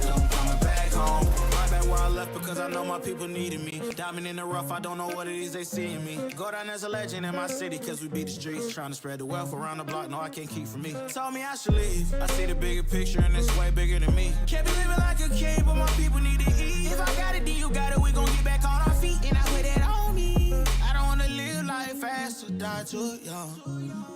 Cause I'm coming back home. Right back where I left because I know my people needed me. Diamond in the rough, I don't know what it is they see in me. Go down as a legend in my city cause we beat the streets. Trying to spread the wealth around the block, no I can't keep from me. Told me I should leave, I see the bigger picture and it's way bigger than me. Can't be living like a king, but my people need to eat. If I got it, then you got it, we gon' get back on our feet. And I put it on me. I don't wanna live life fast or die too young.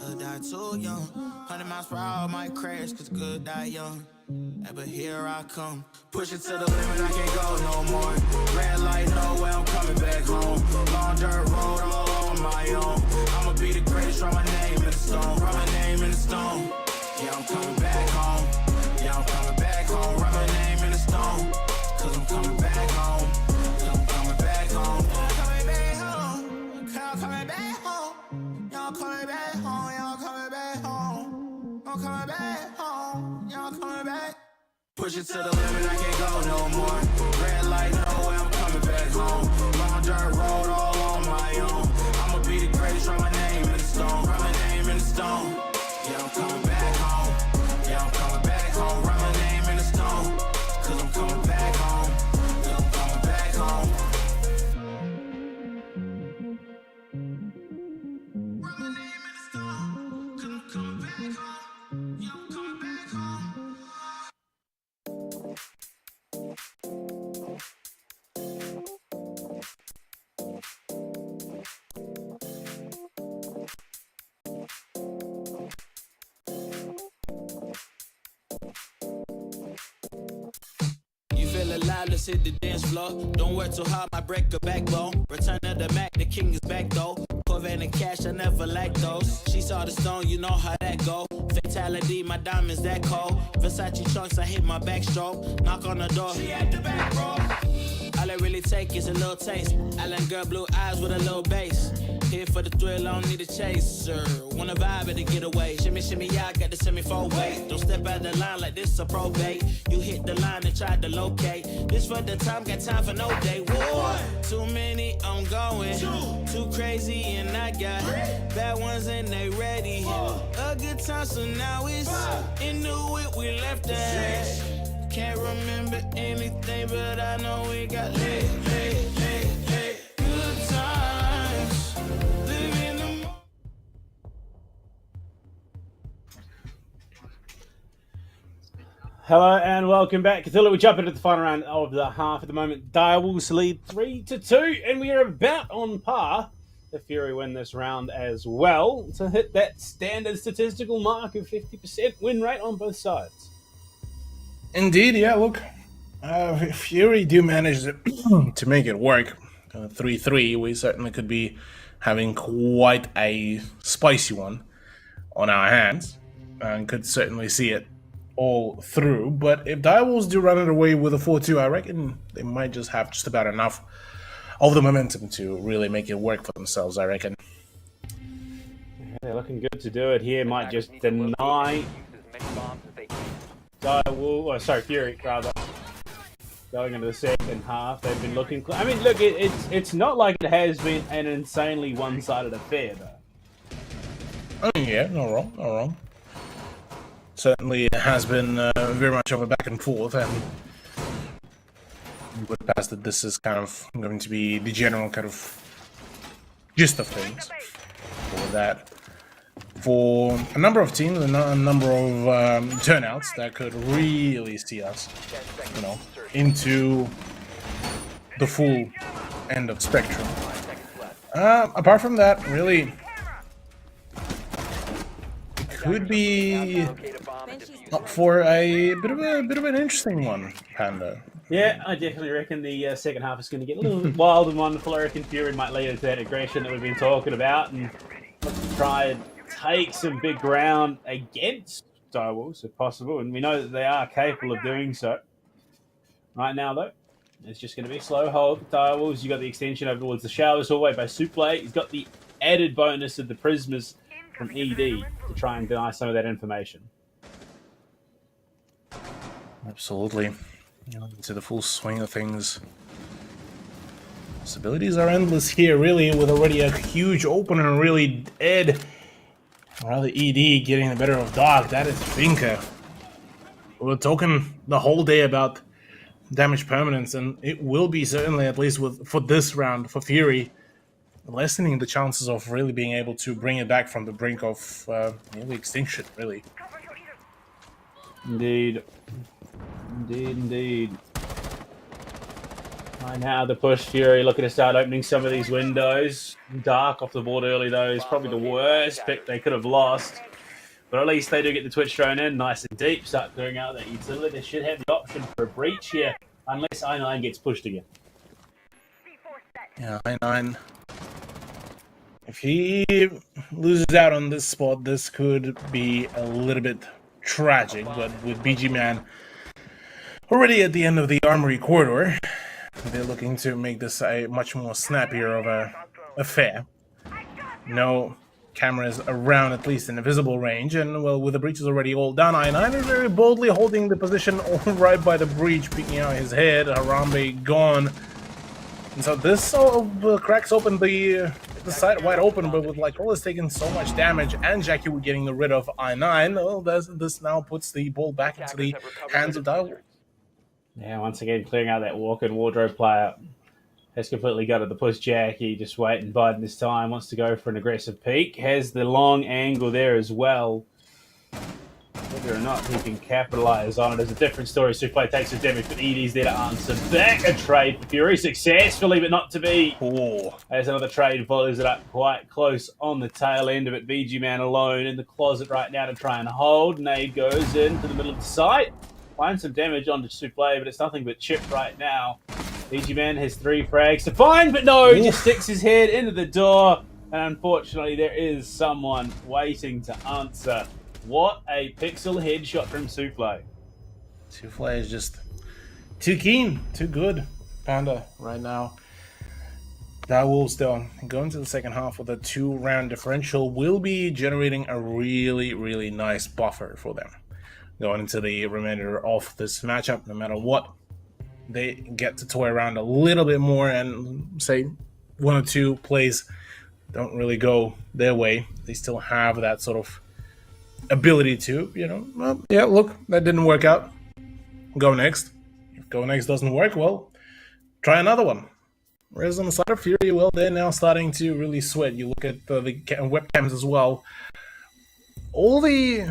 Or die too young. 100 miles per hour, I might crash cause good die young. Yeah, but here I come. Push it to the limit, I can't go no more. Red light, no way, I'm coming back home. Long dirt road, all on my own. I'ma be the greatest, write my name in the stone. Write my name in the stone. Yeah, I'm coming back home. Yeah, I'm coming back home. Write my name in the stone. Cause I'm coming back home. Cause I'm coming back home. I'm coming back home. I'm coming back home. Y'all coming back home. Y'all coming back home. I'm coming back home. Y'all coming back. Push it to the limit, I can't go no more. Red light, no way, I'm coming back home. Long dirt road, all on my own. I'ma be the greatest, write my name in the stone. Write my name in the stone. Yeah, I'm coming back home. Yeah, I'm coming back home. Write my name in the stone. Cause I'm coming back home. Cause I'm coming back home. Write my name in the stone. Cause I'm coming back home. Yeah, I'm coming back home. You feel alive, let's hit the dance floor. Don't work too hard, might break a backbone. Return of the Mac, the king is back though. Corvette and the cash, I never lack those. She saw the stone, you know how that go. Fatality, my diamonds that cold. Versace trunks, I hit my backstroke. Knock on the door, she at the back, bro. All I really take is a little taste. Island girl, blue eyes with a little bass. Here for the thrill, I don't need a chaser. Wanna vibe at a getaway. Shimmy, shimmy, yeah, I got the semi-fold weight. Don't step out the line like this a probate. You hit the line and try to locate. This for the time, got time for no day. War. Too many, I'm going. Too crazy, and I got bad ones and they ready. A good time, so now it's into it, we left that. Can't remember anything, but I know we got lit. Good times, living the Hello and welcome back. Cthulhu, we jump into the final round of the half at the moment. Direwolves lead 3-2, and we are about on par. The Fury win this round as well to hit that standard statistical mark of 50% win rate on both sides. Indeed, yeah, look. Fury do manage to make it work. 3-3, we certainly could be having quite a spicy one on our hands, and could certainly see it all through. But if Direwolves do run it away with a 4-2, I reckon they might just have just about enough of the momentum to really make it work for themselves, I reckon. Yeah, they're looking good to do it here. Might just deny Fury, rather. Going into the second half, they've been looking... I mean, look, it's not like it has been an insanely one-sided affair, though. Oh, yeah, not wrong. Certainly it has been very much of a back and forth, and we would pass that this is kind of going to be the general kind of gist of things for that. For a number of teams and a number of turnouts that could really see us, into the full end of spectrum. Apart from that, really, it could be up for a bit of an interesting one, Panda. Yeah, I definitely reckon the second half is going to get a little wild and wonderful. I reckon Fury might lead into that aggression that we've been talking about and try and take some big ground against Direwolves if possible, and we know that they are capable of doing so. Right now, though, it's just going to be a slow hold with Direwolves. You've got the extension over towards the Showers hallway by Souffle. He's got the added bonus of the Prismas from ED to try and deny some of that information. Absolutely. Into the full swing of things. Possibilities are endless here, really, with already a huge opener and really dead. Rather ED getting the better of Dog. That is Finka. We were talking the whole day about damage permanence, and it will be certainly, at least for this round, for Fury, lessening the chances of really being able to bring it back from the brink of nearly extinction, really. Indeed. Right now, the push Fury looking to start opening some of these windows. Dark off the board early, though, is probably the worst pick they could have lost. But at least they do get the Twitch drone in nice and deep, start clearing out that utility. They should have the option for a breach here, unless I9 gets pushed again. Yeah, I9. If he loses out on this spot, this could be a little bit tragic. But with BG Man already at the end of the Armory corridor, they're looking to make this a much more snappier of a affair. No cameras around, at least in a visible range, and well, with the breaches already all done, I9 is very boldly holding the position all right by the breach, peeking out his head. Harambe gone, and so this sort of cracks open the side wide open. But with like all is taking so much damage, and Jackie Wu getting rid of I9, well, this now puts the ball back into the hands of Direwolves. Yeah, once again clearing out that walk-in wardrobe player. Has completely gutted the push Jackie, just waiting, biding this time, wants to go for an aggressive peek. Has the long angle there as well. Whether or not he can capitalize on it is a different story. Souffle takes the damage, but ED's there to answer back. A trade for Fury successfully, but not to be. As another trade follows it up quite close on the tail end of it. BG Man alone in the closet right now to try and hold. Nade goes into the middle of the site. Finds some damage onto Souffle, but it's nothing but chip right now. BG Man has 3 frags to find, but no, he just sticks his head into the door. And unfortunately, there is someone waiting to answer. What a pixel headshot from Souffle. Souffle is just too keen, too good. Panda right now. That will still go into the second half with a 2-round differential. Will be generating a really, really nice buffer for them going into the remainder of this matchup. No matter what, they get to toy around a little bit more, and say 1 or 2 plays don't really go their way. They still have that sort of ability to, well, yeah, look, that didn't work out. Go next. If go next doesn't work, well, try another one. Whereas on the side of Fury, well, they're now starting to really sweat. You look at the webcams as well. All the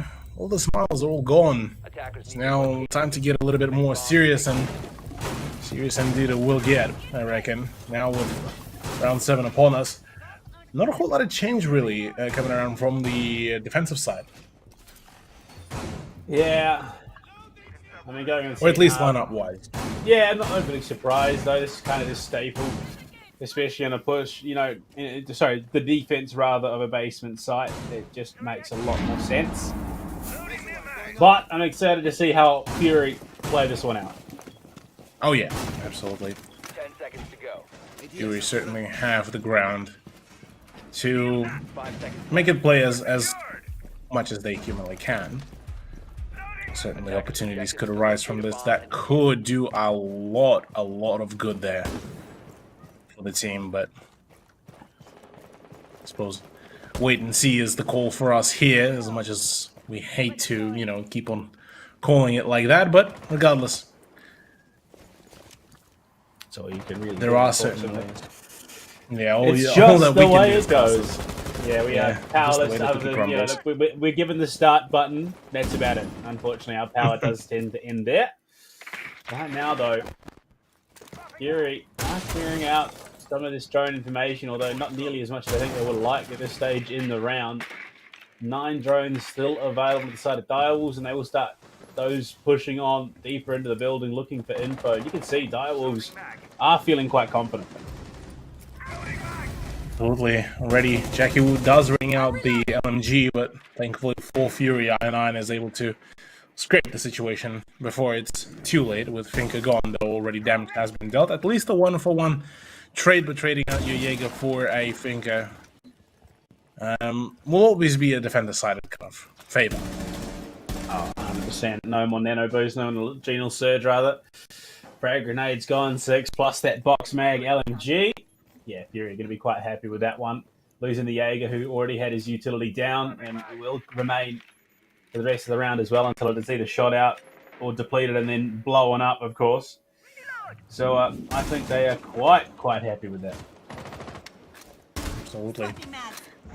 smiles are all gone. It's now time to get a little bit more serious, and serious indeed it will get, I reckon. Now with round 7 upon us, not a whole lot of change really coming around from the defensive side. Yeah. I mean, or at least lineup-wise. Yeah, I'm not overly surprised, though. This is kind of the staple, especially on a push. The defense, rather, of a basement site. It just makes a lot more sense. But I'm excited to see how Fury play this one out. Oh, yeah, absolutely. 10 seconds to go. Fury certainly have the ground to make it play as much as they humanly can. Certainly opportunities could arise from this that could do a lot of good there for the team, but I suppose wait and see is the call for us here, as much as we hate to, keep on calling it like that, but regardless. So you can really there are certain ways. Yeah, it's just the way it goes. Yeah, we are powerless. Other than, we're given the start button. That's about it. Unfortunately, our power does tend to end there. Right now, though, Fury are clearing out some of this drone information, although not nearly as much as I think they would like at this stage in the round. 9 drones still available at the side of Direwolves, and they will start those pushing on deeper into the building, looking for info. You can see Direwolves are feeling quite confident. Absolutely ready. Jackie Wu does ring out the LMG, but thankfully for Fury, i9 is able to scrape the situation before it's too late. With Finka gone, though, already damage has been dealt. At least a 1-for-1 trade, but trading out your Jaeger for a Finka will always be a defender-sided kind of favor. Oh, 100%. No more nano boost, no more genal surge, rather. Frag grenades gone, 6, plus that box mag LMG. Yeah, Fury are going to be quite happy with that one. Losing the Jaeger, who already had his utility down, and will remain for the rest of the round as well until it is either shot out or depleted and then blown up, of course. So I think they are quite happy with that. Absolutely.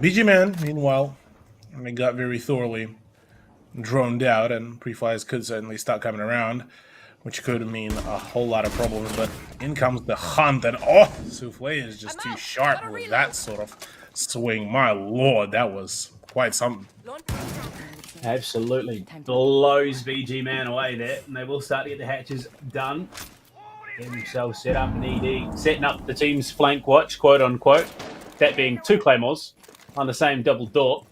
BG Man, meanwhile, they got very thoroughly droned out, and pre-flies could certainly start coming around, which could mean a whole lot of problems, but in comes the hunt, and Souffle is just too sharp with that sort of swing. My lord, that was quite something. Absolutely blows BG Man away there, and they will start to get the hatches done. Getting themselves set up in ED, setting up the team's flank watch, quote unquote. That being 2 claymores on the same double door.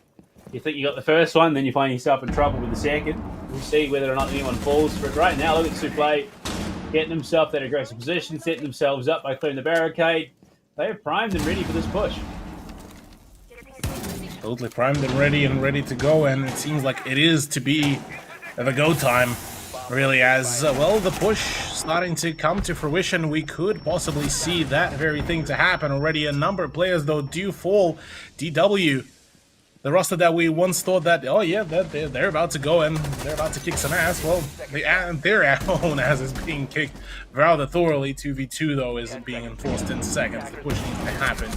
You think you got the first one, then you find yourself in trouble with the second. We'll see whether or not anyone falls for it. Right now, look at Souffle getting themselves that aggressive position, setting themselves up by clearing the barricade. They are primed and ready for this push. Absolutely primed and ready to go, and it seems like it is to be the go time, really, as well, the push starting to come to fruition. We could possibly see that very thing to happen already. A number of players, though, do fall. DW, the roster that we once thought that, oh yeah, they're about to go and they're about to kick some ass. Well, their own ass is being kicked rather thoroughly. 2v2, though, is being enforced in seconds. The push needs to happen.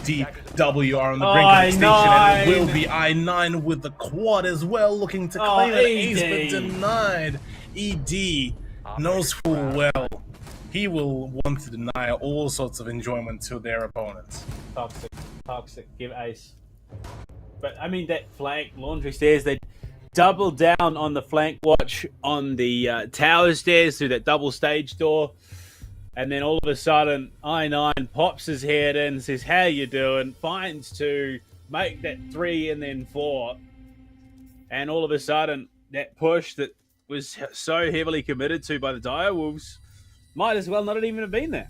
DW are on the brink of extinction, and it will be i9 with the quad as well, looking to claim an ace, but denied. ED knows full well he will want to deny all sorts of enjoyment to their opponents. Toxic, give ace. But, I mean, that flank, laundry stairs, they double down on the flank watch on the tower stairs through that double stage door. And then all of a sudden, I9 pops his head in, says, how you doing? Finds 2, make that 3 and then 4. And all of a sudden, that push that was so heavily committed to by the Direwolves might as well not even have been there.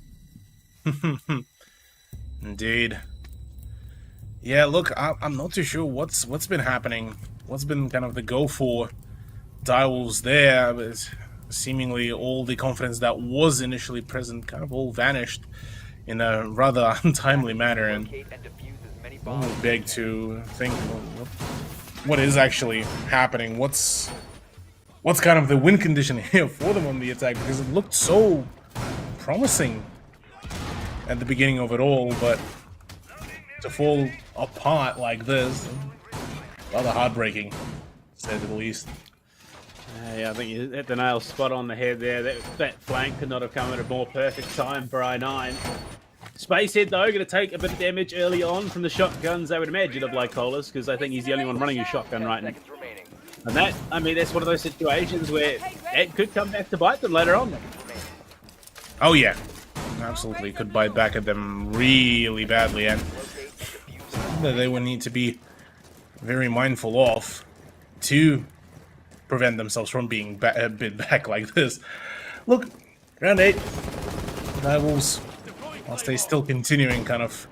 Indeed. Yeah, look, I'm not too sure what's been happening. What's been kind of the go for Direwolves there, but seemingly all the confidence that was initially present kind of all vanished in a rather untimely manner, and one would beg to think, what is actually happening? What's kind of the win condition here for them on the attack? Because it looked so promising at the beginning of it all, but to fall apart like this, rather heartbreaking, to say the least. Yeah, I think you hit the nail spot on the head there. That flank could not have come at a more perfect time for I9. Spacehead, though, going to take a bit of damage early on from the shotguns, I would imagine, of Lycolis, because I think he's the only one running his shotgun right now. And that, I mean, that's one of those situations where it could come back to bite them later on. Oh, yeah. Absolutely. Could bite back at them really badly, and that they would need to be very mindful of to prevent themselves from being bit back like this. Look, round 8. Direwolves, whilst they still continuing kind of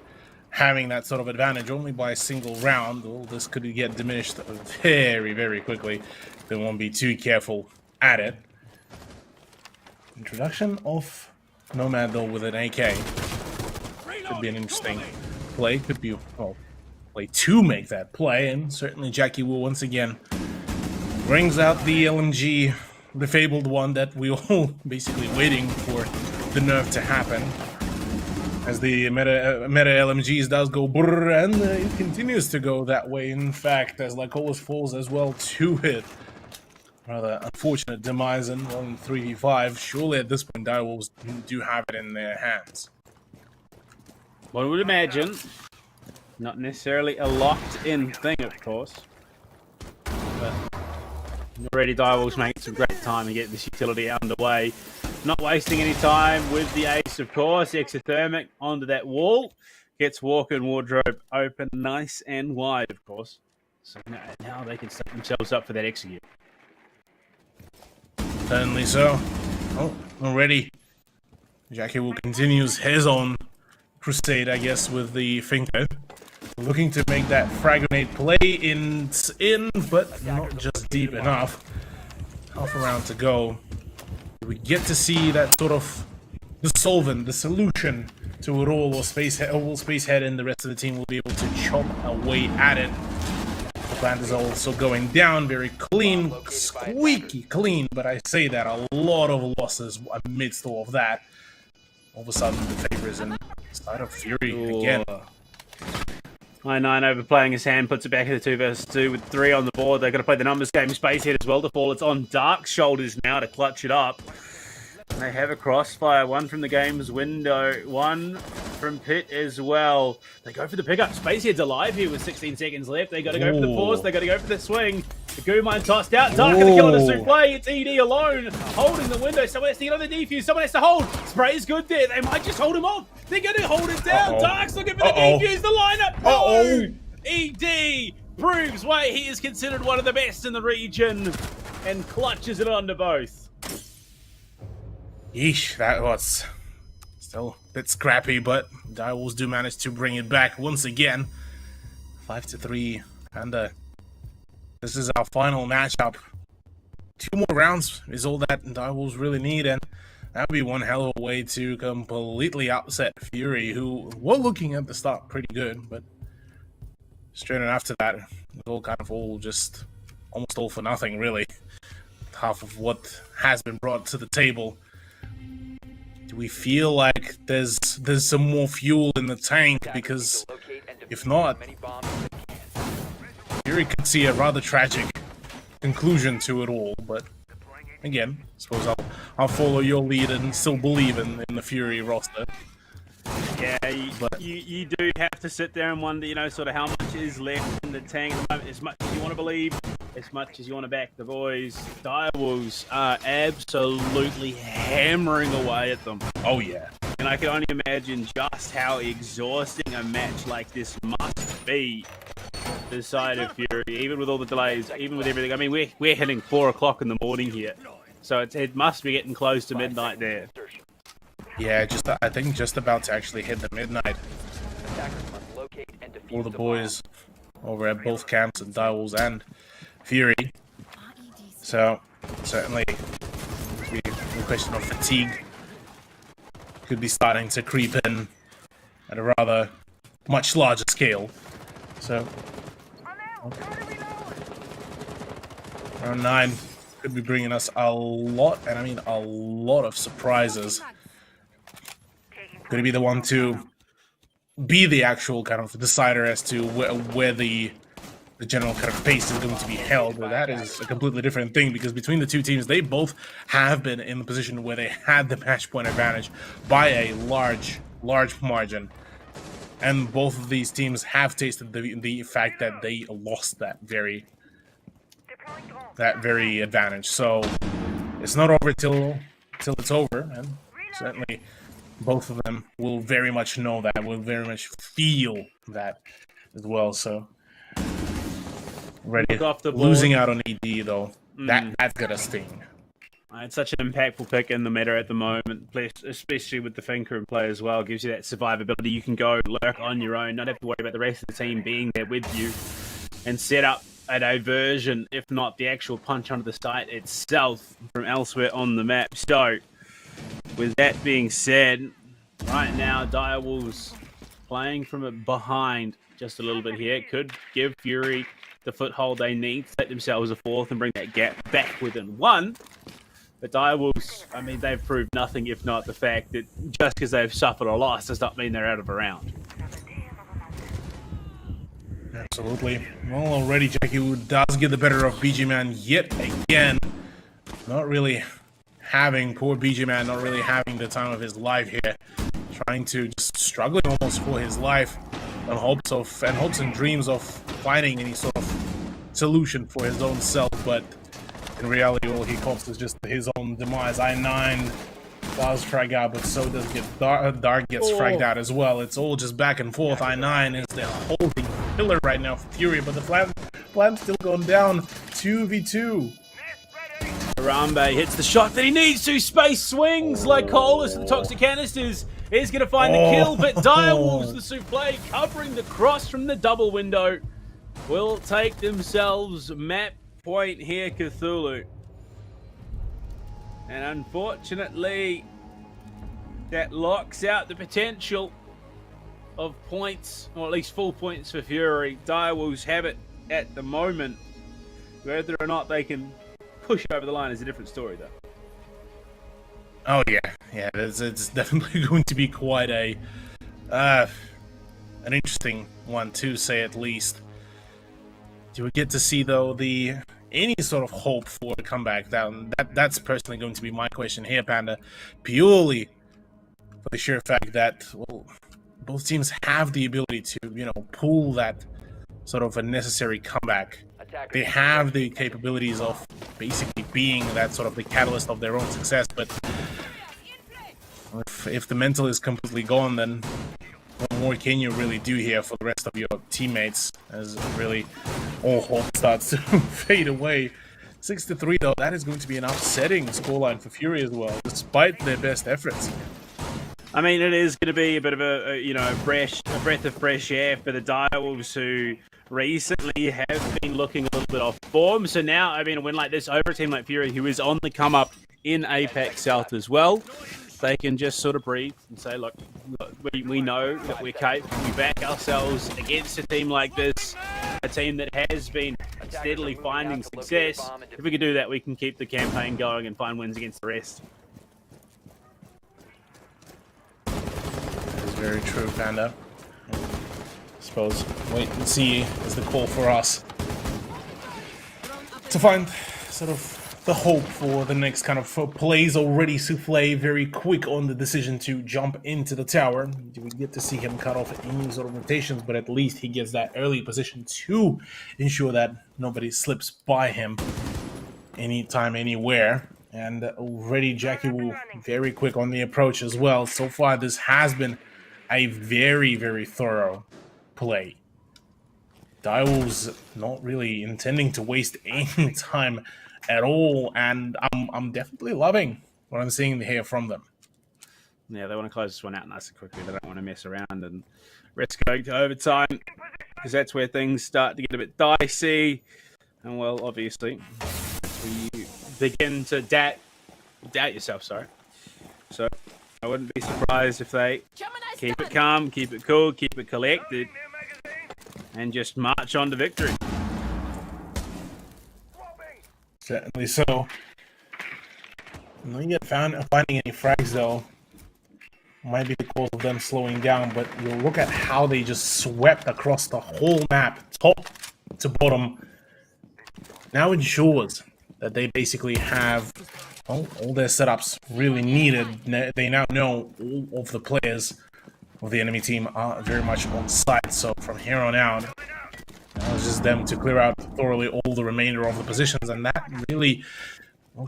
having that sort of advantage only by a single round, well, this could get diminished very, very quickly. They won't be too careful at it. Introduction of Nomad, though, with an AK. Could be an interesting play. Could be, well, play to make that play, and certainly Jackie will once again brings out the LMG, the fabled one that we all basically waiting for the nerf to happen. As the meta LMGs does go brrr, and it continues to go that way. In fact, as Lycolis falls as well to it. Rather unfortunate demise in 3v5. Surely at this point, Direwolves do have it in their hands. One would imagine. Not necessarily a locked-in thing, of course. But already Direwolves making some great time to get this utility underway. Not wasting any time with the ace, of course. Exothermic onto that wall. Gets Walker and Wardrobe open nice and wide, of course. So now they can set themselves up for that execute. Certainly so. Oh, already Jackie will continue his own crusade, I guess, with the finger. Looking to make that frag grenade play in, but not just deep enough. Half a round to go. We get to see that sort of the solvent, the solution to it all, or Spacehead and the rest of the team will be able to chop away at it. The plant is also going down, very clean, squeaky clean, but I say that, a lot of losses amidst all of that. All of a sudden, the favor is in the side of Fury again. I9 overplaying his hand, puts it back in the 2 versus 2 with 3 on the board. They've got to play the numbers game. Spacehead as well to fall. It's on Dark's shoulders now to clutch it up. They have a crossfire, one from the game's window, one from Pit as well. They go for the pickup. Spacehead's alive here with 16 seconds left. They got to go for the force. They got to go for the swing. The goo mine tossed out. Dark going to kill it a souffle. It's ED alone, holding the window. Someone has to get on the defuse. Someone has to hold. Spray's good there. They might just hold him off. They're going to hold it down. Dark's looking for the defuse. The lineup. No! ED proves why he is considered one of the best in the region and clutches it onto both. Yeesh, that was still a bit scrappy, but Direwolves do manage to bring it back once again. 5-3, and this is our final matchup. 2 more rounds is all that Direwolves really need, and that would be one hell of a way to completely upset Fury, who were looking at the start pretty good, but straight after that, it was all just almost all for nothing, really. Half of what has been brought to the table. Do we feel like there's some more fuel in the tank? Because if not, Fury could see a rather tragic conclusion to it all. But again, I suppose I'll follow your lead and still believe in the Fury roster. Yeah, you do have to sit there and wonder, sort of how much is left in the tank. As much as you want to believe as much as you want to back the boys, Direwolves are absolutely hammering away at them. Oh yeah. And I can only imagine just how exhausting a match like this must be for the side of Fury, even with all the delays, even with everything. I mean, we're hitting 4 o'clock in the morning here, so it must be getting close to midnight there. Yeah, I think just about to actually hit the midnight. Attackers must locate and defuse All the the boys over at both camps, and Direwolves and Fury. So certainly the question of fatigue could be starting to creep in at a rather much larger scale. So round 9 could be bringing us a lot, and I mean a lot of surprises. Could it be the one to be the actual kind of decider as to where the general kind of pace is going to be held? But that is a completely different thing, because between the two teams, they both have been in the position where they had the match point advantage by a large margin. And both of these teams have tasted the fact that they lost that very advantage. So it's not over till it's over, and certainly both of them will very much know that, will very much feel that as well. So ready. Losing out on ED though, that's gonna sting. It's such an impactful pick in the meta at the moment, especially with the Finker in play as well. It gives you that survivability. You can go lurk on your own, not have to worry about the rest of the team being there with you, and set up a diversion, if not the actual punch onto the site itself from elsewhere on the map. So, with that being said, right now Direwolves playing from behind just a little bit here. It could give Fury the foothold they need to set themselves a fourth and bring that gap back within 1. But Direwolves, I mean, they've proved nothing if not the fact that just because they've suffered a loss does not mean they're out of a round. Absolutely. Well, already Jackie does get the better of BG Man yet again. Not really having, poor BG Man, not really having the time of his life here. Trying to, just struggling almost for his life, and hopes and dreams of finding any sort of solution for his own self, but in reality all he hopes is just his own demise. I9 does frag out, but so does Dark gets fragged out as well. It's all just back and forth. I9 is the holding pillar right now for Fury, but the plan's still going down. 2v2. Harambe hits the shot that he needs to. Space swings like Colas. The toxic canisters is going to find the kill, but Direwolves, the souffle, covering the cross from the double window, will take themselves map point here, Cthulhu. And unfortunately, that locks out the potential of points, or at least full points for Fury. Direwolves have it at the moment. Whether or not they can push over the line is a different story, though. Oh yeah, it's definitely going to be quite an interesting one to say at least. Do we get to see though any sort of hope for a comeback? That's personally going to be my question here, Panda. Purely for the sheer fact that, well, both teams have the ability to, pull that sort of a necessary comeback. They have the capabilities of basically being that sort of the catalyst of their own success, but if the mental is completely gone, then what more can you really do here for the rest of your teammates, as really all hope starts to fade away. 6-3 though, that is going to be an upsetting scoreline for Fury as well, despite their best efforts. I mean, it is going to be a bit of a breath of fresh air for the Direwolves, who recently have been looking a little bit off form. So now, I mean, a win like this over a team like Fury, who is on the come up in Apex South as well, they can just sort of breathe and say, look, we know that we're capable. We back ourselves against a team like this, a team that has been steadily finding success. If we can do that, we can keep the campaign going and find wins against the rest. That is very true, Panda. I suppose wait and see is the call for us to find sort of the hope for the next kind of plays already. Souffle very quick on the decision to jump into the tower. We get to see him cut off any sort of rotations, but at least he gets that early position to ensure that nobody slips by him anytime, anywhere. And already Jackie Wu very quick on the approach as well. So far, this has been a very, very thorough play. Direwolves not really intending to waste any time at all, and I'm definitely loving what I'm seeing here from them. Yeah, they want to close this one out nice and quickly. They don't want to mess around and risk going to overtime, because that's where things start to get a bit dicey. And well, obviously, you begin to doubt yourself, sorry. So I wouldn't be surprised if they keep it calm, keep it cool, keep it collected, and just march on to victory. Certainly so. Not yet finding any frags though. Might be the cause of them slowing down, but you'll look at how they just swept across the whole map, top to bottom. Now ensures that they basically have all their setups really needed. They now know all of the players of the enemy team are very much on site, so from here on out, now it's just them to clear out thoroughly all the remainder of the positions, and that really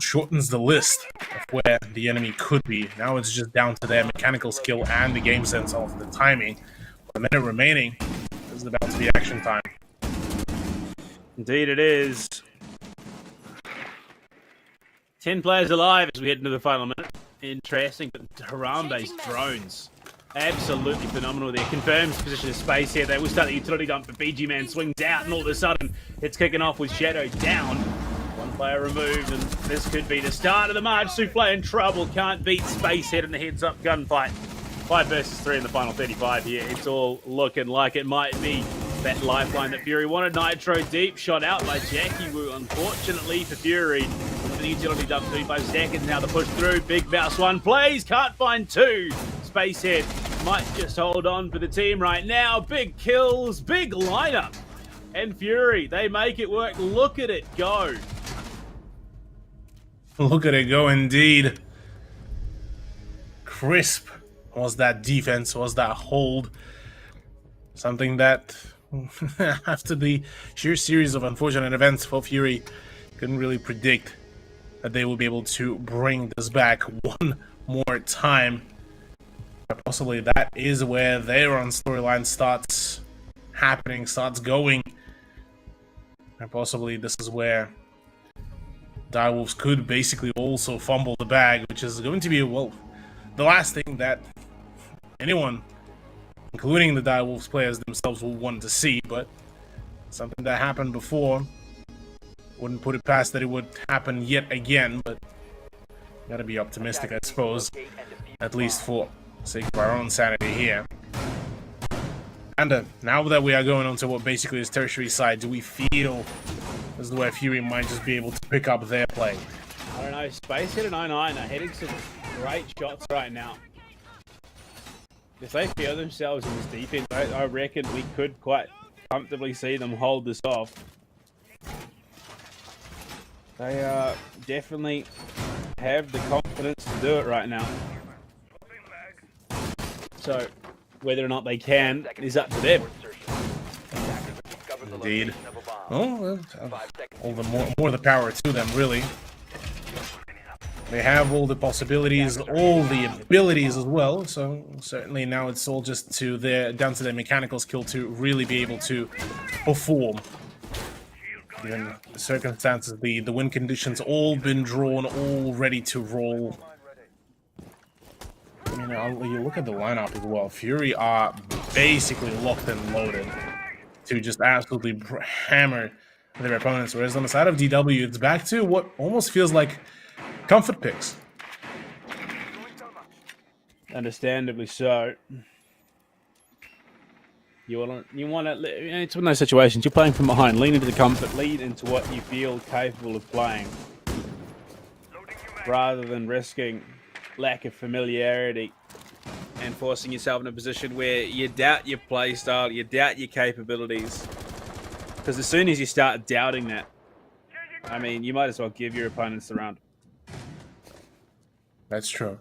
shortens the list of where the enemy could be. Now it's just down to their mechanical skill and the game sense of the timing. With a minute remaining, this is about to be action time. Indeed it is. 10 players alive as we head into the final minute. Interesting, but Harambe's drones, absolutely phenomenal there. Confirms position of space here. They will start the utility dump, but BG Man swings out, and all of a sudden, it's kicking off with Shadow down. One player removed, and this could be the start of the March. Souffle in trouble, can't beat Spacehead in the heads-up gunfight. 5 versus 3 in the final 35 here. It's all looking like it might be that lifeline that Fury wanted. Nitro deep, shot out by Jackie Wu. Unfortunately for Fury, the utility dump 35 seconds now to push through. Big Mouse one plays, can't find two. Spacehead might just hold on for the team right now. Big kills, big lineup. And Fury, they make it work. Look at it go. Look at it go indeed. Crisp was that defense, was that hold. Something that, after the sheer series of unfortunate events for Fury, couldn't really predict that they will be able to bring this back one more time. Possibly that is where their own storyline starts happening, starts going. And possibly this is where Direwolves could basically also fumble the bag, which is going to be, well, the last thing that anyone, including the Direwolves players themselves, will want to see. But something that happened before, wouldn't put it past that it would happen yet again, but gotta be optimistic, I suppose, at least for the sake of our own sanity here. And now that we are going on to what basically is tertiary side, do we feel this is where Fury might just be able to pick up their play? I don't know, Spacehead and 99 are hitting some great shots right now. If they feel themselves in this defense, I reckon we could quite comfortably see them hold this off. They definitely have the confidence to do it right now. So, whether or not they can is up to them. Indeed. Well, all the more the power to them, really. They have all the possibilities, all the abilities as well. So certainly now it's all just down to their mechanical skill to really be able to perform. Given the circumstances, the win conditions, all been drawn, all ready to roll. I mean, you look at the lineup as well. Fury are basically locked and loaded to just absolutely hammer their opponents. Whereas on the side of DW, it's back to what almost feels like comfort picks. Understandably so. You want to. It's one of those situations. You're playing from behind. Lean into the comfort. Lean into what you feel capable of playing, rather than risking lack of familiarity and forcing yourself in a position where you doubt your play style, you doubt your capabilities. Because as soon as you start doubting that, I mean, you might as well give your opponents the round. That's true.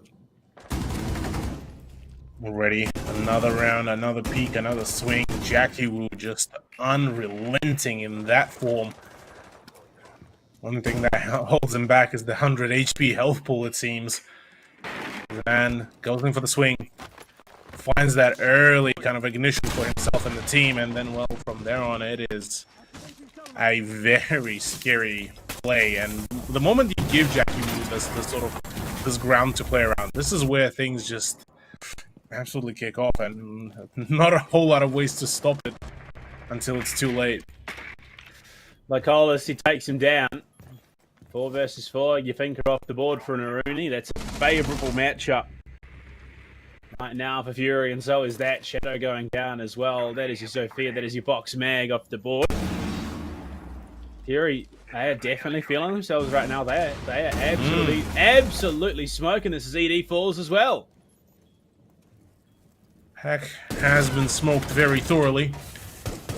Already another round, another peak, another swing. Jackie Wu just unrelenting in that form. One thing that holds him back is the 100 HP health pool, it seems. The man goes in for the swing, finds that early kind of ignition for himself and the team, and then, well, from there on, it is a very scary play. And the moment you give Jackie Wu this ground to play around, this is where things just absolutely kick off, and not a whole lot of ways to stop it until it's too late. Lycolis, he takes him down. 4 versus 4. You finger off the board for an Aruni. That's a favourable matchup right now for Fury, and so is that Shadow going down as well. That is your Sophia. That is your Box Mag off the board. Fury, they are definitely feeling themselves right now. They are absolutely smoking. This is ED Falls as well. Heck has been smoked very thoroughly.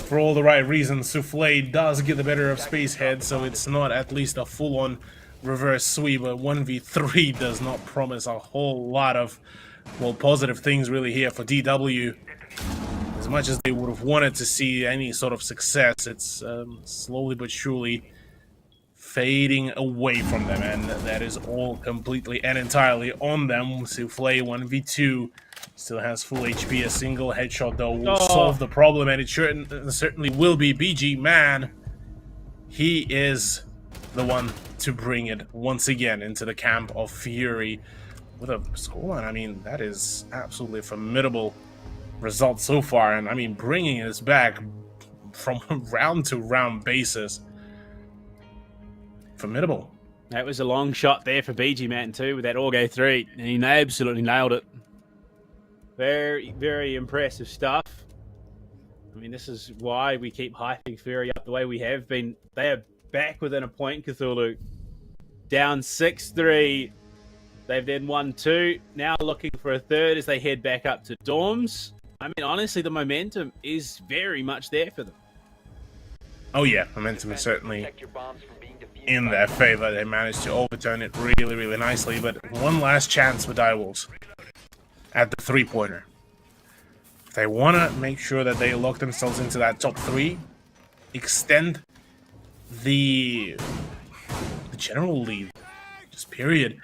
For all the right reasons, Souffle does get the better of Spacehead, so it's not at least a full-on reverse sweep, but 1v3 does not promise a whole lot of, well, positive things really here for DW. As much as they would have wanted to see any sort of success, it's slowly but surely fading away from them, and that is all completely and entirely on them. Souffle 1v2 still has full HP. A single headshot though will solve the problem, and it certainly will be. BG Man, he is the one to bring it once again into the camp of Fury with a scoreline. I mean, that is absolutely formidable result so far, and I mean, bringing us back from round to round basis. Formidable. That was a long shot there for BG Man too with that Orgo 3, and he absolutely nailed it. Very, very impressive stuff. I mean, this is why we keep hyping Fury up the way we have been. They are back within a point, Cthulhu. Down 6-3. They've then won 2. Now looking for a third as they head back up to Dorms. I mean, honestly, the momentum is very much there for them. Oh yeah, momentum is certainly in their favor. They managed to overturn it really, really nicely, but one last chance for Direwolves at the 3-pointer. If they want to make sure that they lock themselves into that top 3, extend the general lead, just period,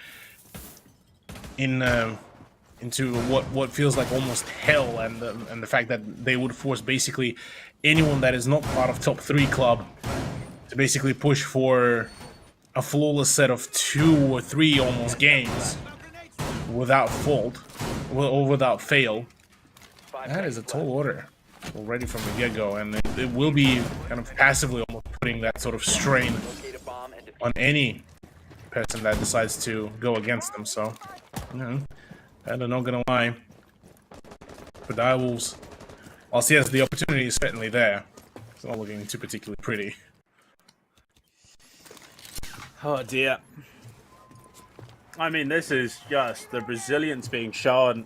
into what feels like almost hell, and the fact that they would force basically anyone that is not part of top 3 club to basically push for a flawless set of 2 or 3 almost games without fault or without fail. That is a tall order already from the get-go, and it will be kind of passively almost putting that sort of strain on any person that decides to go against them. So, you know, I'm not gonna lie, for Direwolves, whilst yes, the opportunity is certainly there, it's not looking too particularly pretty. Oh dear. I mean, this is just the Brazilians being shown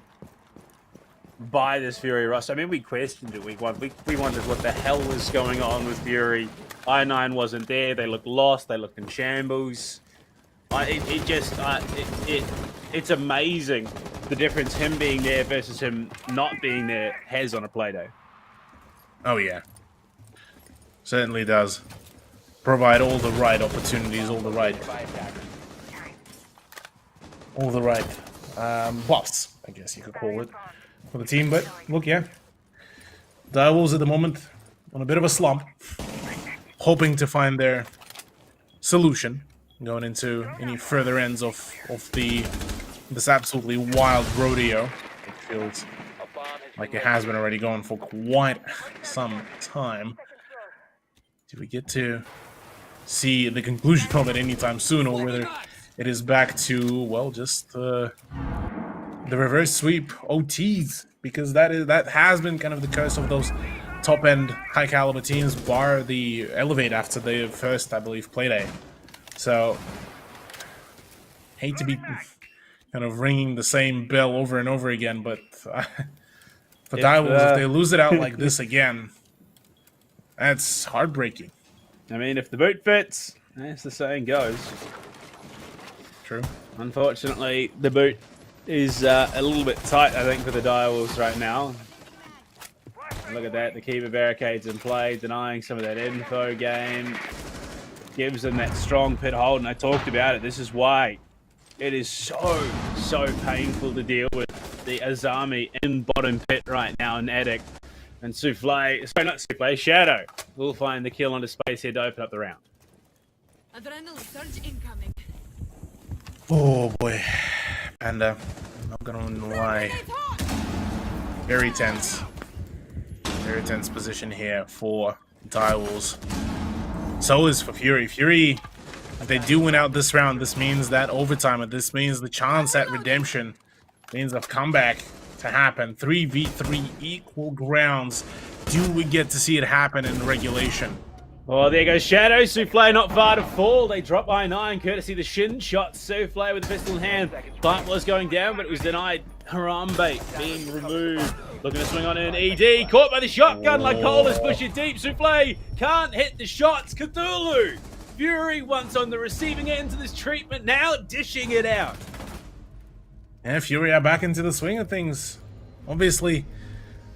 by this Fury roster. I mean, we questioned it week 1. We wondered what the hell was going on with Fury. I9 wasn't there. They looked lost. They looked in shambles. It's amazing the difference him being there versus him not being there has on a Play-Doh. Oh yeah. Certainly does. Provide all the right opportunities, all the right plus, I guess you could call it, for the team. But look, yeah, Direwolves at the moment on a bit of a slump, hoping to find their solution going into any further ends of this absolutely wild rodeo. It feels like it has been already going for quite some time. Do we get to see the conclusion of it anytime soon, or whether it is back to, well, just the reverse sweep OTs? Because that has been kind of the curse of those top-end high-caliber teams, bar the Elevate after the first, I believe, Play-Day. So, hate to be kind of ringing the same bell over and over again, but for Direwolves, if they lose it out like this again, that's heartbreaking. I mean, if the boot fits, As the saying goes. True. Unfortunately, the boot is a little bit tight, I think, for the Direwolves right now. Look at that, the keeper barricades in play, denying some of that info game. Gives them that strong pit hold, and I talked about it. This is why it is so painful to deal with the Azami in bottom pit right now in Attic. And Souffle, sorry, not Souffle, Shadow will find the kill on the space here to open up the round. Adrenaline surge incoming. Oh boy, Panda, not gonna lie. Very tense position here for Direwolves. So is for Fury. Fury, if they do win out this round, this means that overtime, and this means the chance at redemption, means a comeback to happen. 3v3 equal grounds. Do we get to see it happen in regulation? Oh, there goes Shadow. Souffle not far to fall. They drop I9, courtesy the shin shot. Souffle with the pistol in hand. Plant was going down, but it was denied. Harambe being removed. Looking to swing on in. ED caught by the shotgun like Colas. Push it deep. Souffle can't hit the shots. Cthulhu. Fury once on the receiving end of this treatment, now dishing it out. And Fury are back into the swing of things. Obviously,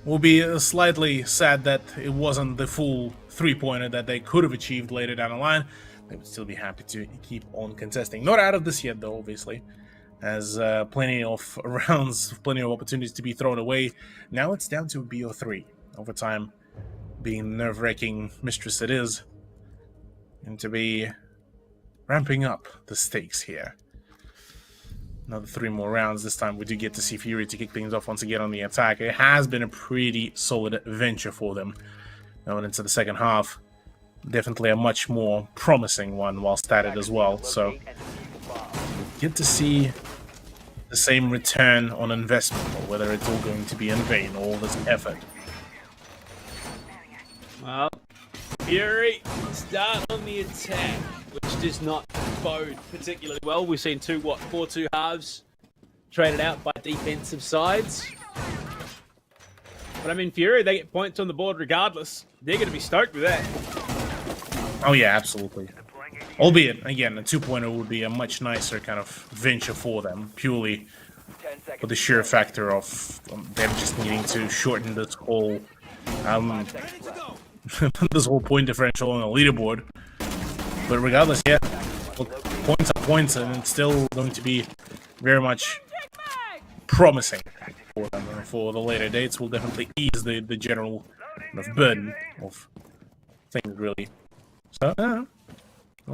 we'll be slightly sad that it wasn't the full three-pointer that they could have achieved later down the line. They would still be happy to keep on contesting. Not out of this yet, though, obviously. As plenty of rounds, plenty of opportunities to be thrown away. Now it's down to a BO3. Overtime being nerve-wracking mistress it is. And to be ramping up the stakes here. Another 3 more rounds. This time we do get to see Fury to kick things off once again on the attack. It has been a pretty solid venture for them. Going into the second half. Definitely a much more promising one while statted as well. So get to see the same return on investment, or whether it's all going to be in vain, all this effort. Well, Fury start on the attack, which does not bode particularly well. We've seen 4-2 halves traded out by defensive sides. But I mean, Fury, they get points on the board regardless. They're going to be stoked with that. Oh yeah, absolutely. Albeit, again, a 2-pointer would be a much nicer kind of venture for them, purely for the sheer factor of them just needing to shorten this whole this whole point differential on the leaderboard. But regardless, yeah, points are points, and it's still going to be very much promising for them. And for the later dates, will definitely ease the general kind of burden of things, really. So, I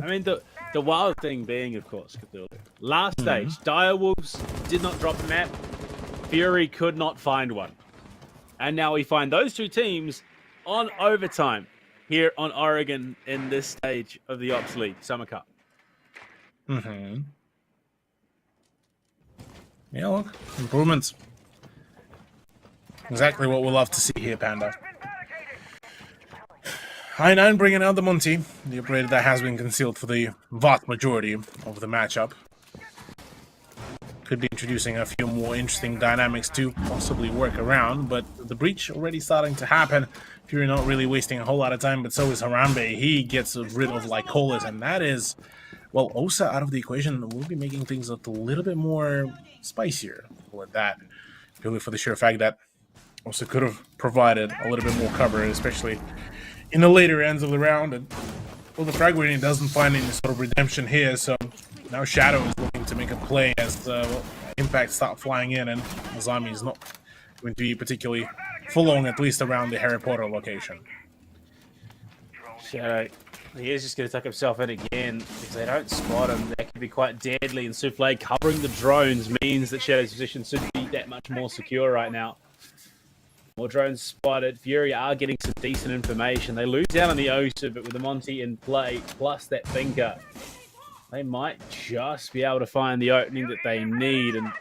mean, the wild thing being, of course, Cthulhu. Last stage, Direwolves did not drop the map. Fury could not find one. And now we find those two teams on overtime here on Oregon in this stage of the Ops League Summer Cup. Yeah, look, improvements. Exactly what we'll love to see here, Panda. I9 bringing out the Monty, the operator that has been concealed for the vast majority of the matchup. Could be introducing a few more interesting dynamics to possibly work around, but the breach already starting to happen. Fury not really wasting a whole lot of time, but so is Harambe. He gets rid of Lycolis, and that is, well, Osa out of the equation will be making things a little bit more spicier with that. Purely for the sheer fact that Osa could have provided a little bit more cover, especially in the later ends of the round. And well, the frag rating doesn't find any sort of redemption here, so now Shadow is looking to make a play as well, impacts start flying in, and Azami is not going to be particularly full on, at least around the Harry Potter location. Shadow, he is just going to tuck himself in again because they don't spot him. That could be quite deadly, and Souffle covering the drones means that Shadow's position should be that much more secure right now. More drones spotted. Fury are getting some decent information. They lose out on the Osa, but with the Monty in play, plus that Thinker, they might just be able to find the opening that they need and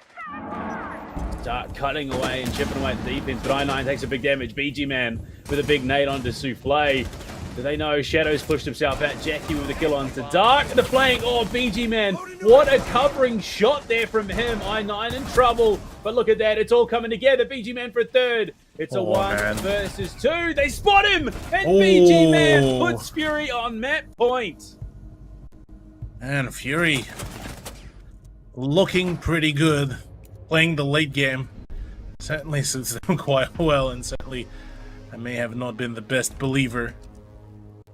start cutting away and chipping away at the defense. But I9 takes a big damage. BG Man with a big nade onto Souffle. Do they know Shadow's pushed himself out? Jackie with the kill onto Dark. The flank. Oh, BG Man. What a covering shot there from him. I9 in trouble. But look at that. It's all coming together. BG Man for a third. It's a 1 versus 2. They spot him. And BG Man puts Fury on map point. And Fury looking pretty good, playing the late game. Certainly suits them quite well, and certainly I may have not been the best believer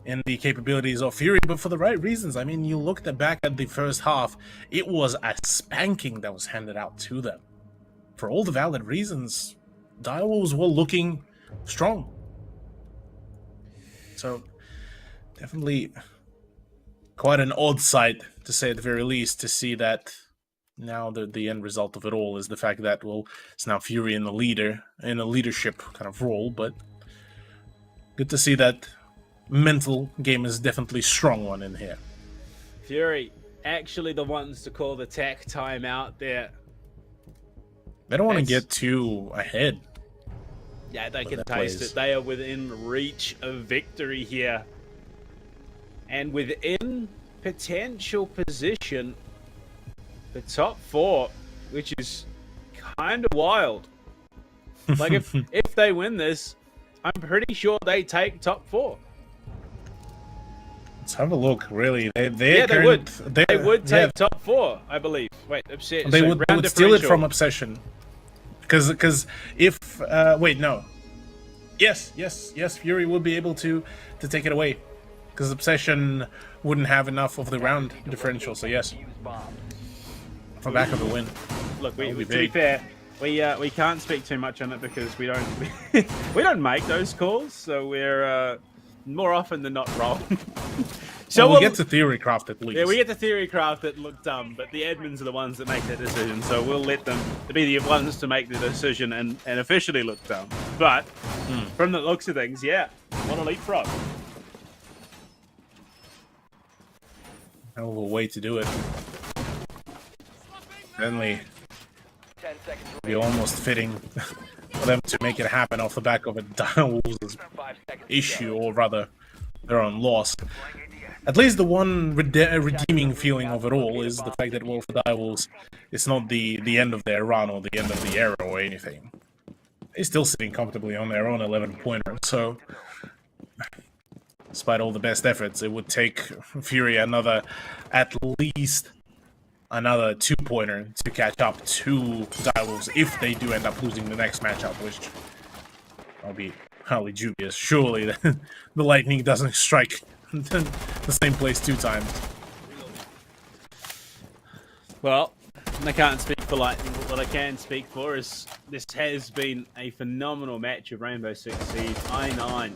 in the capabilities of Fury, but for the right reasons. I mean, you looked back at the first half, it was a spanking that was handed out to them. For all the valid reasons, Direwolves were looking strong. So, definitely quite an odd sight, to say at the very least, to see that now the end result of it all is the fact that, well, it's now Fury in the leadership kind of role, but good to see that mental game is definitely strong one in here. Fury, actually the ones to call the tech timeout there. They don't want to get too ahead. Yeah, they can taste it. They are within reach of victory here. And within potential position, the top 4, which is kind of wild. Like, if they win this, I'm pretty sure they take top 4. Let's have a look, really. They would take top 4, I believe. Wait, Upset. They would steal it from Obsession. Because if... wait, no. Yes, Fury would be able to take it away. Because Obsession wouldn't have enough of the round differential, so yes. For back of the win. Look, to be fair, we can't speak too much on it because we don't we don't make those calls, so we're more often than not wrong. So we'll get to Theorycraft at least. Yeah, we get to Theorycraft that look dumb, but the admins are the ones that make that decision, so we'll let them be the ones to make the decision and officially look dumb. But from the looks of things, yeah, what a leapfrog. Hell of a way to do it. Certainly, be almost fitting for them to make it happen off the back of a Direwolves issue, or rather, their own loss. At least the one redeeming feeling of it all is the fact that, well, for Direwolves, it's not the end of their run or the end of the era or anything. They're still sitting comfortably on their own 11-pointer, so despite all the best efforts, it would take Fury at least another 2-pointer to catch up to Direwolves if they do end up losing the next matchup, which I'll be highly dubious. Surely the lightning doesn't strike the same place 2 times. Well, I can't speak for Lightning, but what I can speak for is this has been a phenomenal match of Rainbow Six Siege. I9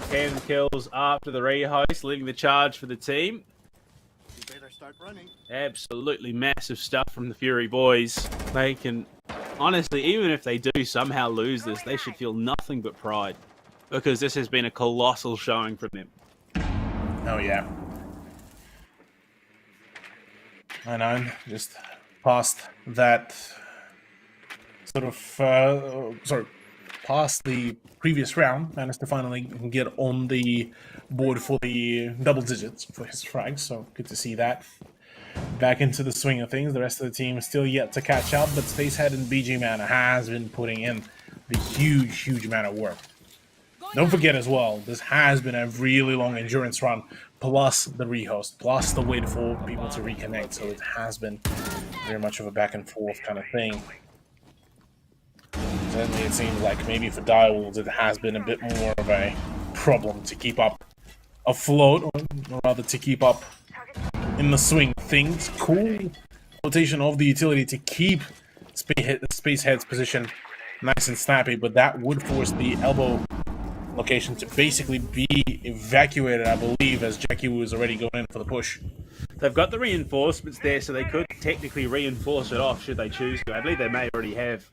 10 kills after the rehost, leading the charge for the team. Start running. Absolutely massive stuff from the Fury boys. They can, honestly, even if they do somehow lose this, they should feel nothing but pride, because this has been a colossal showing from them. Oh yeah. I9 just past that sort of past the previous round, managed to finally get on the board for the double digits for his frags, so good to see that. Back into the swing of things. The rest of the team is still yet to catch up, but Spacehead and BG Mana has been putting in the huge amount of work. Don't forget as well, this has been a really long endurance run, plus the rehost, plus the wait for people to reconnect, so it has been very much of a back and forth kind of thing. Certainly it seems like maybe for Direwolves it has been a bit more of a problem to keep up afloat, or rather to keep up in the swing of things. Cool rotation of the utility to keep Spacehead's position nice and snappy, but that would force the elbow location to basically be evacuated, I believe, as Jackie Wu is already going in for the push. They've got the reinforcements there, so they could technically reinforce it off should they choose to. I believe they may already have.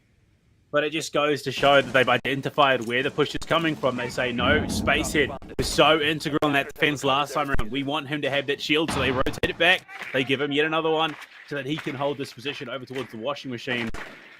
But it just goes to show that they've identified where the push is coming from. They say, no, Spacehead was so integral in that defense last time around. We want him to have that shield, so they rotate it back. They give him yet another one so that he can hold this position over towards the washing machine.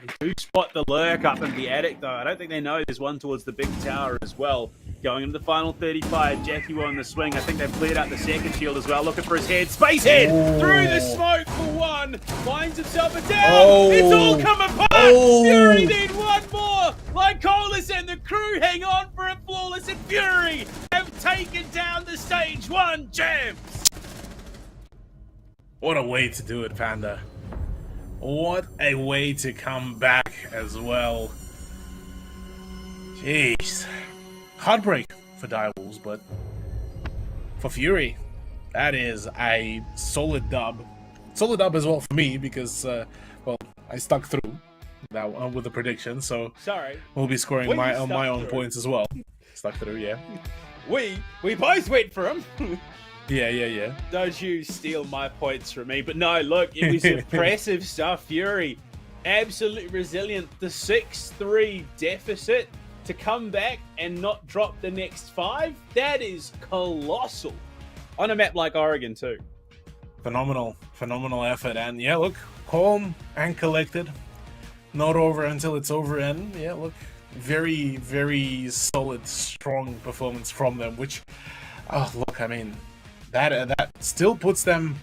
They do spot the lurk up in the attic, though. I don't think they know there's one towards the big tower as well. Going into the final 35, Jackie Wu on the swing. I think they've cleared out the second shield as well. Looking for his head. Spacehead through the smoke for one. Finds himself a down. It's all come apart. Fury need one more. Lycolis and the crew hang on for a flawless, and Fury have taken down the stage 1 Jams. What a way to do it, Panda. What a way to come back as well. Jeez. Heartbreak for Direwolves, but for Fury, that is a solid dub. Solid dub as well for me because, well, I stuck through that one with the prediction, so Sorry. we'll be scoring We my stuck own through. points as well. Stuck through, yeah. We both went for him. Yeah. Don't you steal my points from me. But no, look, it was impressive stuff. Fury, absolutely resilient. The 6-3 deficit to come back and not drop the next 5, that is colossal. On a map like Oregon, too. Phenomenal effort. And yeah, look, calm and collected. Not over until it's over. And yeah, look, very, very solid, strong performance from them. Which, oh, look, I mean, that still puts them,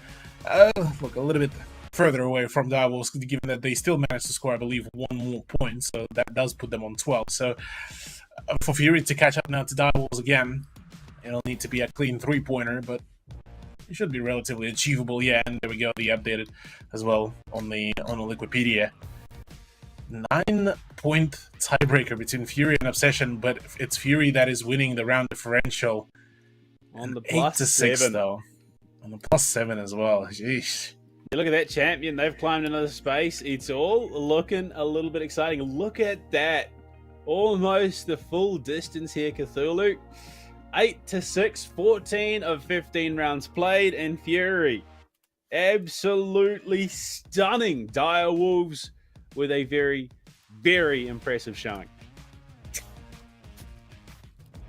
look, a little bit further away from Direwolves, given that they still managed to score, I believe, 1 more point. So that does put them on 12. So for Fury to catch up now to Direwolves again, it'll need to be a clean 3-pointer, but it should be relatively achievable. Yeah, and there we go, the updated as well on the Liquipedia. 9-point tiebreaker between Fury and Obsession, but it's Fury that is winning the round differential. On the 8-6 though. On the +7 as well. Jeez. You look at that champion, they've climbed another space. It's all looking a little bit exciting. Look at that. Almost the full distance here, Cthulhu. 8-6, 14 of 15 rounds played, and Fury. Absolutely stunning. Direwolves with a very, very impressive showing.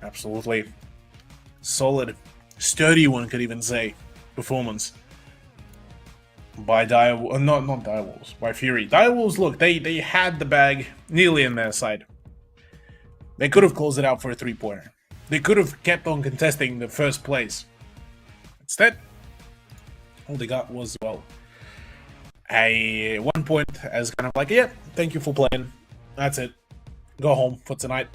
Absolutely. Solid, sturdy, one could even say, performance by Direwolves. Not Direwolves, by Fury. Direwolves, look, they had the bag nearly in their side. They could have closed it out for a 3-pointer. They could have kept on contesting the first place. Instead, all they got was, well, a 1 point as kind of like, yeah, thank you for playing. That's it. Go home for tonight.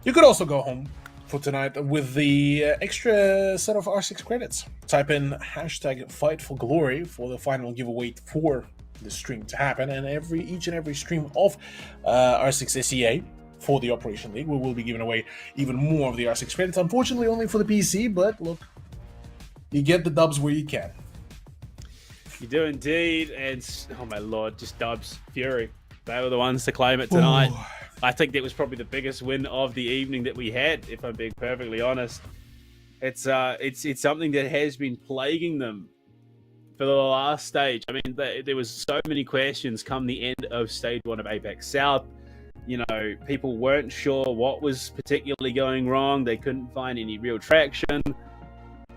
You could also go home for tonight with the extra set of R6 credits. Type in hashtag Fight for Glory for the final giveaway for the stream to happen, and each and every stream of R6 SEA for the Operation League, we will be giving away even more of the R6 credits. Unfortunately, only for the PC, but look, you get the dubs where you can. You do indeed, and oh my lord, just dubs. Fury, they were the ones to claim it tonight. Ooh. I think that was probably the biggest win of the evening that we had, if I'm being perfectly honest. It's something that has been plaguing them for the last stage. I mean, there was so many questions come the end of stage 1 of Apex South. You know, people weren't sure what was particularly going wrong. They couldn't find any real traction.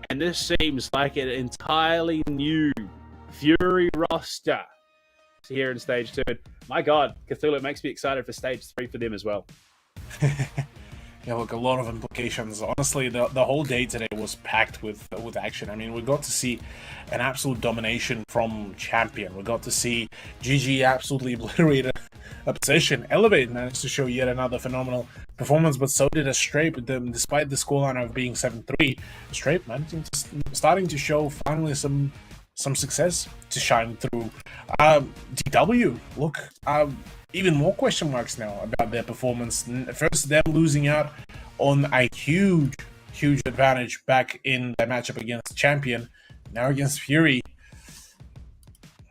And this seems like an entirely new Fury roster here in stage 2. My God, Cthulhu, it makes me excited for stage 3 for them as well. Yeah, look, a lot of implications. Honestly, the whole day today was packed with action. I mean, we got to see an absolute domination from Champion. We got to see GG absolutely obliterate a position. Elevate managed to show yet another phenomenal performance, but so did Astrape. Despite the scoreline of being 7-3, Astrape starting to show finally some success to shine through. DW, look, even more question marks now about their performance. First, them losing out on a huge advantage back in their matchup against Champion. Now against Fury.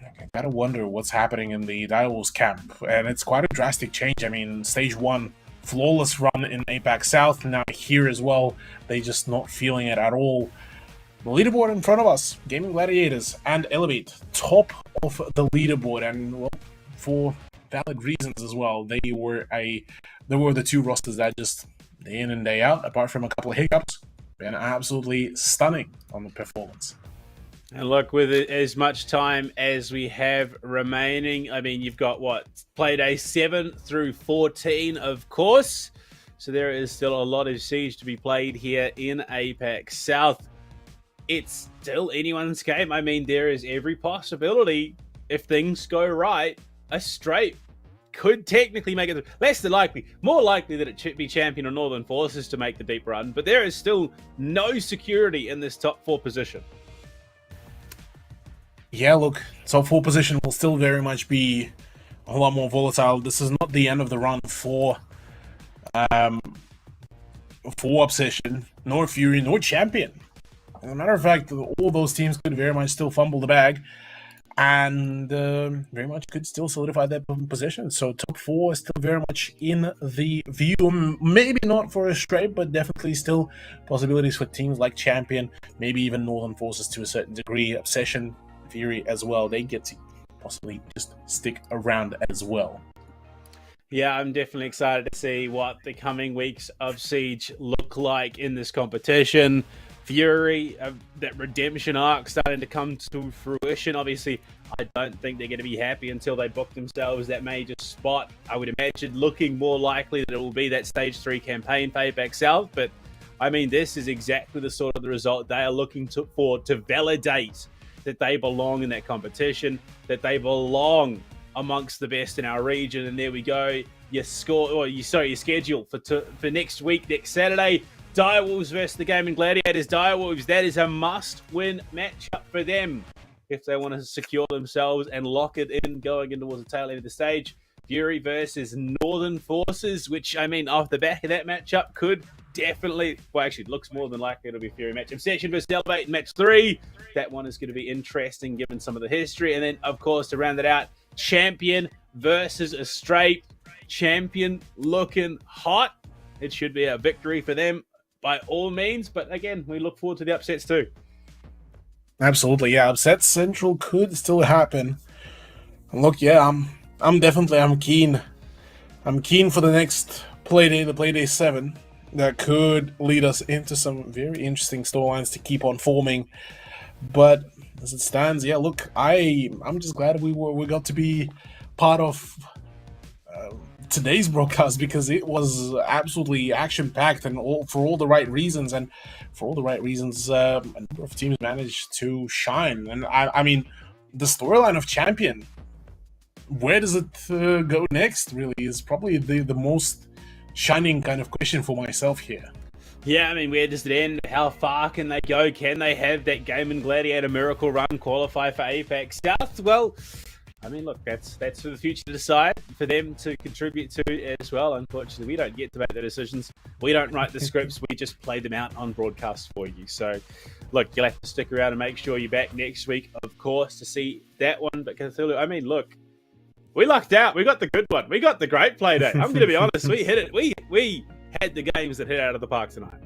I gotta wonder what's happening in the Direwolves camp. And it's quite a drastic change. I mean, stage 1, flawless run in Apex South. Now here as well, they just not feeling it at all. The leaderboard in front of us, Gaming Gladiators and Elevate, top of the leaderboard, and well, for valid reasons as well. They were the two rosters that just day in and day out, apart from a couple of hiccups, been absolutely stunning on the performance. And look, with as much time as we have remaining, I mean, you've got play day 7 through 14, of course. So there is still a lot of Siege to be played here in Apex South. It's still anyone's game. I mean, there is every possibility, if things go right, Astrape could technically make it less than likely, more likely that it should be Champion or Northern Forces to make the deep run, but there is still no security in this top 4 position. Yeah, look, top 4 position will still very much be a whole lot more volatile. This is not the end of the run for Obsession, nor Fury, nor Champion. As a matter of fact, all those teams could very much still fumble the bag, and very much could still solidify their position. So top 4 is still very much in the view. Maybe not for a straight, but definitely still possibilities for teams like Champion, maybe even Northern Forces to a certain degree, Obsession, Fury as well. They get to possibly just stick around as well. Yeah, I'm definitely excited to see what the coming weeks of Siege look like in this competition. Fury, that redemption arc starting to come to fruition. Obviously, I don't think they're going to be happy until they book themselves that major spot. I would imagine looking more likely that it will be that Stage 3 campaign fade back south. But, I mean, this is exactly the sort of the result they are looking for to validate that they belong in that competition, that they belong amongst the best in our region. And there we go. Your schedule for next week, next Saturday. Direwolves versus the Gaming Gladiators. Direwolves, that is a must-win matchup for them if they want to secure themselves and lock it in going in towards the tail end of the stage. Fury versus Northern Forces, which, I mean, off the back of that matchup could definitely, well, actually, it looks more than likely it'll be a Fury match. Obsession versus Elevate in match 3. That one is going to be interesting given some of the history. And then, of course, to round it out, Champion versus a straight. Champion looking hot. It should be a victory for them by all means. But again, we look forward to the upsets too. Absolutely, yeah. Upset Central could still happen. And look, yeah, I'm keen. I'm keen for the next Playday, the Playday 7. That could lead us into some very interesting storylines to keep on forming. But as it stands, yeah, look, I'm just glad we got to be part of today's broadcast, because it was absolutely action-packed and for all the right reasons. And for all the right reasons, a number of teams managed to shine. And I mean, the storyline of Champion, where does it go next, really, is probably the most shining kind of question for myself here. Yeah, I mean, where does it end? How far can they go? Can they have that Gaming Gladiator miracle run qualify for Apex South? Well, I mean, look, that's for the future to decide, for them to contribute to as well. Unfortunately, we don't get to make the decisions. We don't write the scripts. We just play them out on broadcast for you. So, look, you'll have to stick around and make sure you're back next week, of course, to see that one. But Cthulhu, I mean, look, we lucked out. We got the good one. We got the great play day. I'm going to be honest. We hit it. We had the games that hit out of the park tonight.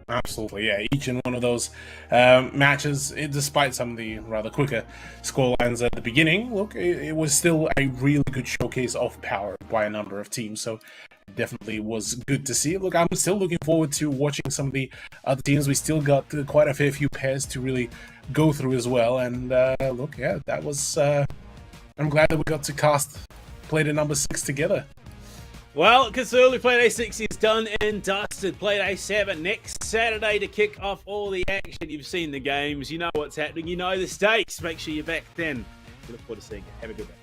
Absolutely, yeah. Each and one of those matches, despite some of the rather quicker scorelines at the beginning, look, it was still a really good showcase of power by a number of teams. So it definitely was good to see. Look, I'm still looking forward to watching some of the other teams. We still got quite a fair few pairs to really go through as well. And look, yeah, that was... I'm glad that we got to cast Playday number 6 together. Well, Cthulhu Playday 6 is done and dusted. Playday 7 next Saturday to kick off all the action. You've seen the games. You know what's happening. You know the stakes. Make sure you're back then. We look forward to seeing you. Have a good day.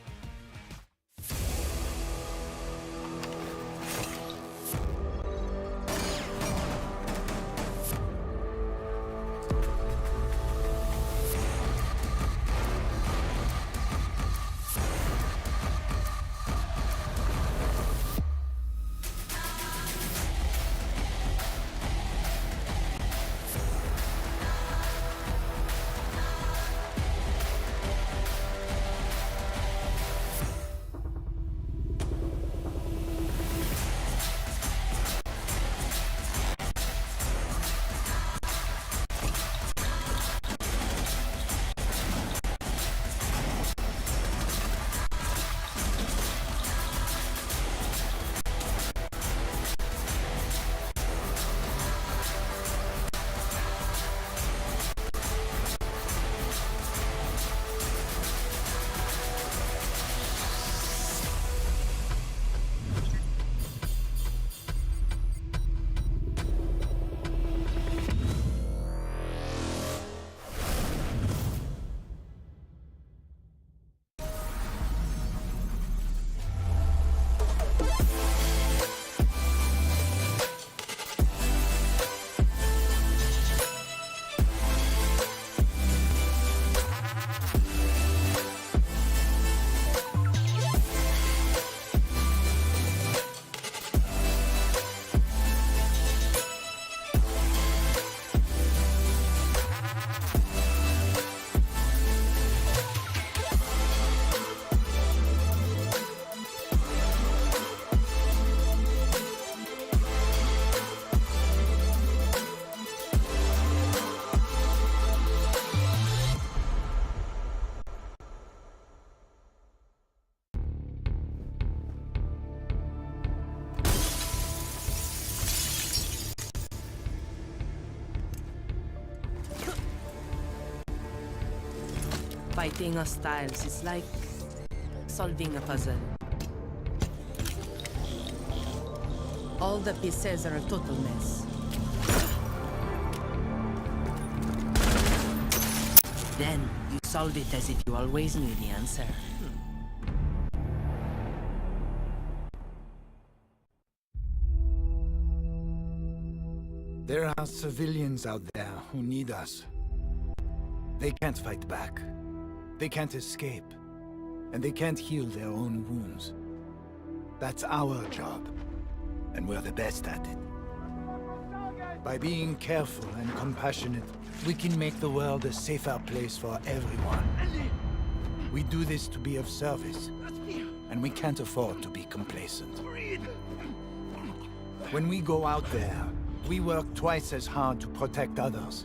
Fighting hostiles is like solving a puzzle. All the pieces are a total mess. Then you solve it as if you always knew the answer. There are civilians out there who need us. They can't fight back. They can't escape. And they can't heal their own wounds. That's our job. And we're the best at it. By being careful and compassionate, we can make the world a safer place for everyone. We do this to be of service. And we can't afford to be complacent. When we go out there, we work twice as hard to protect others.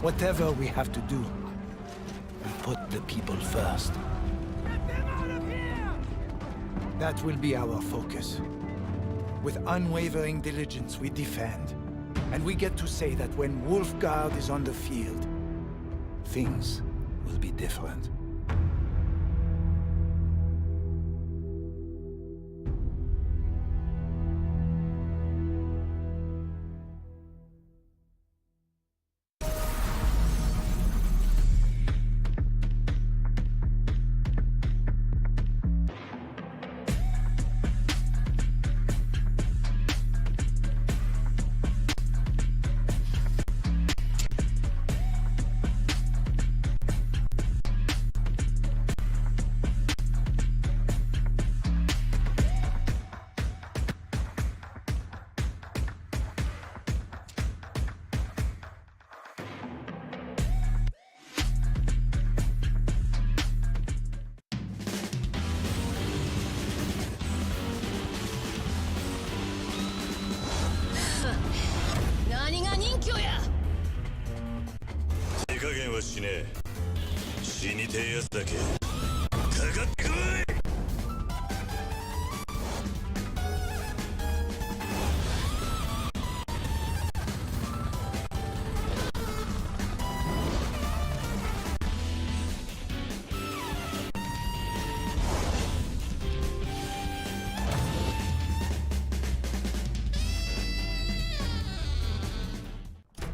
Whatever we have to do, we put the people first. That will be our focus. With unwavering diligence, we defend. And we get to say that when Wolfguard is on the field, things will be different.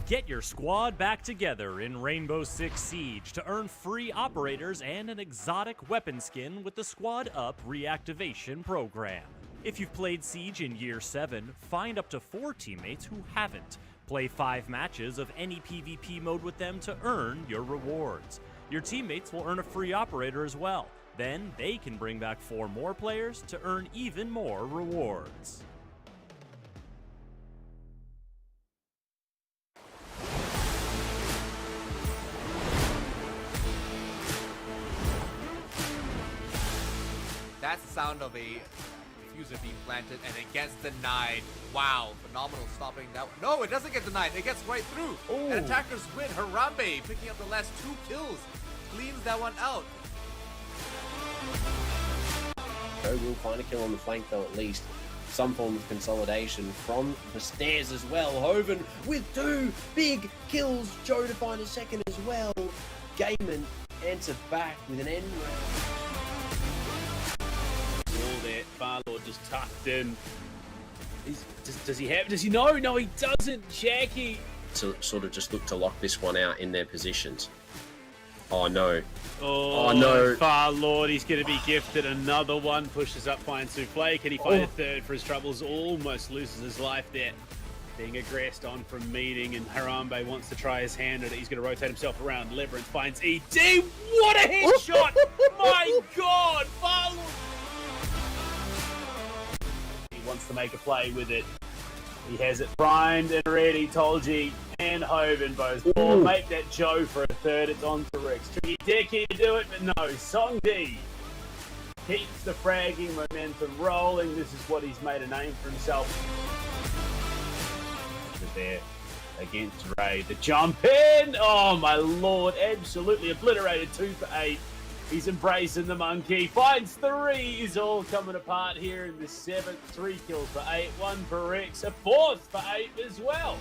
Get your squad back together in Rainbow Six Siege to earn free operators and an exotic weapon skin with the Squad Up reactivation program. If you've played Siege in Year 7, find up to 4 teammates who haven't. Play 5 matches of any PvP mode with them to earn your rewards. Your teammates will earn a free operator as well. Then they can bring back 4 more players to earn even more rewards. That's the sound of a diffuser being planted and it gets denied. Wow, phenomenal stopping that one. No, it doesn't get denied. It gets right through. Ooh. And attackers win. Harambe picking up the last 2 kills. Cleans that one out. Joe will find a kill on the flank though, at least. Some form of consolidation from the stairs as well. Hoven with 2 big kills. Joe to find a second as well. Gaiman answered back with an end round. That Farlord just tucked in. Does he have? Does he know? No, he doesn't. Jackie. To sort of just look to lock this one out in their positions. Oh no. Oh no. Farlord, he's going to be gifted another one. Pushes up Fine Souffle. Can he find a third for his troubles? Almost loses his life there. Being aggressed on from meeting, and Harambe wants to try his hand at it. He's going to rotate himself around. Leverance finds ED. What a headshot! My God, Farlord. Wants to make a play with it. He has it primed and ready. Tolji and Hoven both ball. Make that Joe for a third. It's on to Rix. Tricky Dicky to do it, but no. Songdi keeps the fragging momentum rolling. This is what he's made a name for himself. There against Ray. The jump in. Oh my Lord. Absolutely obliterated. 2 for 8. He's embracing the monkey. Finds 3. Is all coming apart here in the 7th. 3 kills for 8. 1 for Rex. A 4th for 8 as well.